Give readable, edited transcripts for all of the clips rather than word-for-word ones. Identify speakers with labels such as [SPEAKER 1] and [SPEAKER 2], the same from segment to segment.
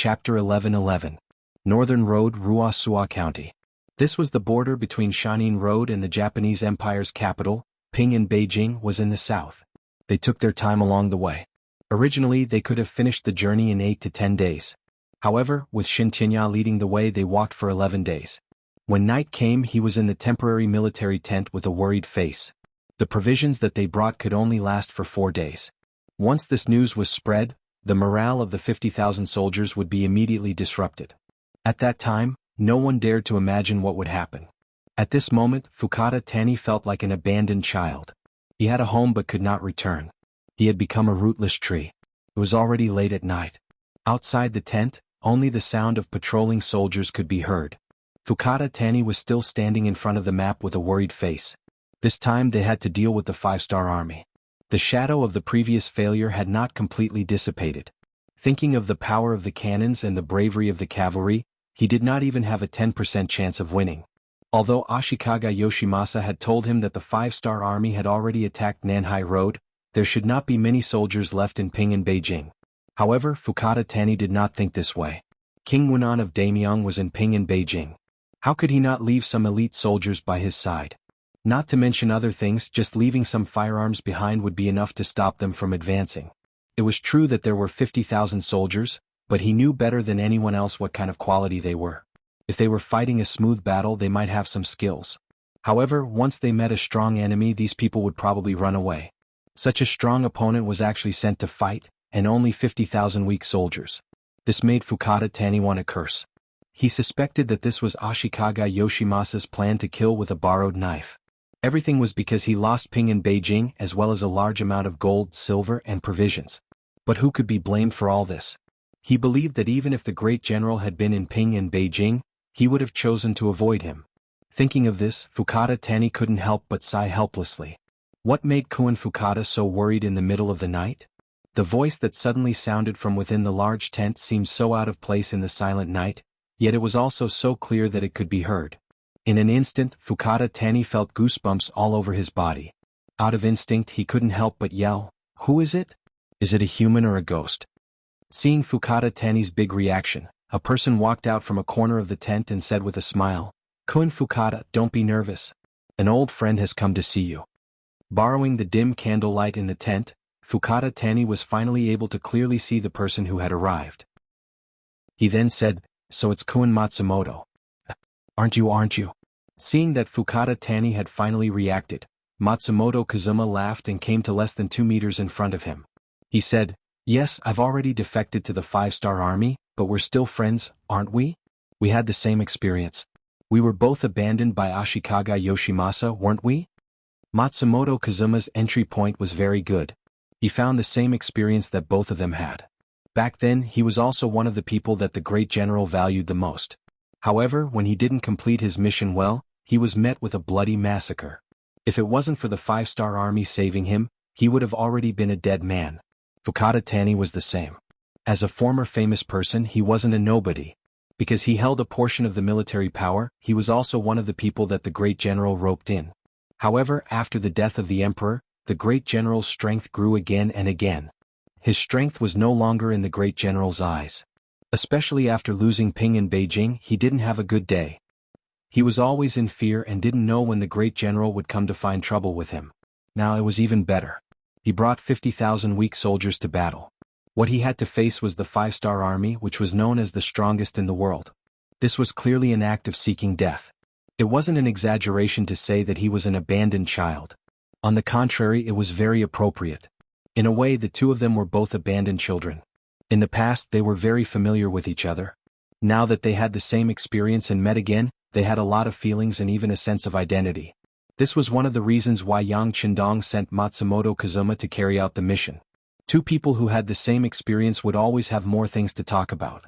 [SPEAKER 1] Chapter 1111. Northern Road, Ruasua County. This was the border between Shanin Road and the Japanese Empire's capital. Ping and Beijing was in the south. They took their time along the way. Originally they could have finished the journey in 8 to 10 days. However, with Xintianya leading the way they walked for 11 days. When night came he was in the temporary military tent with a worried face. The provisions that they brought could only last for 4 days. Once this news was spread, the morale of the 50,000 soldiers would be immediately disrupted. At that time, no one dared to imagine what would happen. At this moment, Fukada Tani felt like an abandoned child. He had a home but could not return. He had become a rootless tree. It was already late at night. Outside the tent, only the sound of patrolling soldiers could be heard. Fukada Tani was still standing in front of the map with a worried face. This time they had to deal with the 5-star army. The shadow of the previous failure had not completely dissipated. Thinking of the power of the cannons and the bravery of the cavalry, he did not even have a 10% chance of winning. Although Ashikaga Yoshimasa had told him that the 5-star army had already attacked Nanhai Road, there should not be many soldiers left in Ping and Beijing. However, Fukada Tani did not think this way. King Wunan of Daimyong was in Ping and Beijing. How could he not leave some elite soldiers by his side? Not to mention other things, just leaving some firearms behind would be enough to stop them from advancing. It was true that there were 50,000 soldiers, but he knew better than anyone else what kind of quality they were. If they were fighting a smooth battle they might have some skills. However, once they met a strong enemy these people would probably run away. Such a strong opponent was actually sent to fight, and only 50,000 weak soldiers. This made Fukada Tani want to curse. He suspected that this was Ashikaga Yoshimasa's plan to kill with a borrowed knife. Everything was because he lost Ping and Beijing as well as a large amount of gold, silver, and provisions. But who could be blamed for all this? He believed that even if the great general had been in Ping and Beijing, he would have chosen to avoid him. Thinking of this, Fukada Tani couldn't help but sigh helplessly. What made Kuin Fukada so worried in the middle of the night? The voice that suddenly sounded from within the large tent seemed so out of place in the silent night, yet it was also so clear that it could be heard. In an instant, Fukada Tani felt goosebumps all over his body. Out of instinct he couldn't help but yell, "Who is it? Is it a human or a ghost?" Seeing Fukada Tani's big reaction, a person walked out from a corner of the tent and said with a smile, "Kuin Fukada, don't be nervous. An old friend has come to see you." Borrowing the dim candlelight in the tent, Fukada Tani was finally able to clearly see the person who had arrived. He then said, "So it's Kuin Matsumoto. Aren't you?" Seeing that Fukada Tani had finally reacted, Matsumoto Kazuma laughed and came to less than 2 meters in front of him. He said, "Yes, I've already defected to the 5-star army, but we're still friends, aren't we? We had the same experience. We were both abandoned by Ashikaga Yoshimasa, weren't we?" Matsumoto Kazuma's entry point was very good. He found the same experience that both of them had. Back then he was also one of the people that the great general valued the most. However, when he didn't complete his mission well, he was met with a bloody massacre. If it wasn't for the 5-star army saving him, he would have already been a dead man. Fukada Tani was the same. As a former famous person he wasn't a nobody. Because he held a portion of the military power, he was also one of the people that the great general roped in. However, after the death of the emperor, the great general's strength grew again and again. His strength was no longer in the great general's eyes. Especially after losing Ping and Beijing, he didn't have a good day. He was always in fear and didn't know when the great general would come to find trouble with him. Now it was even better. He brought 50,000 weak soldiers to battle. What he had to face was the 5-star army, which was known as the strongest in the world. This was clearly an act of seeking death. It wasn't an exaggeration to say that he was an abandoned child. On the contrary, it was very appropriate. In a way, the two of them were both abandoned children. In the past they were very familiar with each other. Now that they had the same experience and met again, they had a lot of feelings and even a sense of identity. This was one of the reasons why Yang Qindong sent Matsumoto Kazuma to carry out the mission. Two people who had the same experience would always have more things to talk about.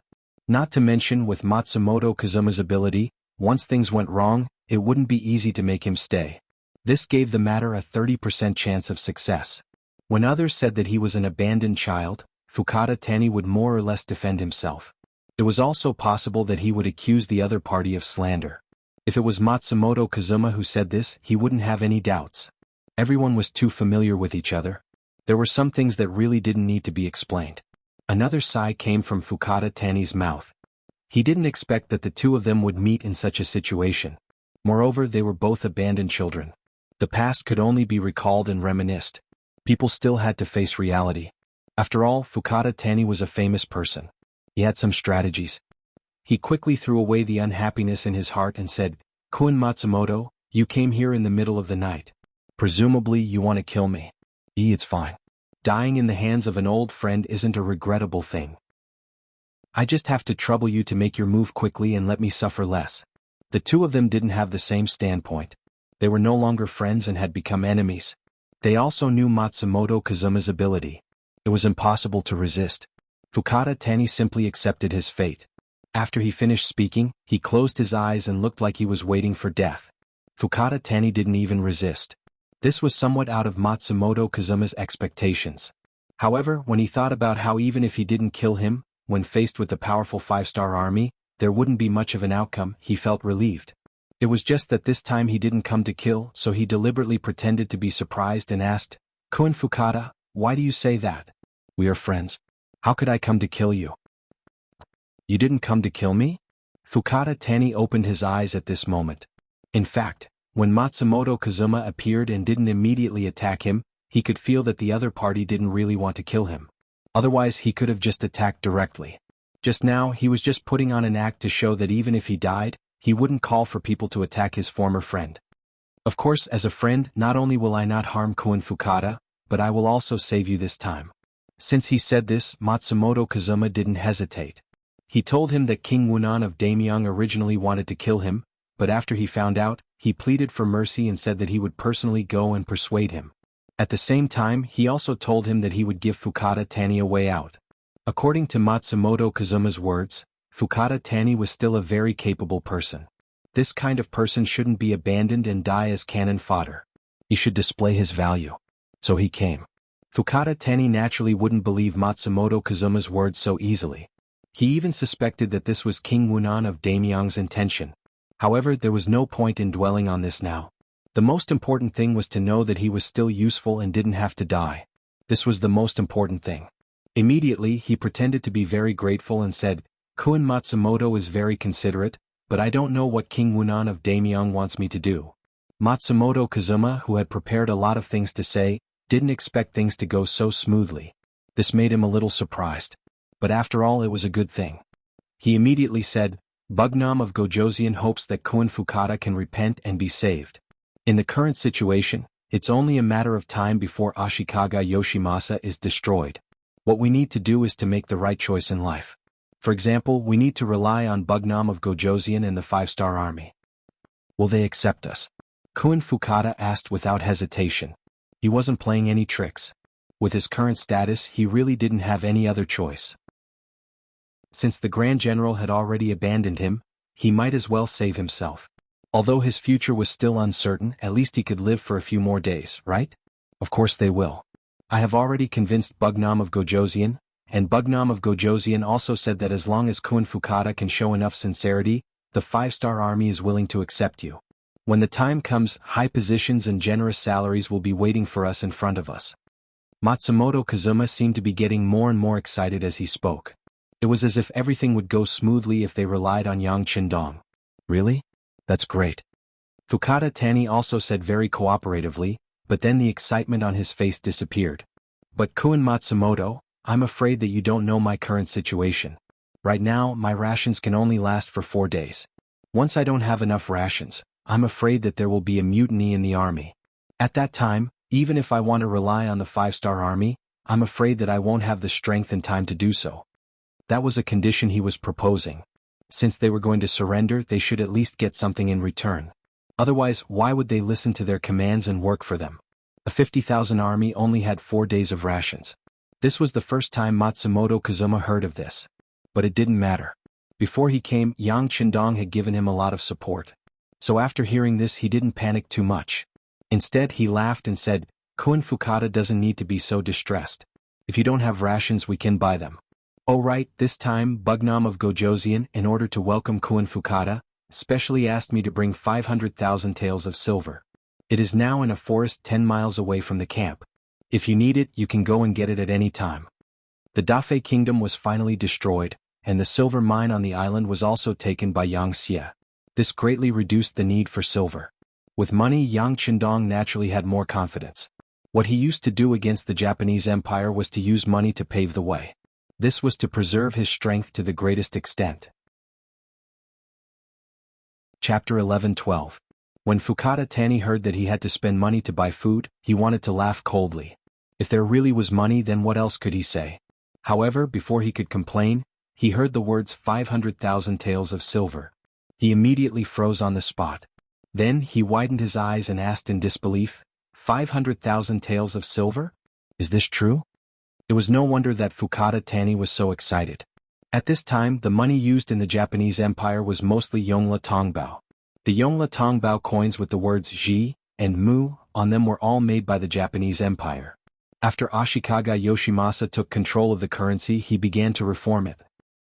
[SPEAKER 1] Not to mention with Matsumoto Kazuma's ability, once things went wrong, it wouldn't be easy to make him stay. This gave the matter a 30% chance of success. When others said that he was an abandoned child, Fukada Tani would more or less defend himself. It was also possible that he would accuse the other party of slander. If it was Matsumoto Kazuma who said this, he wouldn't have any doubts. Everyone was too familiar with each other. There were some things that really didn't need to be explained. Another sigh came from Fukada Tani's mouth. He didn't expect that the two of them would meet in such a situation. Moreover, they were both abandoned children. The past could only be recalled and reminisced. People still had to face reality. After all, Fukada Tani was a famous person. He had some strategies. He quickly threw away the unhappiness in his heart and said, "Kun Matsumoto, you came here in the middle of the night. Presumably you want to kill me. It's fine. Dying in the hands of an old friend isn't a regrettable thing. I just have to trouble you to make your move quickly and let me suffer less." The two of them didn't have the same standpoint. They were no longer friends and had become enemies. They also knew Matsumoto Kazuma's ability. It was impossible to resist. Fukada Tani simply accepted his fate. After he finished speaking, he closed his eyes and looked like he was waiting for death. Fukada Tani didn't even resist. This was somewhat out of Matsumoto Kazuma's expectations. However, when he thought about how even if he didn't kill him, when faced with the powerful five-star army, there wouldn't be much of an outcome, he felt relieved. It was just that this time he didn't come to kill, so he deliberately pretended to be surprised and asked, "Kun Fukada, why do you say that? We are friends. How could I come to kill you?" "You didn't come to kill me?" Fukada Tani opened his eyes at this moment. In fact, when Matsumoto Kazuma appeared and didn't immediately attack him, he could feel that the other party didn't really want to kill him. Otherwise he could have just attacked directly. Just now he was just putting on an act to show that even if he died, he wouldn't call for people to attack his former friend. Of course, as a friend, not only will I not harm Kun Fukada, but I will also save you this time. Since he said this, Matsumoto Kazuma didn't hesitate. He told him that King Wunan of Daemyeong originally wanted to kill him, but after he found out, he pleaded for mercy and said that he would personally go and persuade him. At the same time, he also told him that he would give Fukada Tani a way out. According to Matsumoto Kazuma's words, Fukada Tani was still a very capable person. This kind of person shouldn't be abandoned and die as cannon fodder. He should display his value. So he came. Fukada Tani naturally wouldn't believe Matsumoto Kazuma's words so easily. He even suspected that this was King Wunan of Daemyeong's intention. However, there was no point in dwelling on this now. The most important thing was to know that he was still useful and didn't have to die. This was the most important thing. Immediately, he pretended to be very grateful and said, "Kun Matsumoto is very considerate, but I don't know what King Wunan of Daemyeong wants me to do." Matsumoto Kazuma, who had prepared a lot of things to say, didn't expect things to go so smoothly. This made him a little surprised. But after all, it was a good thing. He immediately said, "Bugnam of Gojoseon hopes that Kun Fukada can repent and be saved. In the current situation, it's only a matter of time before Ashikaga Yoshimasa is destroyed. What we need to do is to make the right choice in life. For example, we need to rely on Bugnam of Gojoseon and the five-star army. Will they accept us?" Kun Fukada asked without hesitation. He wasn't playing any tricks. With his current status, he really didn't have any other choice. Since the Grand General had already abandoned him, he might as well save himself. Although his future was still uncertain, at least he could live for a few more days, right? Of course they will. I have already convinced Bugnam of Gojoseon, and Bugnam of Gojoseon also said that as long as Kun Fukada can show enough sincerity, the five-star army is willing to accept you. When the time comes, high positions and generous salaries will be waiting for us in front of us. Matsumoto Kazuma seemed to be getting more and more excited as he spoke. It was as if everything would go smoothly if they relied on Yang Qindong. Really? That's great. Fukada Tani also said very cooperatively, but then the excitement on his face disappeared. "But Kun Matsumoto, I'm afraid that you don't know my current situation. Right now, my rations can only last for 4 days. Once I don't have enough rations, I'm afraid that there will be a mutiny in the army. At that time, even if I want to rely on the five-star army, I'm afraid that I won't have the strength and time to do so." That was a condition he was proposing. Since they were going to surrender, they should at least get something in return. Otherwise, why would they listen to their commands and work for them? A 50,000 army only had 4 days of rations. This was the first time Matsumoto Kazuma heard of this. But it didn't matter. Before he came, Yang Qindong had given him a lot of support. So after hearing this, he didn't panic too much. Instead, he laughed and said, "Kun Fukada doesn't need to be so distressed. If you don't have rations, we can buy them." Oh right, this time, Bugnam of Gojoseon, in order to welcome Kun Fukada, specially asked me to bring 500,000 taels of silver. It is now in a forest 10 miles away from the camp. If you need it, you can go and get it at any time. The Dafei kingdom was finally destroyed, and the silver mine on the island was also taken by Yang Xie. This greatly reduced the need for silver. With money, Yang Qindong naturally had more confidence. What he used to do against the Japanese Empire was to use money to pave the way. This was to preserve his strength to the greatest extent. Chapter 11-12. When Fukada Tani heard that he had to spend money to buy food, he wanted to laugh coldly. If there really was money, then what else could he say? However, before he could complain, he heard the words 500,000 taels of silver. He immediately froze on the spot. Then he widened his eyes and asked in disbelief, 500,000 taels of silver? Is this true? It was no wonder that Fukada Tani was so excited. At this time, the money used in the Japanese Empire was mostly Yongle Tongbao. The Yongle Tongbao coins with the words Ji and Mu on them were all made by the Japanese Empire. After Ashikaga Yoshimasa took control of the currency, he began to reform it.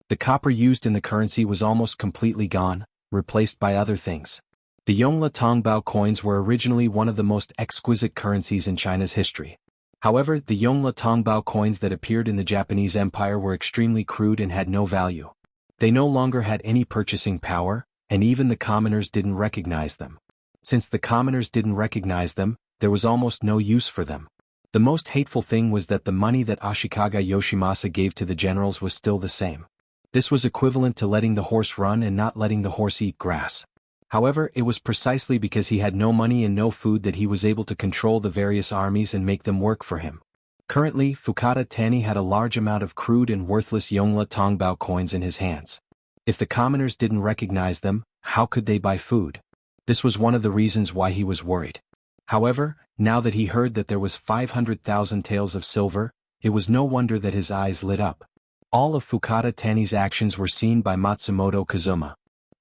[SPEAKER 1] The copper used in the currency was almost completely gone, replaced by other things. The Yongle Tongbao coins were originally one of the most exquisite currencies in China's history. However, the Yongle Tongbao coins that appeared in the Japanese Empire were extremely crude and had no value. They no longer had any purchasing power, and even the commoners didn't recognize them. Since the commoners didn't recognize them, there was almost no use for them. The most hateful thing was that the money that Ashikaga Yoshimasa gave to the generals was still the same. This was equivalent to letting the horse run and not letting the horse eat grass. However, it was precisely because he had no money and no food that he was able to control the various armies and make them work for him. Currently, Fukada Tani had a large amount of crude and worthless Yongle Tongbao coins in his hands. If the commoners didn't recognize them, how could they buy food? This was one of the reasons why he was worried. However, now that he heard that there was 500,000 taels of silver, it was no wonder that his eyes lit up. All of Fukada Tani's actions were seen by Matsumoto Kazuma.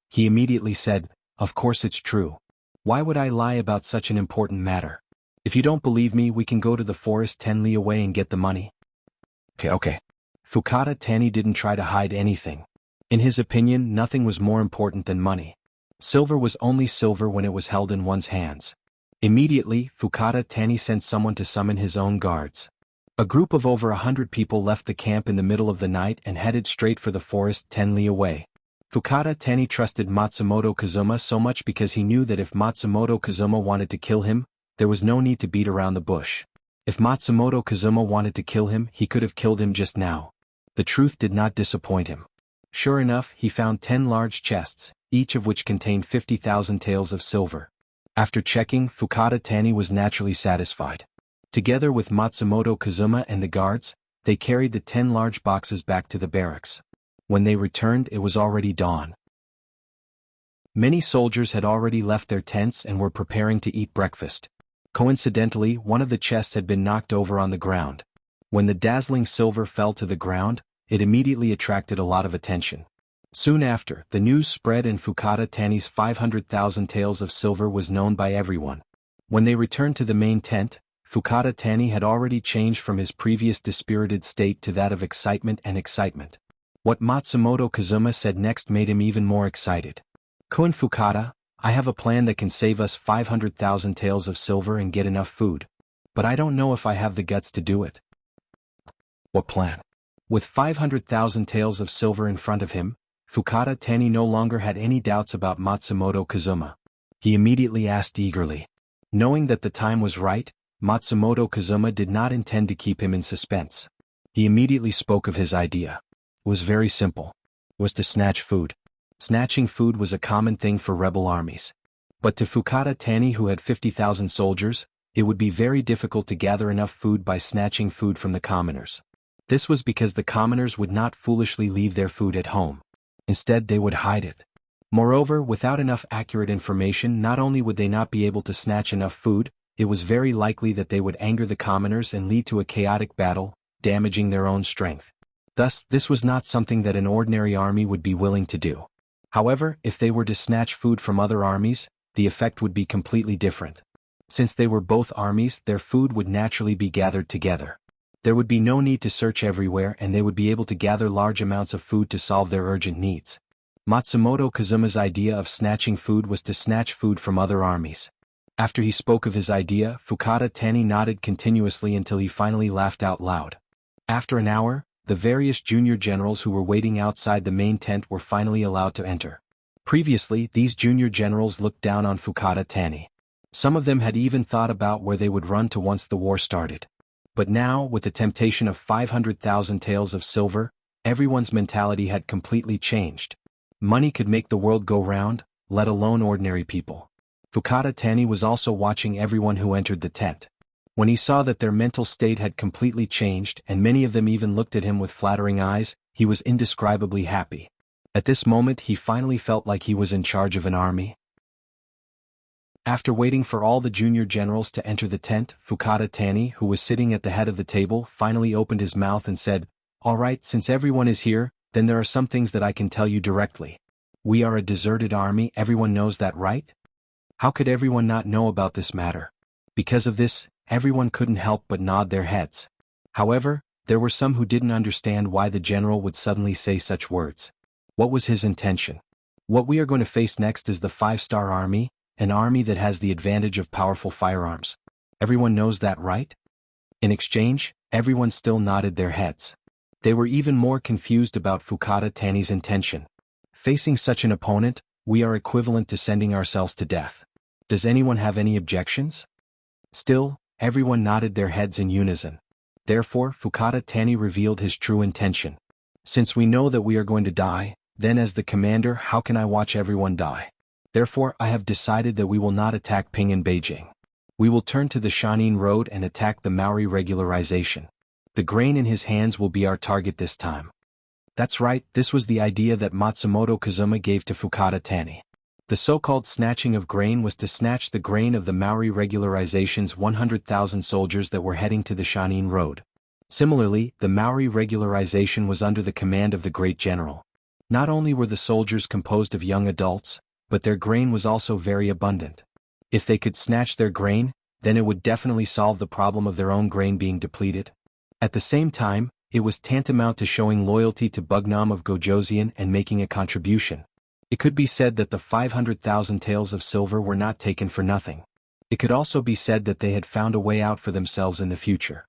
[SPEAKER 1] He immediately said, "Of course it's true. Why would I lie about such an important matter? If you don't believe me, we can go to the forest 10 li away and get the money." Okay. Fukada Tani didn't try to hide anything. In his opinion, nothing was more important than money. Silver was only silver when it was held in one's hands. Immediately, Fukada Tani sent someone to summon his own guards. A group of over 100 people left the camp in the middle of the night and headed straight for the forest 10 li away. Fukada Tani trusted Matsumoto Kazuma so much because he knew that if Matsumoto Kazuma wanted to kill him, there was no need to beat around the bush. If Matsumoto Kazuma wanted to kill him, he could have killed him just now. The truth did not disappoint him. Sure enough, he found 10 large chests, each of which contained 50,000 taels of silver. After checking, Fukada Tani was naturally satisfied. Together with Matsumoto Kazuma and the guards, they carried the 10 large boxes back to the barracks. When they returned, it was already dawn. Many soldiers had already left their tents and were preparing to eat breakfast. Coincidentally, one of the chests had been knocked over on the ground. When the dazzling silver fell to the ground, it immediately attracted a lot of attention. Soon after, the news spread and Fukada Tani's 500,000 taels of silver was known by everyone. When they returned to the main tent, Fukada Tani had already changed from his previous dispirited state to that of excitement. What Matsumoto Kazuma said next made him even more excited. "Kun Fukada, I have a plan that can save us 500,000 taels of silver and get enough food. But I don't know if I have the guts to do it." "What plan?" With 500,000 taels of silver in front of him, Fukada Tani no longer had any doubts about Matsumoto Kazuma. He immediately asked eagerly. Knowing that the time was right, Matsumoto Kazuma did not intend to keep him in suspense. He immediately spoke of his idea. It was very simple. It was to snatch food. Snatching food was a common thing for rebel armies. But to Fukada Tani, who had 50,000 soldiers, it would be very difficult to gather enough food by snatching food from the commoners. This was because the commoners would not foolishly leave their food at home. Instead, they would hide it. Moreover, without enough accurate information, not only would they not be able to snatch enough food, it was very likely that they would anger the commoners and lead to a chaotic battle, damaging their own strength. Thus, this was not something that an ordinary army would be willing to do. However, if they were to snatch food from other armies, the effect would be completely different. Since they were both armies, their food would naturally be gathered together. There would be no need to search everywhere and they would be able to gather large amounts of food to solve their urgent needs. Matsumoto Kazuma's idea of snatching food was to snatch food from other armies. After he spoke of his idea, Fukada Tani nodded continuously until he finally laughed out loud. After an hour, the various junior generals who were waiting outside the main tent were finally allowed to enter. Previously, these junior generals looked down on Fukada Tani. Some of them had even thought about where they would run to once the war started. But now, with the temptation of 500,000 taels of silver, everyone's mentality had completely changed. Money could make the world go round, let alone ordinary people. Fukada Tani was also watching everyone who entered the tent. When he saw that their mental state had completely changed and many of them even looked at him with flattering eyes, he was indescribably happy. At this moment he finally felt like he was in charge of an army. After waiting for all the junior generals to enter the tent, Fukada Tani, who was sitting at the head of the table, finally opened his mouth and said, "All right, since everyone is here, then there are some things that I can tell you directly. We are a deserted army, everyone knows that, right?" How could everyone not know about this matter? Because of this, everyone couldn't help but nod their heads. However, there were some who didn't understand why the general would suddenly say such words. What was his intention? What we are going to face next is the 5-star army, an army that has the advantage of powerful firearms. Everyone knows that, right? In exchange, everyone still nodded their heads. They were even more confused about Fukada Tani's intention. Facing such an opponent, we are equivalent to sending ourselves to death. Does anyone have any objections? Still, everyone nodded their heads in unison. Therefore, Fukada Tani revealed his true intention. Since we know that we are going to die, then as the commander, how can I watch everyone die? Therefore, I have decided that we will not attack Ping and Beijing. We will turn to the Shanyin Road and attack the Maori regularization. The grain in his hands will be our target this time. That's right, this was the idea that Matsumoto Kazuma gave to Fukada Tani. The so-called snatching of grain was to snatch the grain of the Maori regularization's 100,000 soldiers that were heading to the Shanyin Road. Similarly, the Maori regularization was under the command of the great general. Not only were the soldiers composed of young adults, but their grain was also very abundant. If they could snatch their grain, then it would definitely solve the problem of their own grain being depleted. At the same time, it was tantamount to showing loyalty to Bugnam of Gojoseon and making a contribution. It could be said that the 500,000 taels of silver were not taken for nothing. It could also be said that they had found a way out for themselves in the future.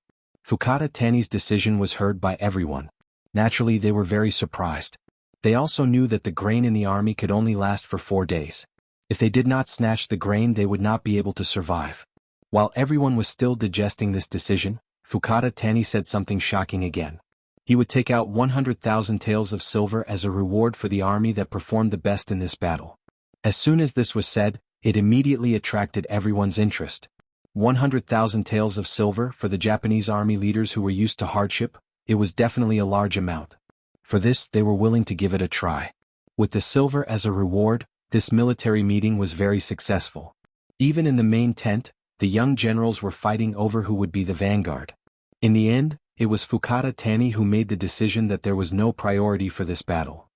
[SPEAKER 1] Fukada Tani's decision was heard by everyone. Naturally, they were very surprised. They also knew that the grain in the army could only last for 4 days. If they did not snatch the grain, they would not be able to survive. While everyone was still digesting this decision, Fukada Tani said something shocking again. He would take out 100,000 taels of silver as a reward for the army that performed the best in this battle. As soon as this was said, it immediately attracted everyone's interest. 100,000 taels of silver for the Japanese army leaders who were used to hardship, it was definitely a large amount. For this, they were willing to give it a try. With the silver as a reward, this military meeting was very successful. Even in the main tent, the young generals were fighting over who would be the vanguard. In the end, it was Fukada Tani who made the decision that there was no priority for this battle.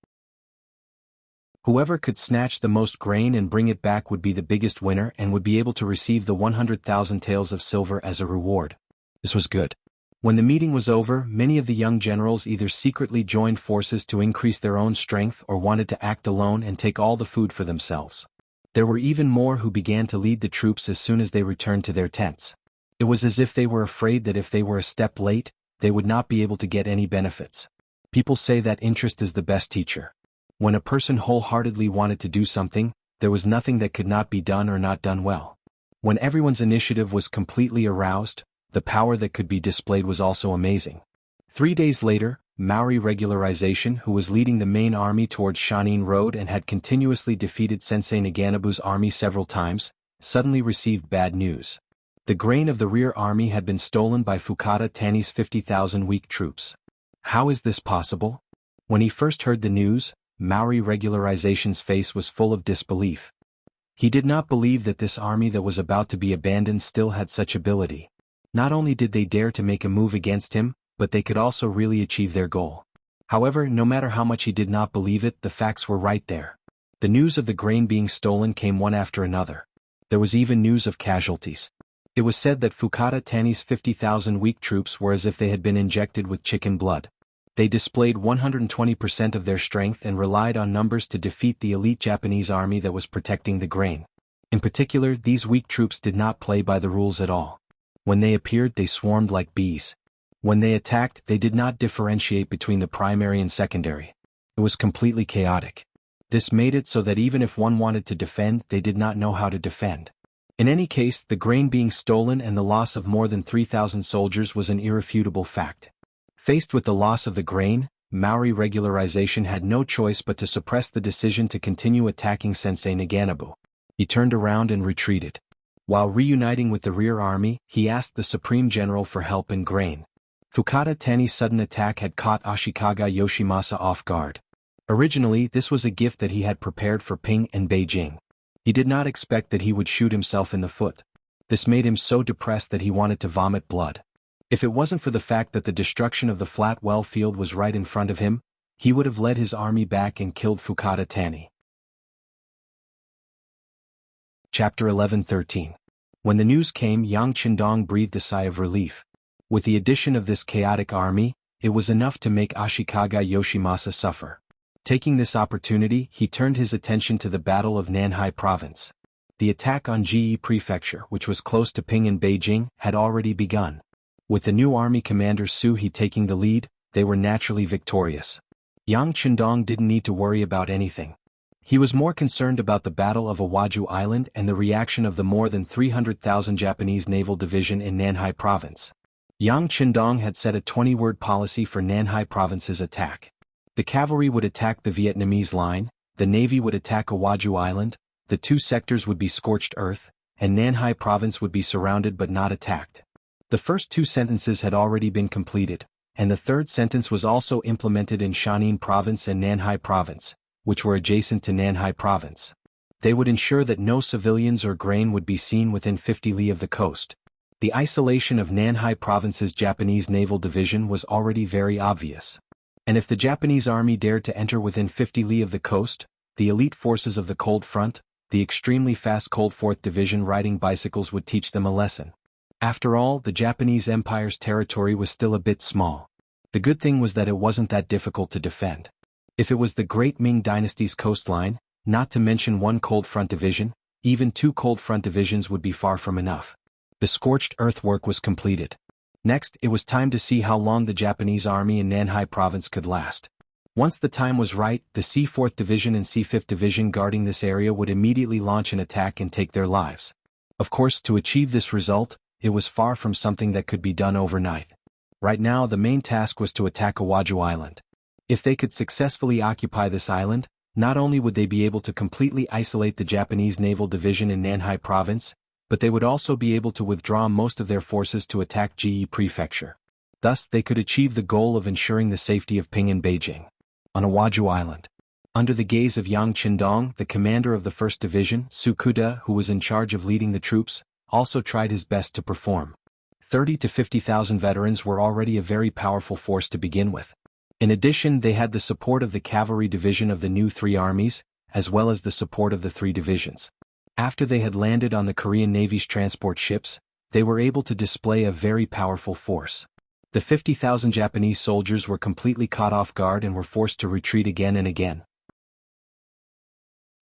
[SPEAKER 1] Whoever could snatch the most grain and bring it back would be the biggest winner and would be able to receive the 100,000 taels of silver as a reward. This was good. When the meeting was over, many of the young generals either secretly joined forces to increase their own strength or wanted to act alone and take all the food for themselves. There were even more who began to lead the troops as soon as they returned to their tents. It was as if they were afraid that if they were a step late, they would not be able to get any benefits. People say that interest is the best teacher. When a person wholeheartedly wanted to do something, there was nothing that could not be done or not done well. When everyone's initiative was completely aroused, the power that could be displayed was also amazing. 3 days later, Maori regularization, who was leading the main army towards Shanyin Road and had continuously defeated Sensei Naganobu's army several times, suddenly received bad news. The grain of the rear army had been stolen by Fukada Tani's 50,000 weak troops. How is this possible? When he first heard the news, Maori regularization's face was full of disbelief. He did not believe that this army that was about to be abandoned still had such ability. Not only did they dare to make a move against him, but they could also really achieve their goal. However, no matter how much he did not believe it, the facts were right there. The news of the grain being stolen came one after another. There was even news of casualties. It was said that Fukada Tani's 50,000 weak troops were as if they had been injected with chicken blood. They displayed 120% of their strength and relied on numbers to defeat the elite Japanese army that was protecting the grain. In particular, these weak troops did not play by the rules at all. When they appeared, they swarmed like bees. When they attacked, they did not differentiate between the primary and secondary. It was completely chaotic. This made it so that even if one wanted to defend, they did not know how to defend. In any case, the grain being stolen and the loss of more than 3,000 soldiers was an irrefutable fact. Faced with the loss of the grain, Maori regularization had no choice but to suppress the decision to continue attacking Sensei Naganabu. He turned around and retreated. While reuniting with the rear army, he asked the Supreme General for help in grain. Fukada Tani's sudden attack had caught Ashikaga Yoshimasa off guard. Originally, this was a gift that he had prepared for Ping and Beijing. He did not expect that he would shoot himself in the foot. This made him so depressed that he wanted to vomit blood. If it wasn't for the fact that the destruction of the flat well field was right in front of him, he would have led his army back and killed Fukada Tani. Chapter 11-13. When the news came, Yang Qindong breathed a sigh of relief. With the addition of this chaotic army, it was enough to make Ashikaga Yoshimasa suffer. Taking this opportunity, he turned his attention to the Battle of Nanhai Province. The attack on Ji Prefecture, which was close to Ping and Beijing, had already begun. With the new army commander Su He taking the lead, they were naturally victorious. Yang Qindong didn't need to worry about anything. He was more concerned about the Battle of Awaju Island and the reaction of the more than 300,000 Japanese naval division in Nanhai Province. Yang Qindong had set a 20-word policy for Nanhai Province's attack. The cavalry would attack the Vietnamese line, the navy would attack Awaju Island, the two sectors would be scorched earth, and Nanhai Province would be surrounded but not attacked. The first two sentences had already been completed, and the third sentence was also implemented in Shannin Province and Nanhai Province, which were adjacent to Nanhai Province. They would ensure that no civilians or grain would be seen within 50 li of the coast. The isolation of Nanhai Province's Japanese naval division was already very obvious. And if the Japanese army dared to enter within 50 li of the coast, the elite forces of the Cold Front, the extremely fast Cold 4th Division riding bicycles would teach them a lesson. After all, the Japanese Empire's territory was still a bit small. The good thing was that it wasn't that difficult to defend. If it was the great Ming dynasty's coastline, not to mention one Cold Front division, even two Cold Front divisions would be far from enough. The scorched earth work was completed. Next, it was time to see how long the Japanese army in Nanhai Province could last. Once the time was right, the C4th Division and C5th Division guarding this area would immediately launch an attack and take their lives. Of course, to achieve this result, it was far from something that could be done overnight. Right now, the main task was to attack Awaju Island. If they could successfully occupy this island, not only would they be able to completely isolate the Japanese naval division in Nanhai Province, but they would also be able to withdraw most of their forces to attack Ji Prefecture. Thus, they could achieve the goal of ensuring the safety of Ping and Beijing. On Awaju Island, under the gaze of Yang Qindong, the commander of the 1st Division, Tsukuda, who was in charge of leading the troops, also tried his best to perform. 30 to 50,000 veterans were already a very powerful force to begin with. In addition, they had the support of the cavalry division of the new three armies, as well as the support of the three divisions. After they had landed on the Korean Navy's transport ships, they were able to display a very powerful force. The 50,000 Japanese soldiers were completely caught off guard and were forced to retreat again and again.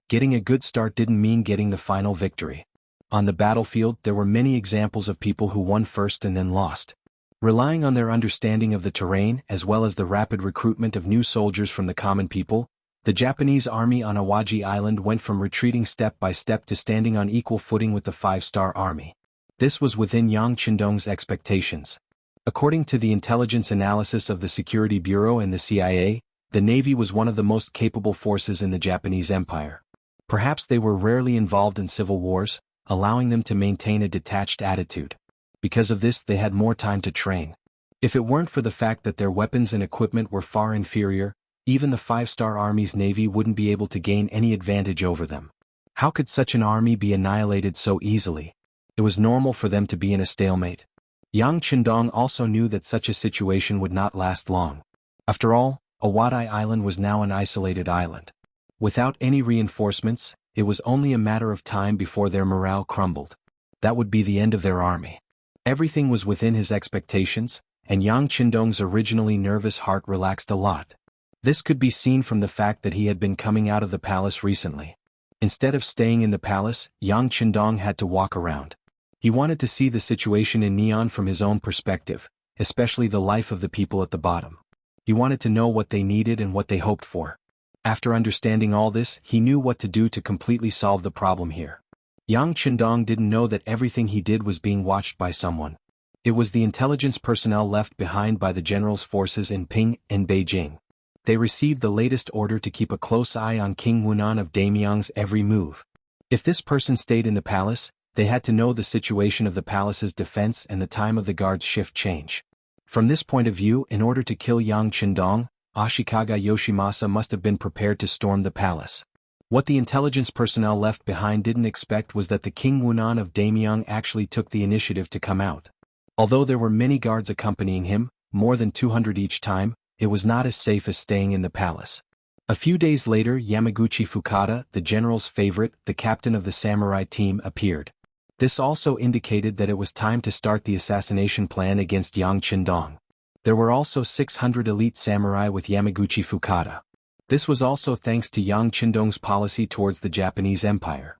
[SPEAKER 1] Getting a good start didn't mean getting the final victory. On the battlefield, there were many examples of people who won first and then lost. Relying on their understanding of the terrain as well as the rapid recruitment of new soldiers from the common people, the Japanese army on Awaju Island went from retreating step by step to standing on equal footing with the 5-star army. This was within Yang Qindong's expectations. According to the intelligence analysis of the Security Bureau and the CIA, the Navy was one of the most capable forces in the Japanese Empire. Perhaps they were rarely involved in civil wars, allowing them to maintain a detached attitude. Because of this, they had more time to train. If it weren't for the fact that their weapons and equipment were far inferior, even the 5-star army's navy wouldn't be able to gain any advantage over them. How could such an army be annihilated so easily? It was normal for them to be in a stalemate. Yang Qindong also knew that such a situation would not last long. After all, Awaju Island was now an isolated island. Without any reinforcements, it was only a matter of time before their morale crumbled. That would be the end of their army. Everything was within his expectations, and Yang Qindong's originally nervous heart relaxed a lot. This could be seen from the fact that he had been coming out of the palace recently. Instead of staying in the palace, Yang Qindong had to walk around. He wanted to see the situation in Neon from his own perspective, especially the life of the people at the bottom. He wanted to know what they needed and what they hoped for. After understanding all this, he knew what to do to completely solve the problem here. Yang Qindong didn't know that everything he did was being watched by someone. It was the intelligence personnel left behind by the general's forces in Ping and Beijing. They received the latest order to keep a close eye on King Wunan of Damyang's every move. If this person stayed in the palace, they had to know the situation of the palace's defense and the time of the guard's shift change. From this point of view, in order to kill Yang Qindong, Ashikaga Yoshimasa must have been prepared to storm the palace. What the intelligence personnel left behind didn't expect was that the King Wunan of Damyang actually took the initiative to come out. Although there were many guards accompanying him, more than 200 each time, it was not as safe as staying in the palace. A few days later, Yamaguchi Fukada, the general's favorite, the captain of the samurai team, appeared. This also indicated that it was time to start the assassination plan against Yang Qindong. There were also 600 elite samurai with Yamaguchi Fukada. This was also thanks to Yang Qindong's policy towards the Japanese Empire.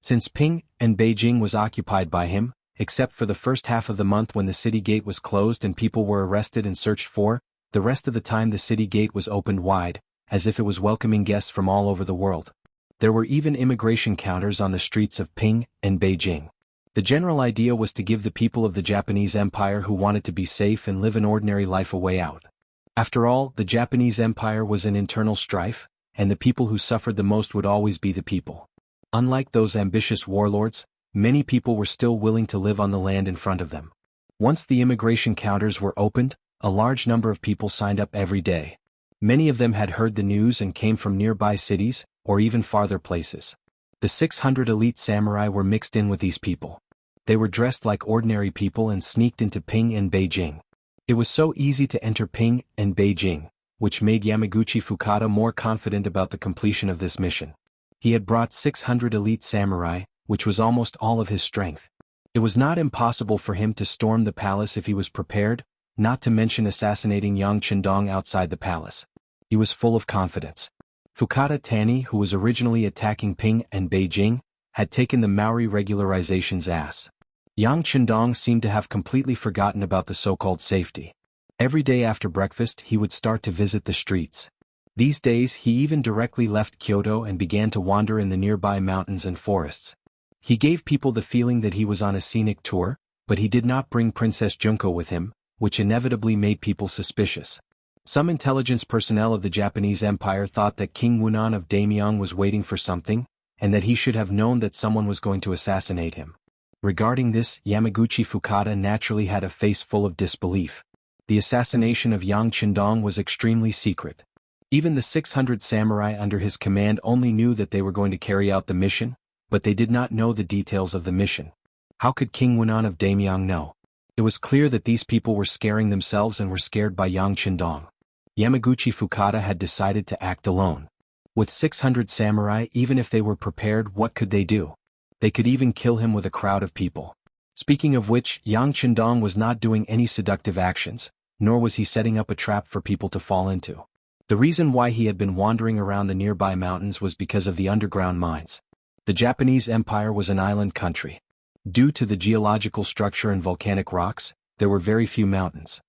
[SPEAKER 1] Since Ping and Beijing was occupied by him, except for the first half of the month when the city gate was closed and people were arrested and searched for, the rest of the time the city gate was opened wide, as if it was welcoming guests from all over the world. There were even immigration counters on the streets of Ping and Beijing. The general idea was to give the people of the Japanese Empire who wanted to be safe and live an ordinary life a way out. After all, the Japanese Empire was in internal strife, and the people who suffered the most would always be the people. Unlike those ambitious warlords, many people were still willing to live on the land in front of them. Once the immigration counters were opened, a large number of people signed up every day. Many of them had heard the news and came from nearby cities, or even farther places. The 600 elite samurai were mixed in with these people. They were dressed like ordinary people and sneaked into Ping and Beijing. It was so easy to enter Ping and Beijing, which made Yamaguchi Fukada more confident about the completion of this mission. He had brought 600 elite samurai, which was almost all of his strength. It was not impossible for him to storm the palace if he was prepared, not to mention assassinating Yang Qindong outside the palace. He was full of confidence. Fukada Tani, who was originally attacking Ping and Beijing, had taken the Maori regularization's ass. Yang Qindong seemed to have completely forgotten about the so-called safety. Every day after breakfast he would start to visit the streets. These days he even directly left Kyoto and began to wander in the nearby mountains and forests. He gave people the feeling that he was on a scenic tour, but he did not bring Princess Junko with him, which inevitably made people suspicious. Some intelligence personnel of the Japanese Empire thought that King Wunan of Damyang was waiting for something, and that he should have known that someone was going to assassinate him. Regarding this, Yamaguchi Fukada naturally had a face full of disbelief. The assassination of Yang Qindong was extremely secret. Even the 600 samurai under his command only knew that they were going to carry out the mission, but they did not know the details of the mission. How could King Wunan of Damyang know? It was clear that these people were scaring themselves and were scared by Yang Qindong. Yamaguchi Fukada had decided to act alone. With 600 samurai, even if they were prepared, what could they do? They could even kill him with a crowd of people. Speaking of which, Yang Qindong was not doing any seductive actions, nor was he setting up a trap for people to fall into. The reason why he had been wandering around the nearby mountains was because of the underground mines. The Japanese Empire was an island country. Due to the geological structure and volcanic rocks, there were very few mountains.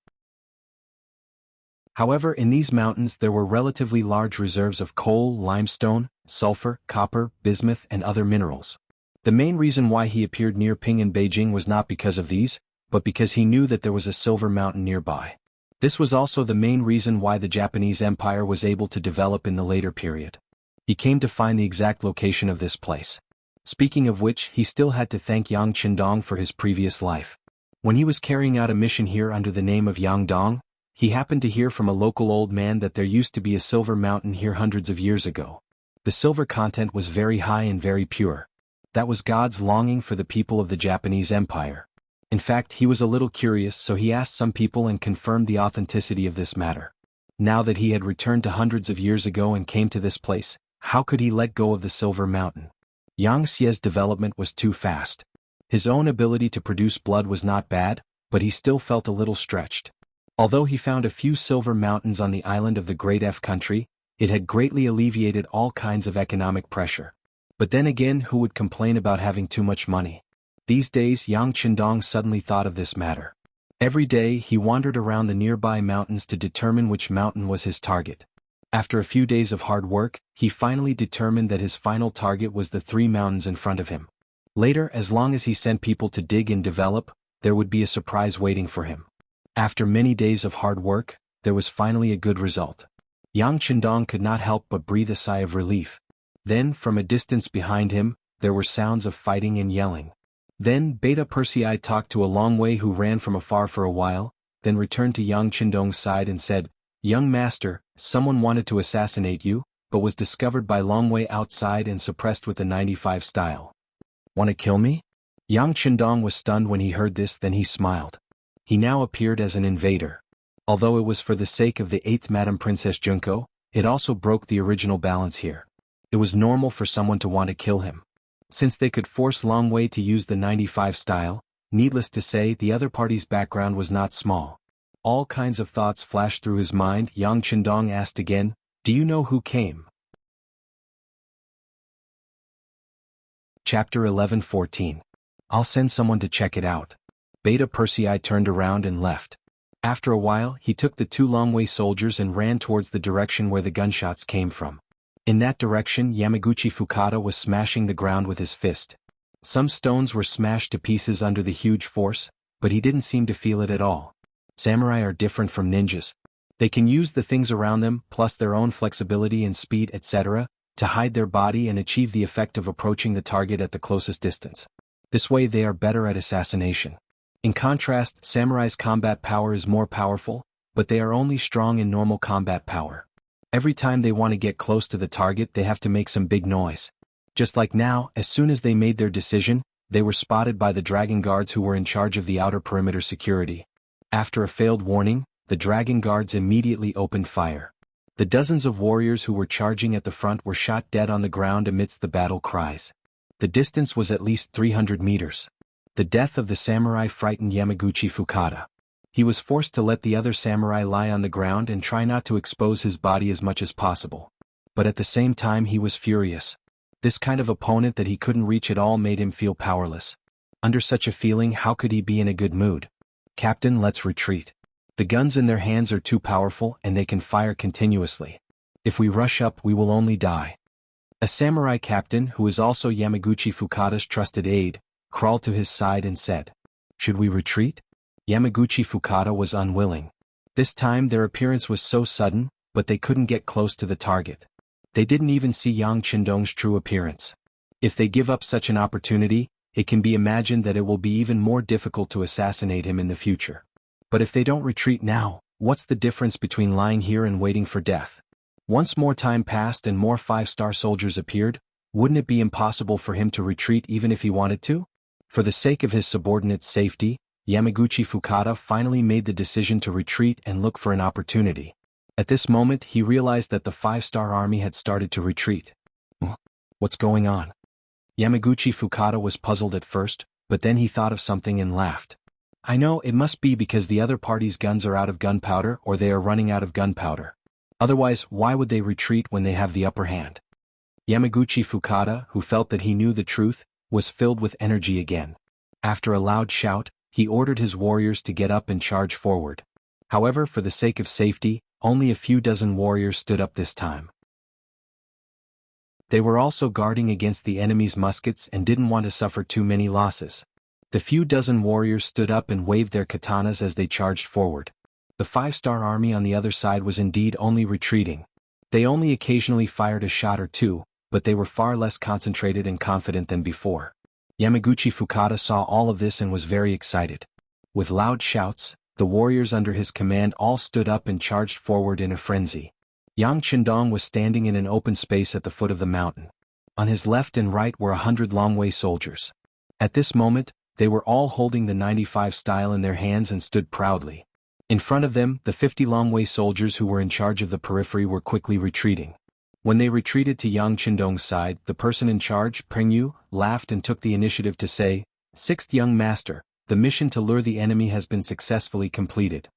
[SPEAKER 1] However, in these mountains there were relatively large reserves of coal, limestone, sulfur, copper, bismuth, and other minerals. The main reason why he appeared near Ping and Beijing was not because of these, but because he knew that there was a silver mountain nearby. This was also the main reason why the Japanese Empire was able to develop in the later period. He came to find the exact location of this place. Speaking of which, he still had to thank Yang Qindong for his previous life. When he was carrying out a mission here under the name of Yang Dong, he happened to hear from a local old man that there used to be a silver mountain here hundreds of years ago. The silver content was very high and very pure. That was God's longing for the people of the Japanese Empire. In fact, he was a little curious, so he asked some people and confirmed the authenticity of this matter. Now that he had returned to hundreds of years ago and came to this place, how could he let go of the silver mountain? Yang Xie's development was too fast. His own ability to produce blood was not bad, but he still felt a little stretched. Although he found a few silver mountains on the island of the Great F country, it had greatly alleviated all kinds of economic pressure. But then again, who would complain about having too much money? These days, Yang Qindong suddenly thought of this matter. Every day he wandered around the nearby mountains to determine which mountain was his target. After a few days of hard work, he finally determined that his final target was the 3 mountains in front of him. Later, as long as he sent people to dig and develop, there would be a surprise waiting for him. After many days of hard work, there was finally a good result. Yang Chendong could not help but breathe a sigh of relief. Then, from a distance behind him, there were sounds of fighting and yelling. Then Beta Persei talked to a Long Wei who ran from afar for a while, then returned to Yang Chendong's side and said, "Young master, someone wanted to assassinate you, but was discovered by Long Wei outside and suppressed with the 95 style. Want to kill me?" Yang Chendong was stunned when he heard this, then he smiled. He now appeared as an invader. Although it was for the sake of the 8th Madam Princess Junko, it also broke the original balance here. It was normal for someone to want to kill him. Since they could force Long Wei to use the 95 style, needless to say the other party's background was not small. All kinds of thoughts flashed through his mind. Yang Chendong asked again, "Do you know who came?" Chapter 11:14. I'll send someone to check it out. Beta Persei turned around and left. After a while, he took the 2 Long Wei soldiers and ran towards the direction where the gunshots came from. In that direction, Yamaguchi Fukada was smashing the ground with his fist. Some stones were smashed to pieces under the huge force, but he didn't seem to feel it at all. Samurai are different from ninjas. They can use the things around them, plus their own flexibility and speed, etc., to hide their body and achieve the effect of approaching the target at the closest distance. This way they are better at assassination. In contrast, samurai's combat power is more powerful, but they are only strong in normal combat power. Every time they want to get close to the target they have to make some big noise. Just like now, as soon as they made their decision, they were spotted by the dragon guards who were in charge of the outer perimeter security. After a failed warning, the dragon guards immediately opened fire. The dozens of warriors who were charging at the front were shot dead on the ground amidst the battle cries. The distance was at least 300 meters. The death of the samurai frightened Yamaguchi Fukada. He was forced to let the other samurai lie on the ground and try not to expose his body as much as possible. But at the same time he was furious. This kind of opponent that he couldn't reach at all made him feel powerless. Under such a feeling, how could he be in a good mood? "Captain, let's retreat. The guns in their hands are too powerful and they can fire continuously. If we rush up we will only die." A samurai captain, who is also Yamaguchi Fukada's trusted aide, crawled to his side and said, "Should we retreat?" Yamaguchi Fukada was unwilling. This time their appearance was so sudden, but they couldn't get close to the target. They didn't even see Yang Chendong's true appearance. If they give up such an opportunity, it can be imagined that it will be even more difficult to assassinate him in the future. But if they don't retreat now, what's the difference between lying here and waiting for death? Once more time passed and more 5-star soldiers appeared, wouldn't it be impossible for him to retreat even if he wanted to? For the sake of his subordinates' safety, Yamaguchi Fukada finally made the decision to retreat and look for an opportunity. At this moment he realized that the 5-star army had started to retreat. What's going on? Yamaguchi Fukada was puzzled at first, but then he thought of something and laughed. I know, it must be because the other party's guns are out of gunpowder or they are running out of gunpowder. Otherwise, why would they retreat when they have the upper hand? Yamaguchi Fukada, who felt that he knew the truth, was filled with energy again. After a loud shout, he ordered his warriors to get up and charge forward. However, for the sake of safety, only a few dozen warriors stood up this time. They were also guarding against the enemy's muskets and didn't want to suffer too many losses. The few dozen warriors stood up and waved their katanas as they charged forward. The 5-star army on the other side was indeed only retreating. They only occasionally fired a shot or two, but they were far less concentrated and confident than before. Yamaguchi Fukada saw all of this and was very excited. With loud shouts, the warriors under his command all stood up and charged forward in a frenzy. Yang Chendong was standing in an open space at the foot of the mountain. On his left and right were 100 Long Wei soldiers. At this moment, they were all holding the 95 style in their hands and stood proudly. In front of them, the 50 Long Wei soldiers who were in charge of the periphery were quickly retreating. When they retreated to Yang Chendong's side, the person in charge, Pengyu, laughed and took the initiative to say, "Sixth young master, the mission to lure the enemy has been successfully completed."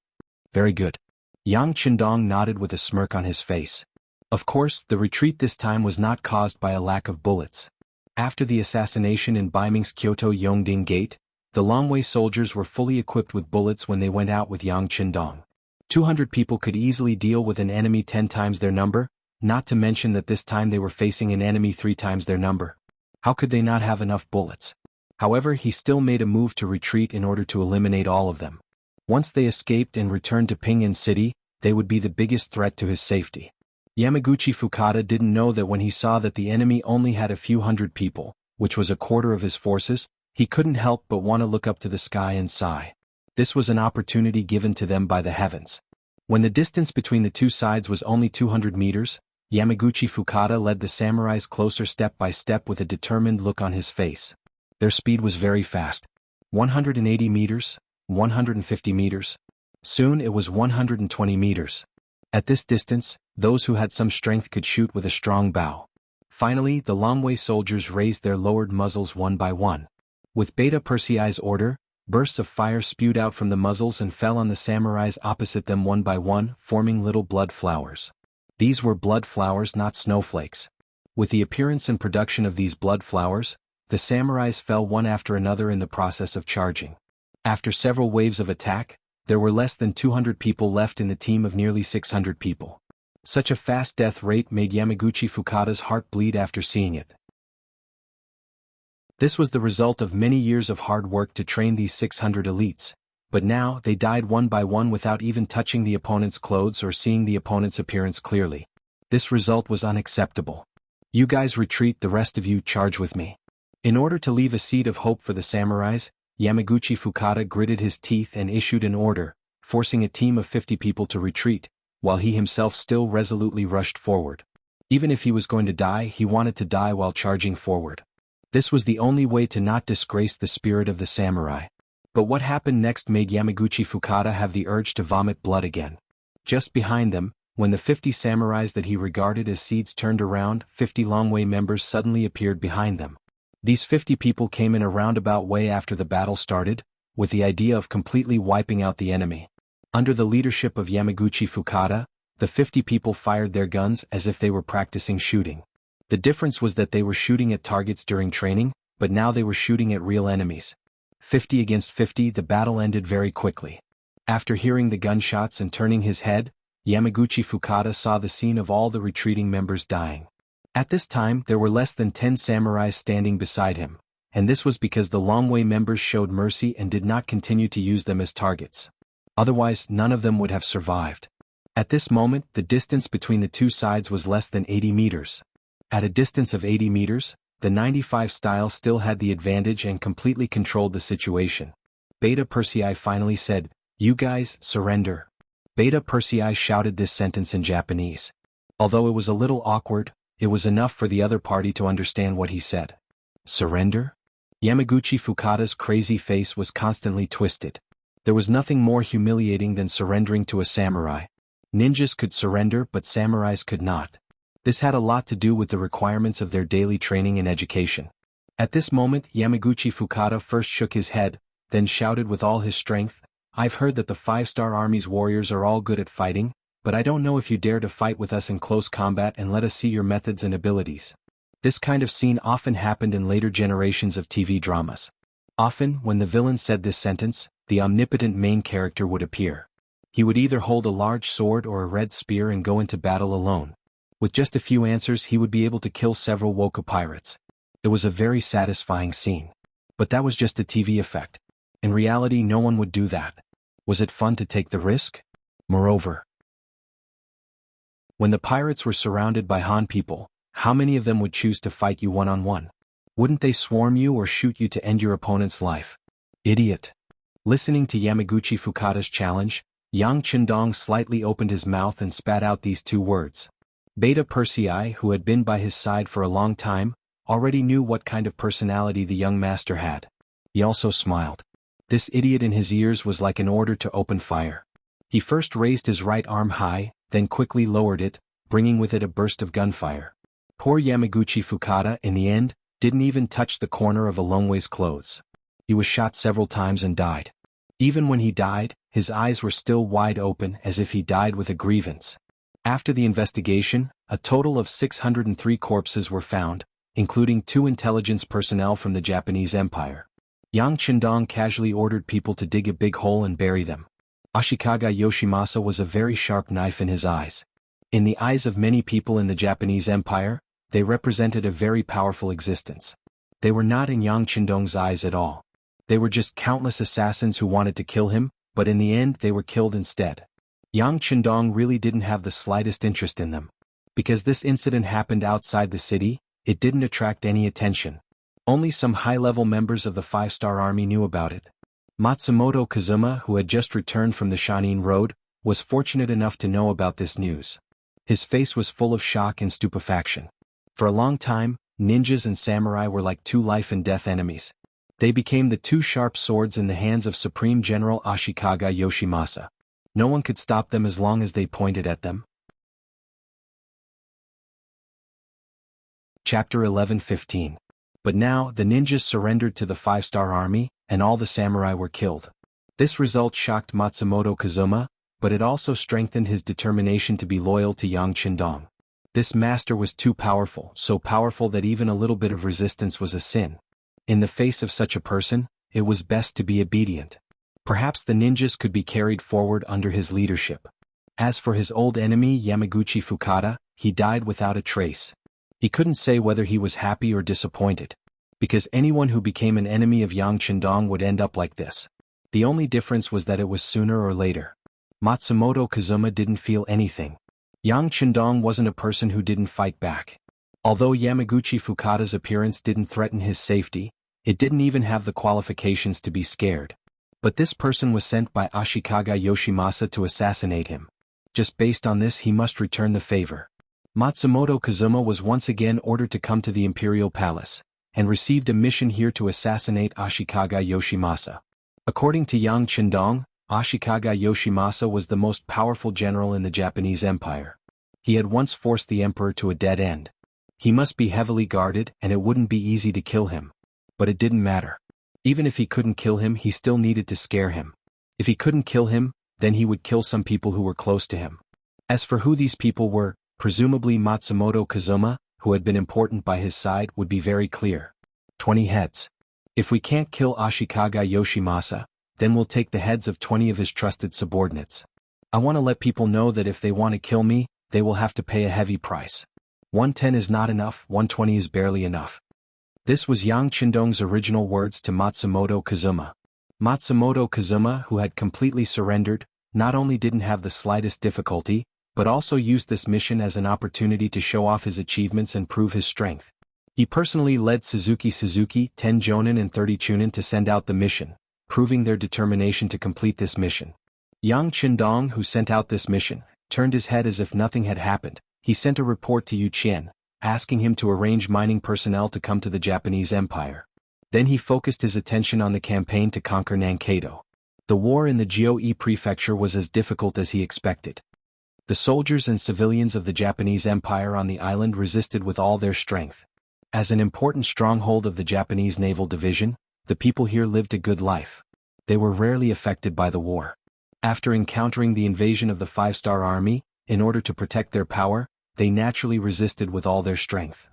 [SPEAKER 1] Very good. Yang Chendong nodded with a smirk on his face. Of course, the retreat this time was not caused by a lack of bullets. After the assassination in Baiming's Kyoto Yongding Gate, The Longwei soldiers were fully equipped with bullets when they went out with Yang Qindong. 200 people could easily deal with an enemy 10 times their number, not to mention that this time they were facing an enemy 3 times their number. How could they not have enough bullets? However, he still made a move to retreat in order to eliminate all of them. Once they escaped and returned to Pinyin City, they would be the biggest threat to his safety. Yamaguchi Fukada didn't know that when he saw that the enemy only had a few hundred people, which was a quarter of his forces, he couldn't help but want to look up to the sky and sigh. This was an opportunity given to them by the heavens. When the distance between the two sides was only 200 meters, Yamaguchi Fukada led the samurais closer step by step with a determined look on his face. Their speed was very fast. 180 meters, 150 meters. Soon it was 120 meters. At this distance, those who had some strength could shoot with a strong bow. Finally, the Longwei soldiers raised their lowered muzzles one by one. With Beta Persei's order, bursts of fire spewed out from the muzzles and fell on the samurais opposite them one by one, forming little blood flowers. These were blood flowers, not snowflakes. With the appearance and production of these blood flowers, the samurais fell one after another in the process of charging. After several waves of attack, there were less than 200 people left in the team of nearly 600 people. Such a fast death rate made Yamaguchi Fukada's heart bleed after seeing it. This was the result of many years of hard work to train these 600 elites, but now they died one by one without even touching the opponent's clothes or seeing the opponent's appearance clearly. This result was unacceptable. You guys retreat, the rest of you charge with me. In order to leave a seed of hope for the samurais, Yamaguchi Fukada gritted his teeth and issued an order, forcing a team of 50 people to retreat, while he himself still resolutely rushed forward. Even if he was going to die, he wanted to die while charging forward. This was the only way to not disgrace the spirit of the samurai. But what happened next made Yamaguchi Fukada have the urge to vomit blood again. Just behind them, when the 50 samurais that he regarded as seeds turned around, 50 Longwei members suddenly appeared behind them. These 50 people came in a roundabout way after the battle started, with the idea of completely wiping out the enemy. Under the leadership of Yamaguchi Fukada, the 50 people fired their guns as if they were practicing shooting. The difference was that they were shooting at targets during training, but now they were shooting at real enemies. 50 against 50, the battle ended very quickly. After hearing the gunshots and turning his head, Yamaguchi Fukada saw the scene of all the retreating members dying. At this time, there were less than 10 samurais standing beside him, and this was because the Longwei members showed mercy and did not continue to use them as targets. Otherwise, none of them would have survived. At this moment, the distance between the two sides was less than 80 meters. At a distance of 80 meters, the 95 style still had the advantage and completely controlled the situation. Beta Persei finally said, "You guys, surrender." Beta Persei shouted this sentence in Japanese. Although it was a little awkward, it was enough for the other party to understand what he said. Surrender? Yamaguchi Fukada's crazy face was constantly twisted. There was nothing more humiliating than surrendering to a samurai. Ninjas could surrender, but samurais could not. This had a lot to do with the requirements of their daily training and education. At this moment, Yamaguchi Fukada first shook his head, then shouted with all his strength, "I've heard that the 5-star Army's warriors are all good at fighting, but I don't know if you dare to fight with us in close combat and let us see your methods and abilities." This kind of scene often happened in later generations of TV dramas. Often, when the villain said this sentence, the omnipotent main character would appear. He would either hold a large sword or a red spear and go into battle alone. With just a few answers, he would be able to kill several Woka pirates. It was a very satisfying scene. But that was just a TV effect. In reality, no one would do that. Was it fun to take the risk? Moreover, when the pirates were surrounded by Han people, how many of them would choose to fight you one-on-one? Wouldn't they swarm you or shoot you to end your opponent's life? Idiot. Listening to Yamaguchi Fukada's challenge, Yang Qindong slightly opened his mouth and spat out these two words. Beta Persei, who had been by his side for a long time, already knew what kind of personality the young master had. He also smiled. This idiot in his ears was like an order to open fire. He first raised his right arm high, then quickly lowered it, bringing with it a burst of gunfire. Poor Yamaguchi Fukada, in the end, didn't even touch the corner of a Longwei's clothes. He was shot several times and died. Even when he died, his eyes were still wide open as if he died with a grievance. After the investigation, a total of 603 corpses were found, including 2 intelligence personnel from the Japanese Empire. Yang Qindong casually ordered people to dig a big hole and bury them. Ashikaga Yoshimasa was a very sharp knife in his eyes. In the eyes of many people in the Japanese Empire, they represented a very powerful existence. They were not in Yang Qindong's eyes at all. They were just countless assassins who wanted to kill him, but in the end they were killed instead. Yang Qindong really didn't have the slightest interest in them. Because this incident happened outside the city, it didn't attract any attention. Only some high-level members of the five-star army knew about it. Matsumoto Kazuma, who had just returned from the Shanin Road, was fortunate enough to know about this news. His face was full of shock and stupefaction. For a long time, ninjas and samurai were like two life-and-death enemies. They became the two sharp swords in the hands of Supreme General Ashikaga Yoshimasa. No one could stop them as long as they pointed at them. Chapter 11:15. But now, the ninjas surrendered to the five-star army, and all the samurai were killed. This result shocked Matsumoto Kazuma, but it also strengthened his determination to be loyal to Yang Qindong. This master was too powerful, so powerful that even a little bit of resistance was a sin. In the face of such a person, it was best to be obedient. Perhaps the ninjas could be carried forward under his leadership. As for his old enemy Yamaguchi Fukada, he died without a trace. He couldn't say whether he was happy or disappointed. Because anyone who became an enemy of Yang Qindong would end up like this. The only difference was that it was sooner or later. Matsumoto Kazuma didn't feel anything. Yang Qindong wasn't a person who didn't fight back. Although Yamaguchi Fukada's appearance didn't threaten his safety, it didn't even have the qualifications to be scared. But this person was sent by Ashikaga Yoshimasa to assassinate him. Just based on this he must return the favor. Matsumoto Kazuma was once again ordered to come to the Imperial Palace, and received a mission here to assassinate Ashikaga Yoshimasa. According to Yang Qindong, Ashikaga Yoshimasa was the most powerful general in the Japanese Empire. He had once forced the emperor to a dead end. He must be heavily guarded and it wouldn't be easy to kill him. But it didn't matter. Even if he couldn't kill him, he still needed to scare him. If he couldn't kill him, then he would kill some people who were close to him. As for who these people were, presumably Matsumoto Kazuma, who had been important by his side, would be very clear. 20 heads. If we can't kill Ashikaga Yoshimasa, then we'll take the heads of 20 of his trusted subordinates. I want to let people know that if they want to kill me, they will have to pay a heavy price. 110 is not enough, 120 is barely enough. This was Yang Qindong's original words to Matsumoto Kazuma. Matsumoto Kazuma, who had completely surrendered, not only didn't have the slightest difficulty, but also used this mission as an opportunity to show off his achievements and prove his strength. He personally led Suzuki, 10 jonin and 30 chunin to send out the mission, proving their determination to complete this mission. Yang Qindong, who sent out this mission, turned his head as if nothing had happened. He sent a report to Yu Qian, asking him to arrange mining personnel to come to the Japanese Empire. Then he focused his attention on the campaign to conquer Nankado. The war in the Jianghu prefecture was as difficult as he expected. The soldiers and civilians of the Japanese Empire on the island resisted with all their strength. As an important stronghold of the Japanese Naval Division, the people here lived a good life. They were rarely affected by the war. After encountering the invasion of the five-star army, in order to protect their power, they naturally resisted with all their strength.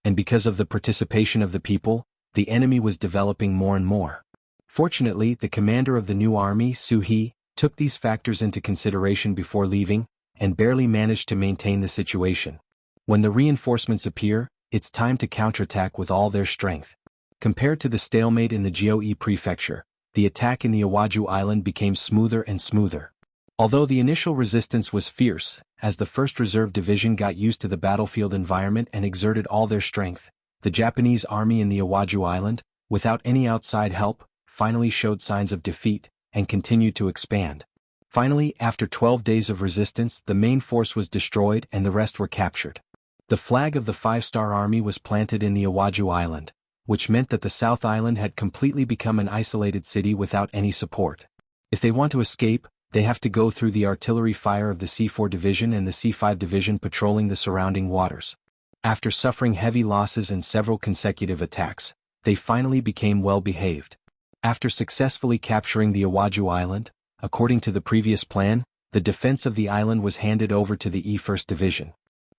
[SPEAKER 1] And because of the participation of the people, the enemy was developing more and more. Fortunately, the commander of the new army, Suhi, took these factors into consideration before leaving, and barely managed to maintain the situation. When the reinforcements appear, it's time to counterattack with all their strength. Compared to the stalemate in the Jianghu prefecture, the attack in the Iwaju Island became smoother and smoother. Although the initial resistance was fierce, as the 1st Reserve Division got used to the battlefield environment and exerted all their strength, the Japanese army in the Iwaju Island, without any outside help, finally showed signs of defeat, and continued to expand. Finally, after 12 days of resistance, the main force was destroyed and the rest were captured. The flag of the five-star army was planted in the Iwaju Island, which meant that the South Island had completely become an isolated city without any support. If they want to escape, they have to go through the artillery fire of the C4 Division and the C5 Division patrolling the surrounding waters. After suffering heavy losses in several consecutive attacks, they finally became well-behaved. After successfully capturing the Iwaju Island, according to the previous plan, the defense of the island was handed over to the E1st Division.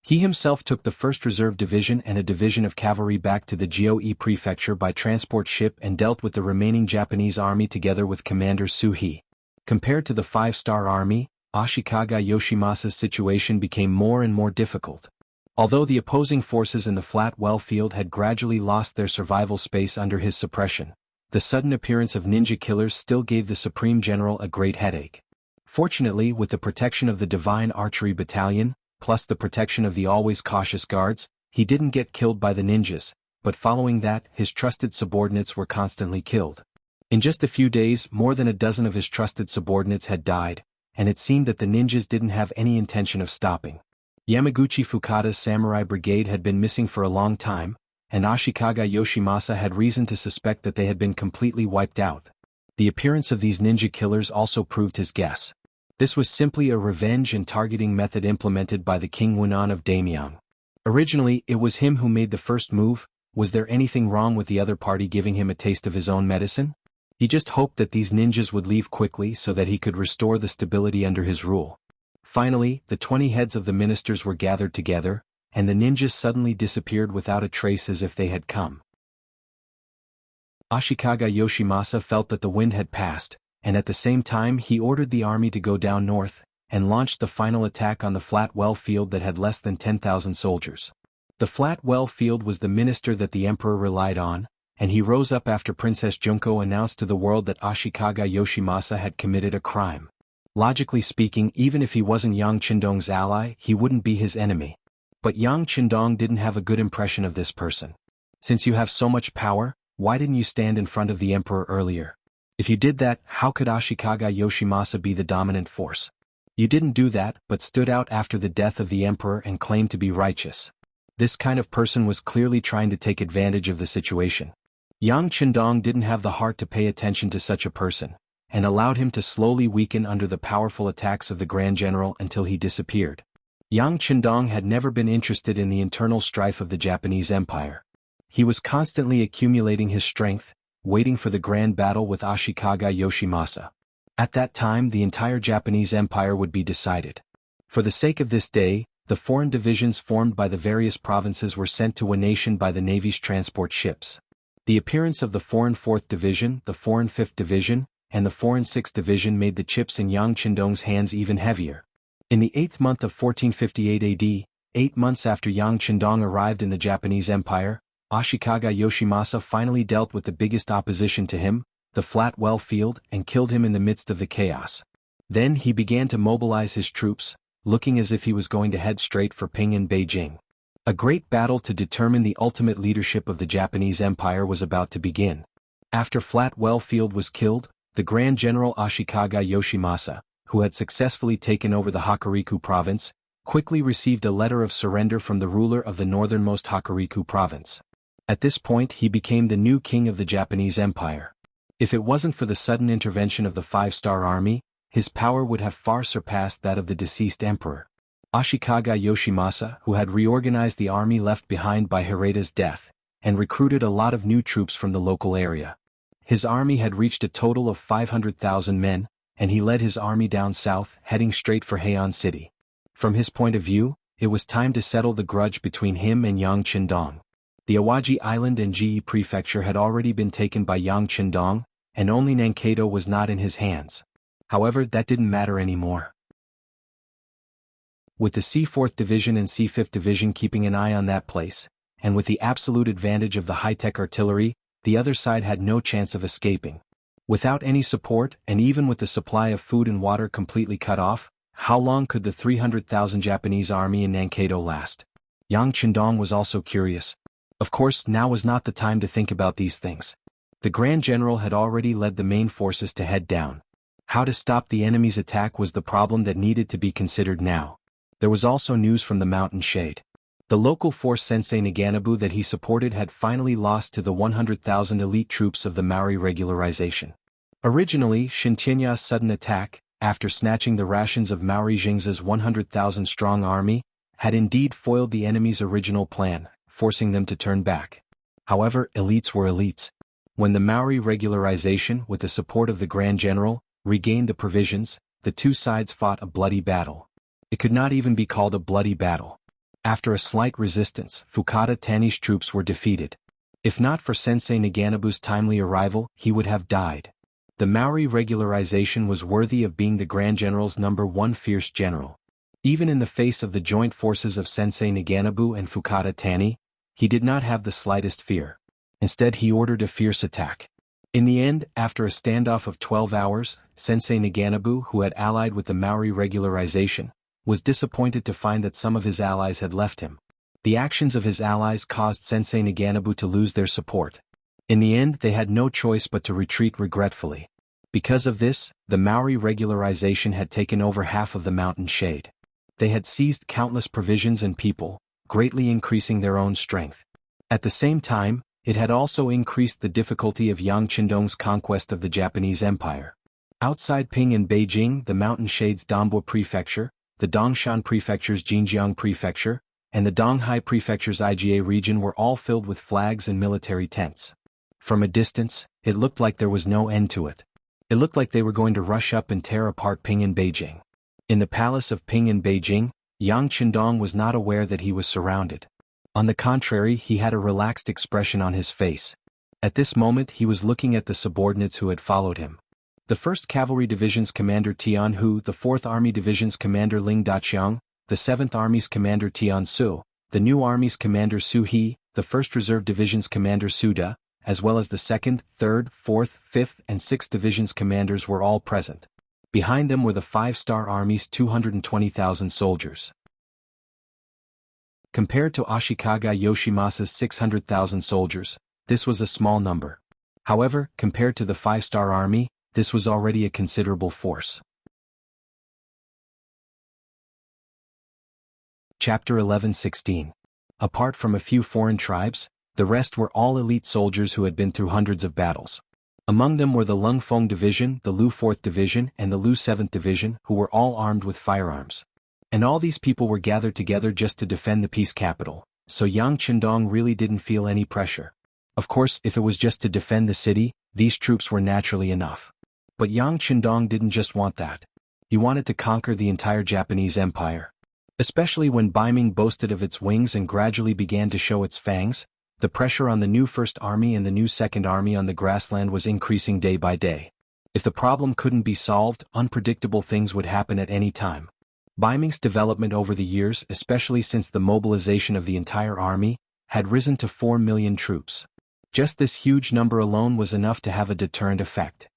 [SPEAKER 1] He himself took the 1st Reserve Division and a division of cavalry back to the Jianghu prefecture by transport ship and dealt with the remaining Japanese army together with Commander Suhi. Compared to the 5-star army, Ashikaga Yoshimasa's situation became more and more difficult. Although the opposing forces in the flat well field had gradually lost their survival space under his suppression, the sudden appearance of ninja killers still gave the Supreme General a great headache. Fortunately, with the protection of the Divine Archery Battalion, plus the protection of the always cautious guards, he didn't get killed by the ninjas, but following that, his trusted subordinates were constantly killed. In just a few days, more than a dozen of his trusted subordinates had died, and it seemed that the ninjas didn't have any intention of stopping. Yamaguchi Fukada's samurai brigade had been missing for a long time, and Ashikaga Yoshimasa had reason to suspect that they had been completely wiped out. The appearance of these ninja killers also proved his guess. This was simply a revenge and targeting method implemented by the King Wunan of Damyang. Originally, it was him who made the first move. Was there anything wrong with the other party giving him a taste of his own medicine? He just hoped that these ninjas would leave quickly so that he could restore the stability under his rule. Finally, the 20 heads of the ministers were gathered together, and the ninjas suddenly disappeared without a trace as if they had come. Ashikaga Yoshimasa felt that the wind had passed, and at the same time he ordered the army to go down north, and launched the final attack on the flat well field that had less than 10,000 soldiers. The flat well field was the minister that the emperor relied on, and he rose up after Princess Junko announced to the world that Ashikaga Yoshimasa had committed a crime. Logically speaking, even if he wasn't Yang Qindong's ally, he wouldn't be his enemy. But Yang Qindong didn't have a good impression of this person. Since you have so much power, why didn't you stand in front of the emperor earlier? If you did that, how could Ashikaga Yoshimasa be the dominant force? You didn't do that, but stood out after the death of the emperor and claimed to be righteous. This kind of person was clearly trying to take advantage of the situation. Yang Qindong didn't have the heart to pay attention to such a person, and allowed him to slowly weaken under the powerful attacks of the Grand General until he disappeared. Yang Qindong had never been interested in the internal strife of the Japanese Empire. He was constantly accumulating his strength, waiting for the grand battle with Ashikaga Yoshimasa. At that time the entire Japanese Empire would be decided. For the sake of this day, the foreign divisions formed by the various provinces were sent to a nation by the Navy's transport ships. The appearance of the foreign 4th Division, the foreign 5th Division, and the foreign 6th Division made the chips in Yang Qindong's hands even heavier. In the 8th month of 1458 AD, 8 months after Yang Qindong arrived in the Japanese Empire, Ashikaga Yoshimasa finally dealt with the biggest opposition to him, the flat well field, and killed him in the midst of the chaos. Then he began to mobilize his troops, looking as if he was going to head straight for Ping and Beijing. A great battle to determine the ultimate leadership of the Japanese Empire was about to begin. After Flat Well Field was killed, the Grand General Ashikaga Yoshimasa, who had successfully taken over the Hokuriku province, quickly received a letter of surrender from the ruler of the northernmost Hokuriku province. At this point he became the new king of the Japanese Empire. If it wasn't for the sudden intervention of the 5-star army, his power would have far surpassed that of the deceased emperor. Ashikaga Yoshimasa, who had reorganized the army left behind by Hireda's death, and recruited a lot of new troops from the local area. His army had reached a total of 500,000 men, and he led his army down south, heading straight for Heian City. From his point of view, it was time to settle the grudge between him and Yang Qindong. The Awaji Island and Ji Prefecture had already been taken by Yang Qindong, and only Nankado was not in his hands. However, that didn't matter anymore. With the C4th Division and C5th Division keeping an eye on that place, and with the absolute advantage of the high-tech artillery, the other side had no chance of escaping. Without any support, and even with the supply of food and water completely cut off, how long could the 300,000 Japanese army in Nankado last? Yang Qindong was also curious. Of course, now was not the time to think about these things. The Grand General had already led the main forces to head down. How to stop the enemy's attack was the problem that needed to be considered now. There was also news from the mountain shade. The local force Sensei Naganabu that he supported had finally lost to the 100,000 elite troops of the Maori regularization. Originally, Shintinya's sudden attack, after snatching the rations of Maori Jingza's 100,000-strong army, had indeed foiled the enemy's original plan, forcing them to turn back. However, elites were elites. When the Maori regularization, with the support of the Grand General, regained the provisions, the two sides fought a bloody battle. It could not even be called a bloody battle. After a slight resistance, Fukada Tani's troops were defeated. If not for Sensei Naganabu's timely arrival, he would have died. The Maori regularization was worthy of being the Grand General's #1 fierce general. Even in the face of the joint forces of Sensei Naganabu and Fukada Tani, he did not have the slightest fear. Instead, he ordered a fierce attack. In the end, after a standoff of 12 hours, Sensei Naganabu, who had allied with the Maori regularization, was disappointed to find that some of his allies had left him. The actions of his allies caused Sensei Naganabu to lose their support. In the end, they had no choice but to retreat regretfully. Because of this, the Maori regularization had taken over half of the mountain shade. They had seized countless provisions and people, greatly increasing their own strength. At the same time, it had also increased the difficulty of Yang Qindong's conquest of the Japanese Empire. Outside Ping and Beijing, the mountain shades Dongbua Prefecture, the Dongshan Prefecture's Xinjiang Prefecture, and the Donghai Prefecture's Iga region were all filled with flags and military tents. From a distance, it looked like there was no end to it. It looked like they were going to rush up and tear apart Ping and Beijing. In the palace of Ping and Beijing, Yang Qindong was not aware that he was surrounded. On the contrary, he had a relaxed expression on his face. At this moment he was looking at the subordinates who had followed him. The 1st Cavalry Division's commander Tian Hu, the 4th Army Division's commander Ling Daqiang, the 7th Army's commander Tian Su, the New Army's commander Su He, the 1st Reserve Division's commander Su Da, as well as the 2nd, 3rd, 4th, 5th, and 6th Division's commanders were all present. Behind them were the 5-Star Army's 220,000 soldiers. Compared to Ashikaga Yoshimasa's 600,000 soldiers, this was a small number. However, compared to the 5-Star Army, this was already a considerable force. Chapter 11:16. Apart from a few foreign tribes, the rest were all elite soldiers who had been through hundreds of battles. Among them were the Lung Feng Division, the Lu 4th Division, and the Lu 7th Division, who were all armed with firearms. And all these people were gathered together just to defend the peace capital, so Yang Qindong really didn't feel any pressure. Of course, if it was just to defend the city, these troops were naturally enough. But Yang Qindong didn't just want that. He wanted to conquer the entire Japanese Empire. Especially when Ming boasted of its wings and gradually began to show its fangs, the pressure on the new 1st Army and the new 2nd Army on the grassland was increasing day by day. If the problem couldn't be solved, unpredictable things would happen at any time. Ming's development over the years, especially since the mobilization of the entire army, had risen to 4 million troops. Just this huge number alone was enough to have a deterrent effect.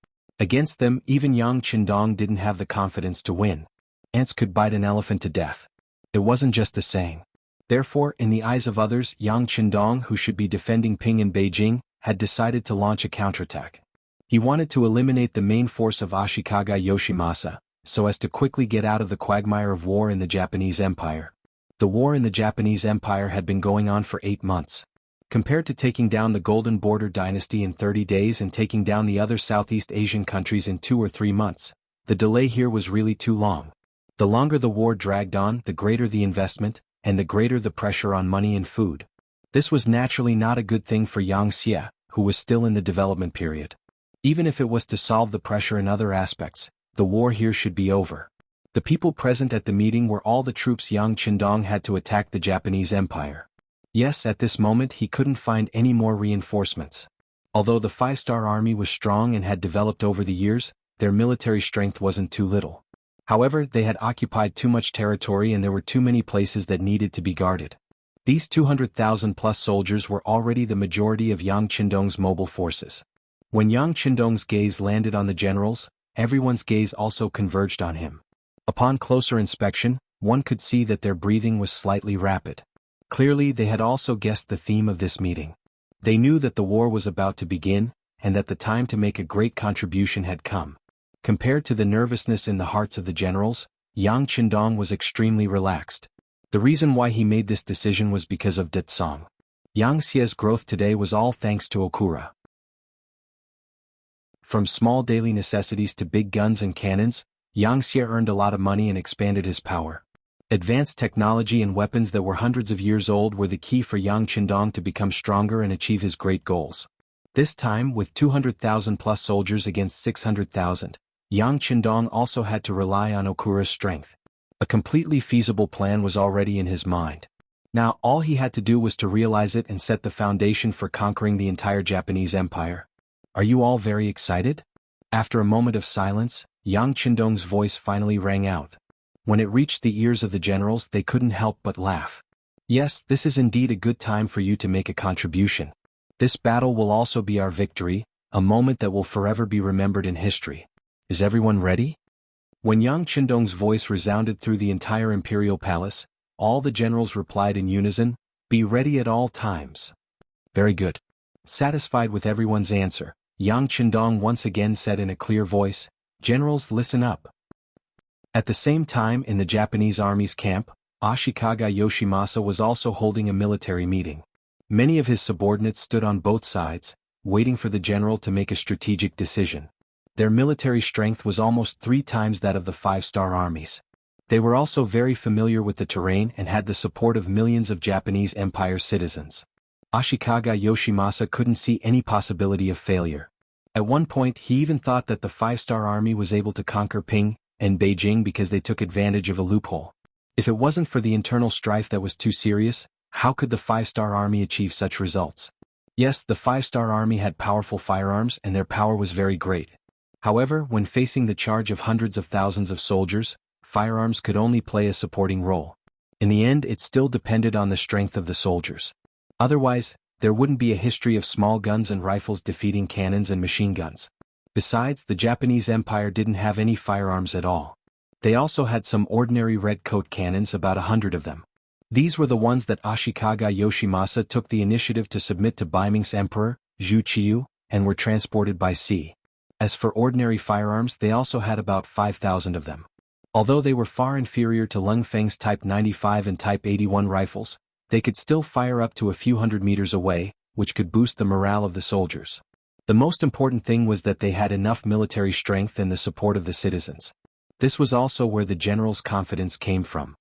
[SPEAKER 1] Against them, even Yang Qindong didn't have the confidence to win. Ants could bite an elephant to death. It wasn't just a saying. Therefore, in the eyes of others, Yang Qindong, who should be defending Ping and Beijing, had decided to launch a counterattack. He wanted to eliminate the main force of Ashikaga Yoshimasa, so as to quickly get out of the quagmire of war in the Japanese Empire. The war in the Japanese Empire had been going on for 8 months. Compared to taking down the Golden Border Dynasty in 30 days and taking down the other Southeast Asian countries in 2 or 3 months, the delay here was really too long. The longer the war dragged on, the greater the investment, and the greater the pressure on money and food. This was naturally not a good thing for Yang Xie, who was still in the development period. Even if it was to solve the pressure in other aspects, the war here should be over. The people present at the meeting were all the troops Yang Qindong had to attack the Japanese Empire. Yes, at this moment he couldn't find any more reinforcements. Although the 5-Star Army was strong and had developed over the years, their military strength wasn't too little. However, they had occupied too much territory and there were too many places that needed to be guarded. These 200,000 plus soldiers were already the majority of Yang Qindong's mobile forces. When Yang Qindong's gaze landed on the generals, everyone's gaze also converged on him. Upon closer inspection, one could see that their breathing was slightly rapid. Clearly, they had also guessed the theme of this meeting. They knew that the war was about to begin, and that the time to make a great contribution had come. Compared to the nervousness in the hearts of the generals, Yang Qindong was extremely relaxed. The reason why he made this decision was because of Datsong. Yang Xie's growth today was all thanks to Okura. From small daily necessities to big guns and cannons, Yang Xie earned a lot of money and expanded his power. Advanced technology and weapons that were hundreds of years old were the key for Yang Qindong to become stronger and achieve his great goals. This time, with 200,000 plus soldiers against 600,000, Yang Qindong also had to rely on Okura's strength. A completely feasible plan was already in his mind. Now all he had to do was to realize it and set the foundation for conquering the entire Japanese Empire. Are you all very excited? After a moment of silence, Yang Qindong's voice finally rang out. When it reached the ears of the generals, they couldn't help but laugh. Yes, this is indeed a good time for you to make a contribution. This battle will also be our victory, a moment that will forever be remembered in history. Is everyone ready? When Yang Qindong's voice resounded through the entire imperial palace, all the generals replied in unison, "Be ready at all times." Very good. Satisfied with everyone's answer, Yang Qindong once again said in a clear voice, "Generals, listen up." At the same time in the Japanese army's camp, Ashikaga Yoshimasa was also holding a military meeting. Many of his subordinates stood on both sides, waiting for the general to make a strategic decision. Their military strength was almost 3 times that of the 5-star armies. They were also very familiar with the terrain and had the support of millions of Japanese Empire citizens. Ashikaga Yoshimasa couldn't see any possibility of failure. At one point he even thought that the 5-star army was able to conquer Ping and Beijing because they took advantage of a loophole. If it wasn't for the internal strife that was too serious, how could the 5-star army achieve such results? Yes, the 5-star army had powerful firearms and their power was very great. However, when facing the charge of hundreds of thousands of soldiers, firearms could only play a supporting role. In the end, it still depended on the strength of the soldiers. Otherwise, there wouldn't be a history of small guns and rifles defeating cannons and machine guns. Besides, the Japanese Empire didn't have any firearms at all. They also had some ordinary red-coat cannons, about 100 of them. These were the ones that Ashikaga Yoshimasa took the initiative to submit to Baiming's emperor, Zhu Qiu, and were transported by sea. As for ordinary firearms, they also had about 5,000 of them. Although they were far inferior to Lung Feng's Type 95 and Type 81 rifles, they could still fire up to a few hundred meters away, which could boost the morale of the soldiers. The most important thing was that they had enough military strength and the support of the citizens. This was also where the general's confidence came from.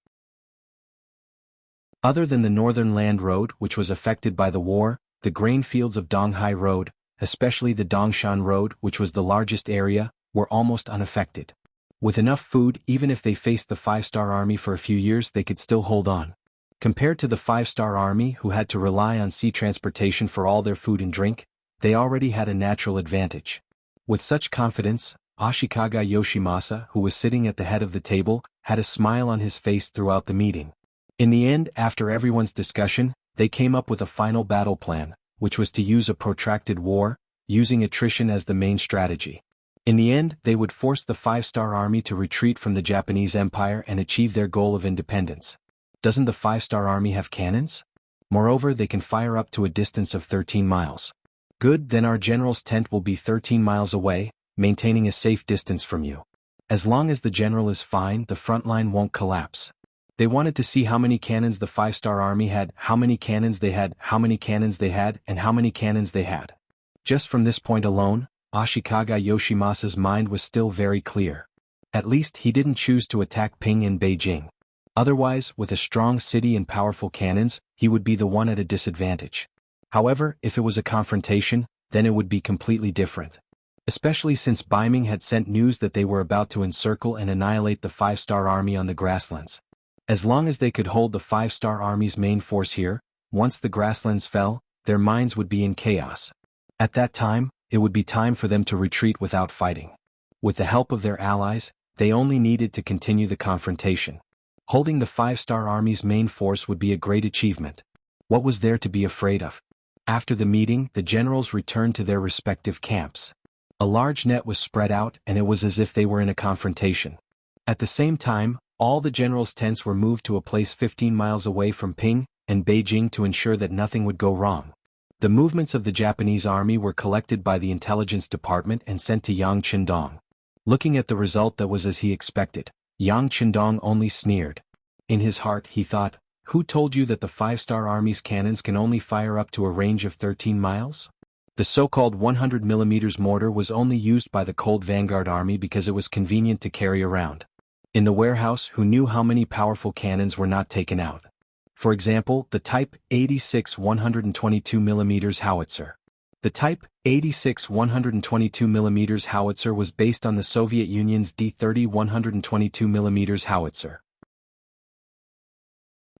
[SPEAKER 1] Other than the Northern Land Road, which was affected by the war, the grain fields of Donghai Road, especially the Dongshan Road, which was the largest area, were almost unaffected. With enough food, even if they faced the 5-star army for a few years, they could still hold on. Compared to the 5-star army, who had to rely on sea transportation for all their food and drink, they already had a natural advantage. With such confidence, Ashikaga Yoshimasa, who was sitting at the head of the table, had a smile on his face throughout the meeting. In the end, after everyone's discussion, they came up with a final battle plan, which was to use a protracted war, using attrition as the main strategy. In the end, they would force the 5-star army to retreat from the Japanese Empire and achieve their goal of independence. Doesn't the 5-star army have cannons? Moreover, they can fire up to a distance of 13 miles. Good, then our general's tent will be 13 miles away, maintaining a safe distance from you. As long as the general is fine, the front line won't collapse. They wanted to see how many cannons the 5-star army had, how many cannons they had, how many cannons they had, and how many cannons they had. Just from this point alone, Ashikaga Yoshimasa's mind was still very clear. At least he didn't choose to attack Ping and Beijing. Otherwise, with a strong city and powerful cannons, he would be the one at a disadvantage. However, if it was a confrontation, then it would be completely different. Especially since Baiming had sent news that they were about to encircle and annihilate the 5-star army on the grasslands. As long as they could hold the 5-star army's main force here, once the grasslands fell, their minds would be in chaos. At that time, it would be time for them to retreat without fighting. With the help of their allies, they only needed to continue the confrontation. Holding the 5-star army's main force would be a great achievement. What was there to be afraid of? After the meeting, the generals returned to their respective camps. A large net was spread out and it was as if they were in a confrontation. At the same time, all the generals' tents were moved to a place 15 miles away from Ping and Beijing to ensure that nothing would go wrong. The movements of the Japanese army were collected by the intelligence department and sent to Yang Qindong. Looking at the result that was as he expected, Yang Qindong only sneered. In his heart he thought, who told you that the 5-star army's cannons can only fire up to a range of 13 miles? The so-called 100mm mortar was only used by the Cold Vanguard Army because it was convenient to carry around. In the warehouse, who knew how many powerful cannons were not taken out? For example, the Type 86 122mm howitzer. The Type 86 122mm howitzer was based on the Soviet Union's D-30 122mm howitzer.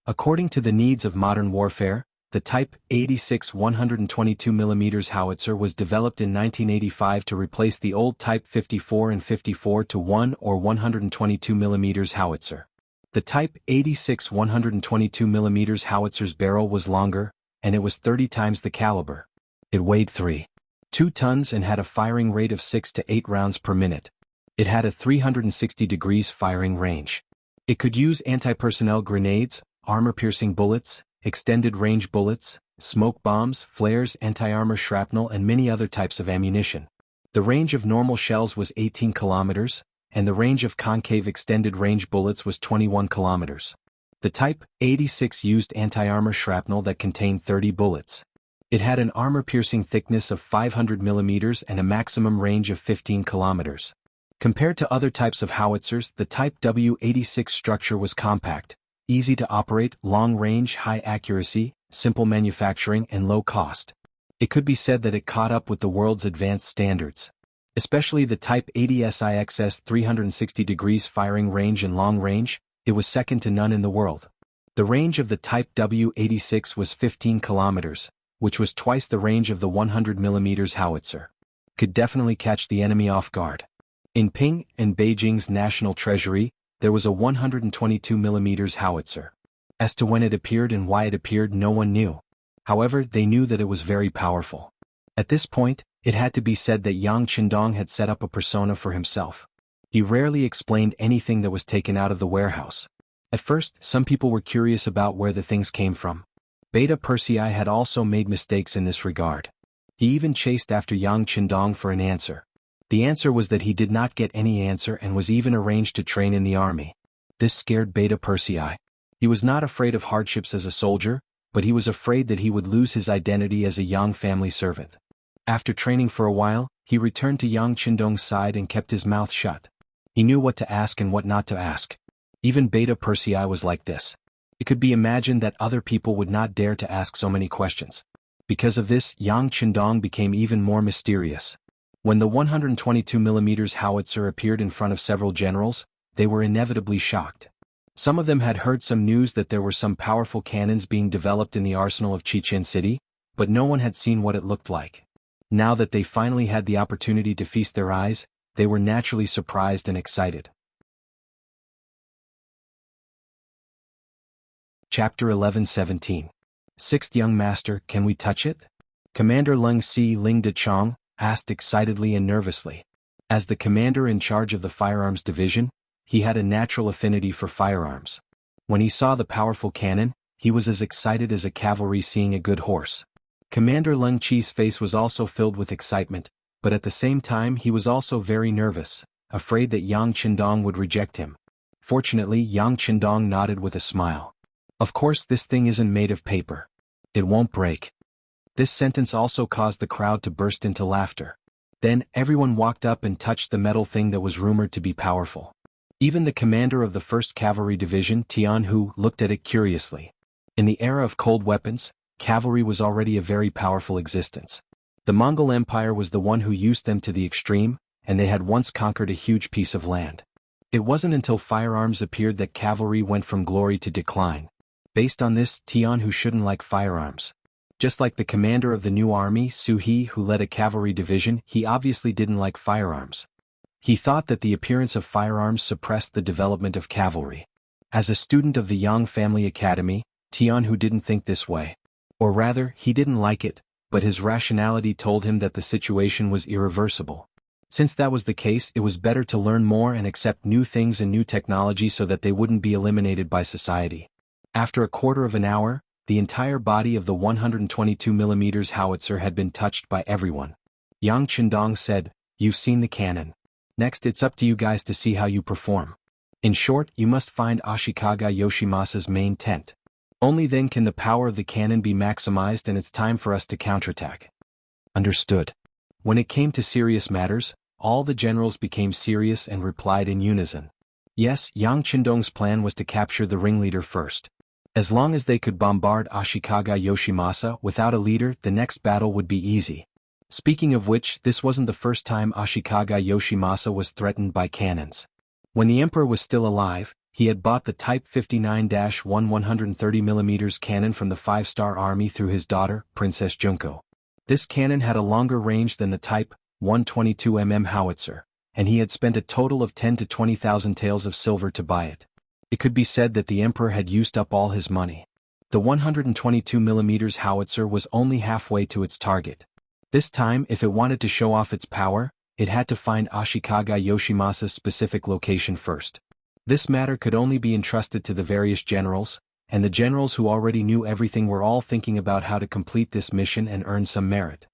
[SPEAKER 1] According to the needs of modern warfare, the Type 86 122mm howitzer was developed in 1985 to replace the old Type 54 and 54-1 or 122mm howitzer. The Type 86 122mm howitzer's barrel was longer, and it was 30 times the caliber. It weighed 3.2 tons and had a firing rate of 6 to 8 rounds per minute. It had a 360 degrees firing range. It could use anti-personnel grenades, armor-piercing bullets, extended-range bullets, smoke bombs, flares, anti-armor shrapnel and many other types of ammunition. The range of normal shells was 18 kilometers, and the range of concave extended-range bullets was 21 kilometers. The Type 86 used anti-armor shrapnel that contained 30 bullets. It had an armor-piercing thickness of 500 millimeters and a maximum range of 15 kilometers. Compared to other types of howitzers, the Type W86 structure was compact, easy to operate, long-range, high accuracy, simple manufacturing, and low cost. It could be said that it caught up with the world's advanced standards. Especially the Type 80 SIX's 360 degrees firing range and long range, it was second to none in the world. The range of the Type W86 was 15 kilometers, which was twice the range of the 100mm howitzer. Could definitely catch the enemy off guard. In Ping and Beijing's national treasury, there was a 122mm howitzer. As to when it appeared and why it appeared, no one knew. However, they knew that it was very powerful. At this point, it had to be said that Yang Qindong had set up a persona for himself. He rarely explained anything that was taken out of the warehouse. At first, some people were curious about where the things came from. Beta Persei had also made mistakes in this regard. He even chased after Yang Qindong for an answer. The answer was that he did not get any answer and was even arranged to train in the army. This scared Beta Persei. He was not afraid of hardships as a soldier, but he was afraid that he would lose his identity as a Yang family servant. After training for a while, he returned to Yang Qindong's side and kept his mouth shut. He knew what to ask and what not to ask. Even Beta Persei was like this. It could be imagined that other people would not dare to ask so many questions. Because of this, Yang Qindong became even more mysterious. When the 122mm howitzer appeared in front of several generals, they were inevitably shocked. Some of them had heard some news that there were some powerful cannons being developed in the arsenal of Chichen City, but no one had seen what it looked like. Now that they finally had the opportunity to feast their eyes, they were naturally surprised and excited. Chapter 11-17. Sixth Young Master, can we touch it? Commander Leng Si Ling De Chong asked excitedly and nervously. As the commander in charge of the firearms division, he had a natural affinity for firearms. When he saw the powerful cannon, he was as excited as a cavalry seeing a good horse. Commander Leng Chi's face was also filled with excitement, but at the same time he was also very nervous, afraid that Yang Qindong would reject him. Fortunately, Yang Qindong nodded with a smile. Of course, this thing isn't made of paper. It won't break. This sentence also caused the crowd to burst into laughter. Then, everyone walked up and touched the metal thing that was rumored to be powerful. Even the commander of the 1st Cavalry Division, Jianghu, looked at it curiously. In the era of cold weapons, cavalry was already a very powerful existence. The Mongol Empire was the one who used them to the extreme, and they had once conquered a huge piece of land. It wasn't until firearms appeared that cavalry went from glory to decline. Based on this, Tianhu shouldn't like firearms. Just like the commander of the new army, Su He, who led a cavalry division, he obviously didn't like firearms. He thought that the appearance of firearms suppressed the development of cavalry. As a student of the Yang Family Academy, Tianhu didn't think this way. Or rather, he didn't like it, but his rationality told him that the situation was irreversible. Since that was the case, it was better to learn more and accept new things and new technology so that they wouldn't be eliminated by society. After a quarter of an hour, the entire body of the 122mm howitzer had been touched by everyone. Yang Qindong said, "You've seen the cannon. Next it's up to you guys to see how you perform. In short, you must find Ashikaga Yoshimasa's main tent. Only then can the power of the cannon be maximized and it's time for us to counterattack." Understood. When it came to serious matters, all the generals became serious and replied in unison. Yes, Yang Qindong's plan was to capture the ringleader first. As long as they could bombard Ashikaga Yoshimasa without a leader, the next battle would be easy. Speaking of which, this wasn't the first time Ashikaga Yoshimasa was threatened by cannons. When the emperor was still alive, He had bought the Type 59-1 130mm cannon from the 5-Star Army through his daughter, Princess Junko. This cannon had a longer range than the Type 122mm howitzer, and he had spent a total of 10 to 20,000 taels of silver to buy it. It could be said that the emperor had used up all his money. The 122mm howitzer was only halfway to its target. This time, if it wanted to show off its power, it had to find Ashikaga Yoshimasa's specific location first. This matter could only be entrusted to the various generals, and the generals who already knew everything were all thinking about how to complete this mission and earn some merit.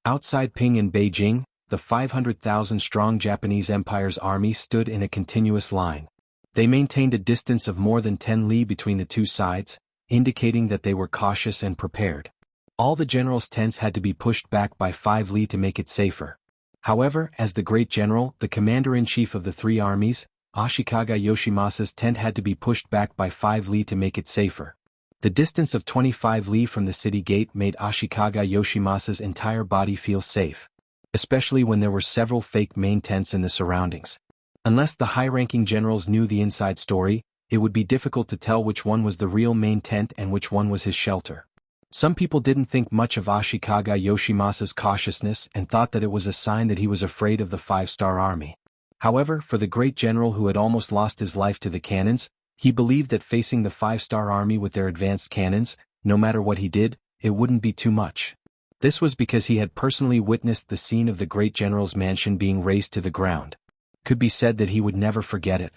[SPEAKER 1] Outside Ping in Beijing, the 500,000-strong Japanese Empire's army stood in a continuous line. They maintained a distance of more than 10 li between the two sides, indicating that they were cautious and prepared. All the generals' tents had to be pushed back by 5 li to make it safer. However, as the great general, the commander-in-chief of the three armies, Ashikaga Yoshimasa's tent had to be pushed back by 5 li to make it safer. The distance of 25 li from the city gate made Ashikaga Yoshimasa's entire body feel safe, especially when there were several fake main tents in the surroundings. Unless the high-ranking generals knew the inside story, it would be difficult to tell which one was the real main tent and which one was his shelter. Some people didn't think much of Ashikaga Yoshimasa's cautiousness and thought that it was a sign that he was afraid of the 5-Star Army. However, for the great general who had almost lost his life to the cannons, he believed that facing the 5-Star Army with their advanced cannons, no matter what he did, it wouldn't be too much. This was because he had personally witnessed the scene of the great general's mansion being razed to the ground. Could be said that he would never forget it.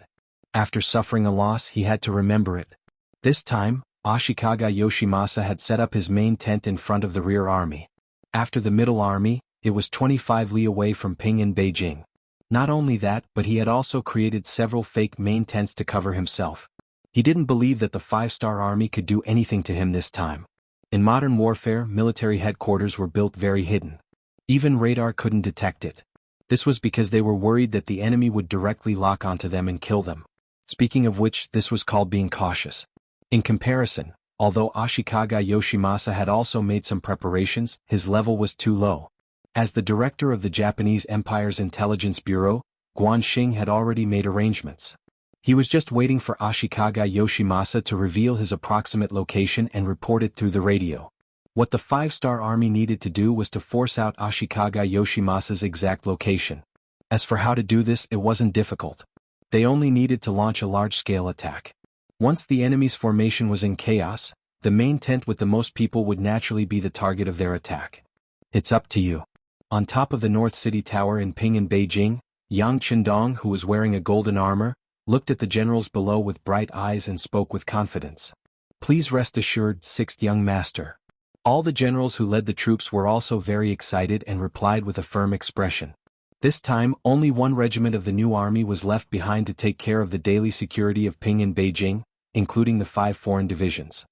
[SPEAKER 1] After suffering a loss, he had to remember it. This time, Ashikaga Yoshimasa had set up his main tent in front of the rear army. After the middle army, it was 25 li away from Ping in Beijing. Not only that, but he had also created several fake main tents to cover himself. He didn't believe that the 5-Star Army could do anything to him this time. In modern warfare, military headquarters were built very hidden. Even radar couldn't detect it. This was because they were worried that the enemy would directly lock onto them and kill them. Speaking of which, this was called being cautious. In comparison, although Ashikaga Yoshimasa had also made some preparations, his level was too low. As the director of the Japanese Empire's Intelligence Bureau, Guanxing had already made arrangements. He was just waiting for Ashikaga Yoshimasa to reveal his approximate location and report it through the radio. What the 5-Star Army needed to do was to force out Ashikaga Yoshimasa's exact location. As for how to do this, it wasn't difficult. They only needed to launch a large-scale attack. Once the enemy's formation was in chaos, the main tent with the most people would naturally be the target of their attack. It's up to you. On top of the North City Tower in Ping in Beijing, Yang Qindong, who was wearing a golden armor, looked at the generals below with bright eyes and spoke with confidence. Please rest assured, 6th young master. All the generals who led the troops were also very excited and replied with a firm expression. This time, only one regiment of the new army was left behind to take care of the daily security of Ping in Beijing, including the 5 foreign divisions.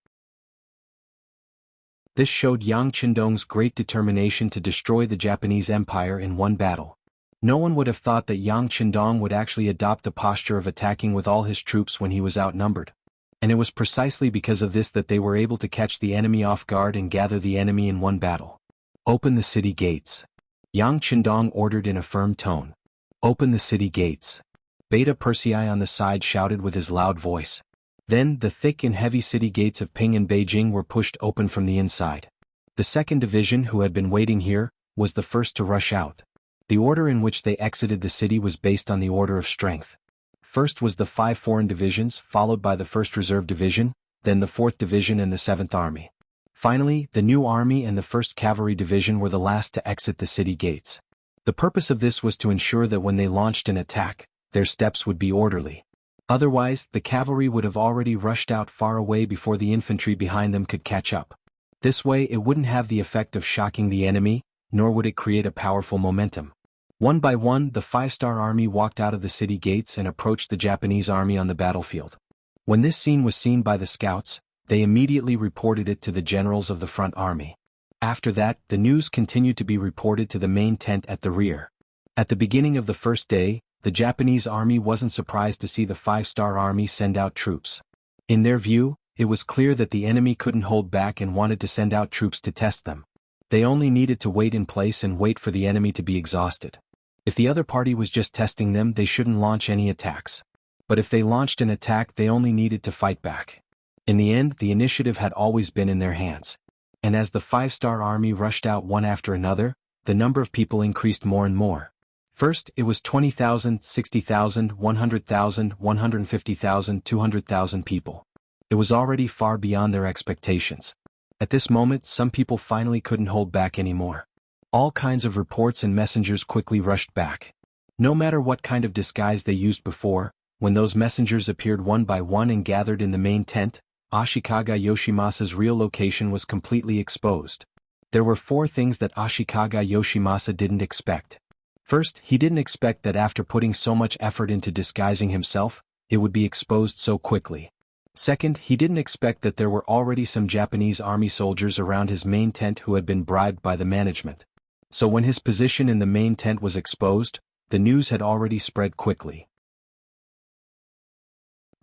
[SPEAKER 1] This showed Yang Qindong's great determination to destroy the Japanese Empire in one battle. No one would have thought that Yang Qindong would actually adopt a posture of attacking with all his troops when he was outnumbered. And it was precisely because of this that they were able to catch the enemy off guard and gather the enemy in one battle. Open the city gates. Yang Qindong ordered in a firm tone. Open the city gates. Beta Persei on the side shouted with his loud voice. Then, the thick and heavy city gates of Ping and Beijing were pushed open from the inside. The 2nd Division, who had been waiting here, was the first to rush out. The order in which they exited the city was based on the order of strength. First was the 5 foreign divisions, followed by the 1st Reserve Division, then the 4th Division and the 7th Army. Finally, the new army and the 1st Cavalry Division were the last to exit the city gates. The purpose of this was to ensure that when they launched an attack, their steps would be orderly. Otherwise, the cavalry would have already rushed out far away before the infantry behind them could catch up. This way it wouldn't have the effect of shocking the enemy, nor would it create a powerful momentum. One by one, the 5-Star Army walked out of the city gates and approached the Japanese army on the battlefield. When this scene was seen by the scouts, they immediately reported it to the generals of the front army. After that, the news continued to be reported to the main tent at the rear. At the beginning of the first day, the Japanese army wasn't surprised to see the 5-Star Army send out troops. In their view, it was clear that the enemy couldn't hold back and wanted to send out troops to test them. They only needed to wait in place and wait for the enemy to be exhausted. If the other party was just testing them, they shouldn't launch any attacks. But if they launched an attack, they only needed to fight back. In the end, the initiative had always been in their hands. And as the 5-star army rushed out one after another, the number of people increased more and more. First, it was 20,000, 60,000, 100,000, 150,000, 200,000 people. It was already far beyond their expectations. At this moment, some people finally couldn't hold back anymore. All kinds of reports and messengers quickly rushed back. No matter what kind of disguise they used before, when those messengers appeared one by one and gathered in the main tent, Ashikaga Yoshimasa's real location was completely exposed. There were 4 things that Ashikaga Yoshimasa didn't expect. First, he didn't expect that after putting so much effort into disguising himself, it would be exposed so quickly. Second, he didn't expect that there were already some Japanese army soldiers around his main tent who had been bribed by the management. So when his position in the main tent was exposed, the news had already spread quickly.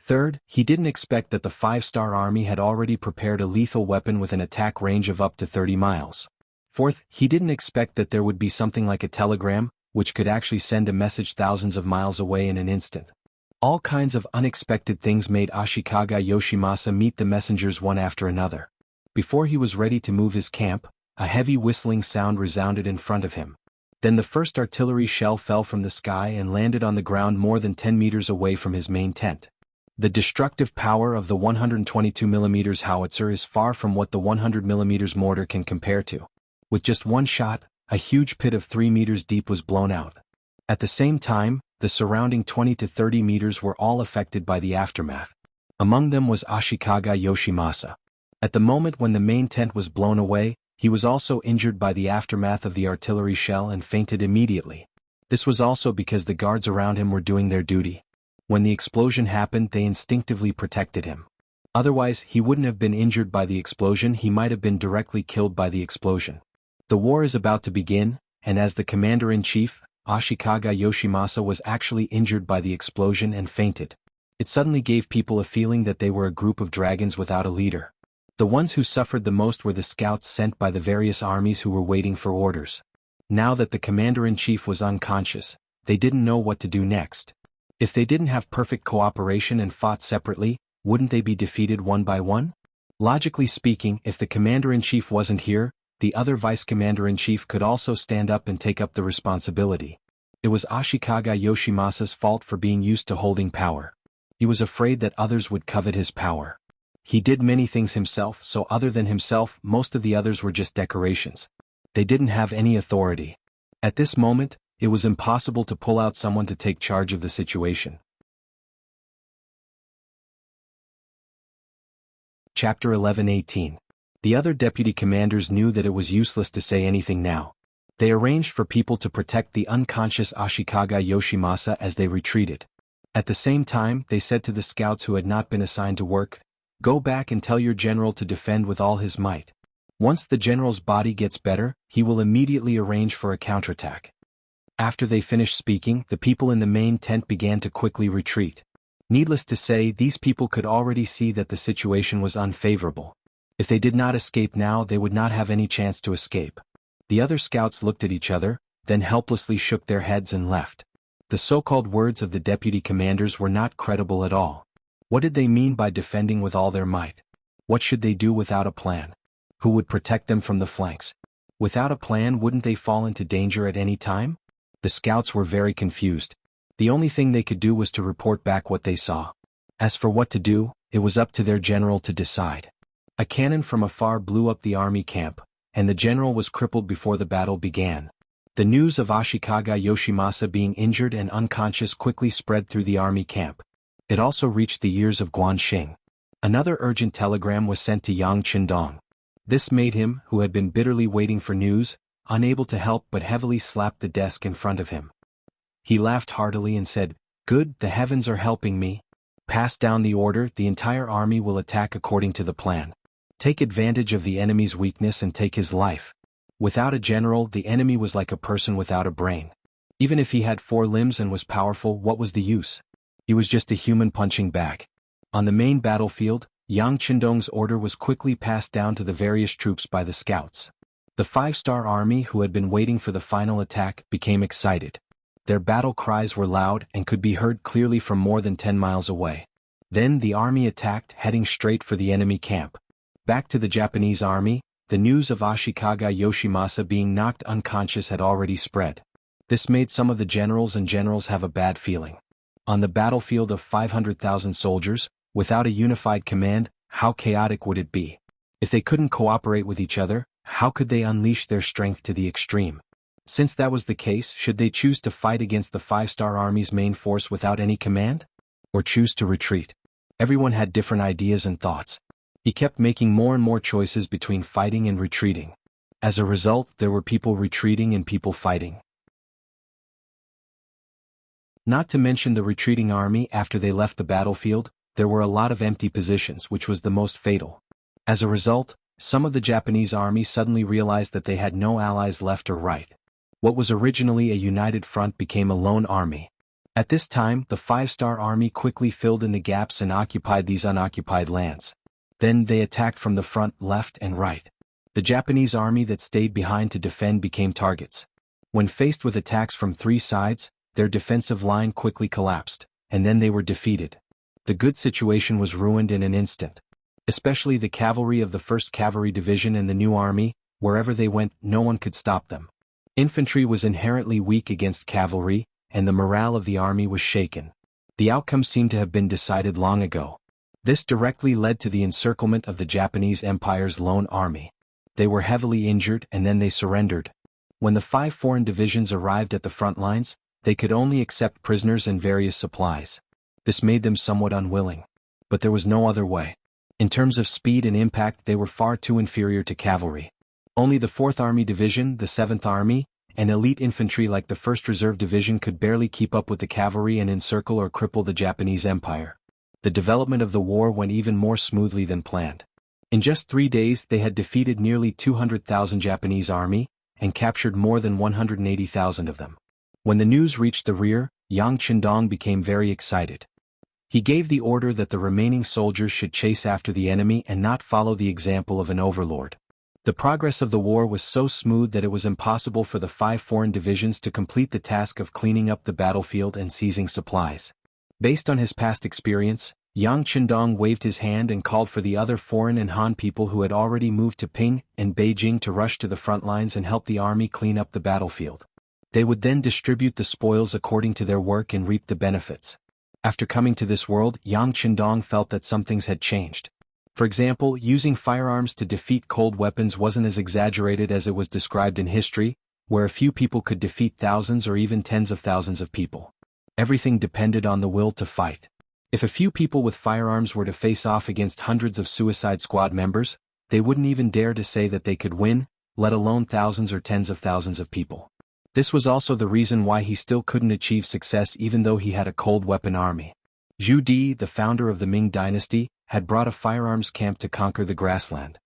[SPEAKER 1] Third, he didn't expect that the 5-star army had already prepared a lethal weapon with an attack range of up to 30 miles. Fourth, he didn't expect that there would be something like a telegram, which could actually send a message thousands of miles away in an instant. All kinds of unexpected things made Ashikaga Yoshimasa meet the messengers one after another. Before he was ready to move his camp, a heavy whistling sound resounded in front of him. Then the first artillery shell fell from the sky and landed on the ground more than 10 meters away from his main tent. The destructive power of the 122mm howitzer is far from what the 100mm mortar can compare to. With just one shot, a huge pit of 3 meters deep was blown out. At the same time, the surrounding 20 to 30 meters were all affected by the aftermath. Among them was Ashikaga Yoshimasa. At the moment when the main tent was blown away, he was also injured by the aftermath of the artillery shell and fainted immediately. This was also because the guards around him were doing their duty. When the explosion happened, they instinctively protected him. Otherwise, he wouldn't have been injured by the explosion, he might have been directly killed by the explosion. The war is about to begin, and as the commander-in-chief, Ashikaga Yoshimasa was actually injured by the explosion and fainted. It suddenly gave people a feeling that they were a group of dragons without a leader. The ones who suffered the most were the scouts sent by the various armies who were waiting for orders. Now that the commander-in-chief was unconscious, they didn't know what to do next. If they didn't have perfect cooperation and fought separately, wouldn't they be defeated one by one? Logically speaking, if the commander-in-chief wasn't here, the other vice-commander-in-chief could also stand up and take up the responsibility. It was Ashikaga Yoshimasa's fault for being used to holding power. He was afraid that others would covet his power. He did many things himself, so other than himself, most of the others were just decorations. They didn't have any authority. At this moment, it was impossible to pull out someone to take charge of the situation. Chapter 11:18. The other deputy commanders knew that it was useless to say anything now. They arranged for people to protect the unconscious Ashikaga Yoshimasa as they retreated. At the same time, they said to the scouts who had not been assigned to work, "Go back and tell your general to defend with all his might. Once the general's body gets better, he will immediately arrange for a counterattack." After they finished speaking, the people in the main tent began to quickly retreat. Needless to say, these people could already see that the situation was unfavorable. If they did not escape now, they would not have any chance to escape. The other scouts looked at each other, then helplessly shook their heads and left. The so-called words of the deputy commanders were not credible at all. What did they mean by defending with all their might? What should they do without a plan? Who would protect them from the flanks? Without a plan, wouldn't they fall into danger at any time? The scouts were very confused. The only thing they could do was to report back what they saw. As for what to do, it was up to their general to decide. A cannon from afar blew up the army camp, and the general was crippled before the battle began. The news of Ashikaga Yoshimasa being injured and unconscious quickly spread through the army camp. It also reached the ears of Guanxing. Another urgent telegram was sent to Yang Qindong. This made him, who had been bitterly waiting for news, unable to help but heavily slapped the desk in front of him. He laughed heartily and said, "Good, the heavens are helping me. Pass down the order, the entire army will attack according to the plan. Take advantage of the enemy's weakness and take his life." Without a general, the enemy was like a person without a brain. Even if he had 4 limbs and was powerful, what was the use? He was just a human punching bag. On the main battlefield, Yang Qindong's order was quickly passed down to the various troops by the scouts. The 5-star army, who had been waiting for the final attack, became excited. Their battle cries were loud and could be heard clearly from more than 10 miles away. Then the army attacked, heading straight for the enemy camp. Back to the Japanese army, the news of Ashikaga Yoshimasa being knocked unconscious had already spread. This made some of the generals have a bad feeling. On the battlefield of 500,000 soldiers, without a unified command, how chaotic would it be? If they couldn't cooperate with each other, how could they unleash their strength to the extreme? Since that was the case, should they choose to fight against the five-star army's main force without any command? Or choose to retreat? Everyone had different ideas and thoughts. He kept making more and more choices between fighting and retreating. As a result, there were people retreating and people fighting. Not to mention the retreating army. After they left the battlefield, there were a lot of empty positions, which was the most fatal. As a result, some of the Japanese army suddenly realized that they had no allies left or right. What was originally a united front became a lone army. At this time, the five-star army quickly filled in the gaps and occupied these unoccupied lands. Then they attacked from the front, left and right. The Japanese army that stayed behind to defend became targets. When faced with attacks from three sides, their defensive line quickly collapsed, and then they were defeated. The good situation was ruined in an instant. Especially the cavalry of the 1st Cavalry Division and the new army, wherever they went, no one could stop them. Infantry was inherently weak against cavalry, and the morale of the army was shaken. The outcome seemed to have been decided long ago. This directly led to the encirclement of the Japanese Empire's lone army. They were heavily injured and then they surrendered. When the 5 foreign divisions arrived at the front lines, they could only accept prisoners and various supplies. This made them somewhat unwilling. But there was no other way. In terms of speed and impact, they were far too inferior to cavalry. Only the 4th Army Division, the 7th Army, and elite infantry like the 1st Reserve Division could barely keep up with the cavalry and encircle or cripple the Japanese Empire. The development of the war went even more smoothly than planned. In just 3 days they had defeated nearly 200,000 Japanese army, and captured more than 180,000 of them. When the news reached the rear, Yang Qindong became very excited. He gave the order that the remaining soldiers should chase after the enemy and not follow the example of an overlord. The progress of the war was so smooth that it was impossible for the 5 foreign divisions to complete the task of cleaning up the battlefield and seizing supplies. Based on his past experience, Yang Qindong waved his hand and called for the other foreign and Han people who had already moved to Ping and Beijing to rush to the front lines and help the army clean up the battlefield. They would then distribute the spoils according to their work and reap the benefits. After coming to this world, Yang Qindong felt that some things had changed. For example, using firearms to defeat cold weapons wasn't as exaggerated as it was described in history, where a few people could defeat thousands or even tens of thousands of people. Everything depended on the will to fight. If a few people with firearms were to face off against hundreds of Suicide Squad members, they wouldn't even dare to say that they could win, let alone thousands or tens of thousands of people. This was also the reason why he still couldn't achieve success even though he had a cold weapon army. Zhu Di, the founder of the Ming dynasty, had brought a firearms camp to conquer the grassland.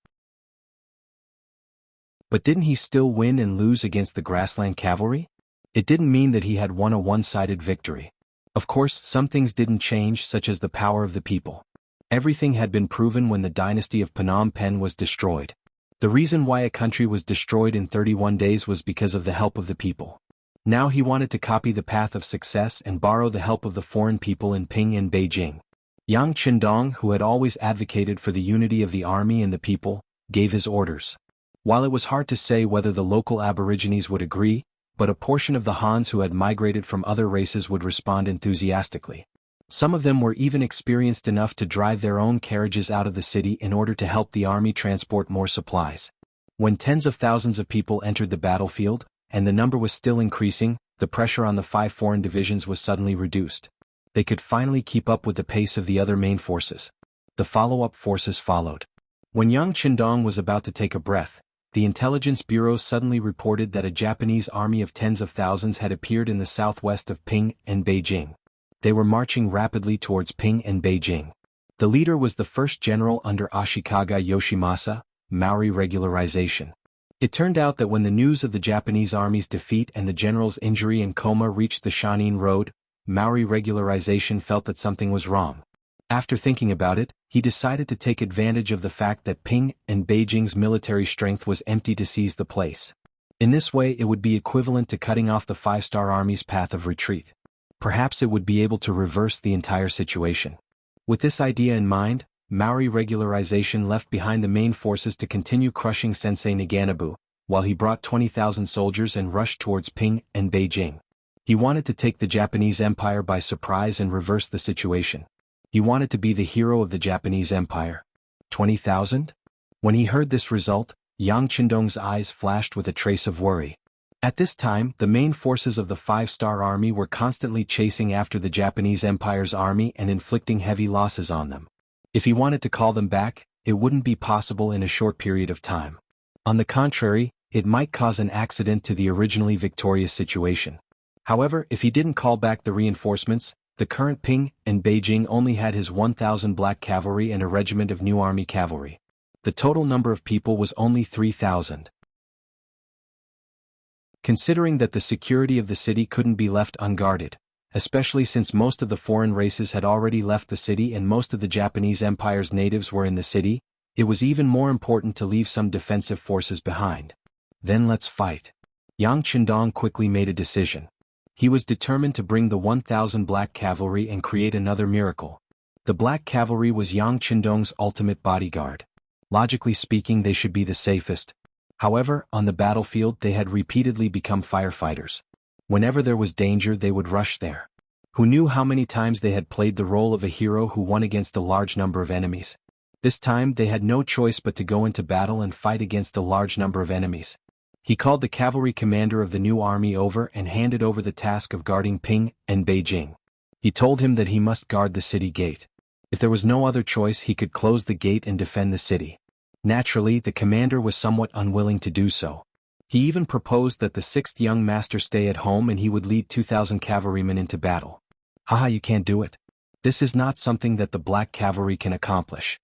[SPEAKER 1] But didn't he still win and lose against the grassland cavalry? It didn't mean that he had won a one-sided victory. Of course, some things didn't change, such as the power of the people. Everything had been proven when the dynasty of Phnom Penh was destroyed. The reason why a country was destroyed in 31 days was because of the help of the people. Now he wanted to copy the path of success and borrow the help of the foreign people in Ping and Beijing. Yang Qindong, who had always advocated for the unity of the army and the people, gave his orders. While it was hard to say whether the local aborigines would agree, but a portion of the Hans who had migrated from other races would respond enthusiastically. Some of them were even experienced enough to drive their own carriages out of the city in order to help the army transport more supplies. When tens of thousands of people entered the battlefield, and the number was still increasing, the pressure on the 5 foreign divisions was suddenly reduced. They could finally keep up with the pace of the other main forces. The follow-up forces followed. When Yang Qindong was about to take a breath, the intelligence bureau suddenly reported that a Japanese army of tens of thousands had appeared in the southwest of Ping and Beijing. They were marching rapidly towards Ping and Beijing. The leader was the first general under Ashikaga Yoshimasa, Maori regularization. It turned out that when the news of the Japanese army's defeat and the general's injury and coma reached the Shanin road, Maori regularization felt that something was wrong. After thinking about it, he decided to take advantage of the fact that Ping and Beijing's military strength was empty to seize the place. In this way it would be equivalent to cutting off the five-star army's path of retreat. Perhaps it would be able to reverse the entire situation. With this idea in mind, Maori regularization left behind the main forces to continue crushing Sensei Naganabu, while he brought 20,000 soldiers and rushed towards Ping and Beijing. He wanted to take the Japanese Empire by surprise and reverse the situation. He wanted to be the hero of the Japanese Empire. 20,000? When he heard this result, Yang Qindong's eyes flashed with a trace of worry. At this time, the main forces of the five-star army were constantly chasing after the Japanese Empire's army and inflicting heavy losses on them. If he wanted to call them back, it wouldn't be possible in a short period of time. On the contrary, it might cause an accident to the originally victorious situation. However, if he didn't call back the reinforcements, the current Ping and Beijing only had his 1,000 black cavalry and a regiment of new army cavalry. The total number of people was only 3,000. Considering that the security of the city couldn't be left unguarded, especially since most of the foreign races had already left the city and most of the Japanese Empire's natives were in the city, it was even more important to leave some defensive forces behind. Then let's fight. Yang Qindong quickly made a decision. He was determined to bring the 1,000 black cavalry and create another miracle. The black cavalry was Yang Qindong's ultimate bodyguard. Logically speaking, they should be the safest. However, on the battlefield they had repeatedly become firefighters. Whenever there was danger they would rush there. Who knew how many times they had played the role of a hero who won against a large number of enemies? This time they had no choice but to go into battle and fight against a large number of enemies. He called the cavalry commander of the new army over and handed over the task of guarding Ping and Beijing. He told him that he must guard the city gate. If there was no other choice, he could close the gate and defend the city. Naturally, the commander was somewhat unwilling to do so. He even proposed that the sixth young master stay at home and he would lead 2,000 cavalrymen into battle. Haha, you can't do it. This is not something that the black cavalry can accomplish.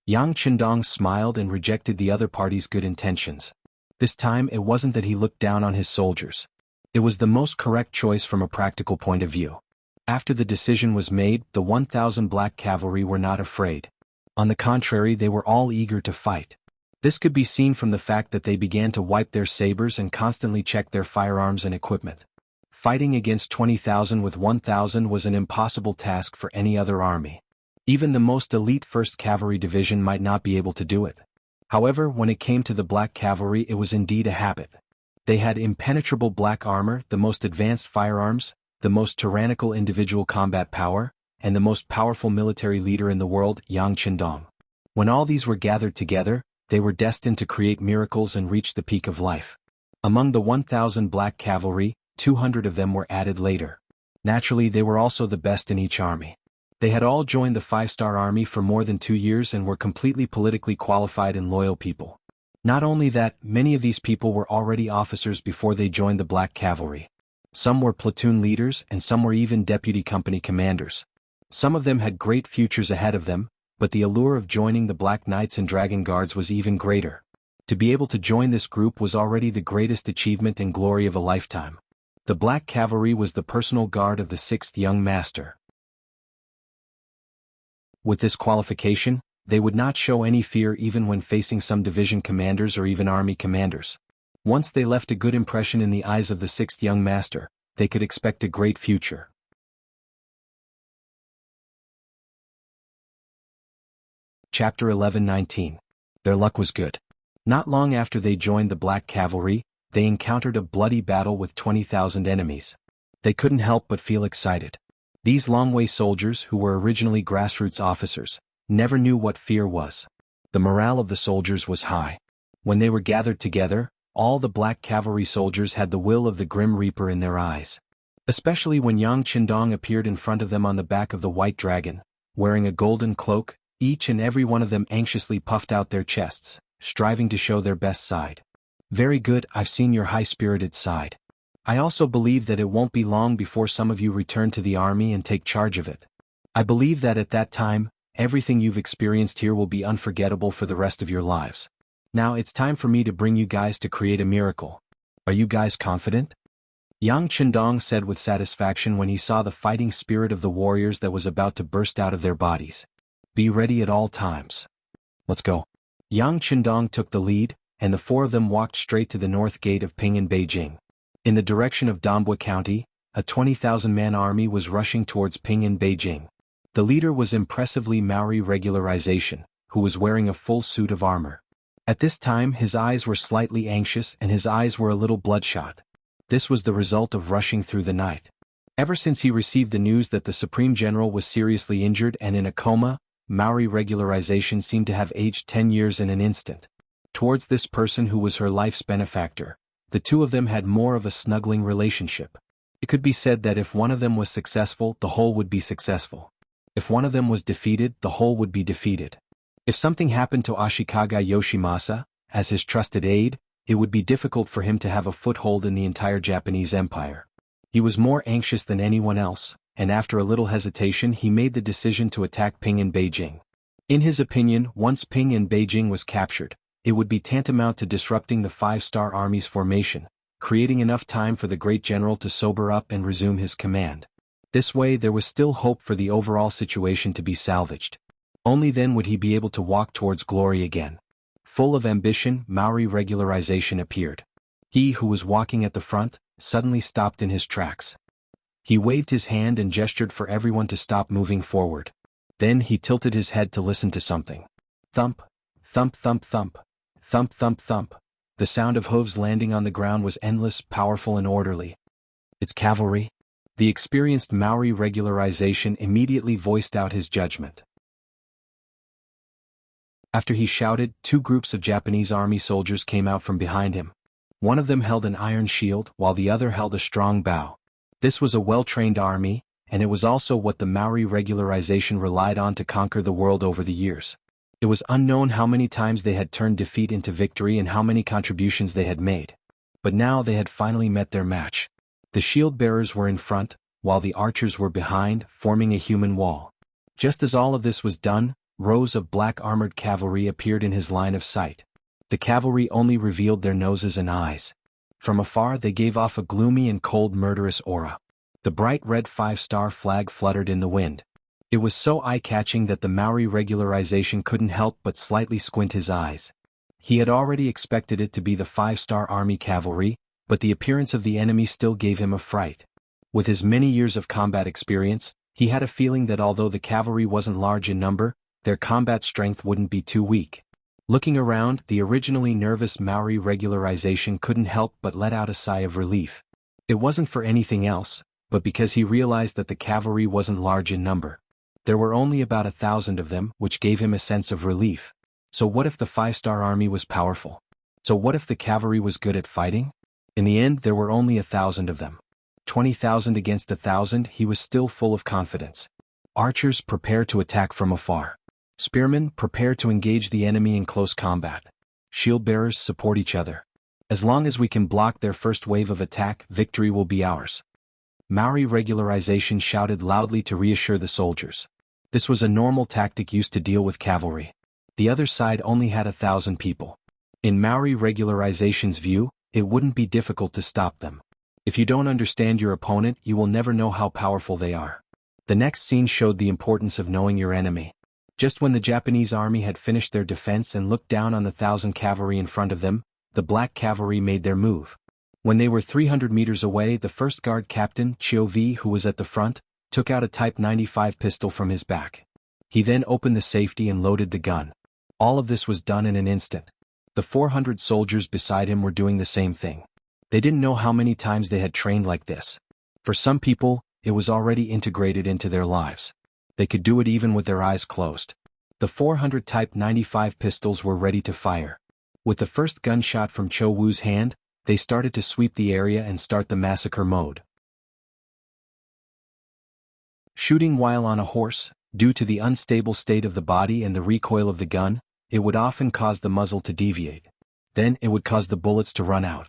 [SPEAKER 1] Yang Qindong smiled and rejected the other party's good intentions. This time it wasn't that he looked down on his soldiers. It was the most correct choice from a practical point of view. After the decision was made, the 1,000 black cavalry were not afraid. On the contrary, they were all eager to fight. This could be seen from the fact that they began to wipe their sabers and constantly check their firearms and equipment. Fighting against 20,000 with 1,000 was an impossible task for any other army. Even the most elite 1st Cavalry Division might not be able to do it. However, when it came to the black cavalry, it was indeed a habit. They had impenetrable black armor, the most advanced firearms, the most tyrannical individual combat power, and the most powerful military leader in the world, Yang Qindong. When all these were gathered together, they were destined to create miracles and reach the peak of life. Among the 1,000 black cavalry, 200 of them were added later. Naturally, they were also the best in each army. They had all joined the 5-star army for more than 2 years and were completely politically qualified and loyal people. Not only that, many of these people were already officers before they joined the black cavalry. Some were platoon leaders and some were even deputy company commanders. Some of them had great futures ahead of them, but the allure of joining the Black Knights and Dragon Guards was even greater. To be able to join this group was already the greatest achievement and glory of a lifetime. The Black Cavalry was the personal guard of the 6th young master. With this qualification, they would not show any fear even when facing some division commanders or even army commanders. Once they left a good impression in the eyes of the 6th young master, they could expect a great future. Chapter 11-19. Their luck was good. Not long after they joined the Black Cavalry, they encountered a bloody battle with 20,000 enemies. They couldn't help but feel excited. These Longway soldiers, who were originally grassroots officers, never knew what fear was. The morale of the soldiers was high. When they were gathered together, all the Black Cavalry soldiers had the will of the Grim Reaper in their eyes. Especially when Yang Qindong appeared in front of them on the back of the White Dragon, wearing a golden cloak. Each and every one of them anxiously puffed out their chests, striving to show their best side. Very good, I've seen your high-spirited side. I also believe that it won't be long before some of you return to the army and take charge of it. I believe that at that time, everything you've experienced here will be unforgettable for the rest of your lives. Now it's time for me to bring you guys to create a miracle. Are you guys confident? Yang Qindong said with satisfaction when he saw the fighting spirit of the warriors that was about to burst out of their bodies. Be ready at all times. Let's go. Yang Qindong took the lead, and the four of them walked straight to the north gate of Ping in Beijing. In the direction of Dongbua County, a 20,000-man army was rushing towards Ping in Beijing. The leader was impressively Maori Regularization, who was wearing a full suit of armor. At this time his eyes were slightly anxious and his eyes were a little bloodshot. This was the result of rushing through the night. Ever since he received the news that the Supreme General was seriously injured and in a coma, Maori Regularization seemed to have aged 10 years in an instant. Towards this person who was her life's benefactor, the two of them had more of a snuggling relationship. It could be said that if one of them was successful, the whole would be successful. If one of them was defeated, the whole would be defeated. If something happened to Ashikaga Yoshimasa, as his trusted aide, it would be difficult for him to have a foothold in the entire Japanese empire. He was more anxious than anyone else, and after a little hesitation he made the decision to attack Ping in Beijing. In his opinion, once Ping in Beijing was captured, it would be tantamount to disrupting the Five-Star Army's formation, creating enough time for the great general to sober up and resume his command. This way there was still hope for the overall situation to be salvaged. Only then would he be able to walk towards glory again. Full of ambition, Maori Regularization appeared. He who was walking at the front suddenly stopped in his tracks. He waved his hand and gestured for everyone to stop moving forward. Then he tilted his head to listen to something. Thump, thump thump thump, thump thump thump. The sound of hooves landing on the ground was endless, powerful and orderly. It's cavalry? The experienced Maori Regularization immediately voiced out his judgment. After he shouted, two groups of Japanese army soldiers came out from behind him. One of them held an iron shield, while the other held a strong bow. This was a well-trained army, and it was also what the Maori Regularization relied on to conquer the world over the years. It was unknown how many times they had turned defeat into victory and how many contributions they had made. But now they had finally met their match. The shield-bearers were in front, while the archers were behind, forming a human wall. Just as all of this was done, rows of black armored cavalry appeared in his line of sight. The cavalry only revealed their noses and eyes. From afar they gave off a gloomy and cold murderous aura. The bright red five-star flag fluttered in the wind. It was so eye-catching that the Maori Regularization couldn't help but slightly squint his eyes. He had already expected it to be the Five-Star Army cavalry, but the appearance of the enemy still gave him a fright. With his many years of combat experience, he had a feeling that although the cavalry wasn't large in number, their combat strength wouldn't be too weak. Looking around, the originally nervous Maori Regularization couldn't help but let out a sigh of relief. It wasn't for anything else, but because he realized that the cavalry wasn't large in number. There were only about 1,000 of them, which gave him a sense of relief. So what if the Five-Star Army was powerful? So what if the cavalry was good at fighting? In the end there were only 1,000 of them. 20,000 against 1,000, he was still full of confidence. Archers, prepare to attack from afar. Spearmen, prepare to engage the enemy in close combat. Shield-bearers, support each other. As long as we can block their first wave of attack, victory will be ours. Maori Regularization shouted loudly to reassure the soldiers. This was a normal tactic used to deal with cavalry. The other side only had 1,000 people. In Maori Regularization's view, it wouldn't be difficult to stop them. If you don't understand your opponent, you will never know how powerful they are. The next scene showed the importance of knowing your enemy. Just when the Japanese army had finished their defense and looked down on the 1,000 cavalry in front of them, the black cavalry made their move. When they were 300 meters away, the first guard captain, Chiovi, who was at the front, took out a Type 95 pistol from his back. He then opened the safety and loaded the gun. All of this was done in an instant. The 400 soldiers beside him were doing the same thing. They didn't know how many times they had trained like this. For some people, it was already integrated into their lives. They could do it even with their eyes closed. The 400 Type 95 pistols were ready to fire. With the first gunshot from Cho Wu's hand, they started to sweep the area and start the massacre mode. Shooting while on a horse, due to the unstable state of the body and the recoil of the gun, it would often cause the muzzle to deviate. Then it would cause the bullets to run out.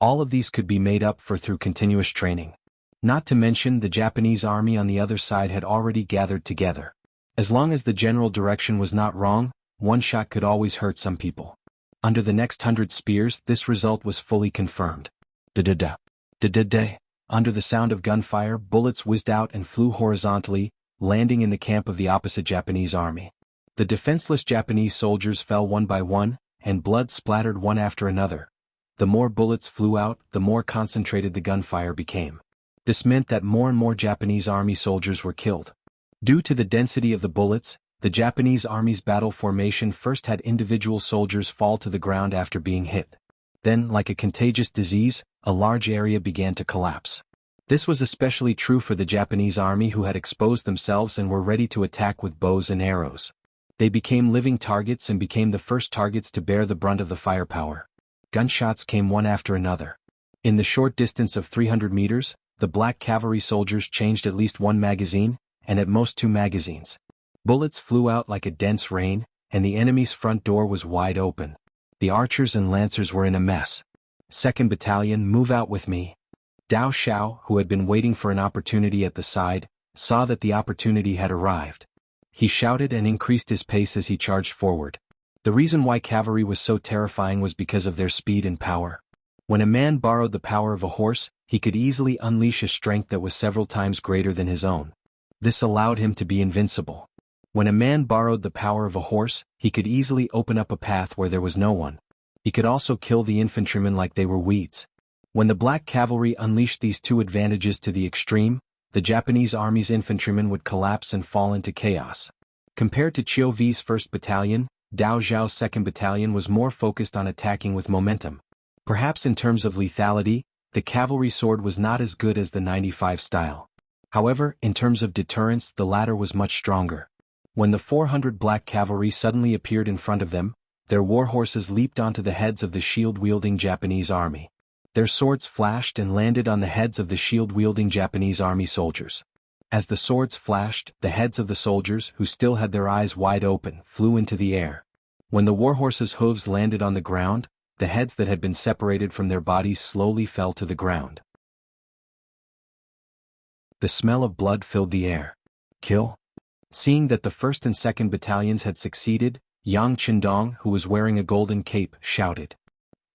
[SPEAKER 1] All of these could be made up for through continuous training. Not to mention the Japanese army on the other side had already gathered together. As long as the general direction was not wrong, one shot could always hurt some people. Under the next 100 spears, this result was fully confirmed. Da-da-da. Da-da-da. Under the sound of gunfire, bullets whizzed out and flew horizontally, landing in the camp of the opposite Japanese army. The defenseless Japanese soldiers fell one by one, and blood splattered one after another. The more bullets flew out, the more concentrated the gunfire became. This meant that more and more Japanese army soldiers were killed. Due to the density of the bullets, the Japanese army's battle formation first had individual soldiers fall to the ground after being hit. Then, like a contagious disease, a large area began to collapse. This was especially true for the Japanese army, who had exposed themselves and were ready to attack with bows and arrows. They became living targets and became the first targets to bear the brunt of the firepower. Gunshots came one after another. In the short distance of 300 meters, the black cavalry soldiers changed at least one magazine, and at most 2 magazines. Bullets flew out like a dense rain, and the enemy's front door was wide open. The archers and lancers were in a mess. 2nd Battalion, move out with me. Dao Xiao, who had been waiting for an opportunity at the side, saw that the opportunity had arrived. He shouted and increased his pace as he charged forward. The reason why cavalry was so terrifying was because of their speed and power. When a man borrowed the power of a horse, he could easily unleash a strength that was several times greater than his own. This allowed him to be invincible. When a man borrowed the power of a horse, he could easily open up a path where there was no one. He could also kill the infantrymen like they were weeds. When the black cavalry unleashed these 2 advantages to the extreme, the Japanese army's infantrymen would collapse and fall into chaos. Compared to Chiu V's 1st Battalion, Dao Zhao's 2nd Battalion was more focused on attacking with momentum. Perhaps in terms of lethality, the cavalry sword was not as good as the 95 style. However, in terms of deterrence, the latter was much stronger. When the 400 black cavalry suddenly appeared in front of them, their war horses leaped onto the heads of the shield-wielding Japanese army. Their swords flashed and landed on the heads of the shield-wielding Japanese army soldiers. As the swords flashed, the heads of the soldiers, who still had their eyes wide open, flew into the air. When the warhorses' hooves landed on the ground, the heads that had been separated from their bodies slowly fell to the ground. The smell of blood filled the air. Kill? Seeing that the 1st and 2nd Battalions had succeeded, Yang Qindong, who was wearing a golden cape, shouted.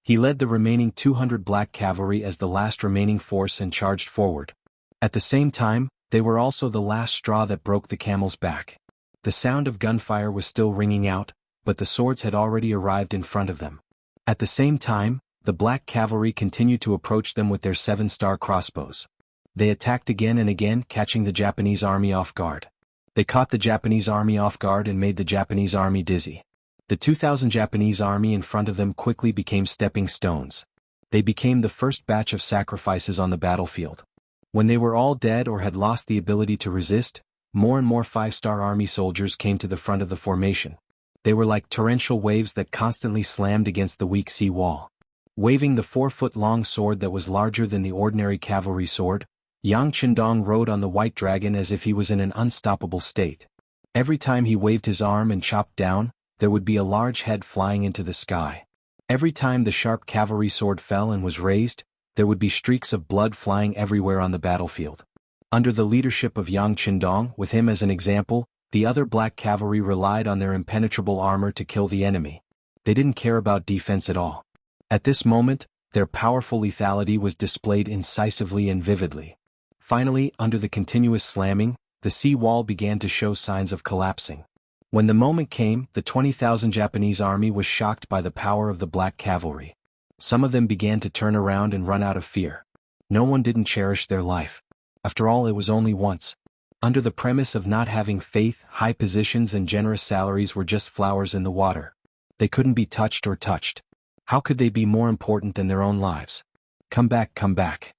[SPEAKER 1] He led the remaining 200 black cavalry as the last remaining force and charged forward. At the same time, they were also the last straw that broke the camel's back. The sound of gunfire was still ringing out, but the swords had already arrived in front of them. At the same time, the black cavalry continued to approach them with their 7-star crossbows. They attacked again and again, catching the Japanese army off guard. They caught the Japanese army off guard and made the Japanese army dizzy. The 2,000 Japanese army in front of them quickly became stepping stones. They became the first batch of sacrifices on the battlefield. When they were all dead or had lost the ability to resist, more and more 5-star army soldiers came to the front of the formation. They were like torrential waves that constantly slammed against the weak sea wall. Waving the 4-foot-long sword that was larger than the ordinary cavalry sword, Yang Qindong rode on the white dragon as if he was in an unstoppable state. Every time he waved his arm and chopped down, there would be a large head flying into the sky. Every time the sharp cavalry sword fell and was raised, there would be streaks of blood flying everywhere on the battlefield. Under the leadership of Yang Qindong, with him as an example, the other black cavalry relied on their impenetrable armor to kill the enemy. They didn't care about defense at all. At this moment, their powerful lethality was displayed incisively and vividly. Finally, under the continuous slamming, the sea wall began to show signs of collapsing. When the moment came, the 20,000 Japanese army was shocked by the power of the black cavalry. Some of them began to turn around and run out of fear. No one didn't cherish their life. After all, it was only once. Under the premise of not having faith, high positions and generous salaries were just flowers in the water. They couldn't be touched or touched. How could they be more important than their own lives? Come back, come back.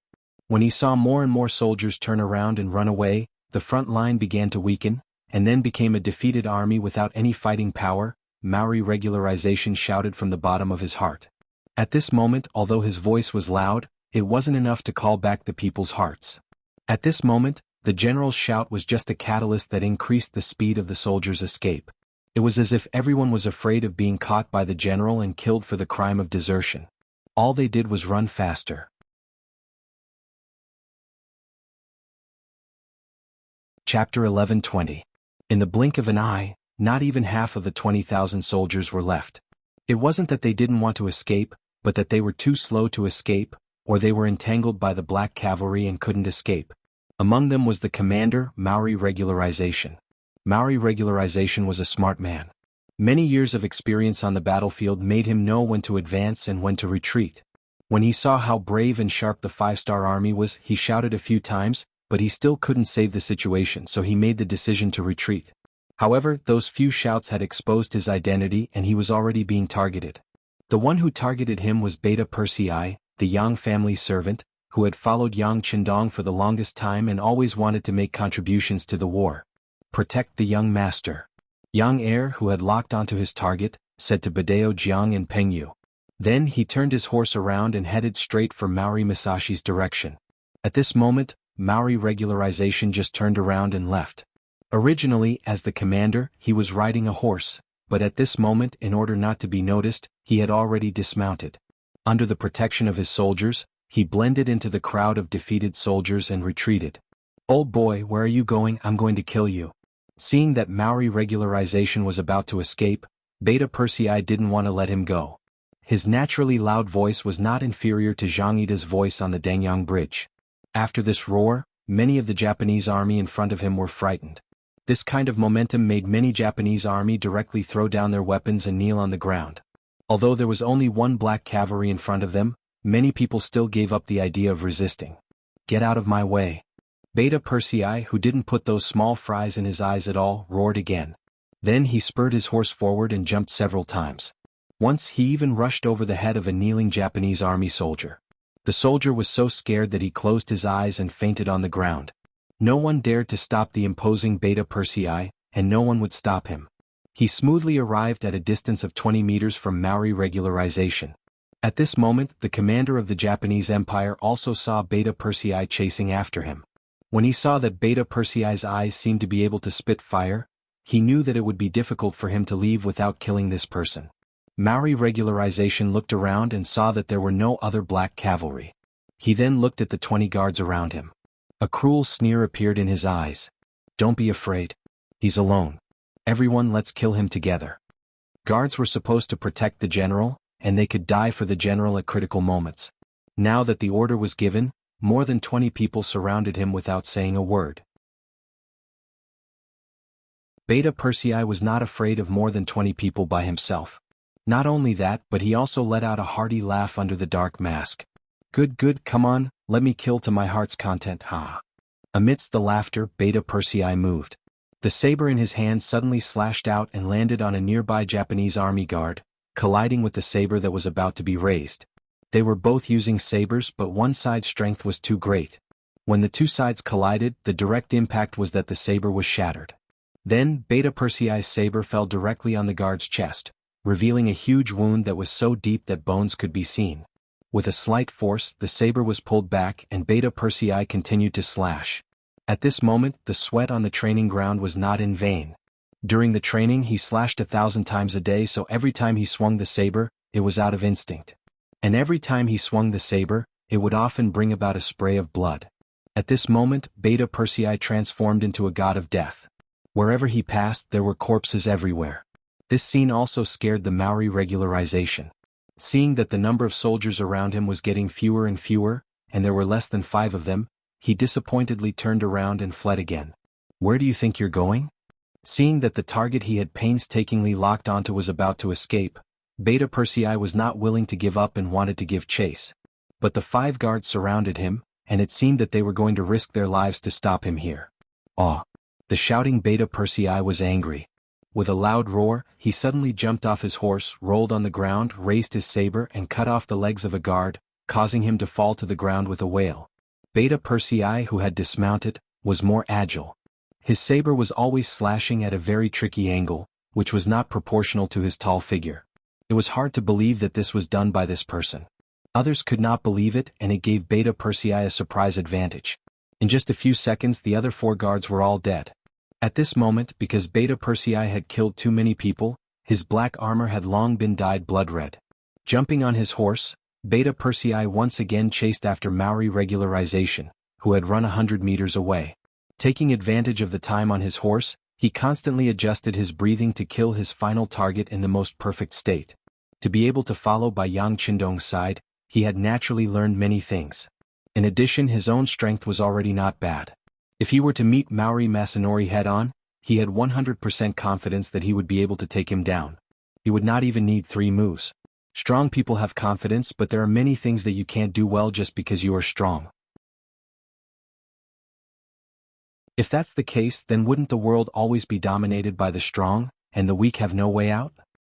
[SPEAKER 1] When he saw more and more soldiers turn around and run away, the front line began to weaken, and then became a defeated army without any fighting power. Maori regularization shouted from the bottom of his heart. At this moment, although his voice was loud, it wasn't enough to call back the people's hearts. At this moment, the general's shout was just a catalyst that increased the speed of the soldiers' escape. It was as if everyone was afraid of being caught by the general and killed for the crime of desertion. All they did was run faster. Chapter 11:20. In the blink of an eye, not even half of the 20,000 soldiers were left. It wasn't that they didn't want to escape, but that they were too slow to escape, or they were entangled by the black cavalry and couldn't escape. Among them was the commander, Maori regularization. Maori regularization was a smart man. Many years of experience on the battlefield made him know when to advance and when to retreat. When he saw how brave and sharp the 5-star army was, he shouted a few times, but he still couldn't save the situation, so he made the decision to retreat. However, those few shouts had exposed his identity and he was already being targeted. The one who targeted him was Beta Persei, the Yang family servant, who had followed Yang Qindong for the longest time and always wanted to make contributions to the war. Protect the young master. Yang heir, who had locked onto his target, said to Badao Jiang and Pengyu. Then he turned his horse around and headed straight for Maori Masashi's direction. At this moment, Maori regularization just turned around and left. Originally, as the commander, he was riding a horse, but at this moment, in order not to be noticed, he had already dismounted. Under the protection of his soldiers, he blended into the crowd of defeated soldiers and retreated. "Old boy, where are you going? I'm going to kill you." Seeing that Maori regularization was about to escape, Beta Persei didn't want to let him go. His naturally loud voice was not inferior to Zhang Yida's voice on the Dangyang Bridge. After this roar, many of the Japanese army in front of him were frightened. This kind of momentum made many Japanese army directly throw down their weapons and kneel on the ground. Although there was only one black cavalry in front of them, many people still gave up the idea of resisting. "Get out of my way." Beta Persei, who didn't put those small fries in his eyes at all, roared again. Then he spurred his horse forward and jumped several times. Once he even rushed over the head of a kneeling Japanese army soldier. The soldier was so scared that he closed his eyes and fainted on the ground. No one dared to stop the imposing Beta Persei, and no one would stop him. He smoothly arrived at a distance of 20 meters from Maori regularization. At this moment, the commander of the Japanese Empire also saw Beta Persei chasing after him. When he saw that Beta Persei's eyes seemed to be able to spit fire, he knew that it would be difficult for him to leave without killing this person. Maori regularization looked around and saw that there were no other black cavalry. He then looked at the 20 guards around him. A cruel sneer appeared in his eyes. "Don't be afraid. He's alone. Everyone, let's kill him together." Guards were supposed to protect the general, and they could die for the general at critical moments. Now that the order was given, more than 20 people surrounded him without saying a word. Beta Persei was not afraid of more than 20 people by himself. Not only that, but he also let out a hearty laugh under the dark mask. Good, come on, let me kill to my heart's content, ha." Amidst the laughter, Beta Persei moved. The saber in his hand suddenly slashed out and landed on a nearby Japanese army guard, colliding with the saber that was about to be raised. They were both using sabers, but one side's strength was too great. When the two sides collided, the direct impact was that the saber was shattered. Then, Beta Persei's saber fell directly on the guard's chest, revealing a huge wound that was so deep that bones could be seen. With a slight force, the saber was pulled back and Beta Persei continued to slash. At this moment, the sweat on the training ground was not in vain. During the training he slashed 1,000 times a day, so every time he swung the saber, it was out of instinct. And every time he swung the saber, it would often bring about a spray of blood. At this moment, Beta Persei transformed into a god of death. Wherever he passed, there were corpses everywhere. This scene also scared the Maori regularization. Seeing that the number of soldiers around him was getting fewer and fewer, and there were less than 5 of them, he disappointedly turned around and fled again. "Where do you think you're going?" Seeing that the target he had painstakingly locked onto was about to escape, Beta Persei was not willing to give up and wanted to give chase. But the 5 guards surrounded him, and it seemed that they were going to risk their lives to stop him here. "Aw!" The shouting Beta Persei was angry. With a loud roar, he suddenly jumped off his horse, rolled on the ground, raised his saber and cut off the legs of a guard, causing him to fall to the ground with a wail. Beta Persei, who had dismounted, was more agile. His saber was always slashing at a very tricky angle, which was not proportional to his tall figure. It was hard to believe that this was done by this person. Others could not believe it, and it gave Beta Persei a surprise advantage. In just a few seconds the other 4 guards were all dead. At this moment, because Beta Persei had killed too many people, his black armor had long been dyed blood red. Jumping on his horse, Beta Persei once again chased after Maori regularization, who had run 100 meters away. Taking advantage of the time on his horse, he constantly adjusted his breathing to kill his final target in the most perfect state. To be able to follow by Yang Qindong's side, he had naturally learned many things. In addition, his own strength was already not bad. If he were to meet Maori Masanori head-on, He had 100% confidence that he would be able to take him down. He would not even need 3 moves. Strong people have confidence, but there are many things that you can't do well just because you are strong. If that's the case, then wouldn't the world always be dominated by the strong, and the weak have no way out?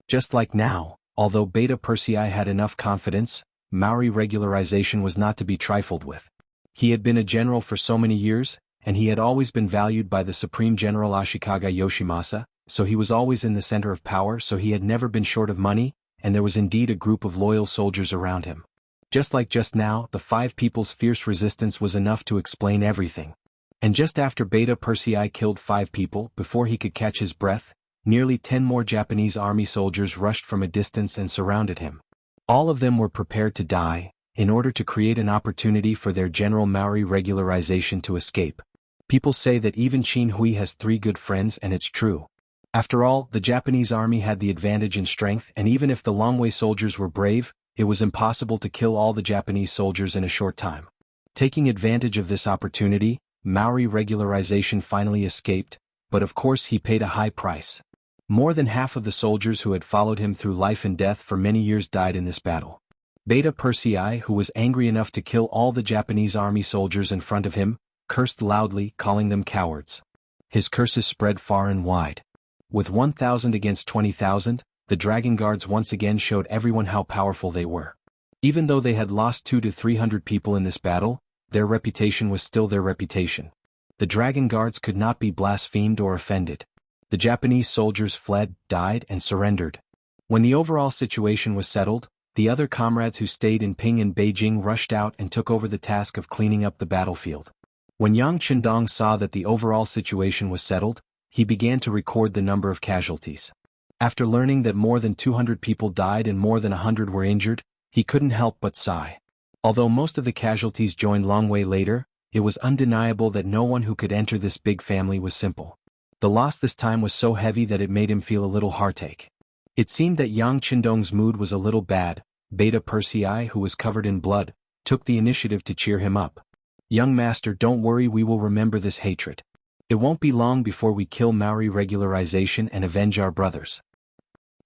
[SPEAKER 1] Just like now, although Beta Persei had enough confidence, Maori regularization was not to be trifled with. He had been a general for so many years, and he had always been valued by the Supreme General Ashikaga Yoshimasa, so he was always in the center of power, so he had never been short of money, and there was indeed a group of loyal soldiers around him. Just like just now, the 5 people's fierce resistance was enough to explain everything. And just after Beta Persei killed 5 people, before he could catch his breath, nearly 10 more Japanese army soldiers rushed from a distance and surrounded him. All of them were prepared to die, in order to create an opportunity for their general Maori regularization to escape. People say that even Jianghu has 3 good friends, and it's true. After all, the Japanese army had the advantage in strength, and even if the Longwei soldiers were brave, it was impossible to kill all the Japanese soldiers in a short time. Taking advantage of this opportunity, Maori regularization finally escaped, but of course he paid a high price. More than half of the soldiers who had followed him through life and death for many years died in this battle. Beta Persei, who was angry enough to kill all the Japanese army soldiers in front of him, cursed loudly, calling them cowards. His curses spread far and wide. With 1,000 against 20,000, the Dragon Guards once again showed everyone how powerful they were. Even though they had lost 200 to 300 people in this battle, their reputation was still their reputation. The Dragon Guards could not be blasphemed or offended. The Japanese soldiers fled, died, and surrendered. When the overall situation was settled, the other comrades who stayed in Ping and Beijing rushed out and took over the task of cleaning up the battlefield. When Yang Qindong saw that the overall situation was settled, he began to record the number of casualties. After learning that more than 200 people died and more than 100 were injured, he couldn't help but sigh. Although most of the casualties joined Longwei later, it was undeniable that no one who could enter this big family was simple. The loss this time was so heavy that it made him feel a little heartache. It seemed that Yang Qindong's mood was a little bad. Beta Persei, who was covered in blood, took the initiative to cheer him up. "Young master, don't worry, we will remember this hatred. It won't be long before we kill Maori regularization and avenge our brothers."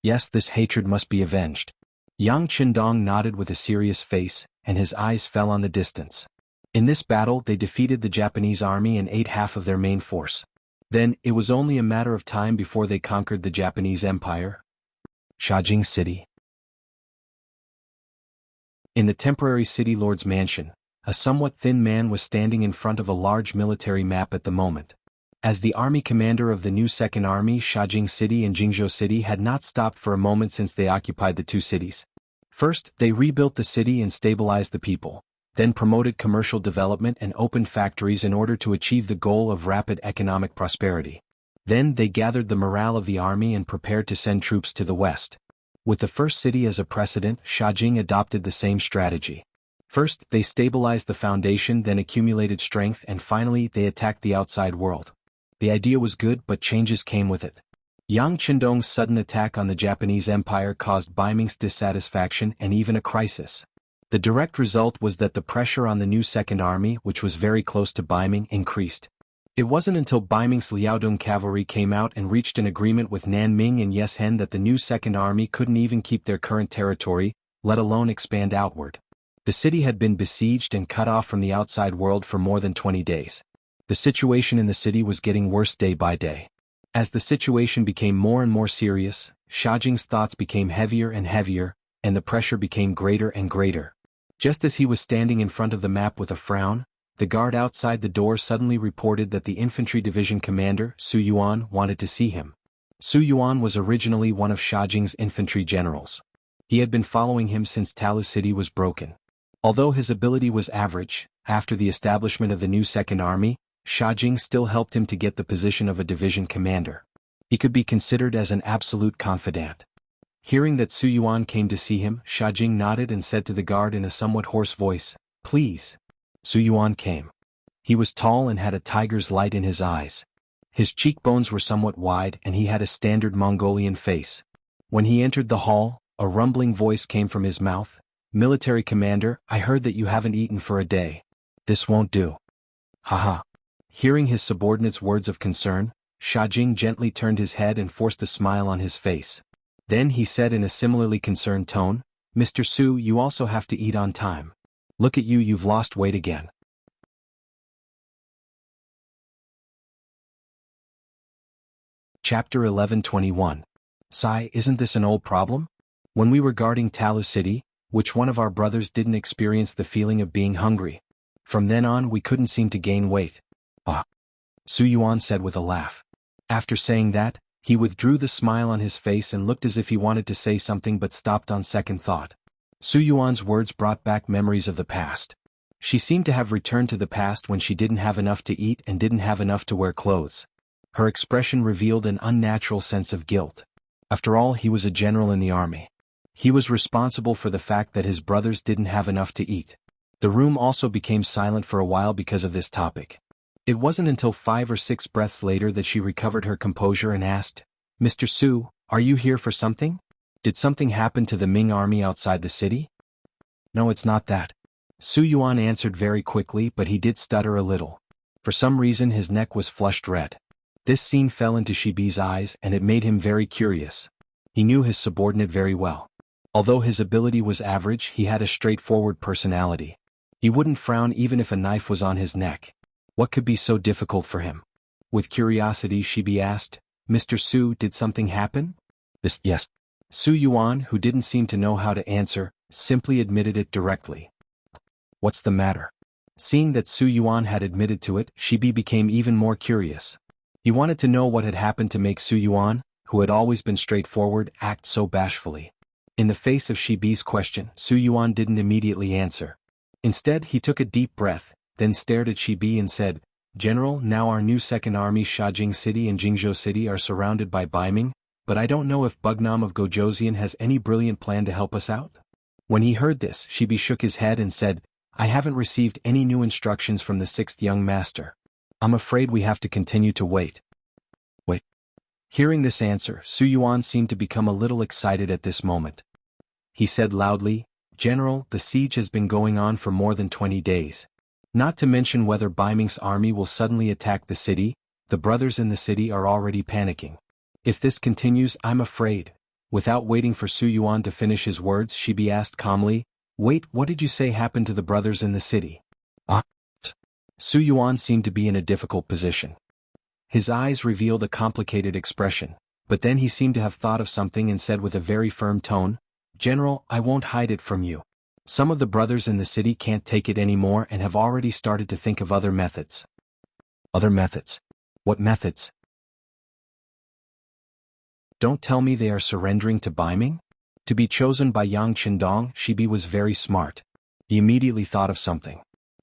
[SPEAKER 1] "Yes, this hatred must be avenged." Yang Qindong nodded with a serious face, and his eyes fell on the distance. In this battle they defeated the Japanese army and ate half of their main force. Then, it was only a matter of time before they conquered the Japanese Empire. Jianghu City. In the temporary city lord's mansion, a somewhat thin man was standing in front of a large military map at the moment. As the army commander of the new Second Army, Jianghu City and Jiangzhou City had not stopped for a moment since they occupied the 2 cities. First, they rebuilt the city and stabilized the people, then promoted commercial development and opened factories in order to achieve the goal of rapid economic prosperity. Then they gathered the morale of the army and prepared to send troops to the west. With the first city as a precedent, Jianghu adopted the same strategy. First, they stabilized the foundation, then accumulated strength, and finally they attacked the outside world. The idea was good, but changes came with it. Yang Qindong's sudden attack on the Japanese Empire caused Ming's dissatisfaction and even a crisis. The direct result was that the pressure on the new Second Army, which was very close to Ming, increased. It wasn't until Ming's Liaodong cavalry came out and reached an agreement with Nanming and Yeshen that the new Second Army couldn't even keep their current territory, let alone expand outward. The city had been besieged and cut off from the outside world for more than 20 days. The situation in the city was getting worse day by day. As the situation became more and more serious, Jianghu's thoughts became heavier and heavier, and the pressure became greater and greater. Just as he was standing in front of the map with a frown, the guard outside the door suddenly reported that the infantry division commander, Su Yuan, wanted to see him. Su Yuan was originally one of Jianghu's infantry generals. He had been following him since Talu City was broken. Although his ability was average, after the establishment of the new Second Army, Jianghu still helped him to get the position of a division commander. He could be considered as an absolute confidant. Hearing that Su Yuan came to see him, Jianghu nodded and said to the guard in a somewhat hoarse voice, "Please." Su Yuan came. He was tall and had a tiger's light in his eyes. His cheekbones were somewhat wide and he had a standard Mongolian face. When he entered the hall, a rumbling voice came from his mouth. "Military commander, I heard that you haven't eaten for a day. This won't do." Haha. Hearing his subordinate's words of concern, Jing gently turned his head and forced a smile on his face. Then he said in a similarly concerned tone, Mr. Su, you also have to eat on time. Look at you, you've lost weight again. Chapter 11:21. Sai, isn't this an old problem? When we were guarding Talu City, which one of our brothers didn't experience the feeling of being hungry? From then on we couldn't seem to gain weight. Ah. Su Yuan said with a laugh. After saying that, he withdrew the smile on his face and looked as if he wanted to say something but stopped on second thought. Su Yuan's words brought back memories of the past. She seemed to have returned to the past when she didn't have enough to eat and didn't have enough to wear clothes. Her expression revealed an unnatural sense of guilt. After all, he was a general in the army. He was responsible for the fact that his brothers didn't have enough to eat. The room also became silent for a while because of this topic. It wasn't until 5 or 6 breaths later that she recovered her composure and asked, Mr. Su, are you here for something? Did something happen to the Ming army outside the city? No, it's not that. Su Yuan answered very quickly, but he did stutter a little. For some reason his neck was flushed red. This scene fell into Shibi's eyes and it made him very curious. He knew his subordinate very well. Although his ability was average, he had a straightforward personality. He wouldn't frown even if a knife was on his neck. What could be so difficult for him? With curiosity, Shibi asked, Mr. Su, did something happen? Yes. Su Yuan, who didn't seem to know how to answer, simply admitted it directly. What's the matter? Seeing that Su Yuan had admitted to it, Shibi became even more curious. He wanted to know what had happened to make Su Yuan, who had always been straightforward, act so bashfully. In the face of Shibi's question, Su Yuan didn't immediately answer. Instead, he took a deep breath, then stared at Shibi and said, General, now our new second army Shajing City and Jingzhou City are surrounded by Ming, but I don't know if Bugnam of Gojoseon has any brilliant plan to help us out. When he heard this, Shibi shook his head and said, I haven't received any new instructions from the 6th young master. I'm afraid we have to continue to wait. Wait. Hearing this answer, Su Yuan seemed to become a little excited at this moment. He said loudly, General, the siege has been going on for more than 20 days. Not to mention whether Ming's army will suddenly attack the city, the brothers in the city are already panicking. If this continues, I'm afraid. Without waiting for Su Yuan to finish his words, Shibi asked calmly, Wait, what did you say happened to the brothers in the city? Su Yuan seemed to be in a difficult position. His eyes revealed a complicated expression, but then he seemed to have thought of something and said with a very firm tone, General, I won't hide it from you. Some of the brothers in the city can't take it anymore and have already started to think of other methods. Other methods? What methods? Don't tell me they are surrendering to Ming? To be chosen by Yang Qindong, Shibi was very smart. He immediately thought of something.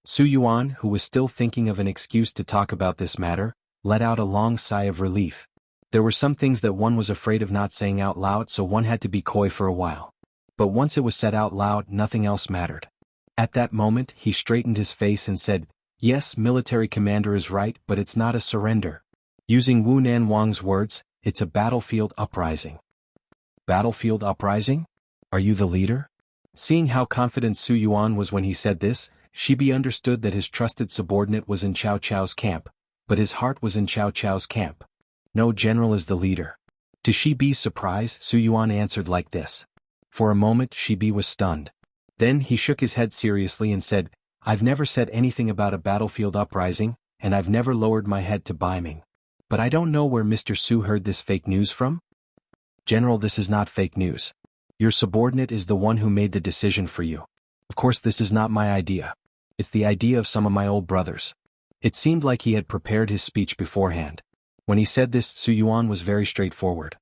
[SPEAKER 1] Su Yuan, who was still thinking of an excuse to talk about this matter, let out a long sigh of relief. There were some things that one was afraid of not saying out loud, so one had to be coy for a while. But once it was said out loud, nothing else mattered. At that moment, he straightened his face and said, Yes, military commander is right, but it's not a surrender. Using Wu Nan Wang's words, it's a battlefield uprising. Battlefield uprising? Are you the leader? Seeing how confident Su Yuan was when he said this, Shibi understood that his trusted subordinate was in Cao Cao's camp, but his heart was in Cao Cao's camp. No, general is the leader. To Shibi's surprise, Su Yuan answered like this. For a moment, Shibi was stunned. Then he shook his head seriously and said, I've never said anything about a battlefield uprising, and I've never lowered my head to Ming. But I don't know where Mr. Su heard this fake news from. General, this is not fake news. Your subordinate is the one who made the decision for you. Of course, this is not my idea. It's the idea of some of my old brothers. It seemed like he had prepared his speech beforehand. When he said this, Su Yuan was very straightforward.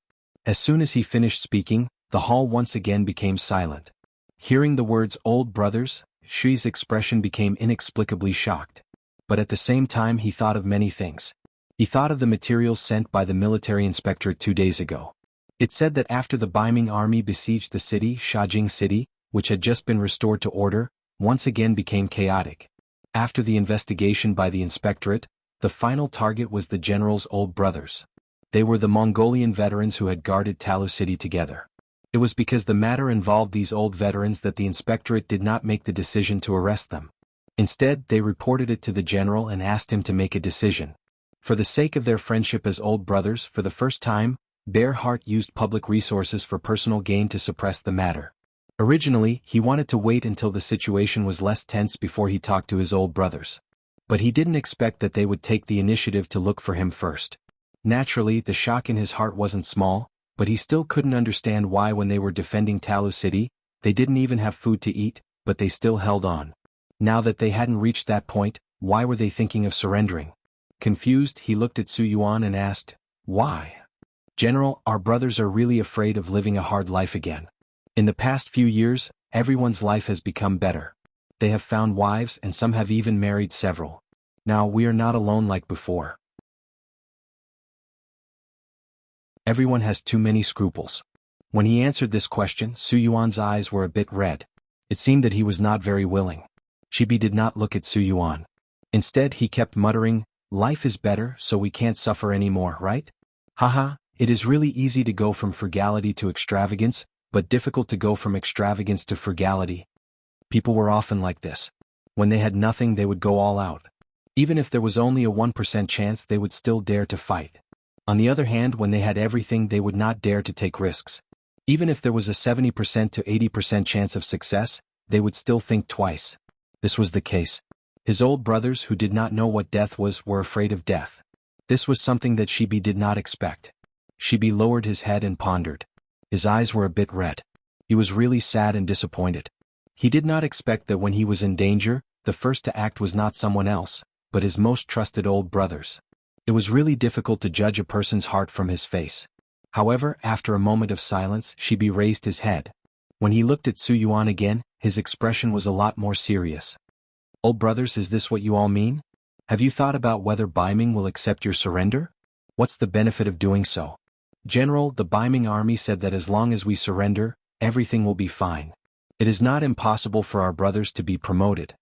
[SPEAKER 1] As soon as he finished speaking, the hall once again became silent. Hearing the words old brothers, Shi's expression became inexplicably shocked. But at the same time he thought of many things. He thought of the materials sent by the military inspectorate 2 days ago. It said that after the Ming army besieged the city, Shajing City, which had just been restored to order, once again became chaotic. After the investigation by the inspectorate, the final target was the general's old brothers. They were the Mongolian veterans who had guarded Talu City together. It was because the matter involved these old veterans that the inspectorate did not make the decision to arrest them. Instead, they reported it to the general and asked him to make a decision. For the sake of their friendship as old brothers, for the first time, Bear Heart used public resources for personal gain to suppress the matter. Originally, he wanted to wait until the situation was less tense before he talked to his old brothers. But he didn't expect that they would take the initiative to look for him first. Naturally, the shock in his heart wasn't small, but he still couldn't understand why when they were defending Talu City, they didn't even have food to eat, but they still held on. Now that they hadn't reached that point, why were they thinking of surrendering? Confused, he looked at Su Yuan and asked, "Why? General, our brothers are really afraid of living a hard life again. In the past few years, everyone's life has become better. They have found wives and some have even married several. Now we are not alone like before. Everyone has too many scruples." When he answered this question, Su Yuan's eyes were a bit red. It seemed that he was not very willing. Shibi did not look at Su Yuan. Instead, he kept muttering, "Life is better, so we can't suffer anymore, right? Haha, it is really easy to go from frugality to extravagance, but difficult to go from extravagance to frugality." People were often like this. When they had nothing, they would go all out. Even if there was only a 1% chance, they would still dare to fight. On the other hand, when they had everything, they would not dare to take risks. Even if there was a 70% to 80% chance of success, they would still think twice. This was the case. His old brothers, who did not know what death was, were afraid of death. This was something that Shibi did not expect. Shibi lowered his head and pondered. His eyes were a bit red. He was really sad and disappointed. He did not expect that when he was in danger, the first to act was not someone else, but his most trusted old brothers. It was really difficult to judge a person's heart from his face. However, after a moment of silence, Shibi raised his head. When he looked at Su Yuan again, his expression was a lot more serious. "Old brothers, is this what you all mean? Have you thought about whether Ming will accept your surrender? What's the benefit of doing so? General, the Ming army said that as long as we surrender, everything will be fine. It is not impossible for our brothers to be promoted."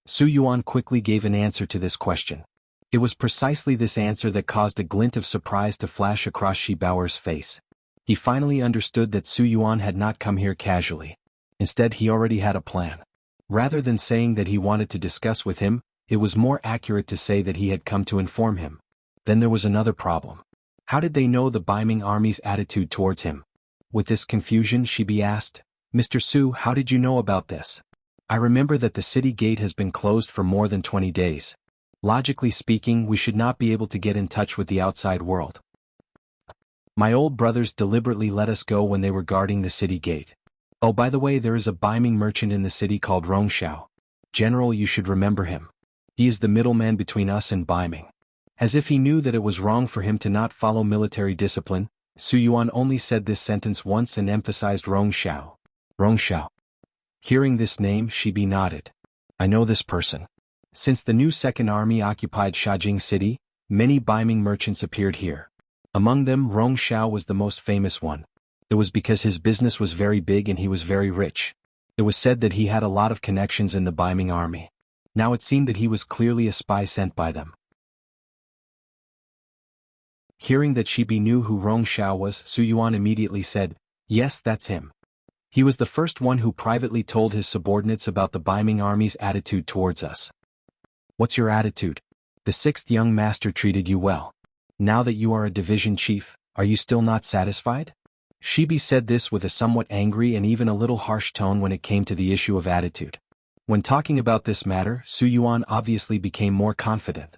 [SPEAKER 1] Su Yuan quickly gave an answer to this question. It was precisely this answer that caused a glint of surprise to flash across Shibauer's face. He finally understood that Su Yuan had not come here casually. Instead, he already had a plan. Rather than saying that he wanted to discuss with him, it was more accurate to say that he had come to inform him. Then there was another problem. How did they know the Ming army's attitude towards him? With this confusion, Shibi asked, "Mr. Su, how did you know about this? I remember that the city gate has been closed for more than 20 days. Logically speaking, we should not be able to get in touch with the outside world. My old brothers deliberately let us go when they were guarding the city gate. Oh, by the way, there is a Ming merchant in the city called Rongxiao. General, you should remember him. He is the middleman between us and Ming." As if he knew that it was wrong for him to not follow military discipline, Su Yuan only said this sentence once and emphasized Rongxiao. Rongxiao. Hearing this name, Shibi nodded. "I know this person. Since the new Second Army occupied Shajing City, many Ming merchants appeared here. Among them, Rongxiao was the most famous one. It was because his business was very big and he was very rich. It was said that he had a lot of connections in the Ming army. Now it seemed that he was clearly a spy sent by them." Hearing that Shibi knew who Rongxiao was, Su Yuan immediately said, "Yes, that's him. He was the first one who privately told his subordinates about the Ming army's attitude towards us." "What's your attitude? The 6th young master treated you well. Now that you are a division chief, are you still not satisfied?" Shibi said this with a somewhat angry and even a little harsh tone when it came to the issue of attitude. When talking about this matter, Su Yuan obviously became more confident.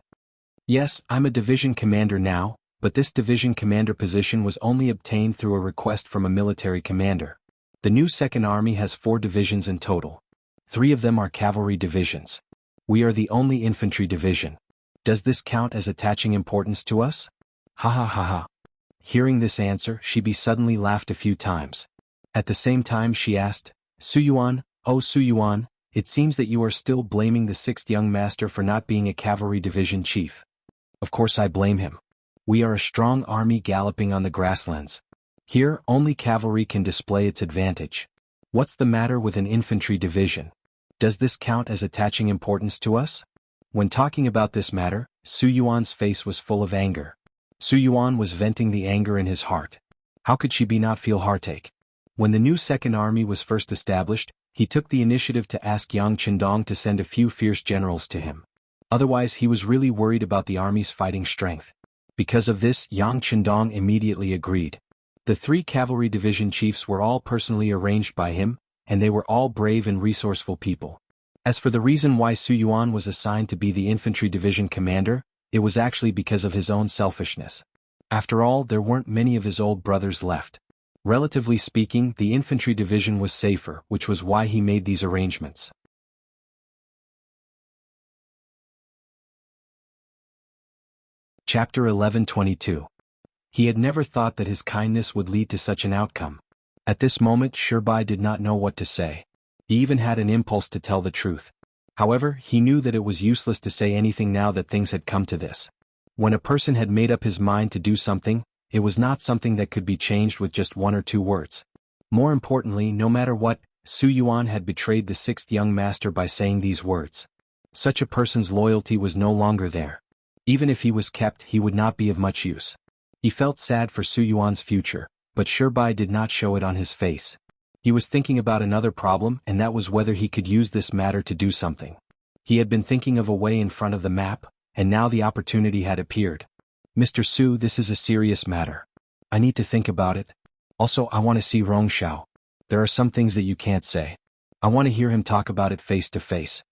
[SPEAKER 1] "Yes, I'm a division commander now, but this division commander position was only obtained through a request from a military commander. The new Second Army has 4 divisions in total. 3 of them are cavalry divisions. We are the only infantry division. Does this count as attaching importance to us?" Ha ha ha ha. Hearing this answer, Shibi suddenly laughed a few times. At the same time she asked, "Su Yuan, oh Su Yuan, it seems that you are still blaming the 6th young master for not being a cavalry division chief." "Of course I blame him. We are a strong army galloping on the grasslands. Here, only cavalry can display its advantage. What's the matter with an infantry division? Does this count as attaching importance to us?" When talking about this matter, Su Yuan's face was full of anger. Su Yuan was venting the anger in his heart. How could Shibi not feel heartache? When the new Second Army was first established, he took the initiative to ask Yang Qindong to send a few fierce generals to him. Otherwise he was really worried about the army's fighting strength. Because of this, Yang Qindong immediately agreed. The 3 cavalry division chiefs were all personally arranged by him, and they were all brave and resourceful people. As for the reason why Su Yuan was assigned to be the infantry division commander, it was actually because of his own selfishness. After all, there weren't many of his old brothers left. Relatively speaking, the infantry division was safer, which was why he made these arrangements. Chapter 11:22. He had never thought that his kindness would lead to such an outcome. At this moment Shibai did not know what to say. He even had an impulse to tell the truth. However, he knew that it was useless to say anything now that things had come to this. When a person had made up his mind to do something, it was not something that could be changed with just 1 or 2 words. More importantly, no matter what, Su Yuan had betrayed the 6th young master by saying these words. Such a person's loyalty was no longer there. Even if he was kept, he would not be of much use. He felt sad for Su Yuan's future, but Shibai did not show it on his face. He was thinking about another problem, and that was whether he could use this matter to do something. He had been thinking of a way in front of the map, and now the opportunity had appeared. Mr. Su, this is a serious matter. I need to think about it. Also, I want to see Rongshao. There are some things that you can't say. I want to hear him talk about it face to face.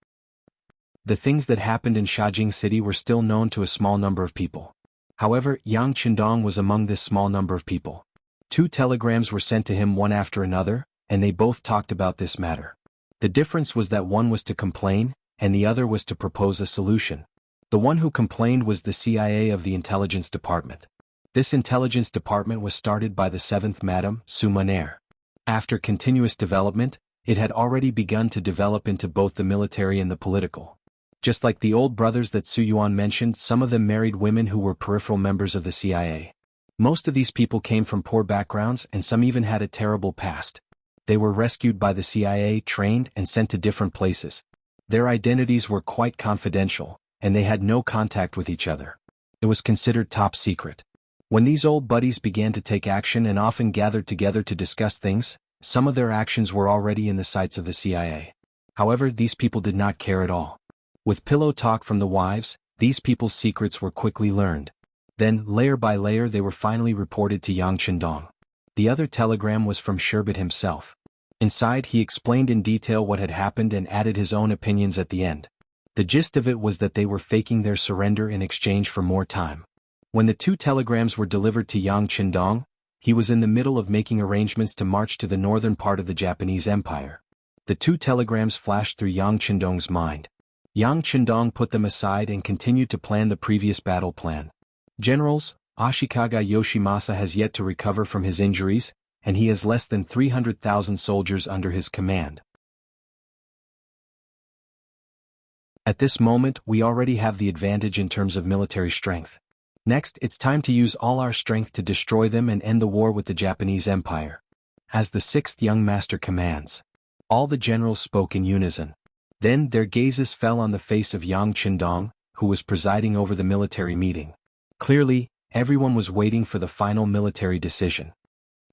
[SPEAKER 1] The things that happened in Shajing City were still known to a small number of people. However, Yang Qindong was among this small number of people. 2 telegrams were sent to him one after another, and they both talked about this matter. The difference was that one was to complain, and the other was to propose a solution. The one who complained was the CIA of the intelligence department. This intelligence department was started by the 7th Madam, Su Maner. After continuous development, it had already begun to develop into both the military and the political. Just like the old brothers that Su Yuan mentioned, some of them married women who were peripheral members of the CIA. Most of these people came from poor backgrounds, and some even had a terrible past. They were rescued by the CIA, trained, and sent to different places. Their identities were quite confidential, and they had no contact with each other. It was considered top secret. When these old buddies began to take action and often gathered together to discuss things, some of their actions were already in the sights of the CIA. However, these people did not care at all. With pillow talk from the wives, these people's secrets were quickly learned. Then, layer by layer, they were finally reported to Yang Qindong. The other telegram was from Sherbet himself. Inside, he explained in detail what had happened and added his own opinions at the end. The gist of it was that they were faking their surrender in exchange for more time. When the 2 telegrams were delivered to Yang Qindong, he was in the middle of making arrangements to march to the northern part of the Japanese Empire. The 2 telegrams flashed through Yang Qindong's mind. Yang Qindong put them aside and continued to plan the previous battle plan. Generals, Ashikaga Yoshimasa has yet to recover from his injuries, and he has less than 300,000 soldiers under his command. At this moment, we already have the advantage in terms of military strength. Next, it's time to use all our strength to destroy them and end the war with the Japanese Empire. As the 6th young master commands. All the generals spoke in unison. Then their gazes fell on the face of Yang Qindong, who was presiding over the military meeting. Clearly, everyone was waiting for the final military decision.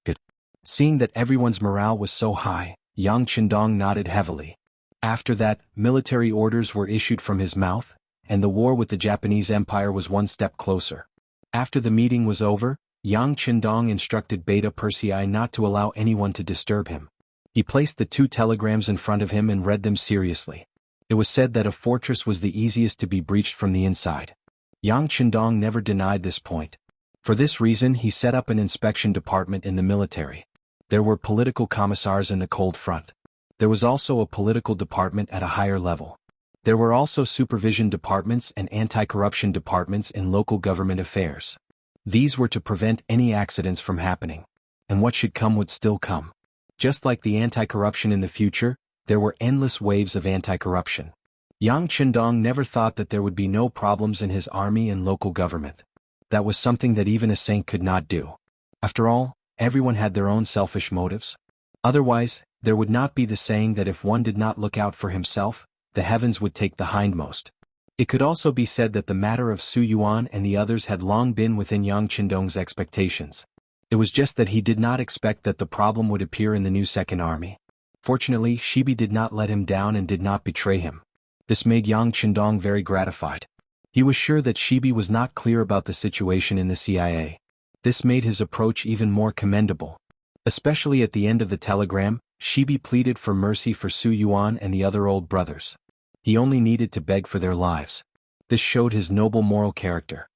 [SPEAKER 1] Good. Seeing that everyone's morale was so high, Yang Qindong nodded heavily. After that, military orders were issued from his mouth, and the war with the Japanese Empire was one step closer. After the meeting was over, Yang Qindong instructed Beta Persei not to allow anyone to disturb him. He placed the 2 telegrams in front of him and read them seriously. It was said that a fortress was the easiest to be breached from the inside. Yang Qindong never denied this point. For this reason, he set up an inspection department in the military. There were political commissars in the cold front. There was also a political department at a higher level. There were also supervision departments and anti-corruption departments in local government affairs. These were to prevent any accidents from happening. And what should come would still come. Just like the anti-corruption in the future, there were endless waves of anti-corruption. Yang Qindong never thought that there would be no problems in his army and local government. That was something that even a saint could not do. After all, everyone had their own selfish motives. Otherwise, there would not be the saying that if one did not look out for himself, the heavens would take the hindmost. It could also be said that the matter of Su Yuan and the others had long been within Yang Qindong's expectations. It was just that he did not expect that the problem would appear in the new Second Army. Fortunately, Shibi did not let him down and did not betray him. This made Yang Qindong very gratified. He was sure that Shibi was not clear about the situation in the CIA. This made his approach even more commendable. Especially at the end of the telegram, Shibi pleaded for mercy for Su Yuan and the other old brothers. He only needed to beg for their lives. This showed his noble moral character.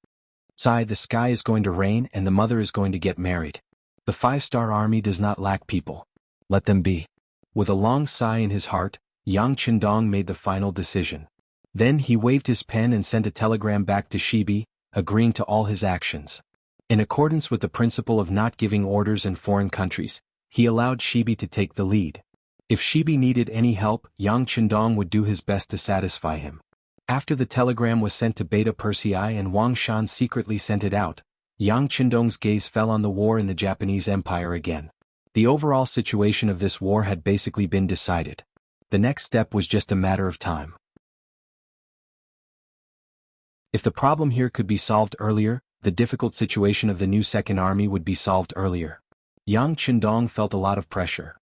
[SPEAKER 1] "Sai, the sky is going to rain and the mother is going to get married. The 5-star army does not lack people. Let them be." With a long sigh in his heart, Yang Qindong made the final decision. Then he waved his pen and sent a telegram back to Shibi, agreeing to all his actions. In accordance with the principle of not giving orders in foreign countries, he allowed Shibi to take the lead. If Shibi needed any help, Yang Qindong would do his best to satisfy him. After the telegram was sent to Beta Persei and Wang Shan secretly sent it out, Yang Qindong's gaze fell on the war in the Japanese Empire again. The overall situation of this war had basically been decided. The next step was just a matter of time. If the problem here could be solved earlier, the difficult situation of the new Second Army would be solved earlier. Yang Qindong felt a lot of pressure.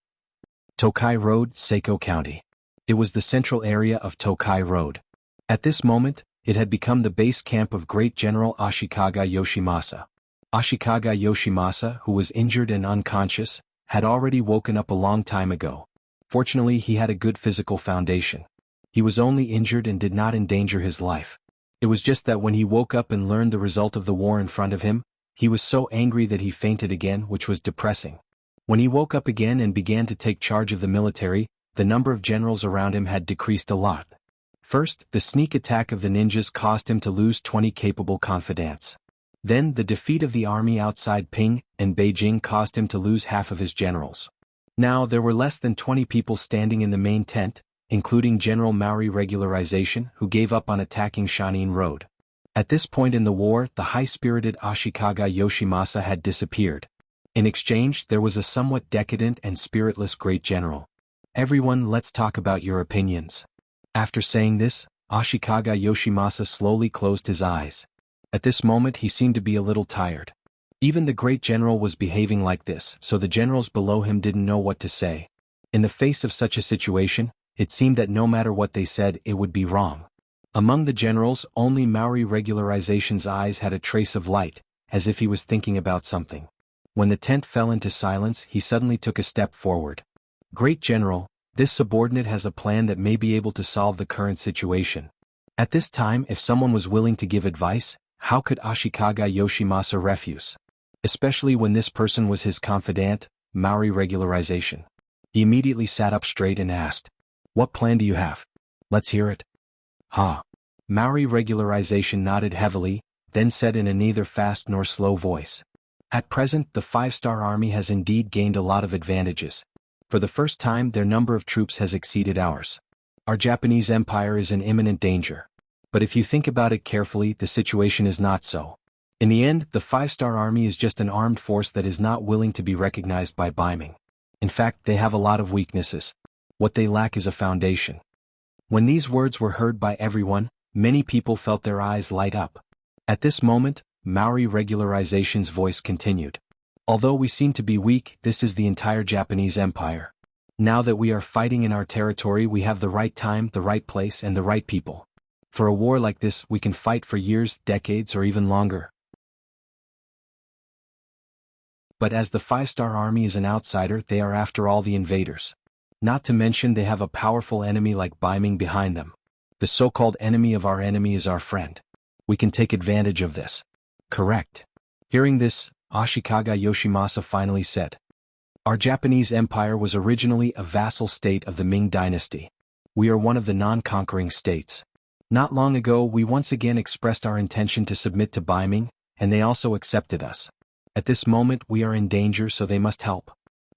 [SPEAKER 1] Tokai Road, Seiko County. It was the central area of Tokai Road. At this moment, it had become the base camp of great General Ashikaga Yoshimasa. Ashikaga Yoshimasa, who was injured and unconscious, had already woken up a long time ago. Fortunately, he had a good physical foundation. He was only injured and did not endanger his life. It was just that when he woke up and learned the result of the war in front of him, he was so angry that he fainted again, which was depressing. When he woke up again and began to take charge of the military, the number of generals around him had decreased a lot. First, the sneak attack of the ninjas caused him to lose 20 capable confidants. Then, the defeat of the army outside Ping and Beijing caused him to lose half of his generals. Now there were less than 20 people standing in the main tent, including General Maori Regularization, who gave up on attacking Shanin Road. At this point in the war, the high-spirited Ashikaga Yoshimasa had disappeared. In exchange, there was a somewhat decadent and spiritless great general. "Everyone, let's talk about your opinions." After saying this, Ashikaga Yoshimasa slowly closed his eyes. At this moment he seemed to be a little tired. Even the great general was behaving like this, so the generals below him didn't know what to say. In the face of such a situation, it seemed that no matter what they said, it would be wrong. Among the generals, only Maori Regularization's eyes had a trace of light, as if he was thinking about something. When the tent fell into silence, he suddenly took a step forward. "Great General, this subordinate has a plan that may be able to solve the current situation." At this time, if someone was willing to give advice, how could Ashikaga Yoshimasa refuse? Especially when this person was his confidant, Maori Regularization. He immediately sat up straight and asked, "What plan do you have? Let's hear it." Maori Regularization nodded heavily, then said in a neither fast nor slow voice, "At present, the 5-star army has indeed gained a lot of advantages. For the first time, their number of troops has exceeded ours. Our Japanese empire is in imminent danger. But if you think about it carefully, the situation is not so. In the end, the 5-star army is just an armed force that is not willing to be recognized by Ming. In fact, they have a lot of weaknesses. What they lack is a foundation." When these words were heard by everyone, many people felt their eyes light up. At this moment, Maori Regularization's voice continued. "Although we seem to be weak, this is the entire Japanese empire. Now that we are fighting in our territory, we have the right time, the right place, and the right people. For a war like this, we can fight for years, decades, or even longer. But as the 5-star army is an outsider, they are after all the invaders. Not to mention they have a powerful enemy like Ming behind them. The so-called enemy of our enemy is our friend. We can take advantage of this." "Correct." Hearing this, Ashikaga Yoshimasa finally said, "Our Japanese empire was originally a vassal state of the Ming dynasty. We are one of the non-conquering states. Not long ago we once again expressed our intention to submit to Ming, and they also accepted us. At this moment we are in danger, so they must help."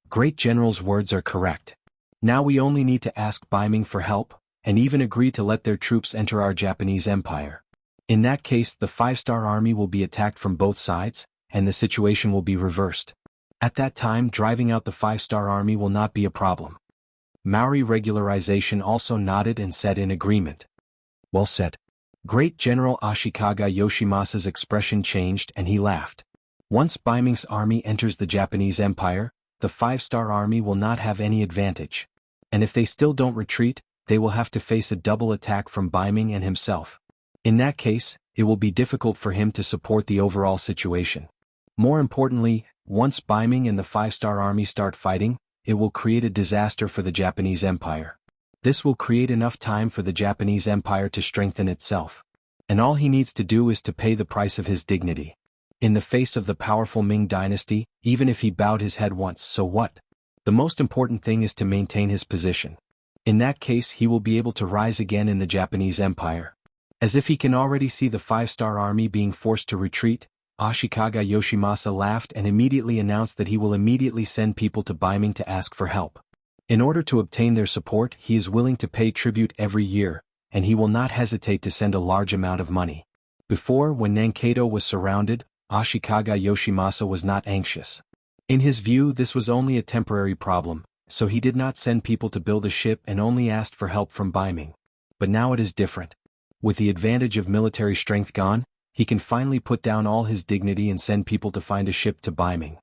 [SPEAKER 1] Great General's words are correct. Now we only need to ask Ming for help, and even agree to let their troops enter our Japanese empire. In that case, the 5-star army will be attacked from both sides, and the situation will be reversed. At that time, driving out the 5-star army will not be a problem." Maori Regularization also nodded and said in agreement. "Well said." Great General Ashikaga Yoshimasa's expression changed and he laughed. Once Ming's army enters the Japanese empire, the 5-star army will not have any advantage. And if they still don't retreat, they will have to face a double attack from Ming and himself. In that case, it will be difficult for him to support the overall situation. More importantly, once Ming and the five-star army start fighting, it will create a disaster for the Japanese Empire. This will create enough time for the Japanese Empire to strengthen itself. And all he needs to do is to pay the price of his dignity. In the face of the powerful Ming dynasty, even if he bowed his head once, so what? The most important thing is to maintain his position. In that case, he will be able to rise again in the Japanese Empire. As if he can already see the five-star army being forced to retreat, Ashikaga Yoshimasa laughed and immediately announced that he will immediately send people to Ming to ask for help. In order to obtain their support, he is willing to pay tribute every year, and he will not hesitate to send a large amount of money. Before, when Nankato was surrounded, Ashikaga Yoshimasa was not anxious. In his view, this was only a temporary problem, so he did not send people to build a ship and only asked for help from Ming. But now it is different. With the advantage of military strength gone, he can finally put down all his dignity and send people to find a ship to Ming.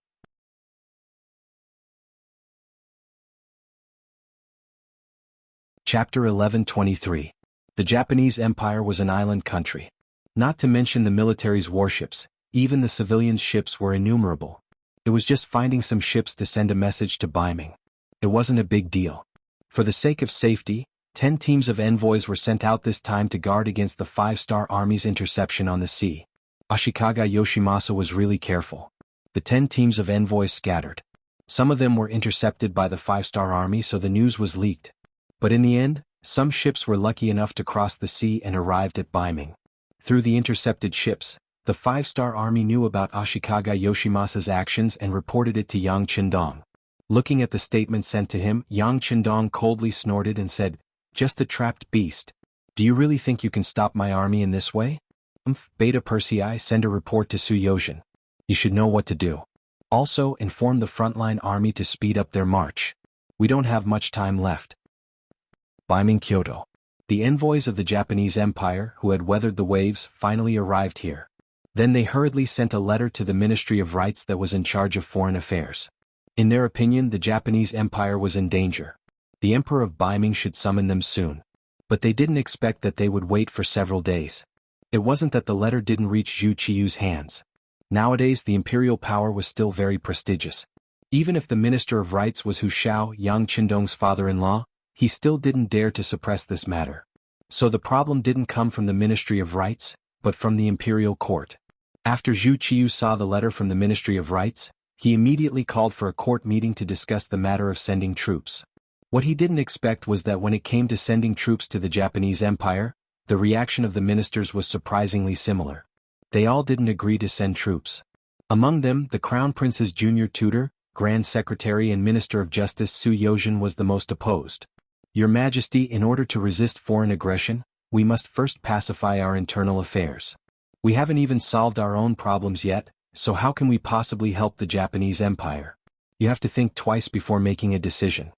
[SPEAKER 1] Chapter 11:23. The Japanese Empire was an island country. Not to mention the military's warships, even the civilians' ships were innumerable. It was just finding some ships to send a message to Ming. It wasn't a big deal. For the sake of safety, 10 teams of envoys were sent out this time to guard against the five-star army's interception on the sea. Ashikaga Yoshimasa was really careful. The 10 teams of envoys scattered. Some of them were intercepted by the five-star army, so the news was leaked. But in the end, some ships were lucky enough to cross the sea and arrived at Ming. Through the intercepted ships, the five-star army knew about Ashikaga Yoshimasa's actions and reported it to Yang Qindong. Looking at the statement sent to him, Yang Qindong coldly snorted and said, "Just a trapped beast. Do you really think you can stop my army in this way? Beta Persei, send a report to Suyojin. You should know what to do. Also, inform the frontline army to speed up their march. We don't have much time left." Ming Kyoto. The envoys of the Japanese Empire, who had weathered the waves, finally arrived here. Then they hurriedly sent a letter to the Ministry of Rights that was in charge of foreign affairs. In their opinion, the Japanese Empire was in danger. The Emperor of Ming should summon them soon. But they didn't expect that they would wait for several days. It wasn't that the letter didn't reach Zhu Qiyu's hands. Nowadays the imperial power was still very prestigious. Even if the Minister of Rights was Hu Shao, Yang Qindong's father-in-law, he still didn't dare to suppress this matter. So the problem didn't come from the Ministry of Rights, but from the imperial court. After Zhu Qiyu saw the letter from the Ministry of Rights, he immediately called for a court meeting to discuss the matter of sending troops. What he didn't expect was that when it came to sending troops to the Japanese Empire, the reaction of the ministers was surprisingly similar. They all didn't agree to send troops. Among them, the Crown Prince's junior tutor, Grand Secretary and Minister of Justice Suyojin was the most opposed. "Your Majesty, in order to resist foreign aggression, we must first pacify our internal affairs. We haven't even solved our own problems yet, so how can we possibly help the Japanese Empire? You have to think twice before making a decision."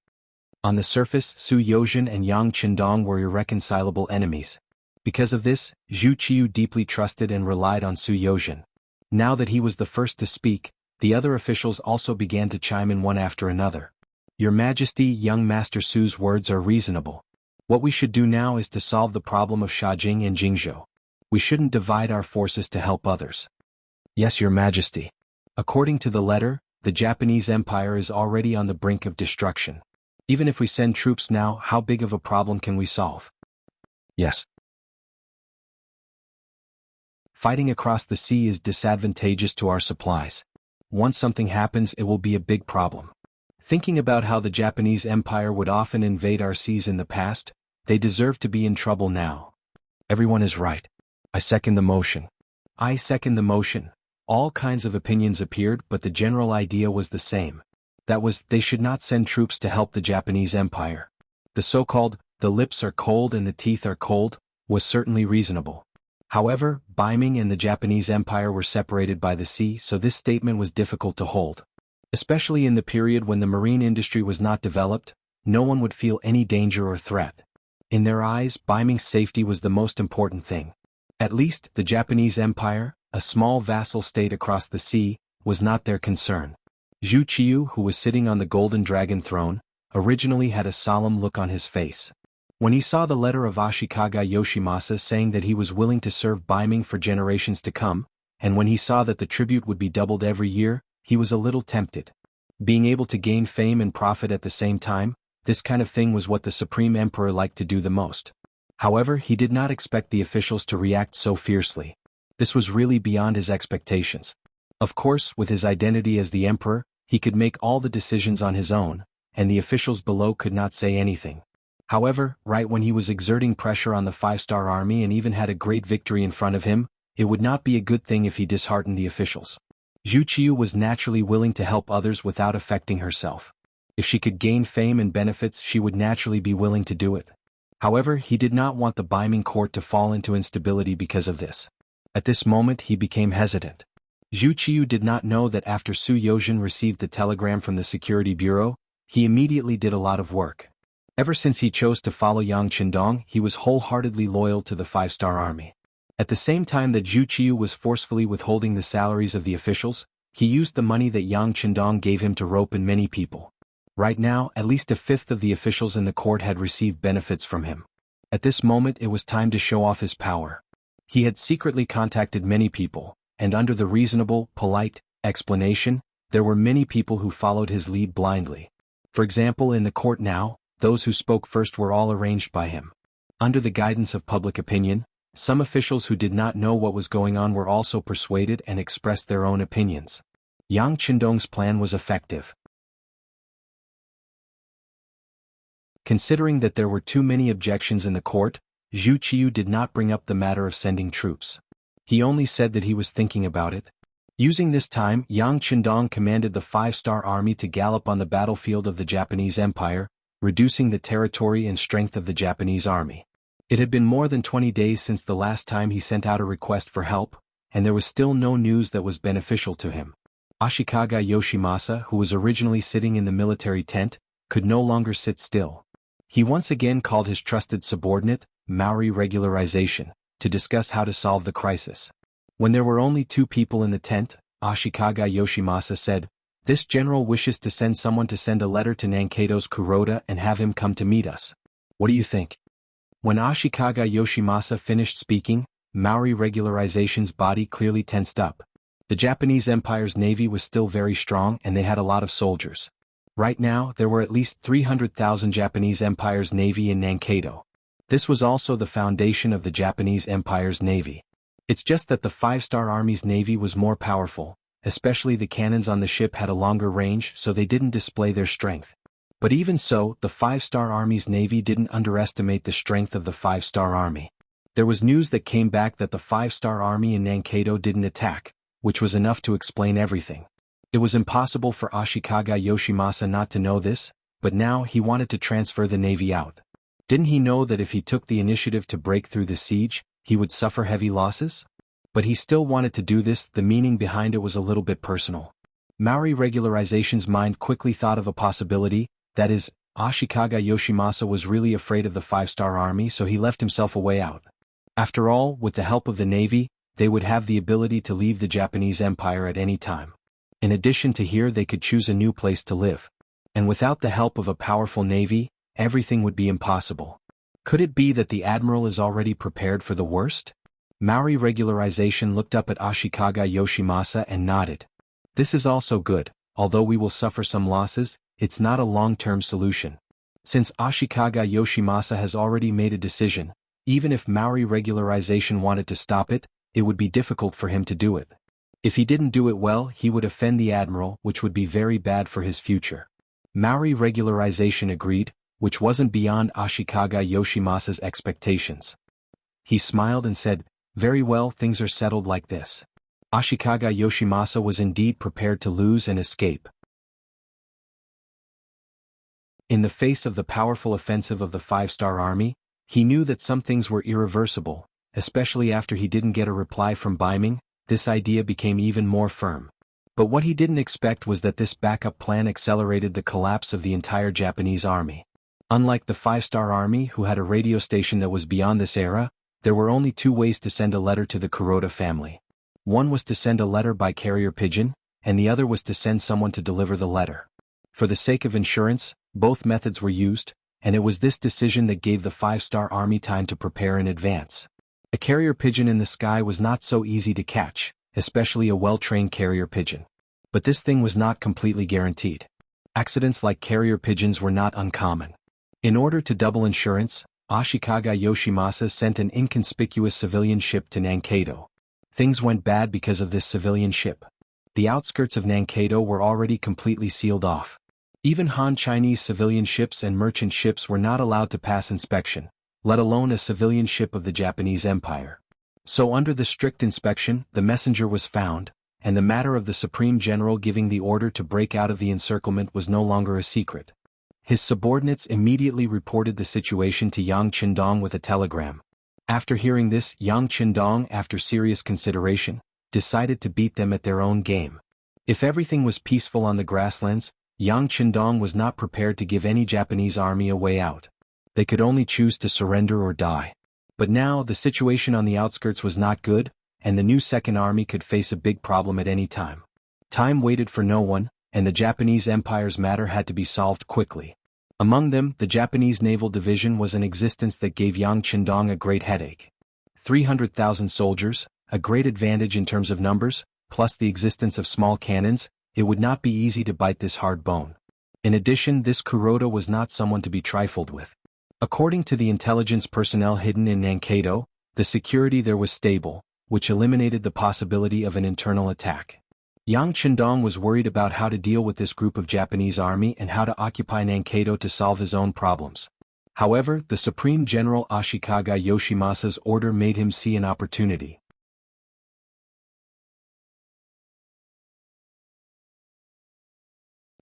[SPEAKER 1] On the surface, Suyojin and Yang Qindong were irreconcilable enemies. Because of this, Zhu Qiyu deeply trusted and relied on Suyojin. Now that he was the first to speak, the other officials also began to chime in one after another. "Your Majesty, young Master Su's words are reasonable. What we should do now is to solve the problem of Shajing and Jingzhou. We shouldn't divide our forces to help others." "Yes, Your Majesty. According to the letter, the Japanese Empire is already on the brink of destruction. Even if we send troops now, how big of a problem can we solve?" "Yes." "Fighting across the sea is disadvantageous to our supplies. Once something happens, it will be a big problem. Thinking about how the Japanese Empire would often invade our seas in the past, they deserve to be in trouble now." "Everyone is right. I second the motion." "I second the motion." All kinds of opinions appeared, but the general idea was the same. That was, they should not send troops to help the Japanese Empire. The so-called, "the lips are cold and the teeth are cold," was certainly reasonable. However, Ming and the Japanese Empire were separated by the sea, so this statement was difficult to hold. Especially in the period when the marine industry was not developed, no one would feel any danger or threat. In their eyes, Ming's safety was the most important thing. At least, the Japanese Empire, a small vassal state across the sea, was not their concern. Zhu Qiyu, who was sitting on the golden dragon throne, originally had a solemn look on his face. When he saw the letter of Ashikaga Yoshimasa saying that he was willing to serve Ming for generations to come, and when he saw that the tribute would be doubled every year, he was a little tempted. Being able to gain fame and profit at the same time, this kind of thing was what the Supreme Emperor liked to do the most. However, he did not expect the officials to react so fiercely. This was really beyond his expectations. Of course, with his identity as the emperor, he could make all the decisions on his own, and the officials below could not say anything. However, right when he was exerting pressure on the five-star army and even had a great victory in front of him, it would not be a good thing if he disheartened the officials. Zhu Qiu was naturally willing to help others without affecting herself. If she could gain fame and benefits, she would naturally be willing to do it. However, he did not want the Ming court to fall into instability because of this. At this moment he became hesitant. Zhu Qiu did not know that after Su Yozhen received the telegram from the Security Bureau, he immediately did a lot of work. Ever since he chose to follow Yang Qindong, he was wholeheartedly loyal to the five-star army. At the same time that Zhu Qiu was forcefully withholding the salaries of the officials, he used the money that Yang Qindong gave him to rope in many people. Right now, at least a fifth of the officials in the court had received benefits from him. At this moment it was time to show off his power. He had secretly contacted many people, and under the reasonable, polite explanation, there were many people who followed his lead blindly. For example, in the court now, those who spoke first were all arranged by him. Under the guidance of public opinion, some officials who did not know what was going on were also persuaded and expressed their own opinions. Yang Qindong's plan was effective. Considering that there were too many objections in the court, Zhu Qiu did not bring up the matter of sending troops. He only said that he was thinking about it. Using this time, Yang Qindong commanded the five-star army to gallop on the battlefield of the Japanese Empire, reducing the territory and strength of the Japanese army. It had been more than 20 days since the last time he sent out a request for help, and there was still no news that was beneficial to him. Ashikaga Yoshimasa, who was originally sitting in the military tent, could no longer sit still. He once again called his trusted subordinate, Maori Regularization, to discuss how to solve the crisis. When there were only two people in the tent, Ashikaga Yoshimasa said, "This general wishes to send someone to send a letter to Nankeido's Kuroda and have him come to meet us. What do you think?" When Ashikaga Yoshimasa finished speaking, Maori Regularization's body clearly tensed up. The Japanese Empire's navy was still very strong and they had a lot of soldiers. Right now, there were at least 300,000 Japanese Empire's navy in Nankeido. This was also the foundation of the Japanese Empire's navy. It's just that the five-star army's navy was more powerful, especially the cannons on the ship had a longer range so they didn't display their strength. But even so, the five-star army's navy didn't underestimate the strength of the five-star army. There was news that came back that the five-star army in Nankeido didn't attack, which was enough to explain everything. It was impossible for Ashikaga Yoshimasa not to know this, but now he wanted to transfer the navy out. Didn't he know that if he took the initiative to break through the siege, he would suffer heavy losses? But he still wanted to do this. The meaning behind it was a little bit personal. Maori Regularization's mind quickly thought of a possibility, that is, Ashikaga Yoshimasa was really afraid of the five-star army so he left himself a way out. After all, with the help of the navy, they would have the ability to leave the Japanese Empire at any time. In addition to here they could choose a new place to live. And without the help of a powerful navy, everything would be impossible. Could it be that the admiral is already prepared for the worst? Maori Regularization looked up at Ashikaga Yoshimasa and nodded. This is also good, although we will suffer some losses, it's not a long-term solution. Since Ashikaga Yoshimasa has already made a decision, even if Maori Regularization wanted to stop it, it would be difficult for him to do it. If he didn't do it well, he would offend the admiral, which would be very bad for his future. Maori Regularization agreed, which wasn't beyond Ashikaga Yoshimasa's expectations. He smiled and said, "Very well, things are settled like this." Ashikaga Yoshimasa was indeed prepared to lose and escape. In the face of the powerful offensive of the five-star army, he knew that some things were irreversible, especially after he didn't get a reply from Ming. This idea became even more firm. But what he didn't expect was that this backup plan accelerated the collapse of the entire Japanese army. Unlike the five-star army who had a radio station that was beyond this era, there were only two ways to send a letter to the Kuroda family. One was to send a letter by carrier pigeon, and the other was to send someone to deliver the letter. For the sake of insurance, both methods were used, and it was this decision that gave the five-star army time to prepare in advance. A carrier pigeon in the sky was not so easy to catch, especially a well-trained carrier pigeon. But this thing was not completely guaranteed. Accidents like carrier pigeons were not uncommon. In order to double insurance, Ashikaga Yoshimasa sent an inconspicuous civilian ship to Nankado. Things went bad because of this civilian ship. The outskirts of Nankado were already completely sealed off. Even Han Chinese civilian ships and merchant ships were not allowed to pass inspection, let alone a civilian ship of the Japanese Empire. So under the strict inspection, the messenger was found, and the matter of the Supreme General giving the order to break out of the encirclement was no longer a secret. His subordinates immediately reported the situation to Yang Qindong with a telegram. After hearing this, Yang Qindong, after serious consideration, decided to beat them at their own game. If everything was peaceful on the grasslands, Yang Qindong was not prepared to give any Japanese army a way out. They could only choose to surrender or die. But now the situation on the outskirts was not good, and the new Second Army could face a big problem at any time. Time waited for no one, and the Japanese Empire's matter had to be solved quickly. Among them, the Japanese Naval Division was an existence that gave Yang Qindong a great headache. 300,000 soldiers, a great advantage in terms of numbers, plus the existence of small cannons, it would not be easy to bite this hard bone. In addition, this Kuroda was not someone to be trifled with. According to the intelligence personnel hidden in Nankado, the security there was stable, which eliminated the possibility of an internal attack. Yang Qindong was worried about how to deal with this group of Japanese army and how to occupy Nankado to solve his own problems. However, the Supreme General Ashikaga Yoshimasa's order made him see an opportunity.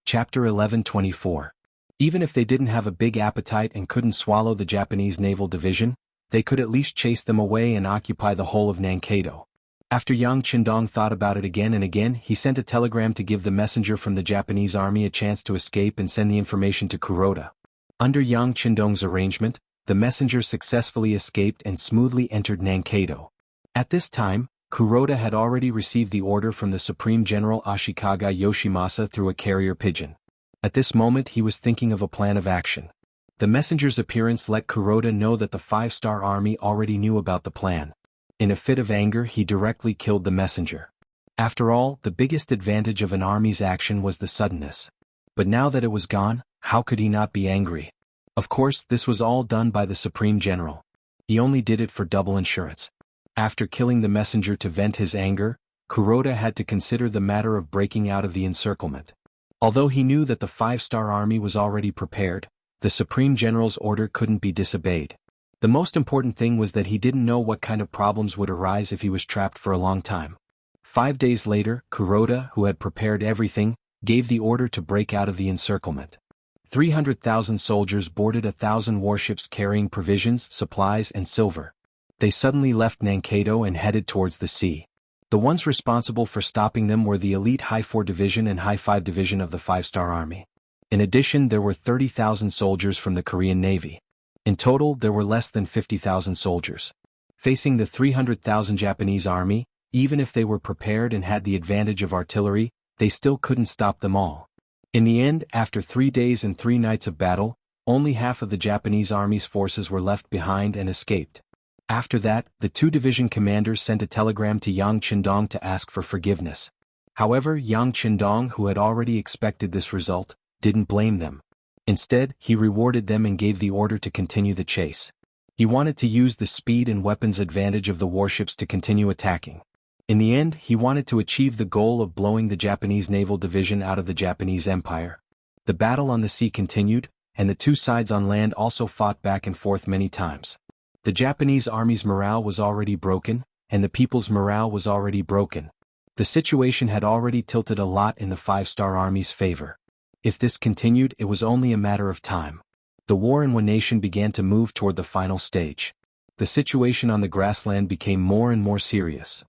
[SPEAKER 1] Chapter 11:24. Even if they didn't have a big appetite and couldn't swallow the Japanese Naval Division, they could at least chase them away and occupy the whole of Nankado. After Yang Qindong thought about it again and again, he sent a telegram to give the messenger from the Japanese army a chance to escape and send the information to Kuroda. Under Yang Qindong's arrangement, the messenger successfully escaped and smoothly entered Nankado. At this time, Kuroda had already received the order from the Supreme General Ashikaga Yoshimasa through a carrier pigeon. At this moment he was thinking of a plan of action. The messenger's appearance let Kuroda know that the five-star army already knew about the plan. In a fit of anger he directly killed the messenger. After all, the biggest advantage of an army's action was the suddenness. But now that it was gone, how could he not be angry? Of course, this was all done by the Supreme General. He only did it for double insurance. After killing the messenger to vent his anger, Kuroda had to consider the matter of breaking out of the encirclement. Although he knew that the five-star army was already prepared, the Supreme General's order couldn't be disobeyed. The most important thing was that he didn't know what kind of problems would arise if he was trapped for a long time. 5 days later, Kuroda, who had prepared everything, gave the order to break out of the encirclement. 300,000 soldiers boarded 1,000 warships carrying provisions, supplies, and silver. They suddenly left Nankado and headed towards the sea. The ones responsible for stopping them were the elite High 4 Division and High 5 Division of the Five-Star Army. In addition, there were 30,000 soldiers from the Korean Navy. In total, there were less than 50,000 soldiers. Facing the 300,000 Japanese army, even if they were prepared and had the advantage of artillery, they still couldn't stop them all. In the end, after 3 days and 3 nights of battle, only half of the Japanese army's forces were left behind and escaped. After that, the 2 division commanders sent a telegram to Yang Qindong to ask for forgiveness. However, Yang Qindong, who had already expected this result, didn't blame them. Instead, he rewarded them and gave the order to continue the chase. He wanted to use the speed and weapons advantage of the warships to continue attacking. In the end, he wanted to achieve the goal of blowing the Japanese Naval Division out of the Japanese Empire. The battle on the sea continued, and the 2 sides on land also fought back and forth many times. The Japanese army's morale was already broken, and the people's morale was already broken. The situation had already tilted a lot in the Five-Star Army's favor. If this continued, it was only a matter of time. The war in One Nation began to move toward the final stage. The situation on the grassland became more and more serious.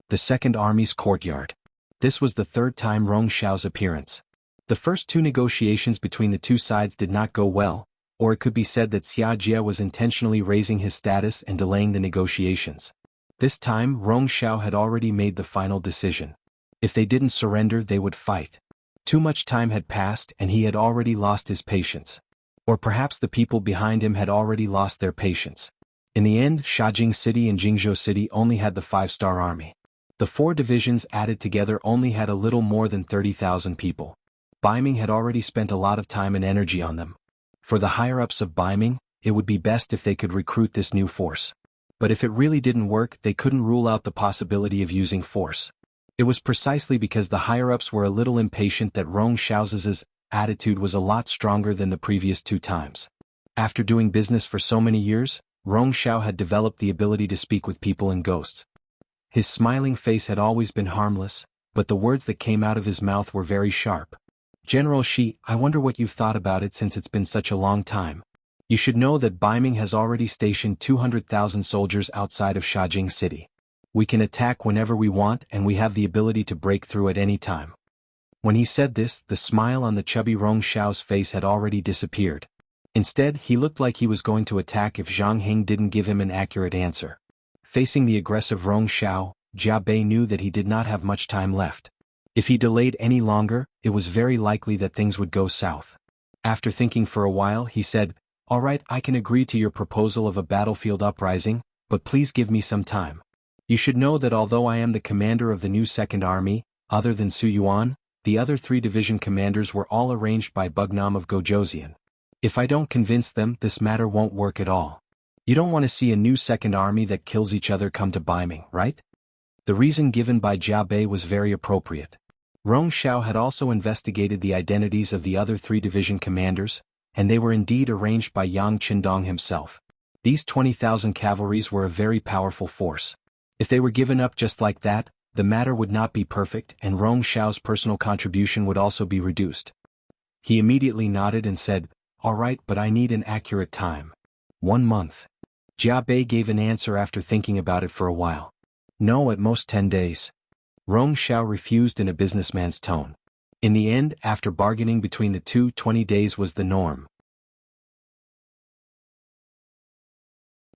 [SPEAKER 1] The Second Army's courtyard. This was the 3rd time Rong Xiao's appearance. The first 2 negotiations between the 2 sides did not go well, or it could be said that Xia Jie was intentionally raising his status and delaying the negotiations. This time, Rong Xiao had already made the final decision. If they didn't surrender, they would fight. Too much time had passed and he had already lost his patience. Or perhaps the people behind him had already lost their patience. In the end, Shajing City and Jingzhou City only had the 5-star army. The 4 divisions added together only had a little more than 30,000 people. Ming had already spent a lot of time and energy on them. For the higher-ups of Ming, it would be best if they could recruit this new force. But if it really didn't work, they couldn't rule out the possibility of using force. It was precisely because the higher-ups were a little impatient that Rong Xiao's attitude was a lot stronger than the previous 2 times. After doing business for so many years, Rong Xiao had developed the ability to speak with people and ghosts. His smiling face had always been harmless, but the words that came out of his mouth were very sharp. General Shi, I wonder what you've thought about it since it's been such a long time. You should know that Ming has already stationed 200,000 soldiers outside of Shajing City. We can attack whenever we want and we have the ability to break through at any time. When he said this, the smile on the chubby Rong Xiao's face had already disappeared. Instead, he looked like he was going to attack if Zhang Heng didn't give him an accurate answer. Facing the aggressive Rong Xiao, Jia Bei knew that he did not have much time left. If he delayed any longer, it was very likely that things would go south. After thinking for a while, he said, "All right, I can agree to your proposal of a battlefield uprising, but please give me some time. You should know that although I am the commander of the new Second Army, other than Su Yuan, the other 3 division commanders were all arranged by Bugnam of Gojoseon. If I don't convince them, this matter won't work at all. You don't want to see a new Second Army that kills each other come to Ming, right?" The reason given by Jia Bei was very appropriate. Rong Xiao had also investigated the identities of the other 3 division commanders, and they were indeed arranged by Yang Qindong himself. These 20,000 cavalries were a very powerful force. If they were given up just like that, the matter would not be perfect and Rong Xiao's personal contribution would also be reduced. He immediately nodded and said, "All right, but I need an accurate time." 1 month. Jia Bei gave an answer after thinking about it for a while. "No, at most 10 days. Rong Xiao refused in a businessman's tone. In the end, after bargaining between the two, 20 days was the norm.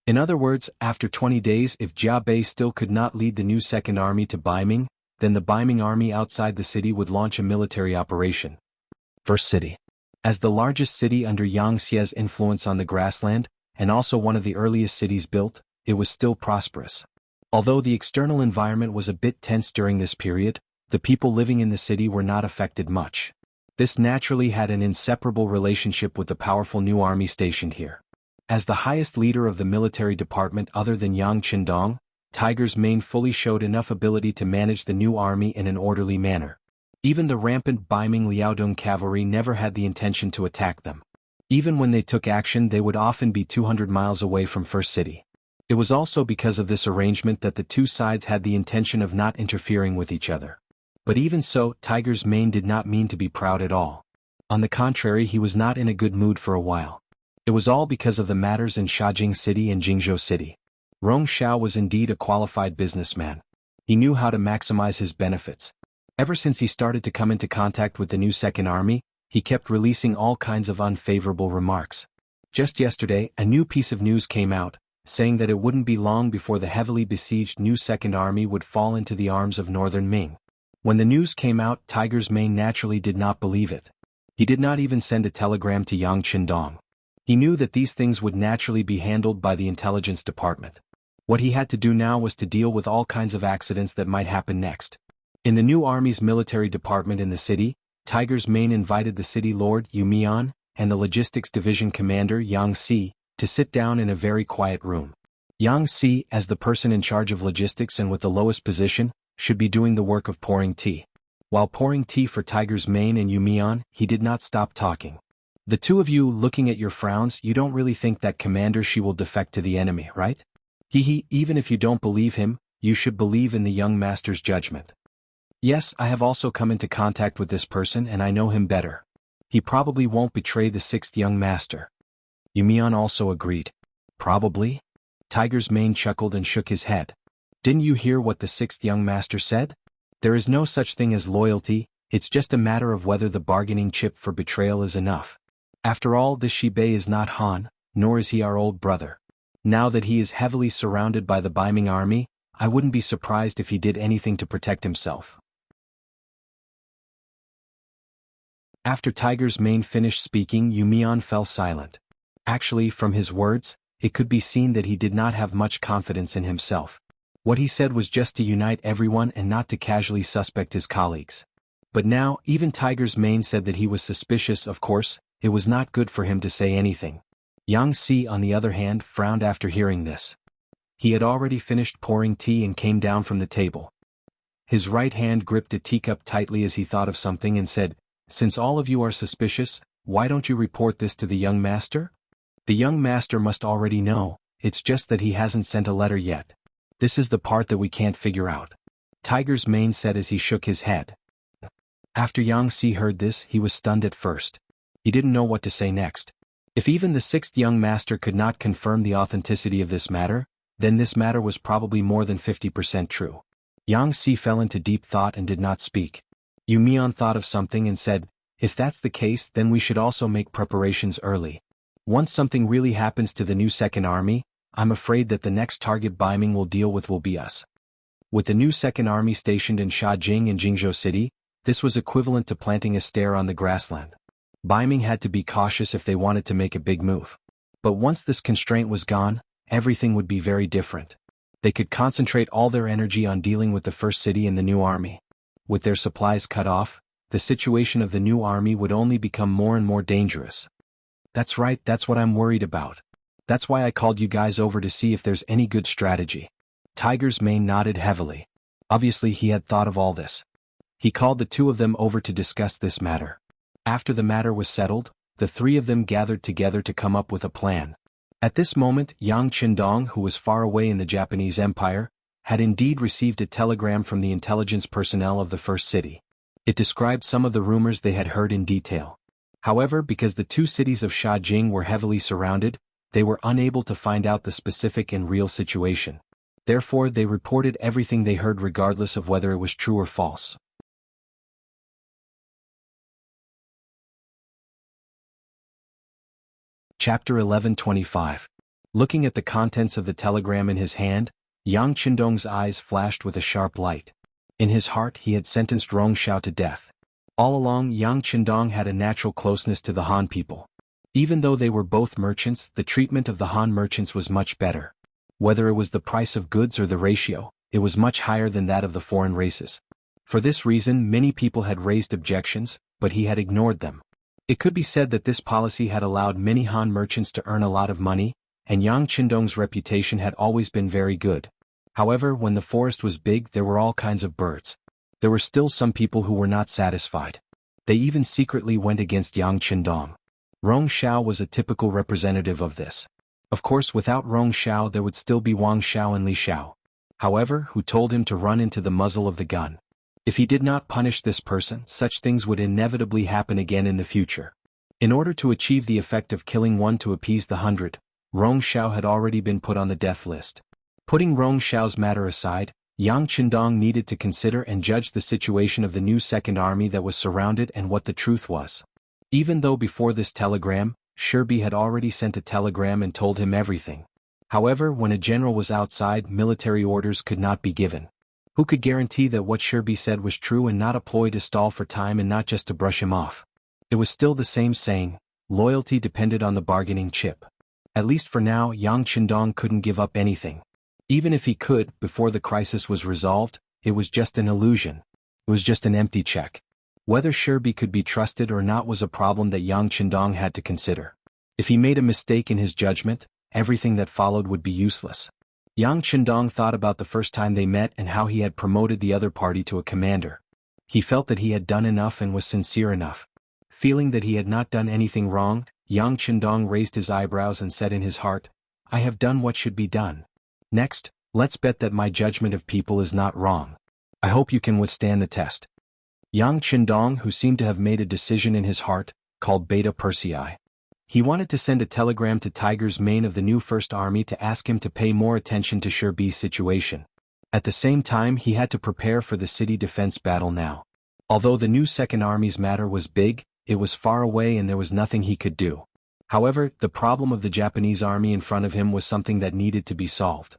[SPEAKER 1] In other words, after 20 days, if Jia Bei still could not lead the new Second Army to Ming, then the Ming army outside the city would launch a military operation. First city. As the largest city under Yang Xie's influence on the grassland, and also one of the earliest cities built, it was still prosperous. Although the external environment was a bit tense during this period, the people living in the city were not affected much. This naturally had an inseparable relationship with the powerful new army stationed here. As the highest leader of the military department other than Yang Qindong, Tiger's Mane fully showed enough ability to manage the new army in an orderly manner. Even the rampant Baiming Liaodong cavalry never had the intention to attack them. Even when they took action, they would often be 200 miles away from First City. It was also because of this arrangement that the two sides had the intention of not interfering with each other. But even so, Tiger's Mane did not mean to be proud at all. On the contrary, he was not in a good mood for a while. It was all because of the matters in Shajing City and Jingzhou City. Rong Xiao was indeed a qualified businessman. He knew how to maximize his benefits. Ever since he started to come into contact with the new Second Army, he kept releasing all kinds of unfavorable remarks. Just yesterday, a new piece of news came out, saying that it wouldn't be long before the heavily besieged new Second Army would fall into the arms of Northern Ming. When the news came out, Tiger's Mane naturally did not believe it. He did not even send a telegram to Yang Qindong. He knew that these things would naturally be handled by the intelligence department. What he had to do now was to deal with all kinds of accidents that might happen next. In the new army's military department in the city, Tiger's Mane invited the city lord, Yu Mian, and the logistics division commander, Yang Si, to sit down in a very quiet room. Yang Si, as the person in charge of logistics and with the lowest position, should be doing the work of pouring tea. While pouring tea for Tiger's Mane and Yu Mian, he did not stop talking. "The two of you, looking at your frowns, you don't really think that Commander Shi will defect to the enemy, right? Even if you don't believe him, you should believe in the young master's judgment." "Yes, I have also come into contact with this person and I know him better. He probably won't betray the sixth young master." Yu Mian also agreed. "Probably?" Tiger's Mane chuckled and shook his head. "Didn't you hear what the sixth young master said? There is no such thing as loyalty, it's just a matter of whether the bargaining chip for betrayal is enough. After all, this Shibei is not Han, nor is he our old brother. Now that he is heavily surrounded by the Baiming army, I wouldn't be surprised if he did anything to protect himself." After Tiger's Mane finished speaking, Yumian fell silent. Actually, from his words, it could be seen that he did not have much confidence in himself. What he said was just to unite everyone and not to casually suspect his colleagues. But now, even Tiger's Mane said that he was suspicious. Of course, it was not good for him to say anything. Yang Si, on the other hand, frowned after hearing this. He had already finished pouring tea and came down from the table. His right hand gripped a teacup tightly as he thought of something and said, "Since all of you are suspicious, why don't you report this to the young master? The young master must already know, it's just that he hasn't sent a letter yet. This is the part that we can't figure out," Tiger's Mane said as he shook his head. After Yang Si heard this, he was stunned at first. He didn't know what to say next. If even the sixth young master could not confirm the authenticity of this matter, then this matter was probably more than 50% true. Yang Si fell into deep thought and did not speak. Yumian thought of something and said, "If that's the case, then we should also make preparations early. Once something really happens to the new Second Army, I'm afraid that the next target Ming will deal with will be us." With the new Second Army stationed in Shaojing and Jingzhou City, this was equivalent to planting a stair on the grassland. Ming had to be cautious if they wanted to make a big move. But once this constraint was gone, everything would be very different. They could concentrate all their energy on dealing with the first city and the new army. With their supplies cut off, the situation of the new army would only become more and more dangerous. "That's right, that's what I'm worried about. That's why I called you guys over to see if there's any good strategy." Tiger's Mane nodded heavily. Obviously he had thought of all this. He called the two of them over to discuss this matter. After the matter was settled, the three of them gathered together to come up with a plan. At this moment, Yang Qindong, who was far away in the Japanese Empire, had indeed received a telegram from the intelligence personnel of the first city. It described some of the rumors they had heard in detail. However, because the two cities of Shaojing were heavily surrounded, they were unable to find out the specific and real situation. Therefore, they reported everything they heard regardless of whether it was true or false. Chapter 11:25. Looking at the contents of the telegram in his hand, Yang Qindong's eyes flashed with a sharp light. In his heart he had sentenced Rong Xiao to death. All along Yang Qindong had a natural closeness to the Han people. Even though they were both merchants, the treatment of the Han merchants was much better. Whether it was the price of goods or the ratio, it was much higher than that of the foreign races. For this reason many people had raised objections, but he had ignored them. It could be said that this policy had allowed many Han merchants to earn a lot of money, and Yang Qindong's reputation had always been very good. However, when the forest was big there were all kinds of birds. There were still some people who were not satisfied. They even secretly went against Yang Qindong. Rong Xiao was a typical representative of this. Of course, without Rong Xiao there would still be Wang Xiao and Li Xiao. However, who told him to run into the muzzle of the gun. If he did not punish this person, such things would inevitably happen again in the future. In order to achieve the effect of killing one to appease the 100, Rong Xiao had already been put on the death list. Putting Rong Xiao's matter aside, Yang Qindong needed to consider and judge the situation of the new Second Army that was surrounded and what the truth was. Even though before this telegram, Shirbi had already sent a telegram and told him everything. However, when a general was outside, military orders could not be given. Who could guarantee that what Shirbi said was true and not a ploy to stall for time and not just to brush him off? It was still the same saying, loyalty depended on the bargaining chip. At least for now, Yang Qindong couldn't give up anything. Even if he could, before the crisis was resolved, it was just an illusion. It was just an empty check. Whether Shirbi could be trusted or not was a problem that Yang Qindong had to consider. If he made a mistake in his judgment, everything that followed would be useless. Yang Qindong thought about the first time they met and how he had promoted the other party to a commander. He felt that he had done enough and was sincere enough. Feeling that he had not done anything wrong, Yang Qindong raised his eyebrows and said in his heart, "I have done what should be done. Next, let's bet that my judgment of people is not wrong. I hope you can withstand the test." Yang Qindong, who seemed to have made a decision in his heart, called Beta Persei. He wanted to send a telegram to Tiger's Mane of the new First Army to ask him to pay more attention to Shirbi's situation. At the same time he had to prepare for the city defense battle now. Although the new Second Army's matter was big, it was far away and there was nothing he could do. However, the problem of the Japanese army in front of him was something that needed to be solved.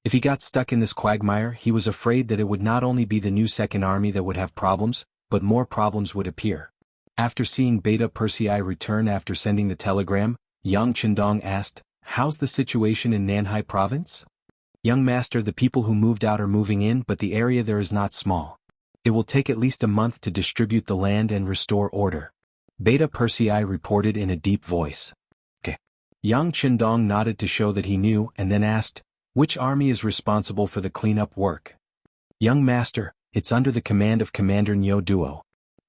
[SPEAKER 1] If he got stuck in this quagmire, he was afraid that it would not only be the new second army that would have problems, but more problems would appear. After seeing Beta Persei return after sending the telegram, Yang Qindong asked, "How's the situation in Nanhai province?" "Young master, the people who moved out are moving in, but the area there is not small. It will take at least a month to distribute the land and restore order," Beta Persei reported in a deep voice. "Okay." Yang Qindong nodded to show that he knew and then asked, "Which army is responsible for the cleanup work?" "Young master, it's under the command of Commander Nyo Duo."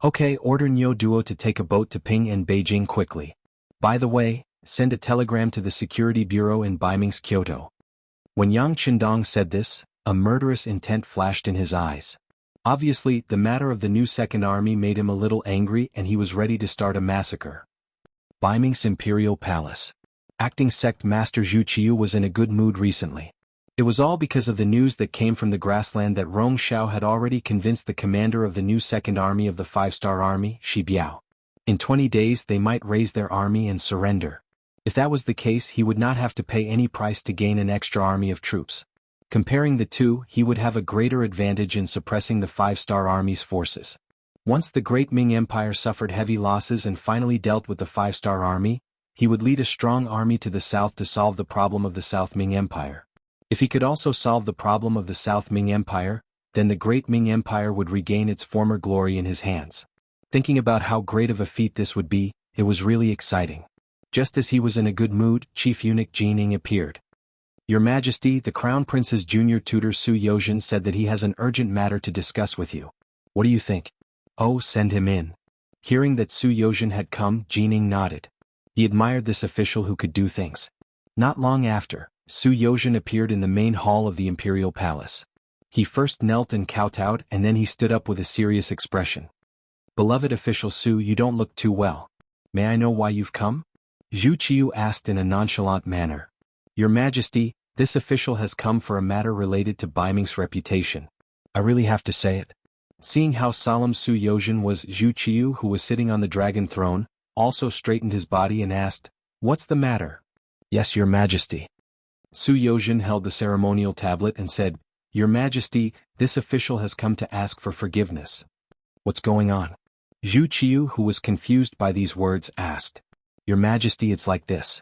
[SPEAKER 1] "Okay, order Nyo Duo to take a boat to Ping and Beijing quickly. By the way, send a telegram to the Security Bureau in Beiming's Kyoto." When Yang Qindong said this, a murderous intent flashed in his eyes. Obviously, the matter of the new Second Army made him a little angry and he was ready to start a massacre. Beiming's Imperial Palace. Acting Sect Master Zhu Qiu was in a good mood recently. It was all because of the news that came from the grassland that Rong Xiao had already convinced the commander of the new Second Army of the Five-Star Army, Shi Biao. In 20 days they might raise their army and surrender. If that was the case, he would not have to pay any price to gain an extra army of troops. Comparing the two, he would have a greater advantage in suppressing the Five-Star Army's forces. Once the Great Ming Empire suffered heavy losses and finally dealt with the Five-Star Army, he would lead a strong army to the south to solve the problem of the South Ming Empire. If he could also solve the problem of the South Ming Empire, then the Great Ming Empire would regain its former glory in his hands. Thinking about how great of a feat this would be, it was really exciting. Just as he was in a good mood, Chief Eunuch Jining appeared. "Your Majesty, the Crown Prince's junior tutor Su Yozhen said that he has an urgent matter to discuss with you. What do you think?" "Oh, send him in." Hearing that Su Yozhen had come, Jining nodded. He admired this official who could do things. Not long after, Su Yozhen appeared in the main hall of the Imperial Palace. He first knelt and kowtowed and then he stood up with a serious expression. "Beloved official Su, you don't look too well. May I know why you've come?" Zhu Qiu asked in a nonchalant manner. "Your Majesty, this official has come for a matter related to Beiming's reputation. I really have to say it." Seeing how solemn Su Yozhen was, Zhu Qiu, who was sitting on the dragon throne, also straightened his body and asked, "What's the matter?" "Yes, Your Majesty." Su Yozhen held the ceremonial tablet and said, "Your Majesty, this official has come to ask for forgiveness." "What's going on?" Zhu Qiu, who was confused by these words, asked. "Your Majesty, it's like this.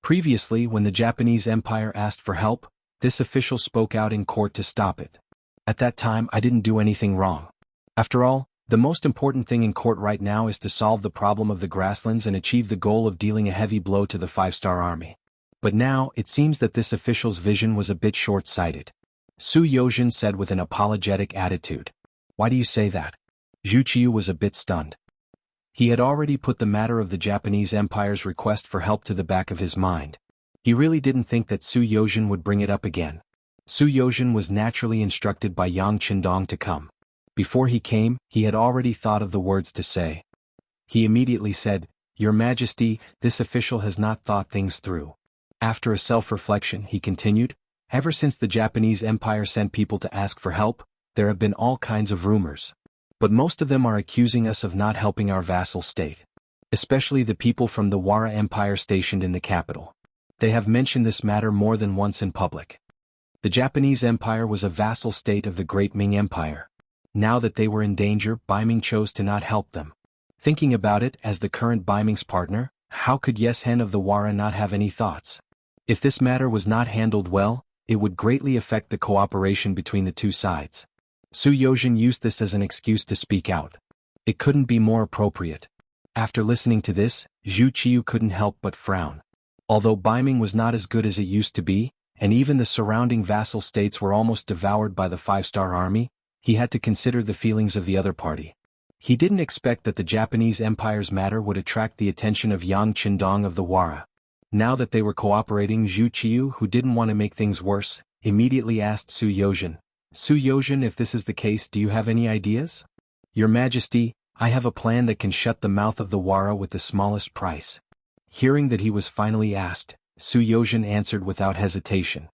[SPEAKER 1] Previously, when the Japanese Empire asked for help, this official spoke out in court to stop it. At that time, I didn't do anything wrong. After all, the most important thing in court right now is to solve the problem of the grasslands and achieve the goal of dealing a heavy blow to the Five-Star Army. But now, it seems that this official's vision was a bit short-sighted." Su Yozhen said with an apologetic attitude. "Why do you say that?" Zhu Qiu was a bit stunned. He had already put the matter of the Japanese Empire's request for help to the back of his mind. He really didn't think that Su Yozhen would bring it up again. Su Yozhen was naturally instructed by Yang Qindong to come. Before he came, he had already thought of the words to say. He immediately said, "Your Majesty, this official has not thought things through." After a self-reflection, he continued, "Ever since the Japanese Empire sent people to ask for help, there have been all kinds of rumors. But most of them are accusing us of not helping our vassal state. Especially the people from the Wara Empire stationed in the capital. They have mentioned this matter more than once in public. The Japanese Empire was a vassal state of the Great Ming Empire. Now that they were in danger, Beiming chose to not help them. Thinking about it, as the current Beiming's partner, how could Yes Hen of the Wara not have any thoughts? If this matter was not handled well, it would greatly affect the cooperation between the two sides. Su Yozhen used this as an excuse to speak out. It couldn't be more appropriate. After listening to this, Zhu Qiu couldn't help but frown. Although Beiming was not as good as it used to be, and even the surrounding vassal states were almost devoured by the Five-Star Army, he had to consider the feelings of the other party. He didn't expect that the Japanese Empire's matter would attract the attention of Yang Qindong of the Wara. Now that they were cooperating, Zhu Qiu, who didn't want to make things worse, immediately asked Su Yozhen, "Su Yozhen, if this is the case, do you have any ideas?" "Your Majesty, I have a plan that can shut the mouth of the Wara with the smallest price." Hearing that he was finally asked, Su Yozhen answered without hesitation.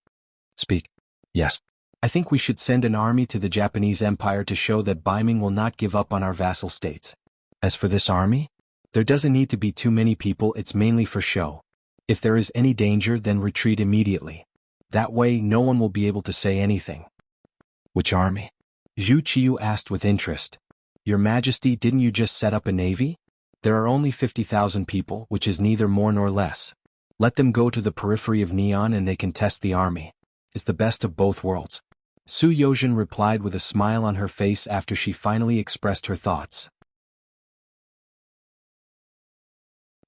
[SPEAKER 1] "Speak." "Yes. I think we should send an army to the Japanese Empire to show that Beiming will not give up on our vassal states. As for this army, there doesn't need to be too many people, it's mainly for show. If there is any danger, then retreat immediately. That way no one will be able to say anything." "Which army?" Zhu Qiu asked with interest. "Your Majesty, didn't you just set up a navy? There are only 50,000 people, which is neither more nor less. Let them go to the periphery of Neon and they can test the army. It's the best of both worlds." Su Yozhen replied with a smile on her face after she finally expressed her thoughts.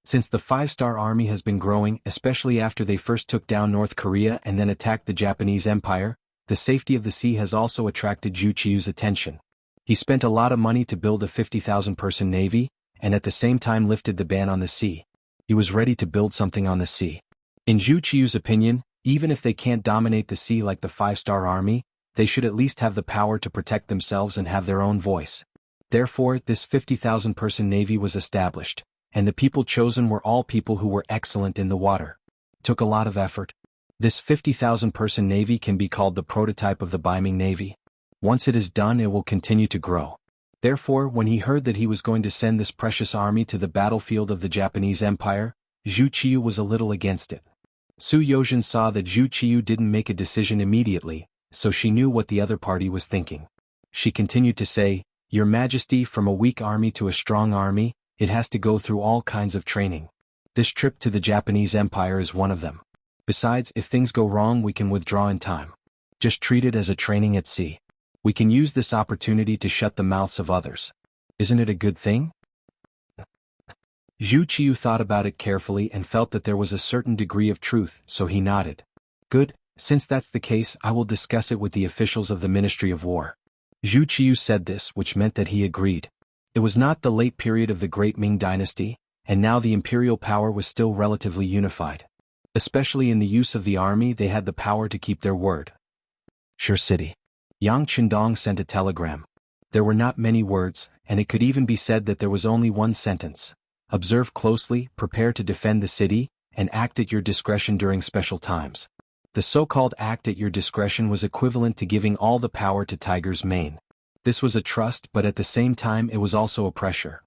[SPEAKER 1] Since the five-star army has been growing, especially after they first took down North Korea and then attacked the Japanese Empire, the safety of the sea has also attracted Zhu Qiu's attention. He spent a lot of money to build a 50,000-person navy, and at the same time lifted the ban on the sea. He was ready to build something on the sea. In Zhu Qiu's opinion, even if they can't dominate the sea like the five-star army, they should at least have the power to protect themselves and have their own voice. Therefore, this 50,000-person navy was established, and the people chosen were all people who were excellent in the water. Took a lot of effort. This 50,000-person navy can be called the prototype of the Ming Navy. Once it is done, it will continue to grow. Therefore, when he heard that he was going to send this precious army to the battlefield of the Japanese Empire, Zhu Qiu was a little against it. Su Yozhen saw that Zhu Qiu didn't make a decision immediately, so she knew what the other party was thinking. She continued to say, "Your Majesty, from a weak army to a strong army, it has to go through all kinds of training. This trip to the Japanese Empire is one of them. Besides, if things go wrong, we can withdraw in time. Just treat it as a training at sea. We can use this opportunity to shut the mouths of others. Isn't it a good thing?" Zhu Qiu thought about it carefully and felt that there was a certain degree of truth, so he nodded. "Good, since that's the case, I will discuss it with the officials of the Ministry of War." Zhu Qiu said this, which meant that he agreed. It was not the late period of the Great Ming dynasty, and now the imperial power was still relatively unified. Especially in the use of the army, they had the power to keep their word. "Sure City." Yang Qindong sent a telegram. There were not many words, and it could even be said that there was only one sentence. "Observe closely, prepare to defend the city, and act at your discretion during special times." The so-called act at your discretion was equivalent to giving all the power to Tiger's Mane. This was a trust, but at the same time it was also a pressure.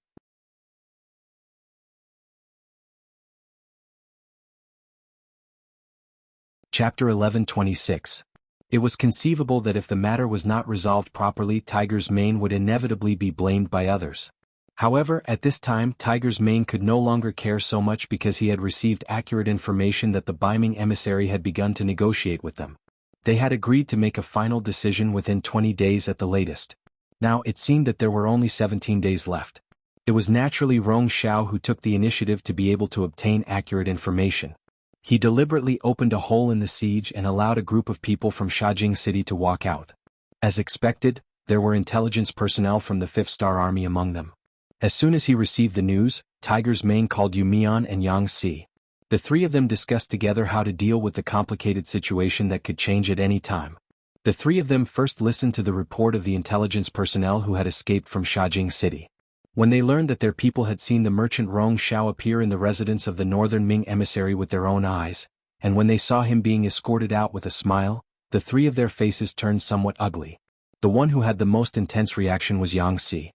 [SPEAKER 1] Chapter 11:26. It was conceivable that if the matter was not resolved properly, Tiger's Mane would inevitably be blamed by others. However, at this time Tiger's Mane could no longer care so much because he had received accurate information that the Ming emissary had begun to negotiate with them. They had agreed to make a final decision within 20 days at the latest. Now it seemed that there were only 17 days left. It was naturally Rong Xiao who took the initiative to be able to obtain accurate information. He deliberately opened a hole in the siege and allowed a group of people from Jianghu city to walk out. As expected, there were intelligence personnel from the 5th Star Army among them. As soon as he received the news, Tiger's Mane called Yu Mian and Yang Si. The three of them discussed together how to deal with the complicated situation that could change at any time. The three of them first listened to the report of the intelligence personnel who had escaped from Jianghu city. When they learned that their people had seen the merchant Rong Xiao appear in the residence of the northern Ming emissary with their own eyes, and when they saw him being escorted out with a smile, the three of their faces turned somewhat ugly. The one who had the most intense reaction was Yang Si.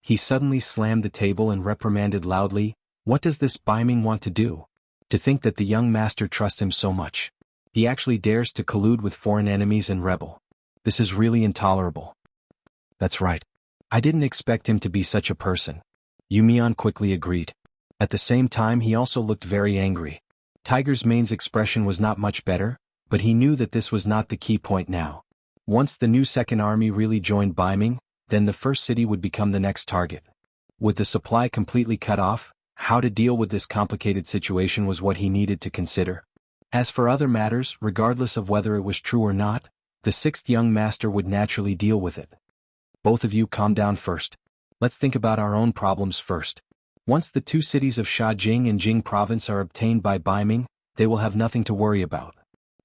[SPEAKER 1] He suddenly slammed the table and reprimanded loudly, "What does this Ming want to do? To think that the young master trusts him so much. He actually dares to collude with foreign enemies and rebel. This is really intolerable." "That's right. I didn't expect him to be such a person." Yu Mian quickly agreed. At the same time he also looked very angry. Tiger's Mane's expression was not much better, but he knew that this was not the key point now. Once the new second army really joined Ming, then the first city would become the next target. With the supply completely cut off, how to deal with this complicated situation was what he needed to consider. As for other matters, regardless of whether it was true or not, the sixth young master would naturally deal with it. "Both of you calm down first. Let's think about our own problems first. Once the two cities of Shajing and Jing province are obtained by Ming, they will have nothing to worry about.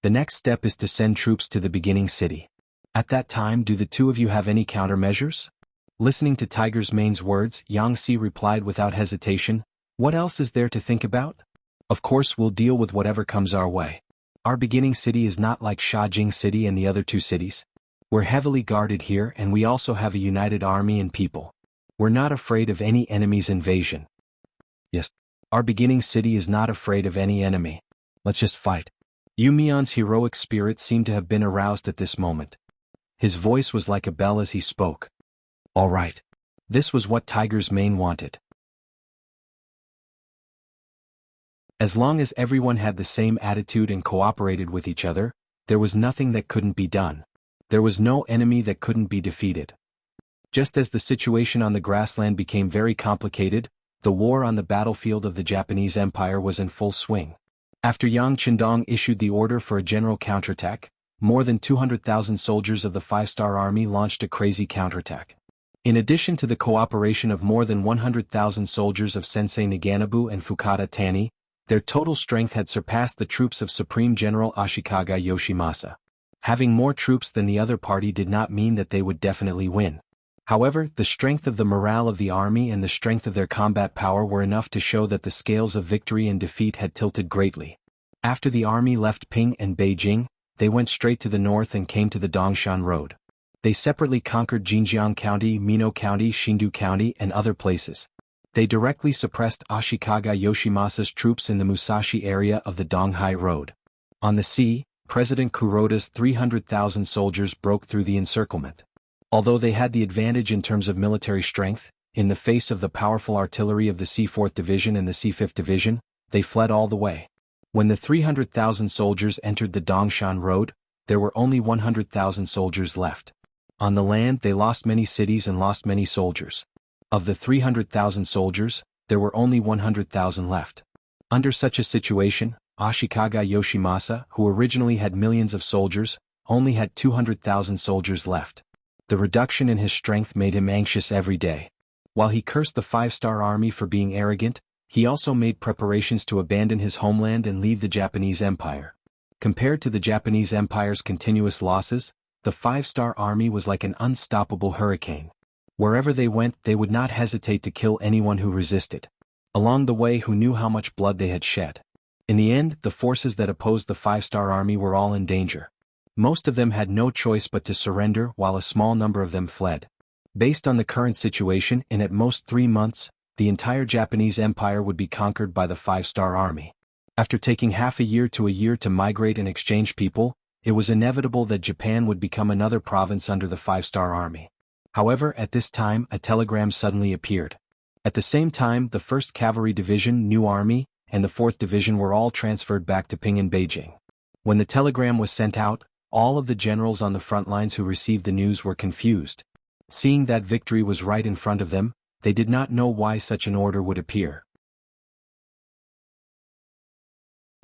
[SPEAKER 1] The next step is to send troops to the beginning city. At that time, do the two of you have any countermeasures?" Listening to Tiger's Mane's words, Yang Si replied without hesitation, "What else is there to think about? Of course we'll deal with whatever comes our way. Our beginning city is not like Shajing city and the other two cities. We're heavily guarded here and we also have a united army and people. We're not afraid of any enemy's invasion." "Yes. Our beginning city is not afraid of any enemy. Let's just fight. Yu Mian's heroic spirit seemed to have been aroused at this moment. His voice was like a bell as he spoke. All right. This was what Tiger's Mane wanted. As long as everyone had the same attitude and cooperated with each other, there was nothing that couldn't be done. There was no enemy that couldn't be defeated. Just as the situation on the grassland became very complicated, the war on the battlefield of the Japanese Empire was in full swing. After Yang Qindong issued the order for a general counterattack, more than 200,000 soldiers of the Five-Star Army launched a crazy counterattack. In addition to the cooperation of more than 100,000 soldiers of Sensei Naganabu and Fukada Tani, their total strength had surpassed the troops of Supreme General Ashikaga Yoshimasa. Having more troops than the other party did not mean that they would definitely win. However, the strength of the morale of the army and the strength of their combat power were enough to show that the scales of victory and defeat had tilted greatly. After the army left Ping and Beijing, they went straight to the north and came to the Dongshan Road. They separately conquered Jinjiang County, Mino County, Shindu County, and other places. They directly suppressed Ashikaga Yoshimasa's troops in the Musashi area of the Donghai Road. On the sea, President Kuroda's 300,000 soldiers broke through the encirclement. Although they had the advantage in terms of military strength, in the face of the powerful artillery of the C4th Division and the C5th Division, they fled all the way. When the 300,000 soldiers entered the Dongshan Road, there were only 100,000 soldiers left. On the land they lost many cities and lost many soldiers. Of the 300,000 soldiers, there were only 100,000 left. Under such a situation, Ashikaga Yoshimasa, who originally had millions of soldiers, only had 200,000 soldiers left. The reduction in his strength made him anxious every day. While he cursed the Five-Star Army for being arrogant, he also made preparations to abandon his homeland and leave the Japanese Empire. Compared to the Japanese Empire's continuous losses, the Five-Star Army was like an unstoppable hurricane. Wherever they went, they would not hesitate to kill anyone who resisted. Along the way, who knew how much blood they had shed. In the end, the forces that opposed the Five-Star Army were all in danger. Most of them had no choice but to surrender, while a small number of them fled. Based on the current situation, in at most 3 months, the entire Japanese Empire would be conquered by the Five-Star Army. After taking half a year to migrate and exchange people, it was inevitable that Japan would become another province under the Five-Star Army. However, at this time, a telegram suddenly appeared. At the same time, the 1st Cavalry Division, New Army, and the 4th Division were all transferred back to Ping and Beijing. When the telegram was sent out, all of the generals on the front lines who received the news were confused. Seeing that victory was right in front of them, they did not know why such an order would appear.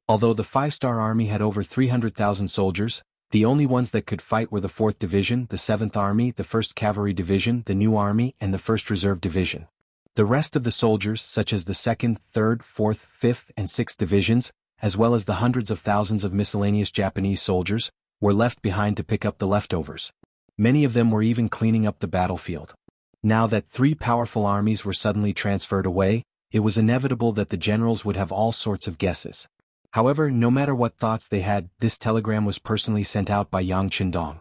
[SPEAKER 1] Although the Five-Star Army had over 300,000 soldiers, the only ones that could fight were the 4th Division, the 7th Army, the 1st Cavalry Division, the New Army, and the 1st Reserve Division. The rest of the soldiers, such as the 2nd, 3rd, 4th, 5th, and 6th Divisions, as well as the hundreds of thousands of miscellaneous Japanese soldiers, were left behind to pick up the leftovers. Many of them were even cleaning up the battlefield. Now that 3 powerful armies were suddenly transferred away, it was inevitable that the generals would have all sorts of guesses. However, no matter what thoughts they had, this telegram was personally sent out by Yang Qindong.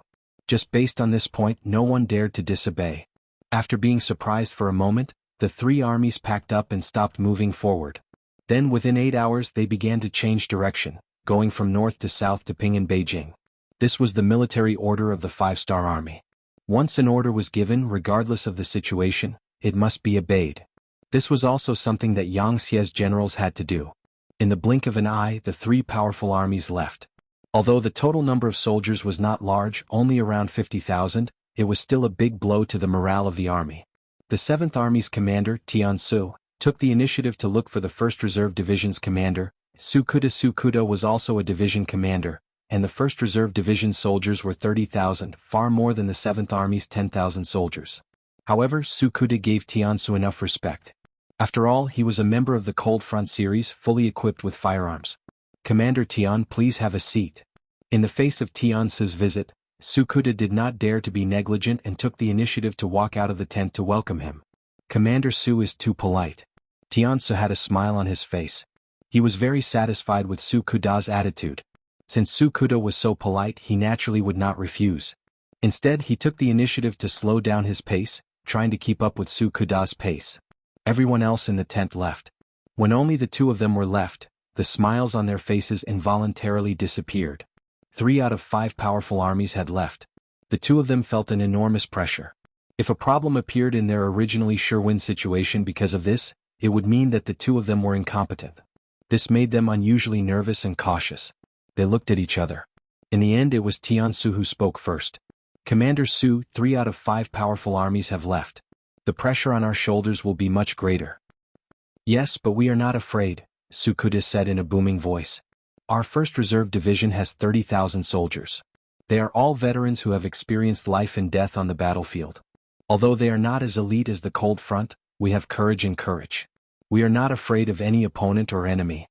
[SPEAKER 1] Just based on this point, no one dared to disobey. After being surprised for a moment, the 3 armies packed up and stopped moving forward. Then within 8 hours they began to change direction, going from north to south to Ping and Beijing. This was the military order of the Five-Star Army. Once an order was given, regardless of the situation, it must be obeyed. This was also something that Yang Xie's generals had to do. In the blink of an eye, the 3 powerful armies left. Although the total number of soldiers was not large, only around 50,000, it was still a big blow to the morale of the army. The 7th Army's commander, Tian Su, took the initiative to look for the 1st Reserve Division's commander. Sukuda was also a division commander, and the 1st Reserve Division's soldiers were 30,000, far more than the 7th Army's 10,000 soldiers. However, Sukuda gave Tian Su enough respect. After all, he was a member of the Cold Front series, fully equipped with firearms. "Commander Tian, please have a seat." In the face of Tian Su's visit, Sukuda did not dare to be negligent and took the initiative to walk out of the tent to welcome him. "Commander Su is too polite." Tian Su had a smile on his face. He was very satisfied with Sukuda's attitude. Since Sukuda was so polite, he naturally would not refuse. Instead, he took the initiative to slow down his pace, trying to keep up with Sukuda's pace. Everyone else in the tent left. When only the 2 of them were left, the smiles on their faces involuntarily disappeared. 3 out of 5 powerful armies had left. The two of them felt an enormous pressure. If a problem appeared in their originally sure-win situation because of this, it would mean that the two of them were incompetent. This made them unusually nervous and cautious. They looked at each other. In the end, it was Tian Su who spoke first. "Commander Su, 3 out of 5 powerful armies have left. The pressure on our shoulders will be much greater." "Yes, but we are not afraid," Su Kuda said in a booming voice. "Our 1st Reserve Division has 30,000 soldiers. They are all veterans who have experienced life and death on the battlefield. Although they are not as elite as the Cold Front, we have courage and courage. We are not afraid of any opponent or enemy."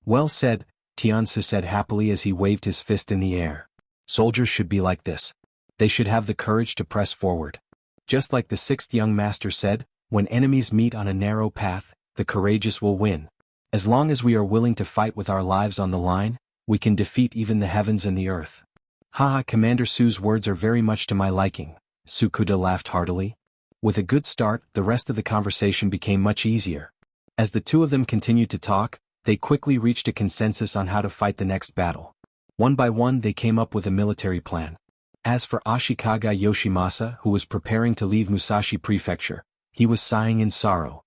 [SPEAKER 1] "Well said," Tian Su said happily as he waved his fist in the air. "Soldiers should be like this. They should have the courage to press forward. Just like the 6th young master said, when enemies meet on a narrow path, the courageous will win. As long as we are willing to fight with our lives on the line, we can defeat even the heavens and the earth." "Haha, Commander Su's words are very much to my liking," Su Kuda laughed heartily. With a good start, the rest of the conversation became much easier. As the two of them continued to talk, they quickly reached a consensus on how to fight the next battle. One by one they came up with a military plan. As for Ashikaga Yoshimasa, who was preparing to leave Musashi Prefecture, he was sighing in sorrow.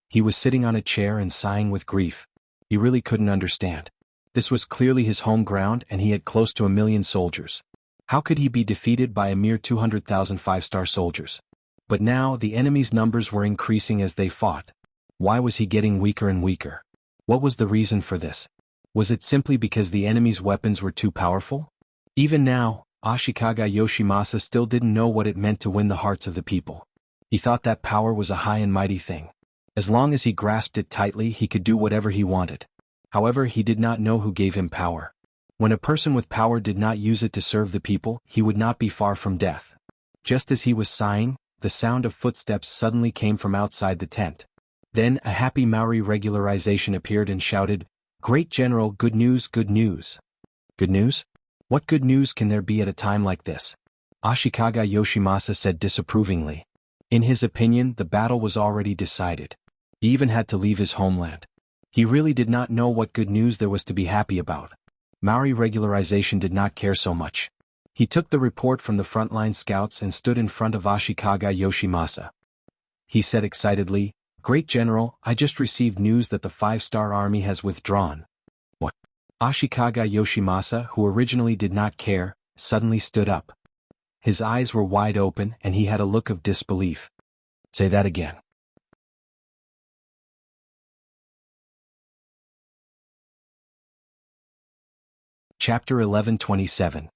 [SPEAKER 1] He was sitting on a chair and sighing with grief. He really couldn't understand. This was clearly his home ground and he had close to 1,000,000 soldiers. How could he be defeated by a mere 200,000 5-star soldiers? But now the enemy's numbers were increasing as they fought. Why was he getting weaker and weaker? What was the reason for this? Was it simply because the enemy's weapons were too powerful? Even now, Ashikaga Yoshimasa still didn't know what it meant to win the hearts of the people. He thought that power was a high and mighty thing. As long as he grasped it tightly, he could do whatever he wanted. However, he did not know who gave him power. When a person with power did not use it to serve the people, he would not be far from death. Just as he was sighing, the sound of footsteps suddenly came from outside the tent. Then a happy Maori regularization appeared and shouted, "Great General, good news, good news." "Good news? What good news can there be at a time like this?" Ashikaga Yoshimasa said disapprovingly. In his opinion, the battle was already decided. He even had to leave his homeland. He really did not know what good news there was to be happy about. Maori regularization did not care so much. He took the report from the frontline scouts and stood in front of Ashikaga Yoshimasa. He said excitedly, "Great General, I just received news that the 5-star army has withdrawn." "What?" Ashikaga Yoshimasa, who originally did not care, suddenly stood up. His eyes were wide open and he had a look of disbelief. "Say that again." Chapter 11:27.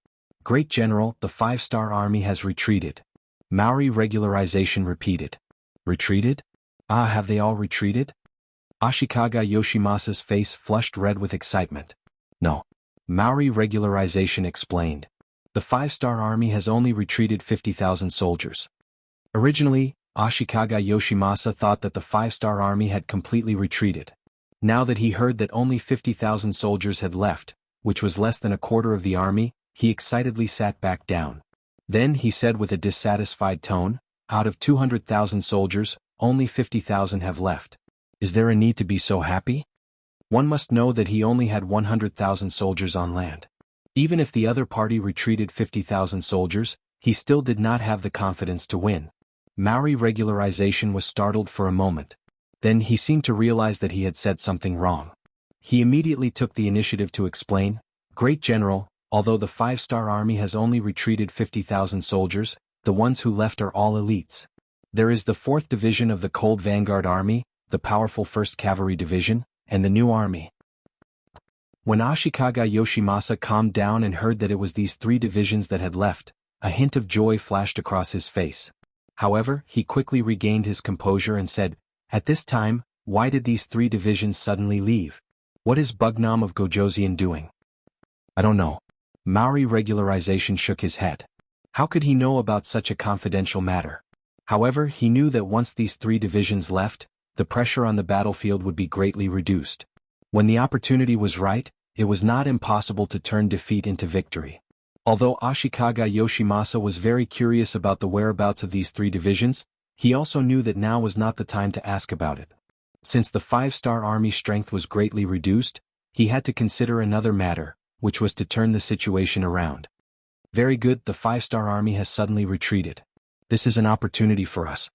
[SPEAKER 1] Great General, the 5-star army has retreated. Maori regularization repeated. "Retreated? Ah, have they all retreated?" Ashikaga Yoshimasa's face flushed red with excitement. "No." Maori regularization explained. "The 5-star army has only retreated 50,000 soldiers." Originally, Ashikaga Yoshimasa thought that the 5-star army had completely retreated. Now that he heard that only 50,000 soldiers had left, which was less than a quarter of the army, he excitedly sat back down. Then he said with a dissatisfied tone, "Out of 200,000 soldiers, only 50,000 have left. Is there a need to be so happy?" One must know that he only had 100,000 soldiers on land. Even if the other party retreated 50,000 soldiers, he still did not have the confidence to win. Maori regularization was startled for a moment. Then he seemed to realize that he had said something wrong. He immediately took the initiative to explain, "Great General, although the 5-star army has only retreated 50,000 soldiers, the ones who left are all elites. There is the 4th Division of the Cold Vanguard Army, the powerful 1st Cavalry Division, and the new army." When Ashikaga Yoshimasa calmed down and heard that it was these 3 divisions that had left, a hint of joy flashed across his face. However, he quickly regained his composure and said, "At this time, why did these 3 divisions suddenly leave? What is Bugnam of Gojoseon doing?" "I don't know." Maori regularization shook his head. How could he know about such a confidential matter? However, he knew that once these 3 divisions left, the pressure on the battlefield would be greatly reduced. When the opportunity was right, it was not impossible to turn defeat into victory. Although Ashikaga Yoshimasa was very curious about the whereabouts of these 3 divisions, He also knew that now was not the time to ask about it. Since the 5-star army's strength was greatly reduced, he had to consider another matter, which was to turn the situation around. Very good, the 5-star army has suddenly retreated. This is an opportunity for us.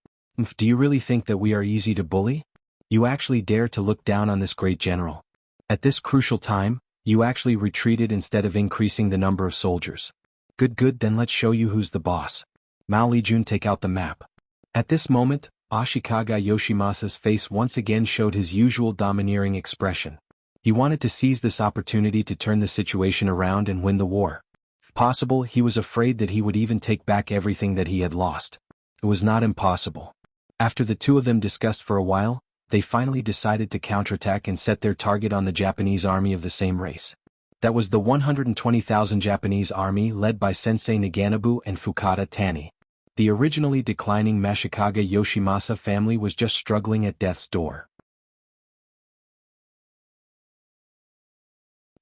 [SPEAKER 1] Do you really think that we are easy to bully? You actually dare to look down on this great general. At this crucial time, you actually retreated instead of increasing the number of soldiers. Good, then let's show you who's the boss. Mao Lijun, take out the map. At this moment, Ashikaga Yoshimasa's face once again showed his usual domineering expression. He wanted to seize this opportunity to turn the situation around and win the war. If possible, he was afraid that he would even take back everything that he had lost. It was not impossible. After the two of them discussed for a while, they finally decided to counterattack and set their target on the Japanese army of the same race. That was the 120,000 Japanese army led by Sensei Naganobu and Fukada Tani. The originally declining Mashikaga Yoshimasa family was just struggling at death's door.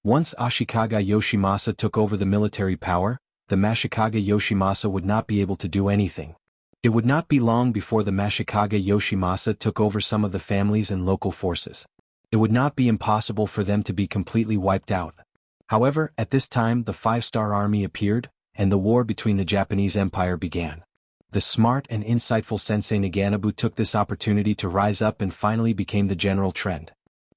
[SPEAKER 1] Once Ashikaga Yoshimasa took over the military power, the Mashikaga Yoshimasa would not be able to do anything. It would not be long before the Mashikaga Yoshimasa took over some of the families and local forces. It would not be impossible for them to be completely wiped out. However, at this time the 5-star army appeared, and the war between the Japanese Empire began. The smart and insightful Sensei Naganobu took this opportunity to rise up and finally became the general trend.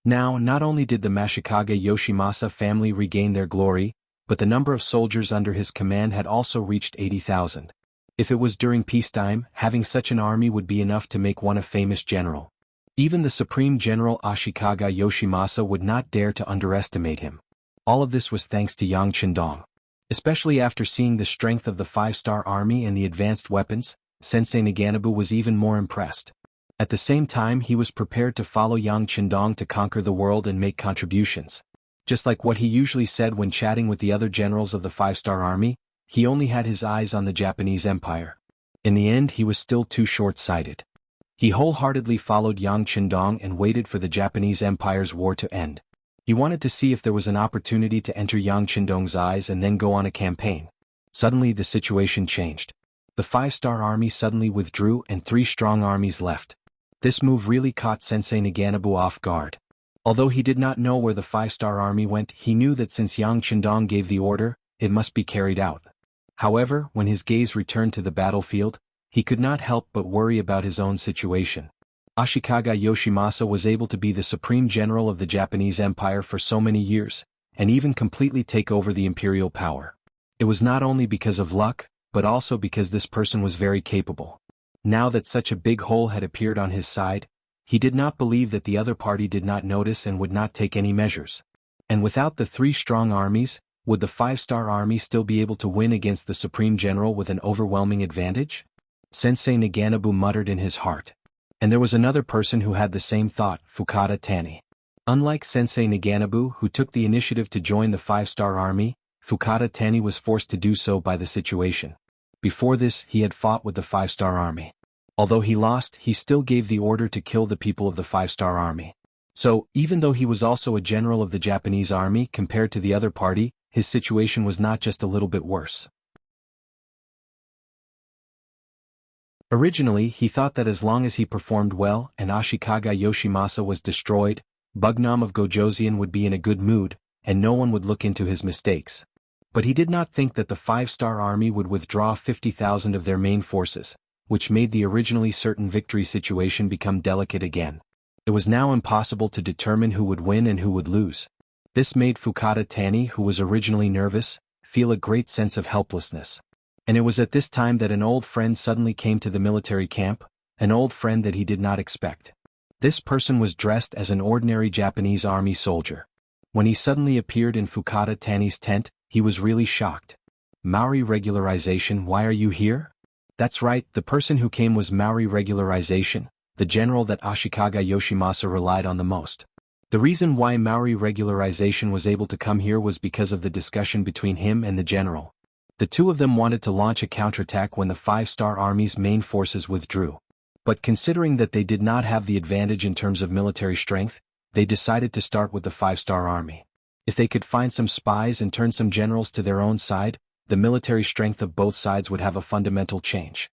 [SPEAKER 1] Now, not only did the Mashikaga Yoshimasa family regain their glory, but the number of soldiers under his command had also reached 80,000. If it was during peacetime, having such an army would be enough to make one a famous general. Even the Supreme General Ashikaga Yoshimasa would not dare to underestimate him. All of this was thanks to Yang Qindong. Especially after seeing the strength of the 5-star army and the advanced weapons, Sensei Naganobu was even more impressed. At the same time, he was prepared to follow Yang Qindong to conquer the world and make contributions. Just like what he usually said when chatting with the other generals of the 5-star army, he only had his eyes on the Japanese Empire. In the end, he was still too short-sighted. He wholeheartedly followed Yang Qindong and waited for the Japanese Empire's war to end. He wanted to see if there was an opportunity to enter Yang Qindong's eyes and then go on a campaign. Suddenly the situation changed. The 5-star army suddenly withdrew and 3 strong armies left. This move really caught Sensei Naganobu off guard. Although he did not know where the 5-star army went, he knew that since Yang Qindong gave the order, it must be carried out. However, when his gaze returned to the battlefield, he could not help but worry about his own situation. Ashikaga Yoshimasa was able to be the supreme general of the Japanese Empire for so many years, and even completely take over the imperial power. It was not only because of luck, but also because this person was very capable. Now that such a big hole had appeared on his side, he did not believe that the other party did not notice and would not take any measures. And without the 3 strong armies, would the 5-star army still be able to win against the supreme general with an overwhelming advantage? Sensei Naganobu muttered in his heart. And there was another person who had the same thought, Fukada Tani. Unlike Sensei Naganobu, who took the initiative to join the 5-star army, Fukada Tani was forced to do so by the situation. Before this, he had fought with the 5-star army. Although he lost, he still gave the order to kill the people of the 5-star army. So, even though he was also a general of the Japanese army compared to the other party, his situation was not just a little bit worse. Originally, he thought that as long as he performed well and Ashikaga Yoshimasa was destroyed, Bugnam of Gojoseon would be in a good mood, and no one would look into his mistakes. But he did not think that the 5-star army would withdraw 50,000 of their main forces, which made the originally certain victory situation become delicate again. It was now impossible to determine who would win and who would lose. This made Fukada Tani, who was originally nervous, feel a great sense of helplessness. And it was at this time that an old friend suddenly came to the military camp, an old friend that he did not expect. This person was dressed as an ordinary Japanese army soldier. When he suddenly appeared in Fukada Tani's tent, he was really shocked. Maori regularization, why are you here? That's right, the person who came was Maori regularization, the general that Ashikaga Yoshimasa relied on the most. The reason why Maori regularization was able to come here was because of the discussion between him and the general. The two of them wanted to launch a counterattack when the 5-star army's main forces withdrew. But considering that they did not have the advantage in terms of military strength, they decided to start with the 5-star army. If they could find some spies and turn some generals to their own side, the military strength of both sides would have a fundamental change.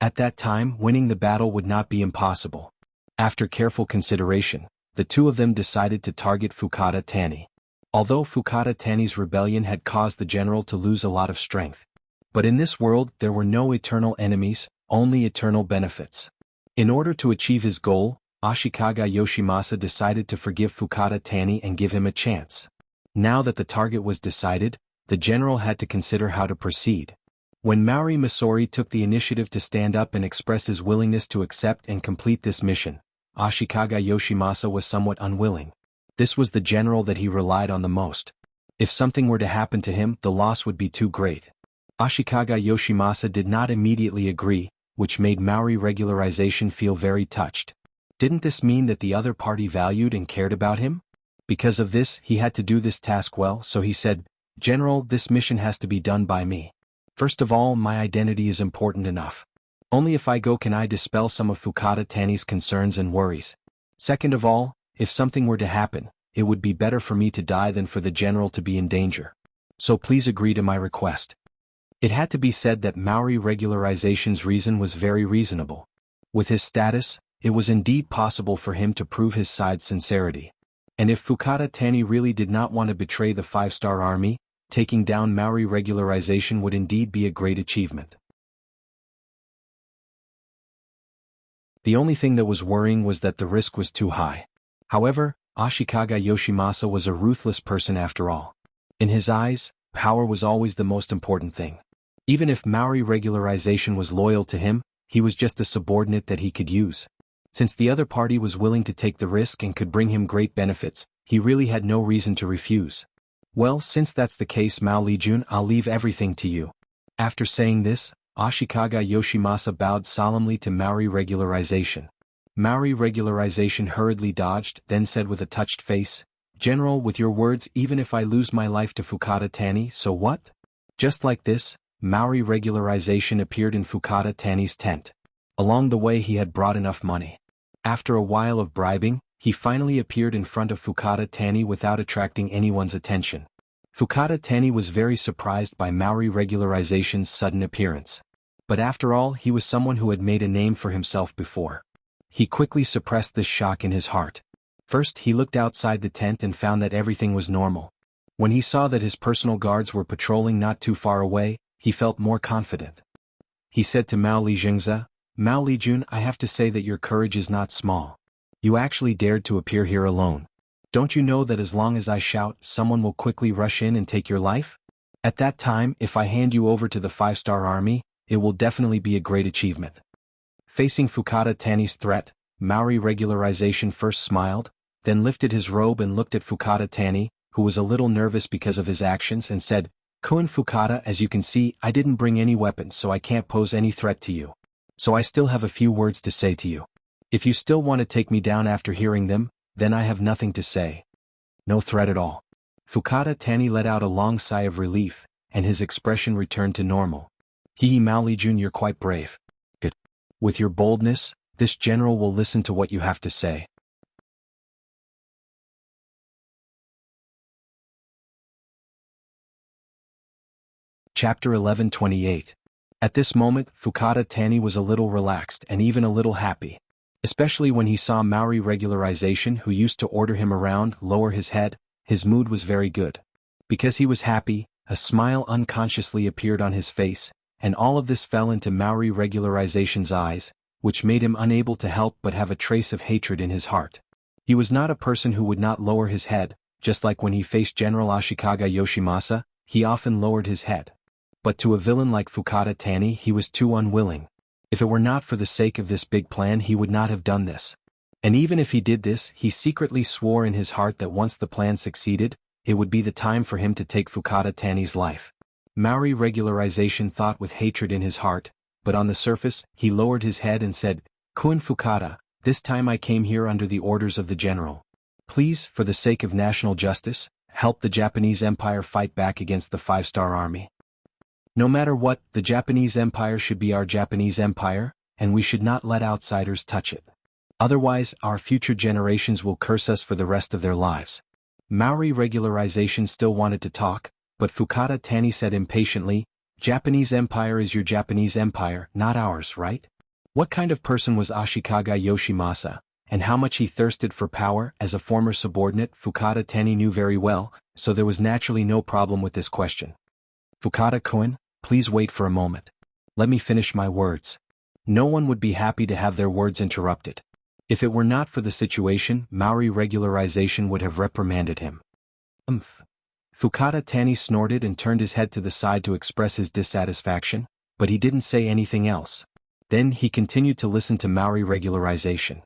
[SPEAKER 1] At that time, winning the battle would not be impossible. After careful consideration, the two of them decided to target Fukada Tani. Although Fukada Tani's rebellion had caused the general to lose a lot of strength. But in this world there were no eternal enemies, only eternal benefits. In order to achieve his goal, Ashikaga Yoshimasa decided to forgive Fukada Tani and give him a chance. Now that the target was decided, the general had to consider how to proceed. When Maori Masori took the initiative to stand up and express his willingness to accept and complete this mission, Ashikaga Yoshimasa was somewhat unwilling. This was the general that he relied on the most. If something were to happen to him, the loss would be too great. Ashikaga Yoshimasa did not immediately agree, which made Maori regularization feel very touched. Didn't this mean that the other party valued and cared about him? Because of this, he had to do this task well, so he said, "General, this mission has to be done by me. First of all, my identity is important enough. Only if I go can I dispel some of Fukada Tani's concerns and worries. Second of all, if something were to happen, it would be better for me to die than for the general to be in danger. So please agree to my request." It had to be said that Maori regularization's reason was very reasonable. With his status, it was indeed possible for him to prove his side's sincerity. And if Fukada Tani really did not want to betray the five-star army, taking down Maori regularization would indeed be a great achievement. The only thing that was worrying was that the risk was too high. However, Ashikaga Yoshimasa was a ruthless person after all. In his eyes, power was always the most important thing. Even if Maori regularization was loyal to him, he was just a subordinate that he could use. Since the other party was willing to take the risk and could bring him great benefits, he really had no reason to refuse. Well, since that's the case, Mao Lijun, I'll leave everything to you. After saying this, Ashikaga Yoshimasa bowed solemnly to Maori regularization. Maori regularization hurriedly dodged, then said with a touched face, "General, with your words, even if I lose my life to Fukada Tani, so what?" Just like this, Maori regularization appeared in Fukada Tani's tent. Along the way he had brought enough money. After a while of bribing, he finally appeared in front of Fukada Tani without attracting anyone's attention. Fukada Tani was very surprised by Maori regularization's sudden appearance. But after all, he was someone who had made a name for himself before. He quickly suppressed this shock in his heart. First, he looked outside the tent and found that everything was normal. When he saw that his personal guards were patrolling not too far away, he felt more confident. He said to Mao Lijingza, "Mao Lijun, I have to say that your courage is not small. You actually dared to appear here alone. Don't you know that as long as I shout, someone will quickly rush in and take your life? At that time, if I hand you over to the five-star army, it will definitely be a great achievement." Facing Fukada Tani's threat, Maori regularization first smiled, then lifted his robe and looked at Fukada Tani, who was a little nervous because of his actions, and said, "Koen Fukada, as you can see, I didn't bring any weapons, so I can't pose any threat to you. So I still have a few words to say to you. If you still want to take me down after hearing them, then I have nothing to say." No threat at all. Fukada Tani let out a long sigh of relief, and his expression returned to normal. Mao Lijun, you're quite brave. Good. With your boldness, this general will listen to what you have to say. Chapter 11:28. At this moment, Fukada Tani was a little relaxed and even a little happy. Especially when he saw Maori regularization, who used to order him around, lower his head, his mood was very good. Because he was happy, a smile unconsciously appeared on his face, and all of this fell into Maori regularization's eyes, which made him unable to help but have a trace of hatred in his heart. He was not a person who would not lower his head, just like when he faced General Ashikaga Yoshimasa, he often lowered his head. But to a villain like Fukada Tani he was too unwilling. If it were not for the sake of this big plan he would not have done this. And even if he did this, he secretly swore in his heart that once the plan succeeded, it would be the time for him to take Fukada Tani's life. Maori regularization thought with hatred in his heart, but on the surface, he lowered his head and said, "Koen Fukada, this time I came here under the orders of the general. Please, for the sake of national justice, help the Japanese Empire fight back against the five-star army. No matter what, the Japanese Empire should be our Japanese Empire, and we should not let outsiders touch it. Otherwise, our future generations will curse us for the rest of their lives." Maori regularization still wanted to talk, but Fukada Tani said impatiently, "Japanese Empire is your Japanese Empire, not ours, right? What kind of person was Ashikaga Yoshimasa, and how much he thirsted for power as a former subordinate Fukada Tani knew very well, so there was naturally no problem with this question. Fukada-kun, please wait for a moment. Let me finish my words. No one would be happy to have their words interrupted. If it were not for the situation, Maori regularization would have reprimanded him. Fukada Tani snorted and turned his head to the side to express his dissatisfaction, but he didn't say anything else. Then he continued to listen to Maori regularization.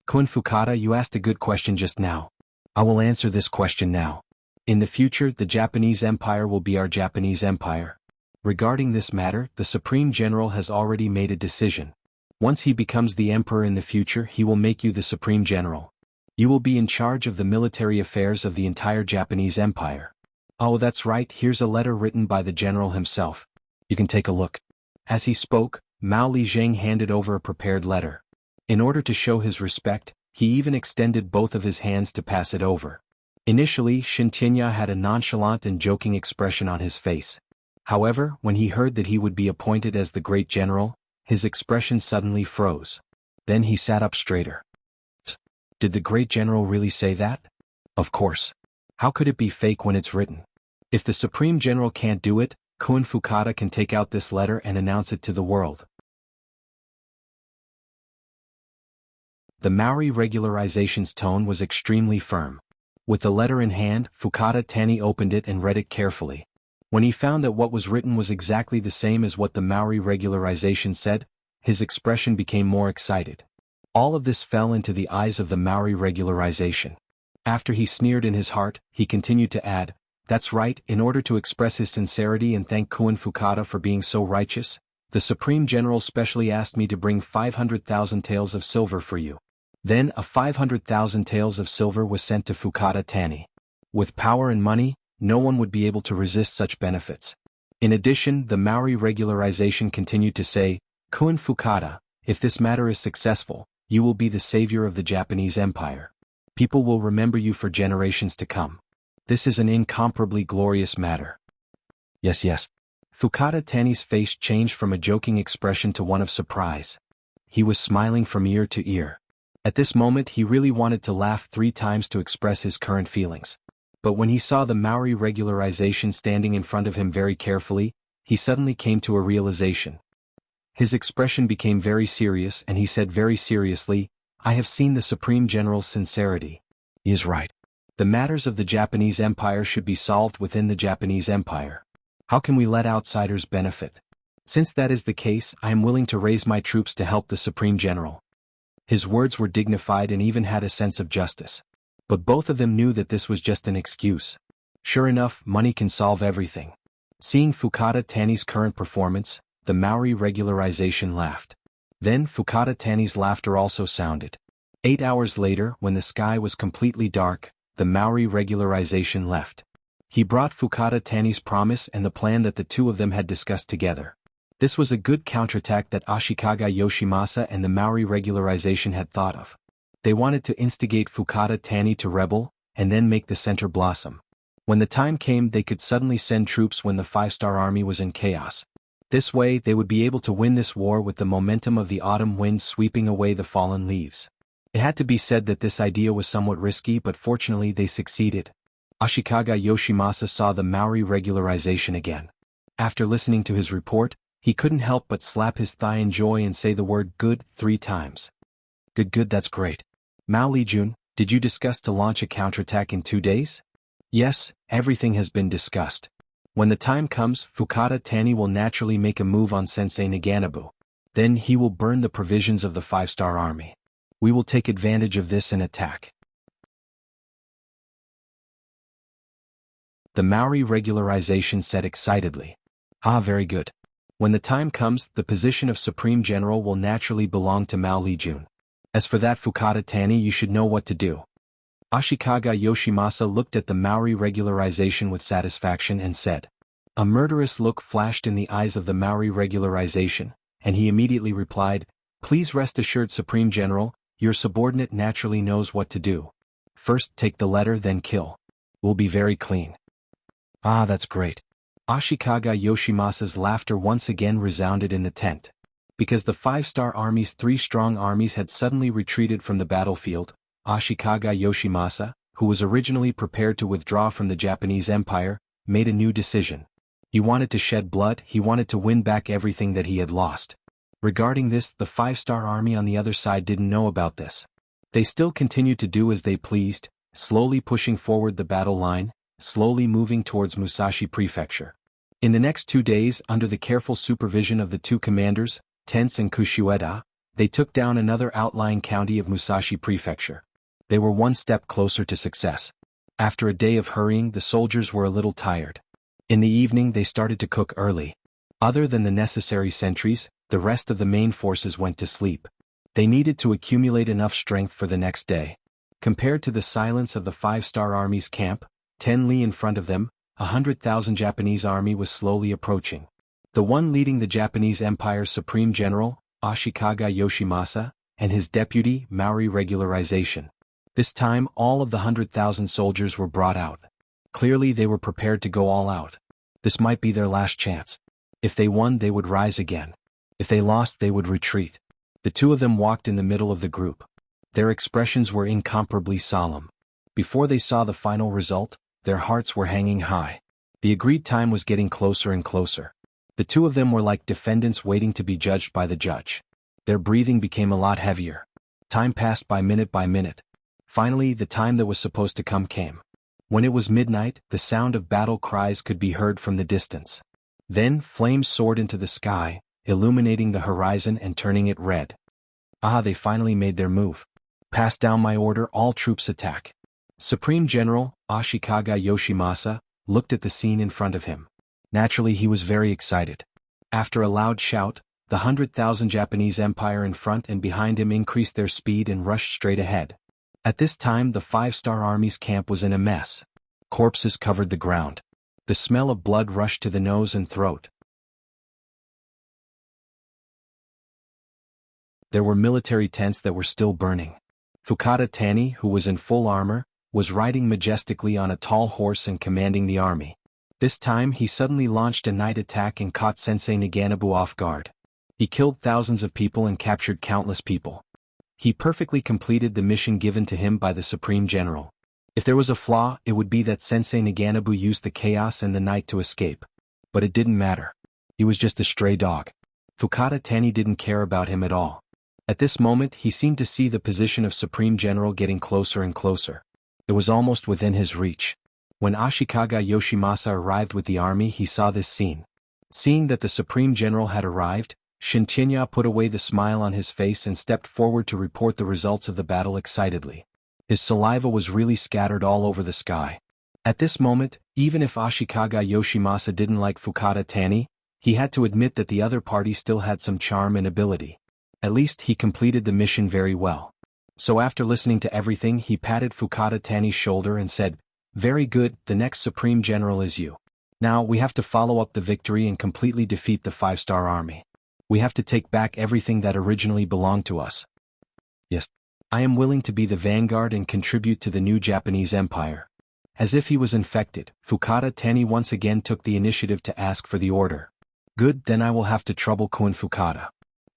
[SPEAKER 1] Kun Fukada, you asked a good question just now. I will answer this question now. In the future, the Japanese Empire will be our Japanese Empire. Regarding this matter, the Supreme General has already made a decision. Once he becomes the Emperor in the future, he will make you the Supreme General. You will be in charge of the military affairs of the entire Japanese Empire. Oh, that's right, here's a letter written by the General himself. You can take a look. As he spoke, Mao Lijiang handed over a prepared letter. In order to show his respect, he even extended both of his hands to pass it over. Initially, Shintinya had a nonchalant and joking expression on his face. However, when he heard that he would be appointed as the great general, his expression suddenly froze. Then he sat up straighter. Did the great general really say that? Of course. How could it be fake when it's written? If the Supreme General can't do it, Kun Fukada can take out this letter and announce it to the world. The Maori regularization's tone was extremely firm. With the letter in hand, Fukada Tani opened it and read it carefully. When he found that what was written was exactly the same as what the Maori regularization said, his expression became more excited. All of this fell into the eyes of the Maori regularization. After he sneered in his heart, he continued to add, "That's right, in order to express his sincerity and thank Kun Fukada for being so righteous, the Supreme General specially asked me to bring 500,000 taels of silver for you." Then 500,000 taels of silver was sent to Fukada Tani. With power and money, no one would be able to resist such benefits. In addition, the Maori regularization continued to say, "Kun Fukada, if this matter is successful, you will be the savior of the Japanese Empire. People will remember you for generations to come. This is an incomparably glorious matter." Yes. Fukada Tani's face changed from a joking expression to one of surprise. He was smiling from ear to ear. At this moment he really wanted to laugh 3 times to express his current feelings. But when he saw the Maori regularization standing in front of him very carefully, he suddenly came to a realization. His expression became very serious and he said very seriously, "I have seen the Supreme General's sincerity. He is right. The matters of the Japanese Empire should be solved within the Japanese Empire. How can we let outsiders benefit? Since that is the case, I am willing to raise my troops to help the Supreme General." His words were dignified and even had a sense of justice. But both of them knew that this was just an excuse. Sure enough, money can solve everything. Seeing Fukada Tani's current performance, the Maori regularization laughed. Then Fukada Tani's laughter also sounded. 8 hours later, when the sky was completely dark, the Maori regularization left. He brought Fukada Tani's promise and the plan that the two of them had discussed together. This was a good counterattack that Ashikaga Yoshimasa and the Maori regularization had thought of. They wanted to instigate Fukada Tani to rebel, and then make the center blossom. When the time came, they could suddenly send troops when the 5-star army was in chaos. This way, they would be able to win this war with the momentum of the autumn wind sweeping away the fallen leaves. It had to be said that this idea was somewhat risky, but fortunately they succeeded. Ashikaga Yoshimasa saw the Maori regularization again. After listening to his report, he couldn't help but slap his thigh in joy and say the word "good" 3 times. Good, that's great. Mao Lijun, did you discuss to launch a counterattack in 2 days? Yes, everything has been discussed. When the time comes, Fukada Tani will naturally make a move on Sensei Naganabu. Then he will burn the provisions of the 5-star army. We will take advantage of this and attack. The Maori regularization said excitedly. Very good. When the time comes, the position of Supreme General will naturally belong to Mao Lijun. As for that Fukada Tani, you should know what to do. Ashikaga Yoshimasa looked at the Maori regularization with satisfaction and said. A murderous look flashed in the eyes of the Maori regularization, and he immediately replied, "Please rest assured, Supreme General, your subordinate naturally knows what to do. First take the letter, then kill. We'll be very clean." That's great. Ashikaga Yoshimasa's laughter once again resounded in the tent. Because the five-star army's three strong armies had suddenly retreated from the battlefield, Ashikaga Yoshimasa, who was originally prepared to withdraw from the Japanese Empire, made a new decision. He wanted to shed blood, he wanted to win back everything that he had lost. Regarding this, the five-star army on the other side didn't know about this. They still continued to do as they pleased, slowly pushing forward the battle line, slowly moving towards Musashi Prefecture. In the next 2 days, under the careful supervision of the two commanders, Tense and Kushueda, they took down another outlying county of Musashi Prefecture. They were one step closer to success. After a day of hurrying, the soldiers were a little tired. In the evening they started to cook early. Other than the necessary sentries, the rest of the main forces went to sleep. They needed to accumulate enough strength for the next day. Compared to the silence of the five-star army's camp, 10 li in front of them, 100,000 Japanese army was slowly approaching. The one leading the Japanese Empire's Supreme General, Ashikaga Yoshimasa, and his deputy, Maori Regularization. This time all of the 100,000 soldiers were brought out. Clearly they were prepared to go all out. This might be their last chance. If they won, they would rise again. If they lost, they would retreat. The two of them walked in the middle of the group. Their expressions were incomparably solemn. Before they saw the final result, their hearts were hanging high. The agreed time was getting closer and closer. The two of them were like defendants waiting to be judged by the judge. Their breathing became a lot heavier. Time passed by minute by minute. Finally, the time that was supposed to come came. When it was midnight, the sound of battle cries could be heard from the distance. Then, flames soared into the sky, illuminating the horizon and turning it red. Ah, they finally made their move. Pass down my order, all troops attack. Supreme General, Ashikaga Yoshimasa, looked at the scene in front of him. Naturally, he was very excited. After a loud shout, the 100,000 Japanese Empire in front and behind him increased their speed and rushed straight ahead. At this time, the five-star army's camp was in a mess. Corpses covered the ground. The smell of blood rushed to the nose and throat. There were military tents that were still burning. Fukada Tani, who was in full armor, was riding majestically on a tall horse and commanding the army. This time he suddenly launched a night attack and caught Sensei Naganabu off guard. He killed thousands of people and captured countless people. He perfectly completed the mission given to him by the Supreme General. If there was a flaw, it would be that Sensei Naganabu used the chaos and the night to escape. But it didn't matter. He was just a stray dog. Fukada Tani didn't care about him at all. At this moment he seemed to see the position of Supreme General getting closer and closer. It was almost within his reach. When Ashikaga Yoshimasa arrived with the army, he saw this scene. Seeing that the Supreme General had arrived, Shintinya put away the smile on his face and stepped forward to report the results of the battle excitedly. His saliva was really scattered all over the sky. At this moment, even if Ashikaga Yoshimasa didn't like Fukada Tani, he had to admit that the other party still had some charm and ability. At least he completed the mission very well. So after listening to everything, he patted Fukada Tani's shoulder and said, "Very good, the next Supreme General is you. Now we have to follow up the victory and completely defeat the five-star army. We have to take back everything that originally belonged to us." "Yes. I am willing to be the vanguard and contribute to the new Japanese Empire." As if he was infected, Fukada Tani once again took the initiative to ask for the order. "Good, then I will have to trouble Kun Fukada."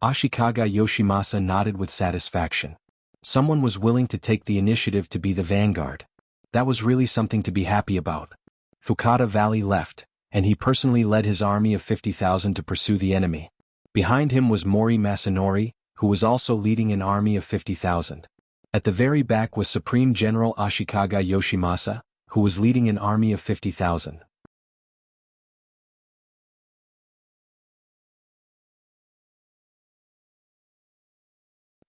[SPEAKER 1] Ashikaga Yoshimasa nodded with satisfaction. Someone was willing to take the initiative to be the vanguard. That was really something to be happy about. Fukada Valley left, and he personally led his army of 50,000 to pursue the enemy. Behind him was Mori Masanori, who was also leading an army of 50,000. At the very back was Supreme General Ashikaga Yoshimasa, who was leading an army of 50,000.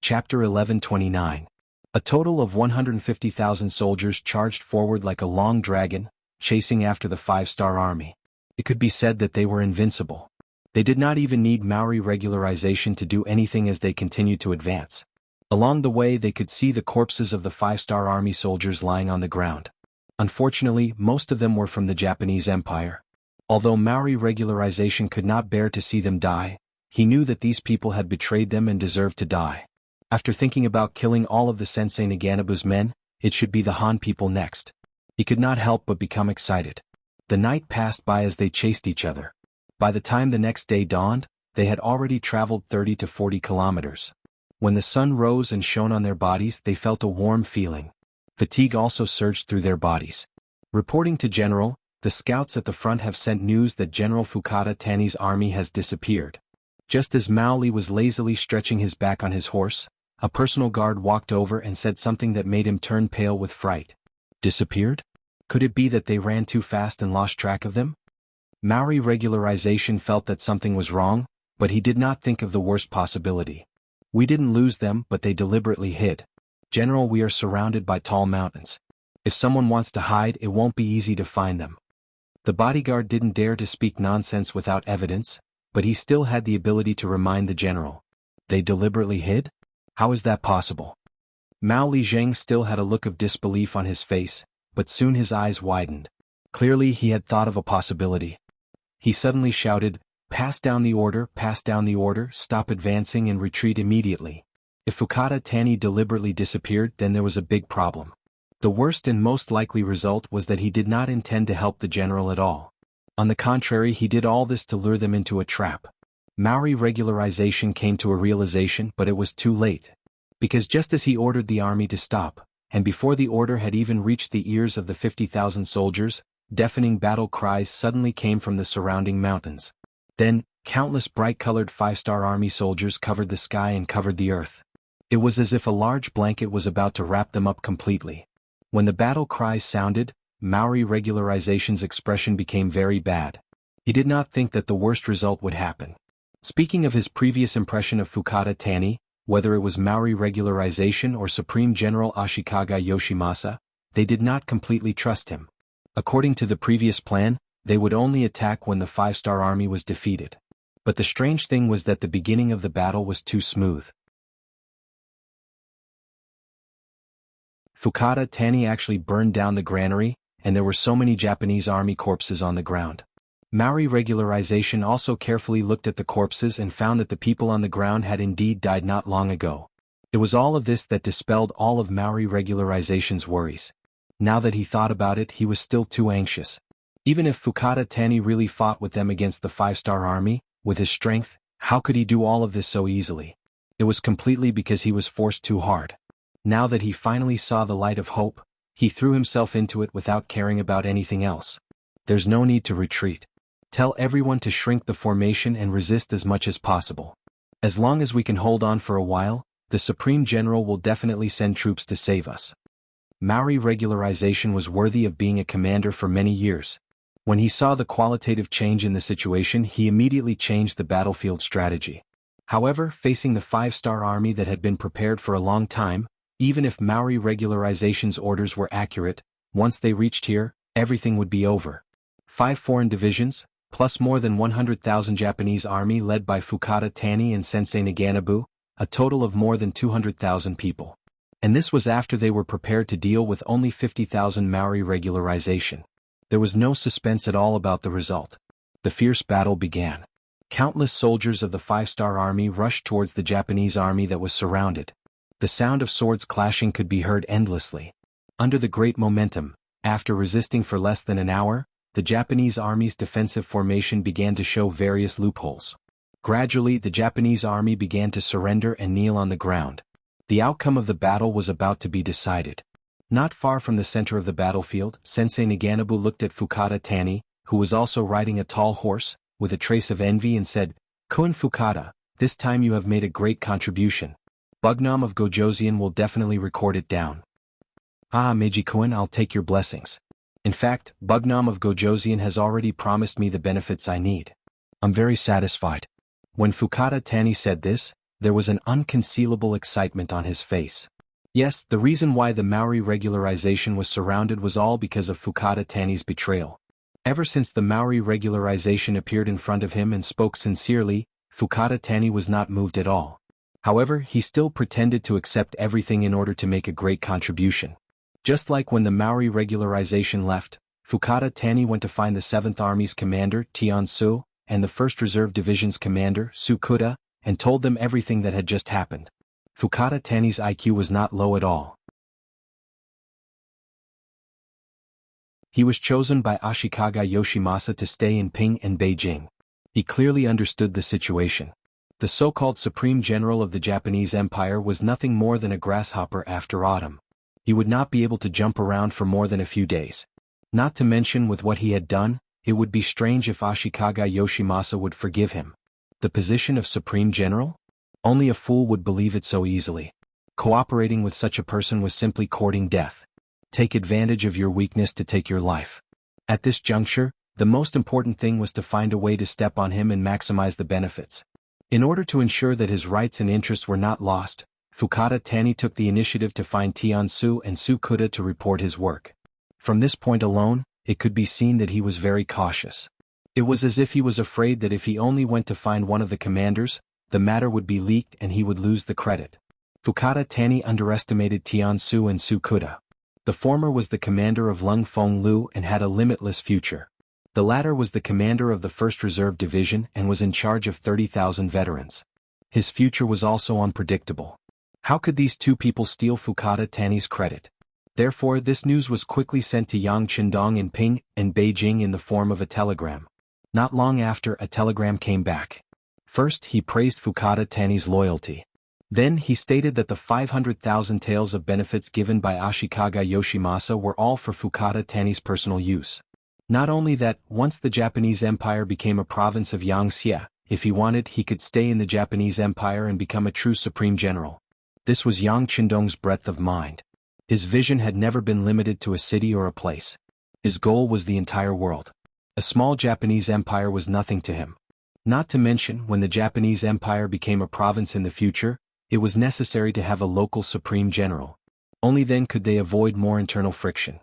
[SPEAKER 1] Chapter 1129. A total of 150,000 soldiers charged forward like a long dragon, chasing after the five-star army. It could be said that they were invincible. They did not even need Maori regularization to do anything as they continued to advance. Along the way they could see the corpses of the five-star army soldiers lying on the ground. Unfortunately, most of them were from the Japanese Empire. Although Maori regularization could not bear to see them die, he knew that these people had betrayed them and deserved to die. After thinking about killing all of the Sensei Naganabu's men, it should be the Han people next. He could not help but become excited. The night passed by as they chased each other. By the time the next day dawned, they had already traveled 30 to 40 kilometers. When the sun rose and shone on their bodies, they felt a warm feeling. Fatigue also surged through their bodies. Reporting to General, the scouts at the front have sent news that General Fukada Tani's army has disappeared. Just as Mao Li was lazily stretching his back on his horse, a personal guard walked over and said something that made him turn pale with fright. Disappeared? Could it be that they ran too fast and lost track of them? Maori regularization felt that something was wrong, but he did not think of the worst possibility. We didn't lose them, but they deliberately hid. General, we are surrounded by tall mountains. If someone wants to hide, it won't be easy to find them. The bodyguard didn't dare to speak nonsense without evidence, but he still had the ability to remind the general. They deliberately hid? How is that possible? Mao Li Zheng still had a look of disbelief on his face, but soon his eyes widened. Clearly he had thought of a possibility. He suddenly shouted, pass down the order, stop advancing and retreat immediately. If Fukada Tani deliberately disappeared, then there was a big problem. The worst and most likely result was that he did not intend to help the general at all. On the contrary, he did all this to lure them into a trap. Maori regularization came to a realization, but it was too late. Because just as he ordered the army to stop, and before the order had even reached the ears of the 50,000 soldiers, deafening battle cries suddenly came from the surrounding mountains. Then, countless bright-colored 5-star army soldiers covered the sky and covered the earth. It was as if a large blanket was about to wrap them up completely. When the battle cries sounded, Maori regularization's expression became very bad. He did not think that the worst result would happen. Speaking of his previous impression of Fukada Tani, whether it was Maori regularization or Supreme General Ashikaga Yoshimasa, they did not completely trust him. According to the previous plan, they would only attack when the 5-star army was defeated. But the strange thing was that the beginning of the battle was too smooth. Fukada Tani actually burned down the granary, and there were so many Japanese army corpses on the ground. Maori regularization also carefully looked at the corpses and found that the people on the ground had indeed died not long ago. It was all of this that dispelled all of Maori regularization's worries. Now that he thought about it, he was still too anxious. Even if Fukada Tani really fought with them against the 5-star army, with his strength, how could he do all of this so easily? It was completely because he was forced too hard. Now that he finally saw the light of hope, he threw himself into it without caring about anything else. There's no need to retreat. Tell everyone to shrink the formation and resist as much as possible. As long as we can hold on for a while, the Supreme General will definitely send troops to save us. Maori regularization was worthy of being a commander for many years. When he saw the qualitative change in the situation, he immediately changed the battlefield strategy. However, facing the 5-star army that had been prepared for a long time, even if Maori regularization's orders were accurate, once they reached here, everything would be over. 5 foreign divisions, plus more than 100,000 Japanese army led by Fukada Tani and Sensei Naganabu, a total of more than 200,000 people. And this was after they were prepared to deal with only 50,000 Maori regularization. There was no suspense at all about the result. The fierce battle began. Countless soldiers of the 5-star army rushed towards the Japanese army that was surrounded. The sound of swords clashing could be heard endlessly. Under the great momentum, after resisting for less than an hour, the Japanese army's defensive formation began to show various loopholes. Gradually, the Japanese army began to surrender and kneel on the ground. The outcome of the battle was about to be decided. Not far from the center of the battlefield, Sensei Naganabu looked at Fukada Tani, who was also riding a tall horse, with a trace of envy and said, "Kun Fukada, this time you have made a great contribution. Bugnam of Gojoseon will definitely record it down." "Ah, Meiji-kun, I'll take your blessings. In fact, Bugnam of Gojoseon has already promised me the benefits I need. I'm very satisfied." When Fukada Tani said this, there was an unconcealable excitement on his face. Yes, the reason why the Maori regularization was surrounded was all because of Fukada Tani's betrayal. Ever since the Maori regularization appeared in front of him and spoke sincerely, Fukada Tani was not moved at all. However, he still pretended to accept everything in order to make a great contribution. Just like when the Maori regularization left, Fukada Tani went to find the 7th Army's commander, Tiansu, and the 1st Reserve Division's commander, Sukuda, and told them everything that had just happened. Fukada Tani's IQ was not low at all. He was chosen by Ashikaga Yoshimasa to stay in Ping and Beijing. He clearly understood the situation. The so-called Supreme General of the Japanese Empire was nothing more than a grasshopper after autumn. He would not be able to jump around for more than a few days. Not to mention with what he had done, it would be strange if Ashikaga Yoshimasa would forgive him. The position of Supreme General? Only a fool would believe it so easily. Cooperating with such a person was simply courting death. Take advantage of your weakness to take your life. At this juncture, the most important thing was to find a way to step on him and maximize the benefits. In order to ensure that his rights and interests were not lost, Fukada Tani took the initiative to find Tiansu and Sukuda to report his work. From this point alone, it could be seen that he was very cautious. It was as if he was afraid that if he only went to find one of the commanders, the matter would be leaked and he would lose the credit. Fukada Tani underestimated Tiansu and Sukuda. The former was the commander of Lung Feng Lu and had a limitless future. The latter was the commander of the 1st Reserve Division and was in charge of 30,000 veterans. His future was also unpredictable. How could these two people steal Fukada Tani's credit? Therefore, this news was quickly sent to Yang Qindong in Ping and Beijing in the form of a telegram. Not long after, a telegram came back. First, he praised Fukada Tani's loyalty. Then, he stated that the 500,000 taels of benefits given by Ashikaga Yoshimasa were all for Fukada Tani's personal use. Not only that, once the Japanese Empire became a province of Yangxia, if he wanted, he could stay in the Japanese Empire and become a true Supreme General. This was Yang Qindong's breadth of mind. His vision had never been limited to a city or a place. His goal was the entire world. A small Japanese empire was nothing to him. Not to mention, when the Japanese Empire became a province in the future, it was necessary to have a local Supreme General. Only then could they avoid more internal friction.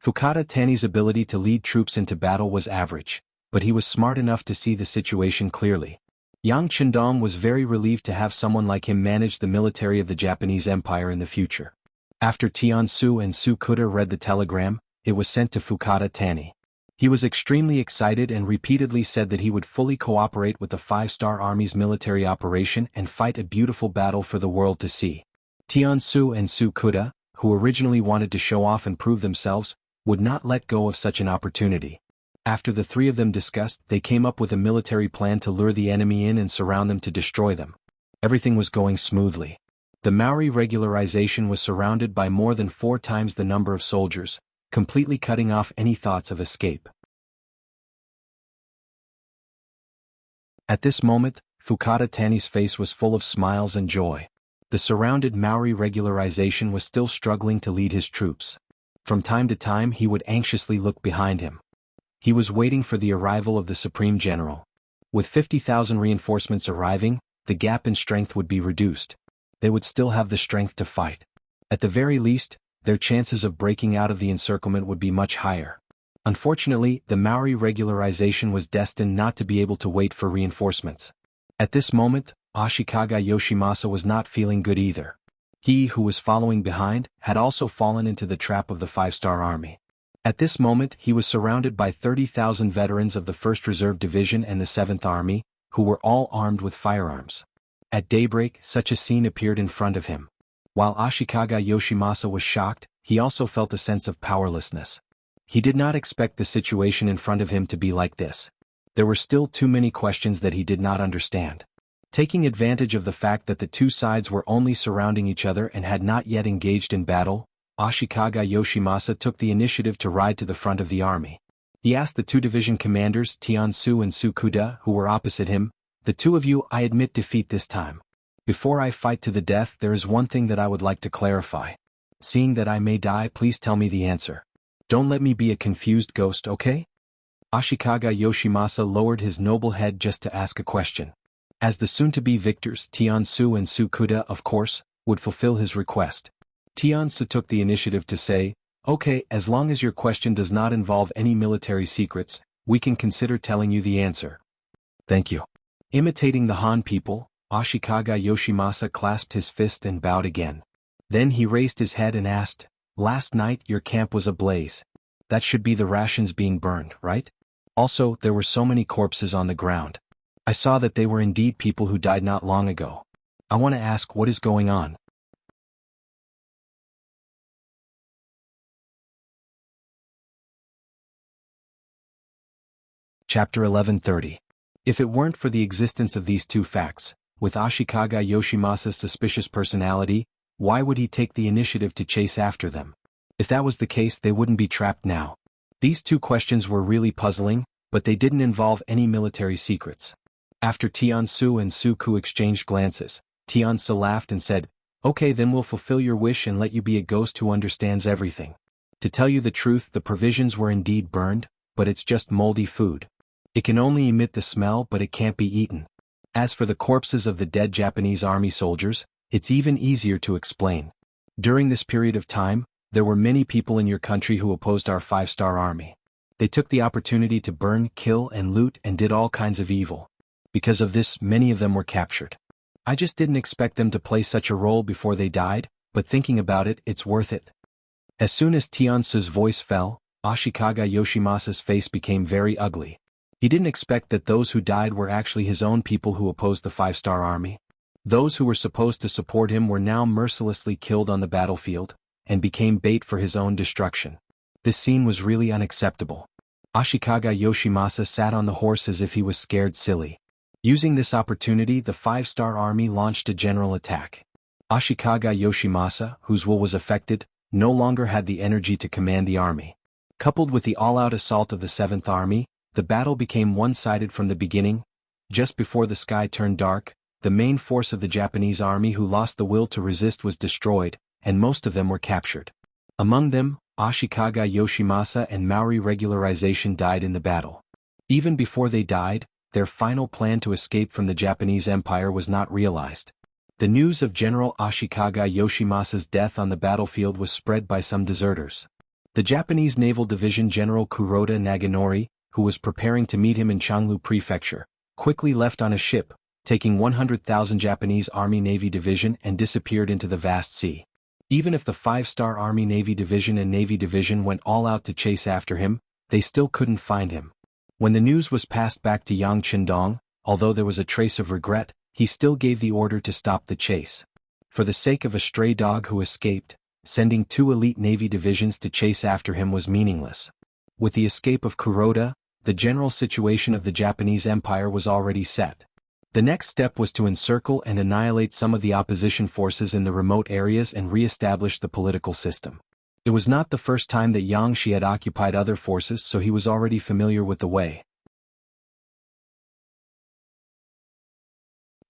[SPEAKER 1] Fukada Tani's ability to lead troops into battle was average, but he was smart enough to see the situation clearly. Yang Qindong was very relieved to have someone like him manage the military of the Japanese Empire in the future. After Tiansu and Sukuda read the telegram, it was sent to Fukada Tani. He was extremely excited and repeatedly said that he would fully cooperate with the 5-Star Army's military operation and fight a beautiful battle for the world to see. Tiansu and Sukuda, who originally wanted to show off and prove themselves, would not let go of such an opportunity. After the three of them discussed, they came up with a military plan to lure the enemy in and surround them to destroy them. Everything was going smoothly. The Maori regularization was surrounded by more than 4 times the number of soldiers, completely cutting off any thoughts of escape. At this moment, Fukada Tani's face was full of smiles and joy. The surrounded Maori regularization was still struggling to lead his troops. From time to time he would anxiously look behind him. He was waiting for the arrival of the Supreme General. With 50,000 reinforcements arriving, the gap in strength would be reduced. They would still have the strength to fight. At the very least, their chances of breaking out of the encirclement would be much higher. Unfortunately, the Maori regularization was destined not to be able to wait for reinforcements. At this moment, Ashikaga Yoshimasa was not feeling good either. He who was following behind had also fallen into the trap of the 5-Star Army. At this moment he was surrounded by 30,000 veterans of the 1st Reserve Division and the 7th Army, who were all armed with firearms. At daybreak, such a scene appeared in front of him. While Ashikaga Yoshimasa was shocked, he also felt a sense of powerlessness. He did not expect the situation in front of him to be like this. There were still too many questions that he did not understand. Taking advantage of the fact that the two sides were only surrounding each other and had not yet engaged in battle, Ashikaga Yoshimasa took the initiative to ride to the front of the army. He asked the 2 division commanders Tiansu and Sukuda, who were opposite him, "The 2 of you I admit defeat this time. Before I fight to the death, there is one thing that I would like to clarify. Seeing that I may die, please tell me the answer. Don't let me be a confused ghost, okay?" Ashikaga Yoshimasa lowered his noble head just to ask a question. As the soon-to-be victors, Tiansu and Sukuda, of course, would fulfill his request. Tiansu took the initiative to say, "Okay, as long as your question does not involve any military secrets, we can consider telling you the answer." "Thank you." Imitating the Han people, Ashikaga Yoshimasa clasped his fist and bowed again. Then he raised his head and asked, "Last night your camp was ablaze. That should be the rations being burned, right? Also, there were so many corpses on the ground. I saw that they were indeed people who died not long ago. I want to ask, what is going on?" Chapter 1130. If it weren't for the existence of these two facts, with Ashikaga Yoshimasa's suspicious personality, why would he take the initiative to chase after them? If that was the case, they wouldn't be trapped now. These two questions were really puzzling, but they didn't involve any military secrets. After Tiansu and Suku exchanged glances, Tiansu laughed and said, "Okay, then we'll fulfill your wish and let you be a ghost who understands everything. To tell you the truth, the provisions were indeed burned, but it's just moldy food. It can only emit the smell, but it can't be eaten. As for the corpses of the dead Japanese army soldiers, it's even easier to explain. During this period of time, there were many people in your country who opposed our 5-star army. They took the opportunity to burn, kill, and loot and did all kinds of evil. Because of this, many of them were captured. I just didn't expect them to play such a role before they died, but thinking about it, it's worth it." As soon as Tiansu's voice fell, Ashikaga Yoshimasa's face became very ugly. He didn't expect that those who died were actually his own people who opposed the 5-star army. Those who were supposed to support him were now mercilessly killed on the battlefield, and became bait for his own destruction. This scene was really unacceptable. Ashikaga Yoshimasa sat on the horse as if he was scared silly. Using this opportunity, the 5-star army launched a general attack. Ashikaga Yoshimasa, whose will was affected, no longer had the energy to command the army. Coupled with the all-out assault of the 7th Army, the battle became one-sided from the beginning. Just before the sky turned dark, the main force of the Japanese army who lost the will to resist was destroyed, and most of them were captured. Among them, Ashikaga Yoshimasa and Maori regularization died in the battle. Even before they died, their final plan to escape from the Japanese Empire was not realized. The news of General Ashikaga Yoshimasa's death on the battlefield was spread by some deserters. The Japanese Naval Division General Kuroda Naganori, who was preparing to meet him in Jianghu Prefecture, quickly left on a ship, taking 100,000 Japanese Army-Navy Division and disappeared into the vast sea. Even if the 5-star Army-Navy Division and Navy Division went all out to chase after him, they still couldn't find him. When the news was passed back to Yang Qindong, although there was a trace of regret, he still gave the order to stop the chase. For the sake of a stray dog who escaped, sending 2 elite Navy divisions to chase after him was meaningless. With the escape of Kuroda, the general situation of the Japanese Empire was already set. The next step was to encircle and annihilate some of the opposition forces in the remote areas and re-establish the political system. It was not the first time that Yang Shi had occupied other forces, so he was already familiar with the way.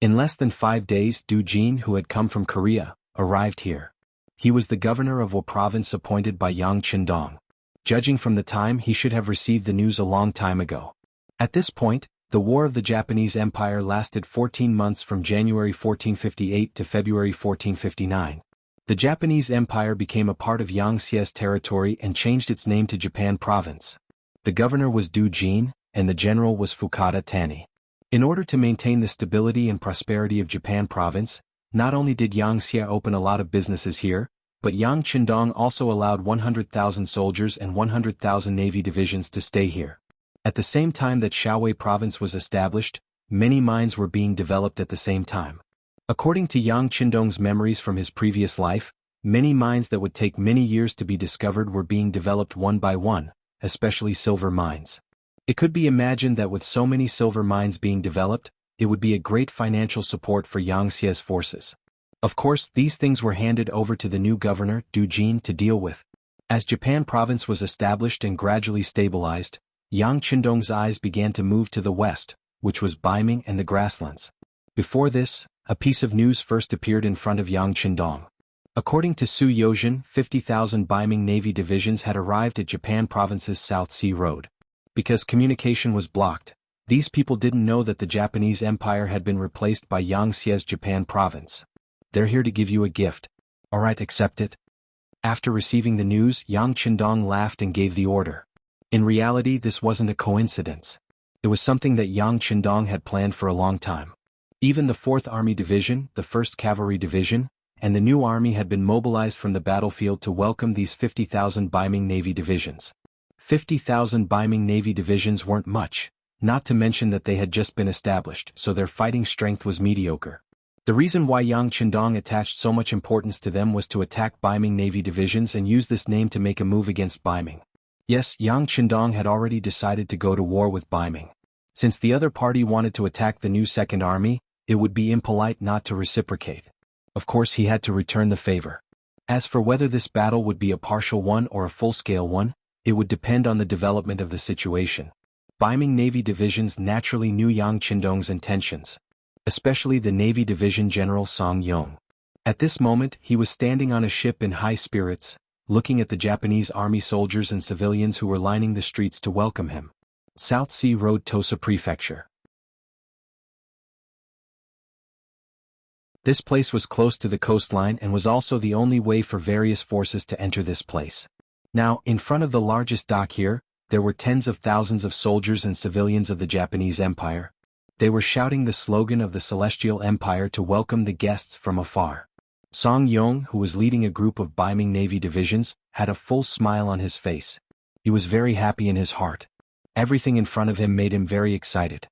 [SPEAKER 1] In less than 5 days, Du Jin, who had come from Korea, arrived here. He was the governor of Wu province appointed by Yang Qindong. Judging from the time, he should have received the news a long time ago. At this point, the War of the Japanese Empire lasted 14 months from January 1458 to February 1459. The Japanese Empire became a part of Yangtze's territory and changed its name to Japan Province. The governor was Du Jin, and the general was Fukada Tani. In order to maintain the stability and prosperity of Japan Province, not only did Yangtze open a lot of businesses here, but Yang Qindong also allowed 100,000 soldiers and 100,000 navy divisions to stay here. At the same time that Shaowei Province was established, many mines were being developed at the same time. According to Yang Qindong's memories from his previous life, many mines that would take many years to be discovered were being developed one by one, especially silver mines. It could be imagined that with so many silver mines being developed, it would be a great financial support for Yangtze's forces. Of course, these things were handed over to the new governor, Du Jin, to deal with. As Japan Province was established and gradually stabilized, Yang Qindong's eyes began to move to the west, which was Baiming and the grasslands. Before this, a piece of news first appeared in front of Yang Qindong. According to Su Yojin, 50,000 Baiming Navy divisions had arrived at Japan Province's South Sea Road. Because communication was blocked, these people didn't know that the Japanese Empire had been replaced by Yangtze's Japan Province. They're here to give you a gift. Alright, accept it. After receiving the news, Yang Qindong laughed and gave the order. In reality, this wasn't a coincidence. It was something that Yang Qindong had planned for a long time. Even the 4th Army Division, the 1st Cavalry Division, and the new army had been mobilized from the battlefield to welcome these 50,000 Baiming Navy divisions. 50,000 Baiming Navy divisions weren't much, not to mention that they had just been established, so their fighting strength was mediocre. The reason why Yang Qindong attached so much importance to them was to attack Baiming Navy divisions and use this name to make a move against Baiming. Yes, Yang Qindong had already decided to go to war with Baiming. Since the other party wanted to attack the new Second Army, it would be impolite not to reciprocate. Of course he had to return the favor. As for whether this battle would be a partial one or a full-scale one, it would depend on the development of the situation. Ming Navy divisions naturally knew Yang Qindong's intentions, especially the Navy Division General Song Yong. At this moment he was standing on a ship in high spirits, looking at the Japanese army soldiers and civilians who were lining the streets to welcome him. South Sea Road, Tosa Prefecture. This place was close to the coastline and was also the only way for various forces to enter this place. Now, in front of the largest dock here, there were tens of thousands of soldiers and civilians of the Japanese Empire. They were shouting the slogan of the Celestial Empire to welcome the guests from afar. Song Yong, who was leading a group of Ming Navy divisions, had a full smile on his face. He was very happy in his heart. Everything in front of him made him very excited.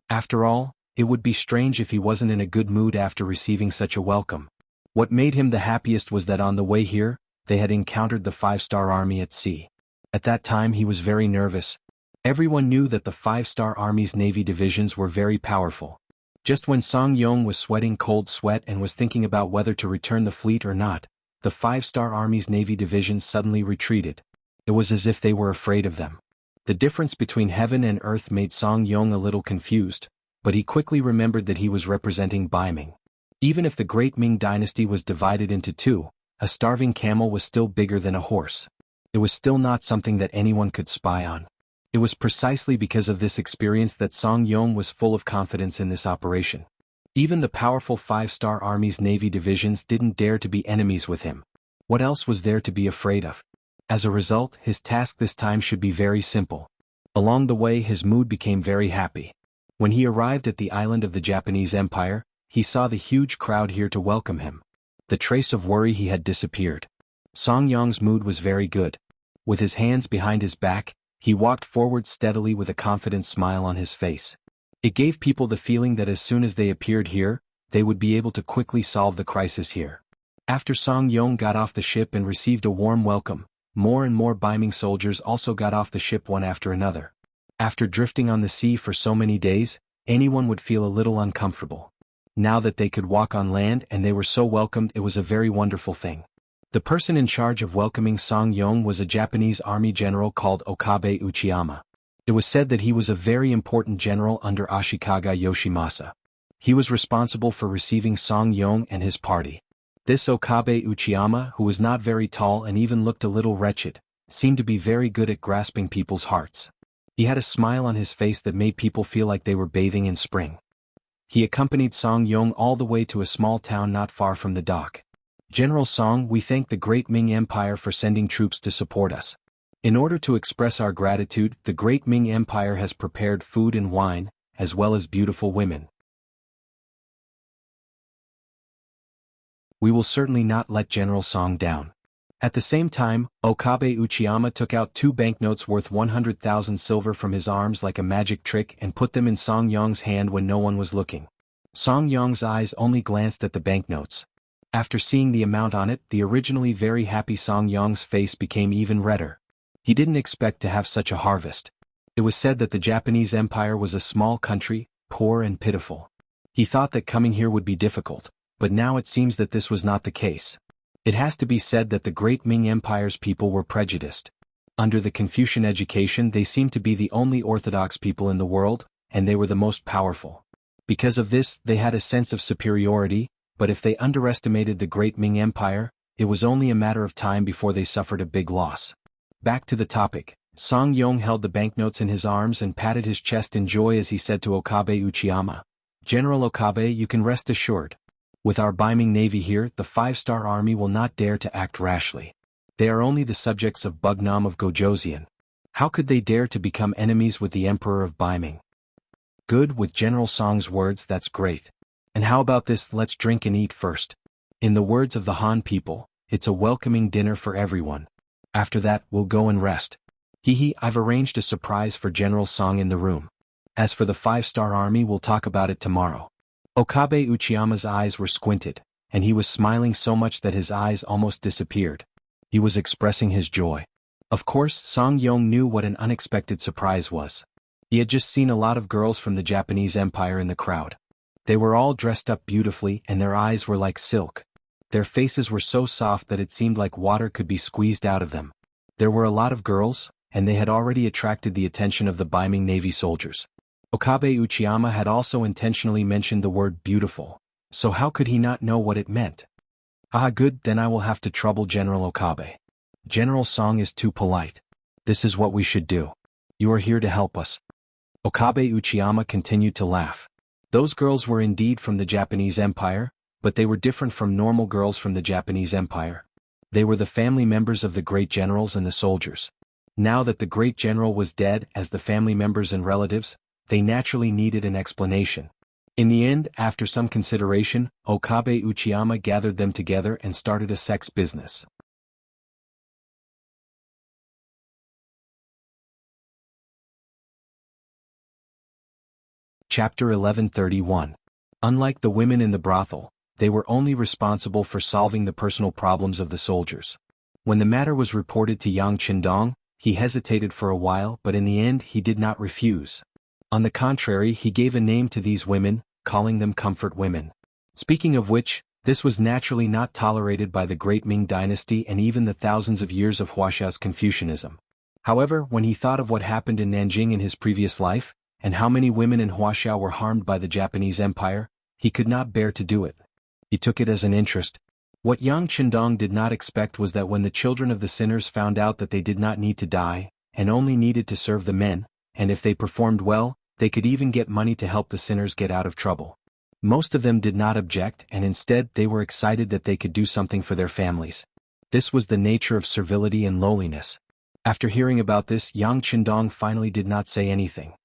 [SPEAKER 1] After all, it would be strange if he wasn't in a good mood after receiving such a welcome. What made him the happiest was that on the way here, they had encountered the Five-Star Army at sea. At that time he was very nervous. Everyone knew that the Five-Star Army's Navy divisions were very powerful. Just when Song Yong was sweating cold sweat and was thinking about whether to return the fleet or not, the Five-Star Army's Navy divisions suddenly retreated. It was as if they were afraid of them. The difference between heaven and earth made Song Yong a little confused, but he quickly remembered that he was representing Ming. Even if the great Ming dynasty was divided into two, a starving camel was still bigger than a horse. It was still not something that anyone could spy on. It was precisely because of this experience that Song Yong was full of confidence in this operation. Even the powerful Five-Star Army's Navy divisions didn't dare to be enemies with him. What else was there to be afraid of? As a result, his task this time should be very simple. Along the way his mood became very happy. When he arrived at the island of the Japanese Empire, he saw the huge crowd here to welcome him. The trace of worry he had disappeared. Song Yong's mood was very good. With his hands behind his back, he walked forward steadily with a confident smile on his face. It gave people the feeling that as soon as they appeared here, they would be able to quickly solve the crisis here. After Song Yong got off the ship and received a warm welcome, more and more Ming soldiers also got off the ship one after another. After drifting on the sea for so many days, anyone would feel a little uncomfortable. Now that they could walk on land and they were so welcomed, it was a very wonderful thing. The person in charge of welcoming Song Yong was a Japanese army general called Okabe Uchiyama. It was said that he was a very important general under Ashikaga Yoshimasa. He was responsible for receiving Song Yong and his party. This Okabe Uchiyama, who was not very tall and even looked a little wretched, seemed to be very good at grasping people's hearts. He had a smile on his face that made people feel like they were bathing in spring. He accompanied Song Yong all the way to a small town not far from the dock. General Song, we thank the great Ming Empire for sending troops to support us. In order to express our gratitude, the great Ming Empire has prepared food and wine, as well as beautiful women. We will certainly not let General Song down. At the same time, Okabe Uchiyama took out 2 banknotes worth 100,000 silver from his arms like a magic trick and put them in Song Yong's hand when no one was looking. Song Yong's eyes only glanced at the banknotes. After seeing the amount on it, the originally very happy Song Yong's face became even redder. He didn't expect to have such a harvest. It was said that the Japanese Empire was a small country, poor and pitiful. He thought that coming here would be difficult, but now it seems that this was not the case. It has to be said that the great Ming Empire's people were prejudiced. Under the Confucian education they seemed to be the only orthodox people in the world, and they were the most powerful. Because of this, they had a sense of superiority, but if they underestimated the great Ming Empire, it was only a matter of time before they suffered a big loss. Back to the topic, Song Yong held the banknotes in his arms and patted his chest in joy as he said to Okabe Uchiyama, "General Okabe, you can rest assured. With our Ming Navy here, the Five-Star Army will not dare to act rashly. They are only the subjects of Bugnam of Gojoseon. How could they dare to become enemies with the Emperor of Ming?" Good, with General Song's words, that's great. And how about this, let's drink and eat first. In the words of the Han people, it's a welcoming dinner for everyone. After that, we'll go and rest. I've arranged a surprise for General Song in the room. As for the Five-Star Army, we'll talk about it tomorrow. Okabe Uchiyama's eyes were squinted, and he was smiling so much that his eyes almost disappeared. He was expressing his joy. Of course, Song Yong knew what an unexpected surprise was. He had just seen a lot of girls from the Japanese Empire in the crowd. They were all dressed up beautifully and their eyes were like silk. Their faces were so soft that it seemed like water could be squeezed out of them. There were a lot of girls, and they had already attracted the attention of the Ming Navy soldiers. Okabe Uchiyama had also intentionally mentioned the word beautiful, so how could he not know what it meant? Ah, good, then I will have to trouble General Okabe. General Song is too polite. This is what we should do. You are here to help us. Okabe Uchiyama continued to laugh. Those girls were indeed from the Japanese Empire, but they were different from normal girls from the Japanese Empire. They were the family members of the great generals and the soldiers. Now that the great general was dead, as the family members and relatives, they naturally needed an explanation. In the end, after some consideration, Okabe Uchiyama gathered them together and started a sex business. Chapter 1131. Unlike the women in the brothel, they were only responsible for solving the personal problems of the soldiers. When the matter was reported to Yang Qindong, he hesitated for a while, but in the end he did not refuse. On the contrary, he gave a name to these women, calling them comfort women. Speaking of which, this was naturally not tolerated by the great Ming dynasty and even the thousands of years of Huaxia's Confucianism. However, when he thought of what happened in Nanjing in his previous life, and how many women in Huaxia were harmed by the Japanese Empire, he could not bear to do it. He took it as an interest. What Yang Qindong did not expect was that when the children of the sinners found out that they did not need to die, and only needed to serve the men, and if they performed well, they could even get money to help the sinners get out of trouble. Most of them did not object, and instead they were excited that they could do something for their families. This was the nature of servility and lowliness. After hearing about this, Yang Qindong finally did not say anything.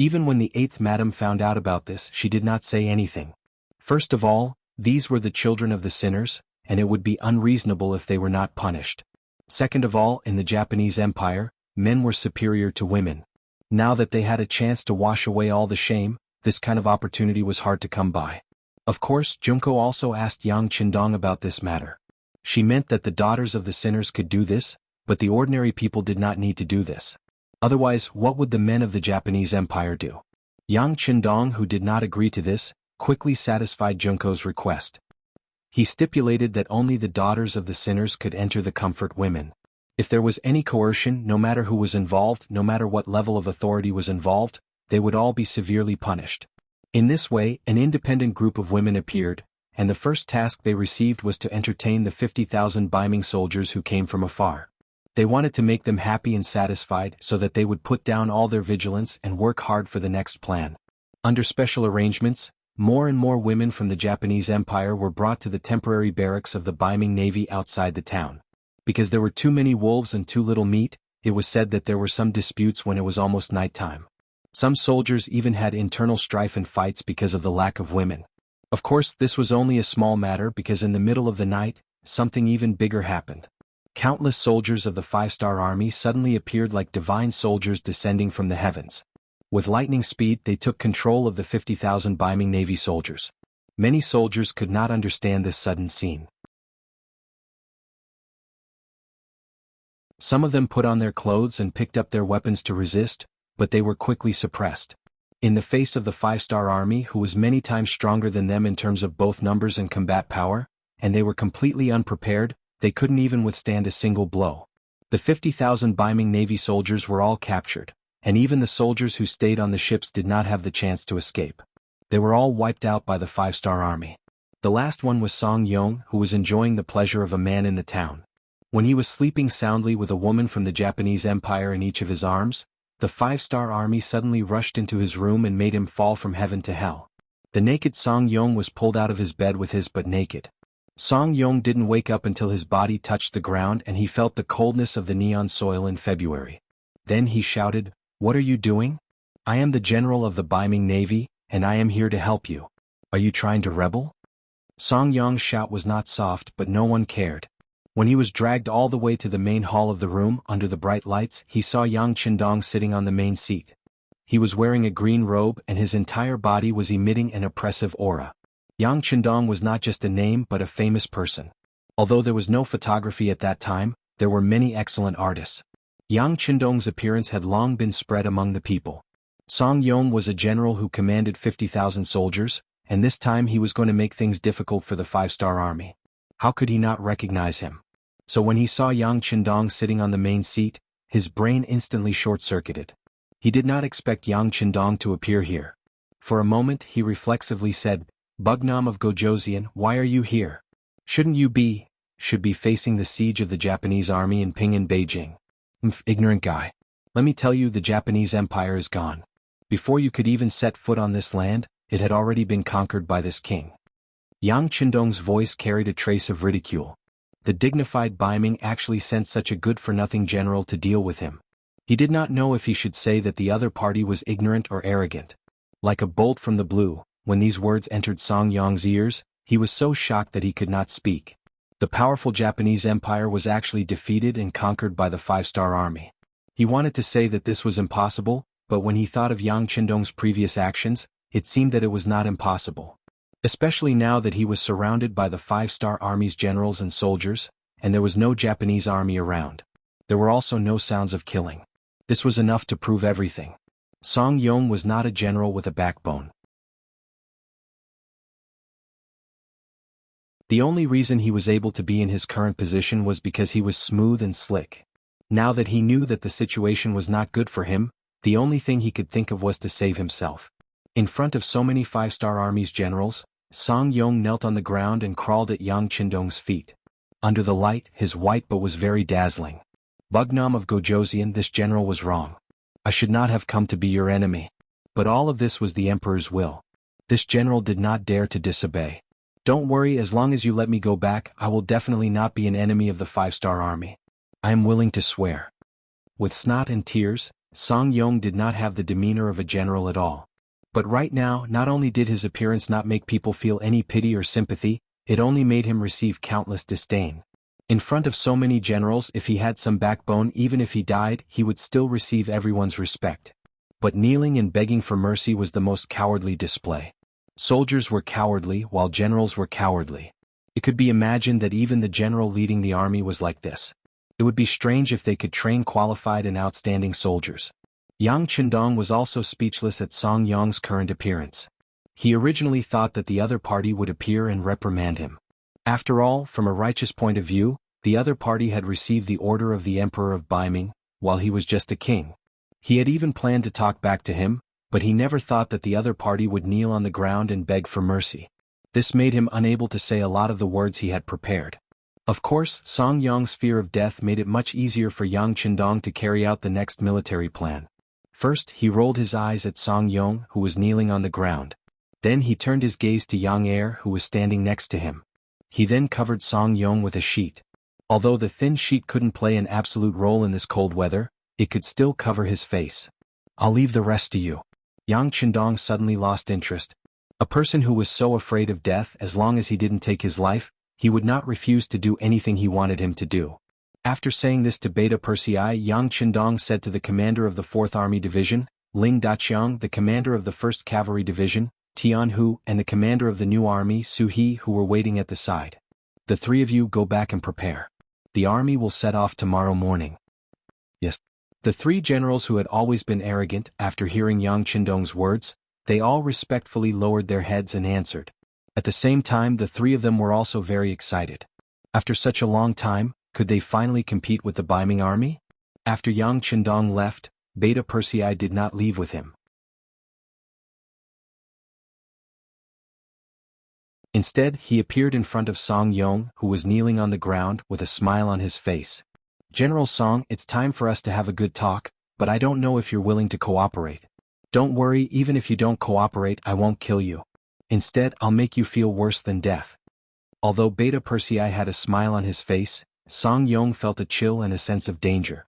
[SPEAKER 1] Even when the 8th madam found out about this, she did not say anything. First of all, these were the children of the sinners, and it would be unreasonable if they were not punished. Second of all, in the Japanese Empire, men were superior to women. Now that they had a chance to wash away all the shame, this kind of opportunity was hard to come by. Of course, Junko also asked Yang Qindong about this matter. She meant that the daughters of the sinners could do this, but the ordinary people did not need to do this. Otherwise, what would the men of the Japanese Empire do? Yang Qindong, who did not agree to this, quickly satisfied Junko's request. He stipulated that only the daughters of the sinners could enter the comfort women. If there was any coercion, no matter who was involved, no matter what level of authority was involved, they would all be severely punished. In this way, an independent group of women appeared, and the first task they received was to entertain the 50,000 Ming soldiers who came from afar. They wanted to make them happy and satisfied so that they would put down all their vigilance and work hard for the next plan. Under special arrangements, more and more women from the Japanese Empire were brought to the temporary barracks of the Ming Navy outside the town. Because there were too many wolves and too little meat, it was said that there were some disputes when it was almost nighttime. Some soldiers even had internal strife and fights because of the lack of women. Of course, this was only a small matter because in the middle of the night, something even bigger happened. Countless soldiers of the 5-star army suddenly appeared like divine soldiers descending from the heavens. With lightning speed, they took control of the 50,000 Ming Navy soldiers. Many soldiers could not understand this sudden scene. Some of them put on their clothes and picked up their weapons to resist, but they were quickly suppressed. In the face of the 5-star army, who was many times stronger than them in terms of both numbers and combat power, and they were completely unprepared, they couldn't even withstand a single blow. The 50,000 Ming Navy soldiers were all captured, and even the soldiers who stayed on the ships did not have the chance to escape. They were all wiped out by the 5-star army. The last one was Song Yong, who was enjoying the pleasure of a man in the town. When he was sleeping soundly with a woman from the Japanese Empire in each of his arms, the 5-star army suddenly rushed into his room and made him fall from heaven to hell. The naked Song Yong was pulled out of his bed with his butt naked. Song Yong didn't wake up until his body touched the ground and he felt the coldness of the neon soil in February. Then he shouted, "What are you doing? I am the general of the Ming Navy, and I am here to help you. Are you trying to rebel?" Song Yong's shout was not soft, but no one cared. When he was dragged all the way to the main hall of the room under the bright lights, he saw Yang Qindong sitting on the main seat. He was wearing a green robe and his entire body was emitting an oppressive aura. Yang Qindong was not just a name but a famous person. Although there was no photography at that time, there were many excellent artists. Yang Qindong's appearance had long been spread among the people. Song Yong was a general who commanded 50,000 soldiers, and this time he was going to make things difficult for the five-star army. How could he not recognize him? So when he saw Yang Qindong sitting on the main seat, his brain instantly short-circuited. He did not expect Yang Qindong to appear here. For a moment he reflexively said, "Bugnam of Gojoseon, why are you here? Should be facing the siege of the Japanese army in Ping and Beijing." Ignorant guy. Let me tell you, the Japanese Empire is gone. Before you could even set foot on this land, it had already been conquered by this king. Yang Qindong's voice carried a trace of ridicule. The dignified Bai Ming actually sent such a good-for-nothing general to deal with him. He did not know if he should say that the other party was ignorant or arrogant. Like a bolt from the blue, when these words entered Song Yong's ears, he was so shocked that he could not speak. The powerful Japanese Empire was actually defeated and conquered by the five-star army. He wanted to say that this was impossible, but when he thought of Yang Qindong's previous actions, it seemed that it was not impossible. Especially now that he was surrounded by the five-star army's generals and soldiers, and there was no Japanese army around. There were also no sounds of killing. This was enough to prove everything. Song Yong was not a general with a backbone. The only reason he was able to be in his current position was because he was smooth and slick. Now that he knew that the situation was not good for him, the only thing he could think of was to save himself. In front of so many five-star army's generals, Song Yong knelt on the ground and crawled at Yang Qindong's feet. Under the light, his white bow was very dazzling. "Bugnam of Gojoseon, this general was wrong. I should not have come to be your enemy. But all of this was the emperor's will. This general did not dare to disobey. Don't worry, as long as you let me go back, I will definitely not be an enemy of the five-star army. I am willing to swear." With snot and tears, Song Yong did not have the demeanor of a general at all. But right now, not only did his appearance not make people feel any pity or sympathy, it only made him receive countless disdain. In front of so many generals, if he had some backbone, even if he died, he would still receive everyone's respect. But kneeling and begging for mercy was the most cowardly display. Soldiers were cowardly while generals were cowardly. It could be imagined that even the general leading the army was like this. It would be strange if they could train qualified and outstanding soldiers. Yang Qindong was also speechless at Song Yong's current appearance. He originally thought that the other party would appear and reprimand him. After all, from a righteous point of view, the other party had received the order of the Emperor of Bai Ming, while he was just a king. He had even planned to talk back to him, but he never thought that the other party would kneel on the ground and beg for mercy. This made him unable to say a lot of the words he had prepared. Of course, Song Yong's fear of death made it much easier for Yang Qindong to carry out the next military plan. First, he rolled his eyes at Song Yong, who was kneeling on the ground. Then he turned his gaze to Yang Er, who was standing next to him. He then covered Song Yong with a sheet. Although the thin sheet couldn't play an absolute role in this cold weather, it could still cover his face. "I'll leave the rest to you." Yang Qindong suddenly lost interest. A person who was so afraid of death, as long as he didn't take his life, he would not refuse to do anything he wanted him to do. After saying this to Beta Persei, Yang Qindong said to the commander of the 4th Army Division, Ling Daqiang, the commander of the 1st Cavalry Division, Tianhu, and the commander of the new army, Su He, who were waiting at the side. "The three of you go back and prepare. The army will set off tomorrow morning." "Yes." The three generals who had always been arrogant, after hearing Yang Qindong's words, they all respectfully lowered their heads and answered. At the same time, the three of them were also very excited. After such a long time, could they finally compete with the Bai Ming army? After Yang Qindong left, Beta Persei did not leave with him. Instead, he appeared in front of Song Yong, who was kneeling on the ground with a smile on his face. "General Song, it's time for us to have a good talk, but I don't know if you're willing to cooperate. Don't worry, even if you don't cooperate, I won't kill you. Instead, I'll make you feel worse than death." Although Beta Persei had a smile on his face, Song Yong felt a chill and a sense of danger.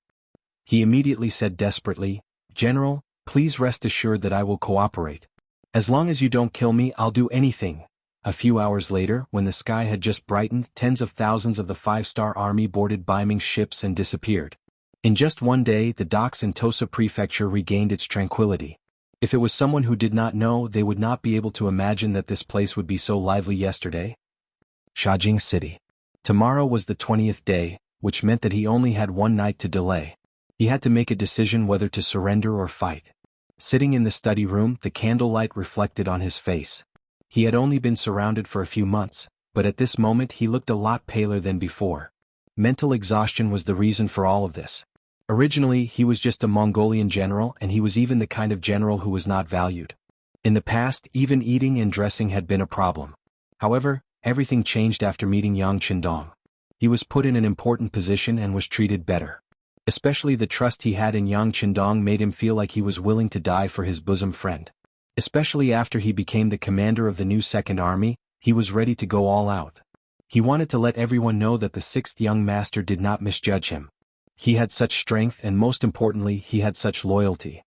[SPEAKER 1] He immediately said desperately, "General, please rest assured that I will cooperate. As long as you don't kill me, I'll do anything." A few hours later, when the sky had just brightened, tens of thousands of the 5-star army boarded Bai Ming's ships and disappeared. In just one day, the docks in Tosa Prefecture regained its tranquility. If it was someone who did not know, they would not be able to imagine that this place would be so lively yesterday. Shajing City. Tomorrow was the 20th day, which meant that he only had one night to delay. He had to make a decision whether to surrender or fight. Sitting in the study room, the candlelight reflected on his face. He had only been surrounded for a few months, but at this moment he looked a lot paler than before. Mental exhaustion was the reason for all of this. Originally, he was just a Mongolian general, and he was even the kind of general who was not valued. In the past, even eating and dressing had been a problem. However, everything changed after meeting Yang Qindong. He was put in an important position and was treated better. Especially the trust he had in Yang Qindong made him feel like he was willing to die for his bosom friend. Especially after he became the commander of the new Second Army, he was ready to go all out. He wanted to let everyone know that the 6th young master did not misjudge him. He had such strength, and most importantly, he had such loyalty.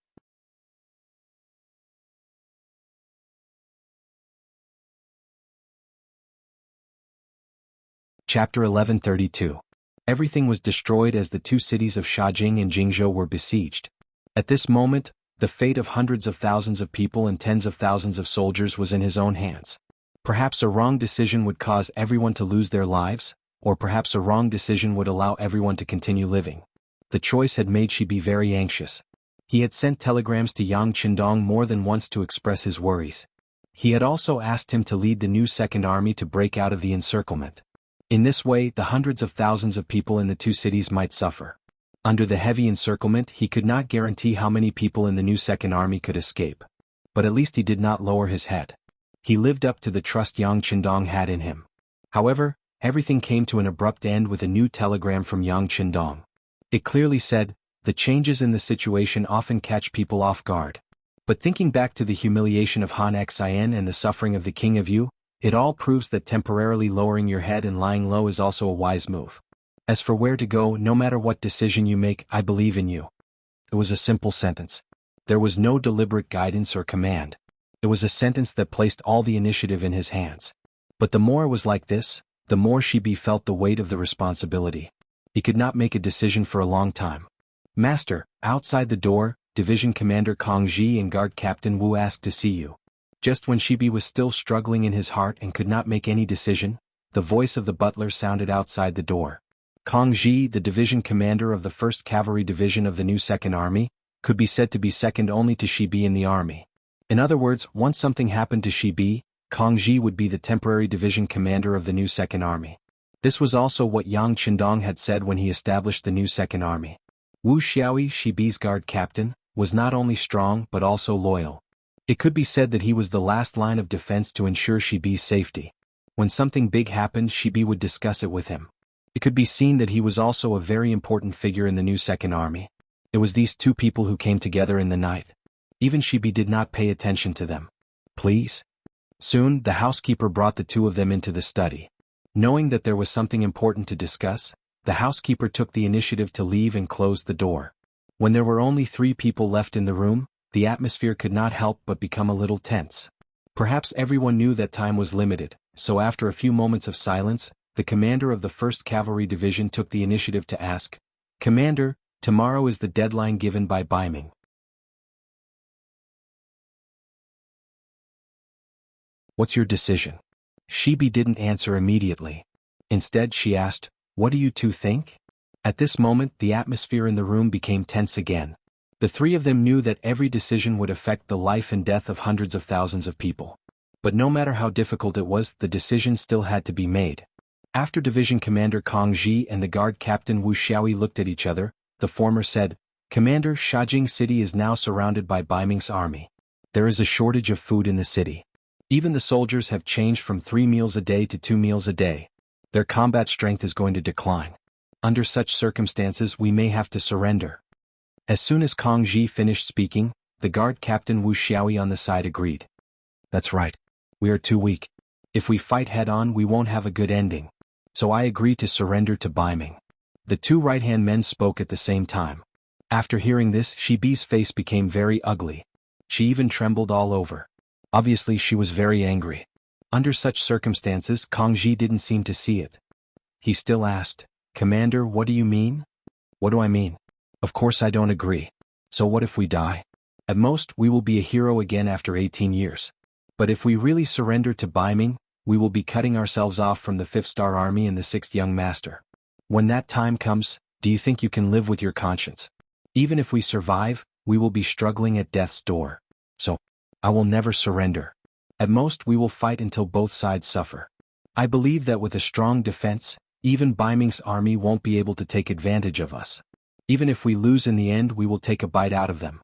[SPEAKER 1] Chapter 1132. Everything was destroyed as the two cities of Shajing and Jingzhou were besieged. At this moment, the fate of hundreds of thousands of people and tens of thousands of soldiers was in his own hands. Perhaps a wrong decision would cause everyone to lose their lives, or perhaps a wrong decision would allow everyone to continue living. The choice had made Shibi very anxious. He had sent telegrams to Yang Qindong more than once to express his worries. He had also asked him to lead the new Second Army to break out of the encirclement. In this way, the hundreds of thousands of people in the two cities might suffer. Under the heavy encirclement, he could not guarantee how many people in the new Second Army could escape. But at least he did not lower his head. He lived up to the trust Yang Qindong had in him. However, everything came to an abrupt end with a new telegram from Yang Qindong. It clearly said, "The changes in the situation often catch people off guard. But thinking back to the humiliation of Han Xian and the suffering of the King of Yu, it all proves that temporarily lowering your head and lying low is also a wise move. As for where to go, no matter what decision you make, I believe in you." It was a simple sentence. There was no deliberate guidance or command. It was a sentence that placed all the initiative in his hands. But the more it was like this, the more Shibi felt the weight of the responsibility. He could not make a decision for a long time. "Master," outside the door, Division Commander Kong Ji and Guard Captain Wu asked to see you. Just when Shibi was still struggling in his heart and could not make any decision, the voice of the butler sounded outside the door. Kong Ji, the division commander of the 1st Cavalry Division of the new Second Army, could be said to be second only to Shibi in the army. In other words, once something happened to Shibi, Kong Ji would be the temporary division commander of the new Second Army. This was also what Yang Qindong had said when he established the new Second Army. Wu Xiaoyi, Shibi's guard captain, was not only strong but also loyal. It could be said that he was the last line of defense to ensure Shibi's safety. When something big happened, Shibi would discuss it with him. It could be seen that he was also a very important figure in the new Second Army. It was these two people who came together in the night. Even Shibi did not pay attention to them. "Please?" Soon, the housekeeper brought the two of them into the study. Knowing that there was something important to discuss, the housekeeper took the initiative to leave and closed the door. When there were only 3 people left in the room, the atmosphere could not help but become a little tense. Perhaps everyone knew that time was limited, so after a few moments of silence, the commander of the 1st Cavalry Division took the initiative to ask, "Commander, tomorrow is the deadline given by Ming. What's your decision?" Shibi didn't answer immediately. Instead, she asked, "What do you two think?" At this moment, the atmosphere in the room became tense again. The 3 of them knew that every decision would affect the life and death of hundreds of thousands of people. But no matter how difficult it was, the decision still had to be made. After Division Commander Kong Ji and the guard captain Wu Xiaoyi looked at each other, the former said, "Commander, Shajing City is now surrounded by Ming's army. There is a shortage of food in the city. Even the soldiers have changed from 3 meals a day to 2 meals a day. Their combat strength is going to decline. Under such circumstances, we may have to surrender." As soon as Kong Ji finished speaking, the guard captain Wu Xiaoyi on the side agreed. "That's right. We are too weak. If we fight head-on, we won't have a good ending. So I agree to surrender to Ming." The 2 right-hand men spoke at the same time. After hearing this, Shibi's face became very ugly. She even trembled all over. Obviously, she was very angry. Under such circumstances, Kong Ji didn't seem to see it. He still asked, "Commander, what do you mean?" "What do I mean? Of course I don't agree. So what if we die? At most, we will be a hero again after 18 years. But if we really surrender to Ming, we will be cutting ourselves off from the 5th Star Army and the 6th Young Master. When that time comes, do you think you can live with your conscience? Even if we survive, we will be struggling at death's door. So, I will never surrender. At most we will fight until both sides suffer. I believe that with a strong defense, even Bai Ming's army won't be able to take advantage of us. Even if we lose in the end, we will take a bite out of them.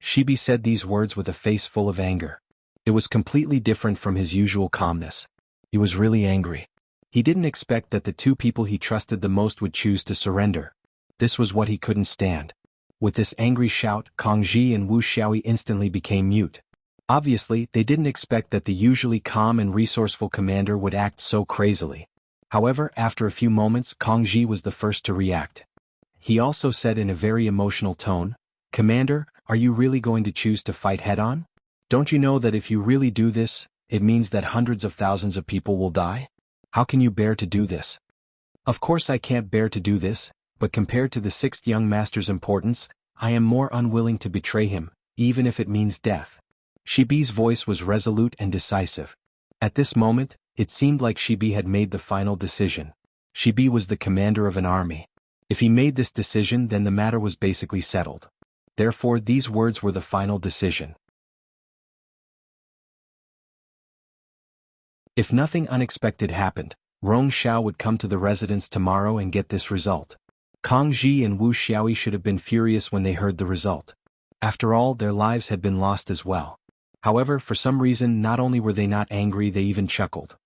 [SPEAKER 1] Shibi said these words with a face full of anger. It was completely different from his usual calmness. He was really angry. He didn't expect that the two people he trusted the most would choose to surrender. This was what he couldn't stand. With this angry shout, Kang Ji and Wu Xiaoyi instantly became mute. Obviously, they didn't expect that the usually calm and resourceful commander would act so crazily. However, after a few moments, Kang Ji was the first to react. He also said in a very emotional tone, "Commander, are you really going to choose to fight head-on? Don't you know that if you really do this, it means that hundreds of thousands of people will die? How can you bear to do this?" "Of course I can't bear to do this, but compared to the sixth young master's importance, I am more unwilling to betray him, even if it means death." Shibi's voice was resolute and decisive. At this moment, it seemed like Shibi had made the final decision. Shibi was the commander of an army. If he made this decision, then the matter was basically settled. Therefore, these words were the final decision. If nothing unexpected happened, Rong Xiao would come to the residence tomorrow and get this result. Kang Ji and Wu Xiaoyi should have been furious when they heard the result. After all, their lives had been lost as well. However, for some reason, not only were they not angry, they even chuckled.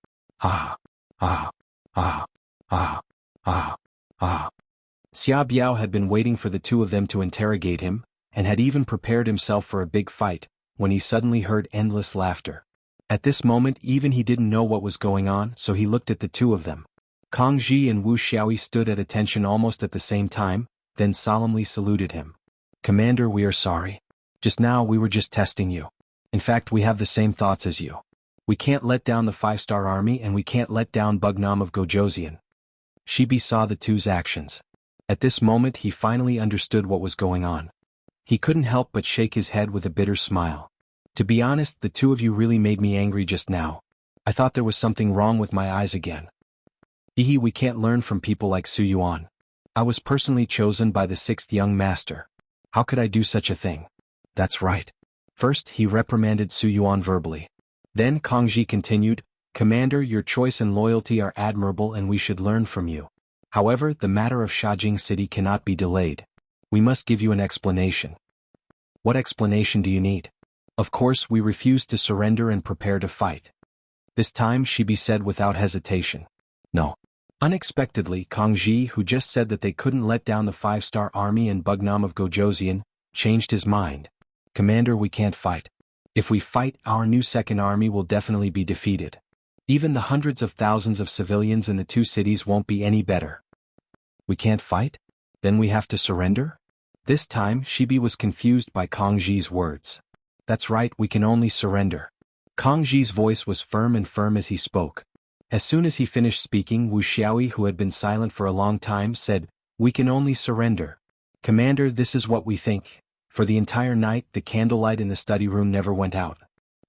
[SPEAKER 1] Ah, ah, ah, ah, ah, ah. Xia Biao had been waiting for the two of them to interrogate him, and had even prepared himself for a big fight, when he suddenly heard endless laughter. At this moment, even he didn't know what was going on, so he looked at the two of them. Kang Ji and Wu Xiaoyi stood at attention almost at the same time, then solemnly saluted him. "Commander, we are sorry. Just now we were just testing you. In fact, we have the same thoughts as you. We can't let down the 5-star army and we can't let down Bugnam of Gojoseon." Shibi saw the two's actions. At this moment he finally understood what was going on. He couldn't help but shake his head with a bitter smile. "To be honest, the two of you really made me angry just now. I thought there was something wrong with my eyes again. We can't learn from people like Su Yuan. I was personally chosen by the 6th young master. How could I do such a thing?" "That's right." First, he reprimanded Su Yuan verbally. Then Kang Ji continued, "Commander, your choice and loyalty are admirable and we should learn from you. However, the matter of Shajing City cannot be delayed. We must give you an explanation." "What explanation do you need?" "Of course, we refuse to surrender and prepare to fight." This time Shibi said without hesitation. "No." Unexpectedly, Kang Ji, who just said that they couldn't let down the 5-star army and Bugnam of Gojoseon, changed his mind. "Commander, we can't fight. If we fight, our new second army will definitely be defeated. Even the hundreds of thousands of civilians in the two cities won't be any better." "We can't fight? Then we have to surrender?" This time, Shibi was confused by Kang Ji's words. "That's right, we can only surrender." Kang Ji's voice was firm as he spoke. As soon as he finished speaking, Wu Xiaoyi, who had been silent for a long time, said, "We can only surrender. Commander, this is what we think." For the entire night, the candlelight in the study room never went out.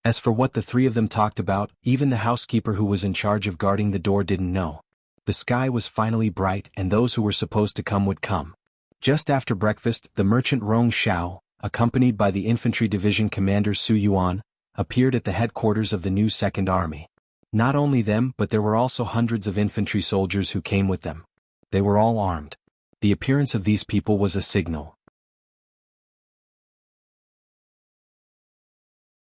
[SPEAKER 1] As for what the three of them talked about, even the housekeeper who was in charge of guarding the door didn't know. The sky was finally bright and those who were supposed to come would come. Just after breakfast, the merchant Rong Xiao, accompanied by the infantry division commander Su Yuan, appeared at the headquarters of the new Second Army. Not only them, but there were also hundreds of infantry soldiers who came with them. They were all armed. The appearance of these people was a signal.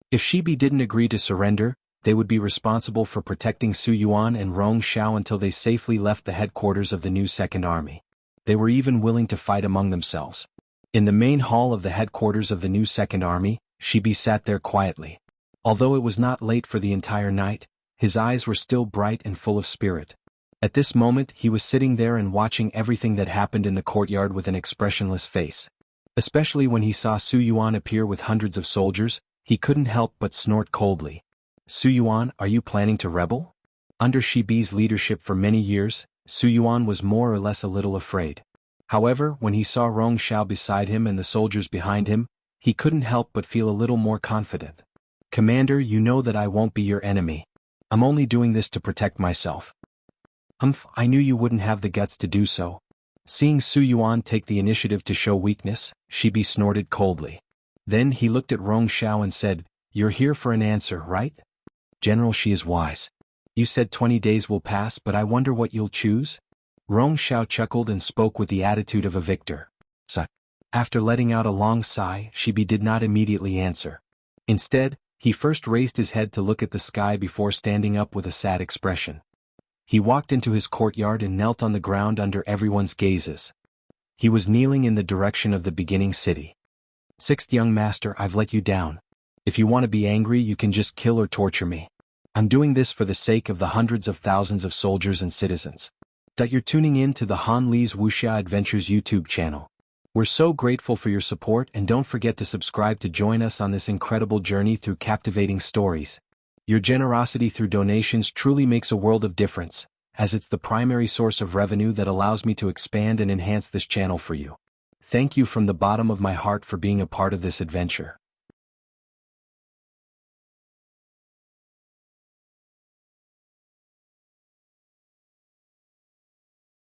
[SPEAKER 1] If Shibi didn't agree to surrender, they would be responsible for protecting Su Yuan and Rong Xiao until they safely left the headquarters of the new Second Army. They were even willing to fight among themselves. In the main hall of the headquarters of the new Second Army, Shibi sat there quietly. Although it was not late for the entire night, his eyes were still bright and full of spirit. At this moment he was sitting there and watching everything that happened in the courtyard with an expressionless face. Especially when he saw Su Yuan appear with hundreds of soldiers, he couldn't help but snort coldly. "Su Yuan, are you planning to rebel?" Under Shibi's leadership for many years, Su Yuan was more or less a little afraid. However, when he saw Rong Xiao beside him and the soldiers behind him, he couldn't help but feel a little more confident. "Commander, you know that I won't be your enemy. I'm only doing this to protect myself." I knew you wouldn't have the guts to do so." Seeing Su Yuan take the initiative to show weakness, Shibi snorted coldly. Then he looked at Rong Xiao and said, "You're here for an answer, right?" "General, she is wise. You said 20 days will pass, but I wonder what you'll choose?" Rong Xiao chuckled and spoke with the attitude of a victor. So, after letting out a long sigh, Shibi did not immediately answer. Instead, he first raised his head to look at the sky before standing up with a sad expression. He walked into his courtyard and knelt on the ground under everyone's gazes. He was kneeling in the direction of the beginning city. "Sixth young master, I've let you down. If you want to be angry, you can just kill or torture me. I'm doing this for the sake of the hundreds of thousands of soldiers and citizens. That you're tuning in to the Han Li's Wuxia Adventures YouTube channel. We're so grateful for your support, and don't forget to subscribe to join us on this incredible journey through captivating stories. Your generosity through donations truly makes a world of difference, as it's the primary source of revenue that allows me to expand and enhance this channel for you. Thank you from the bottom of my heart for being a part of this adventure.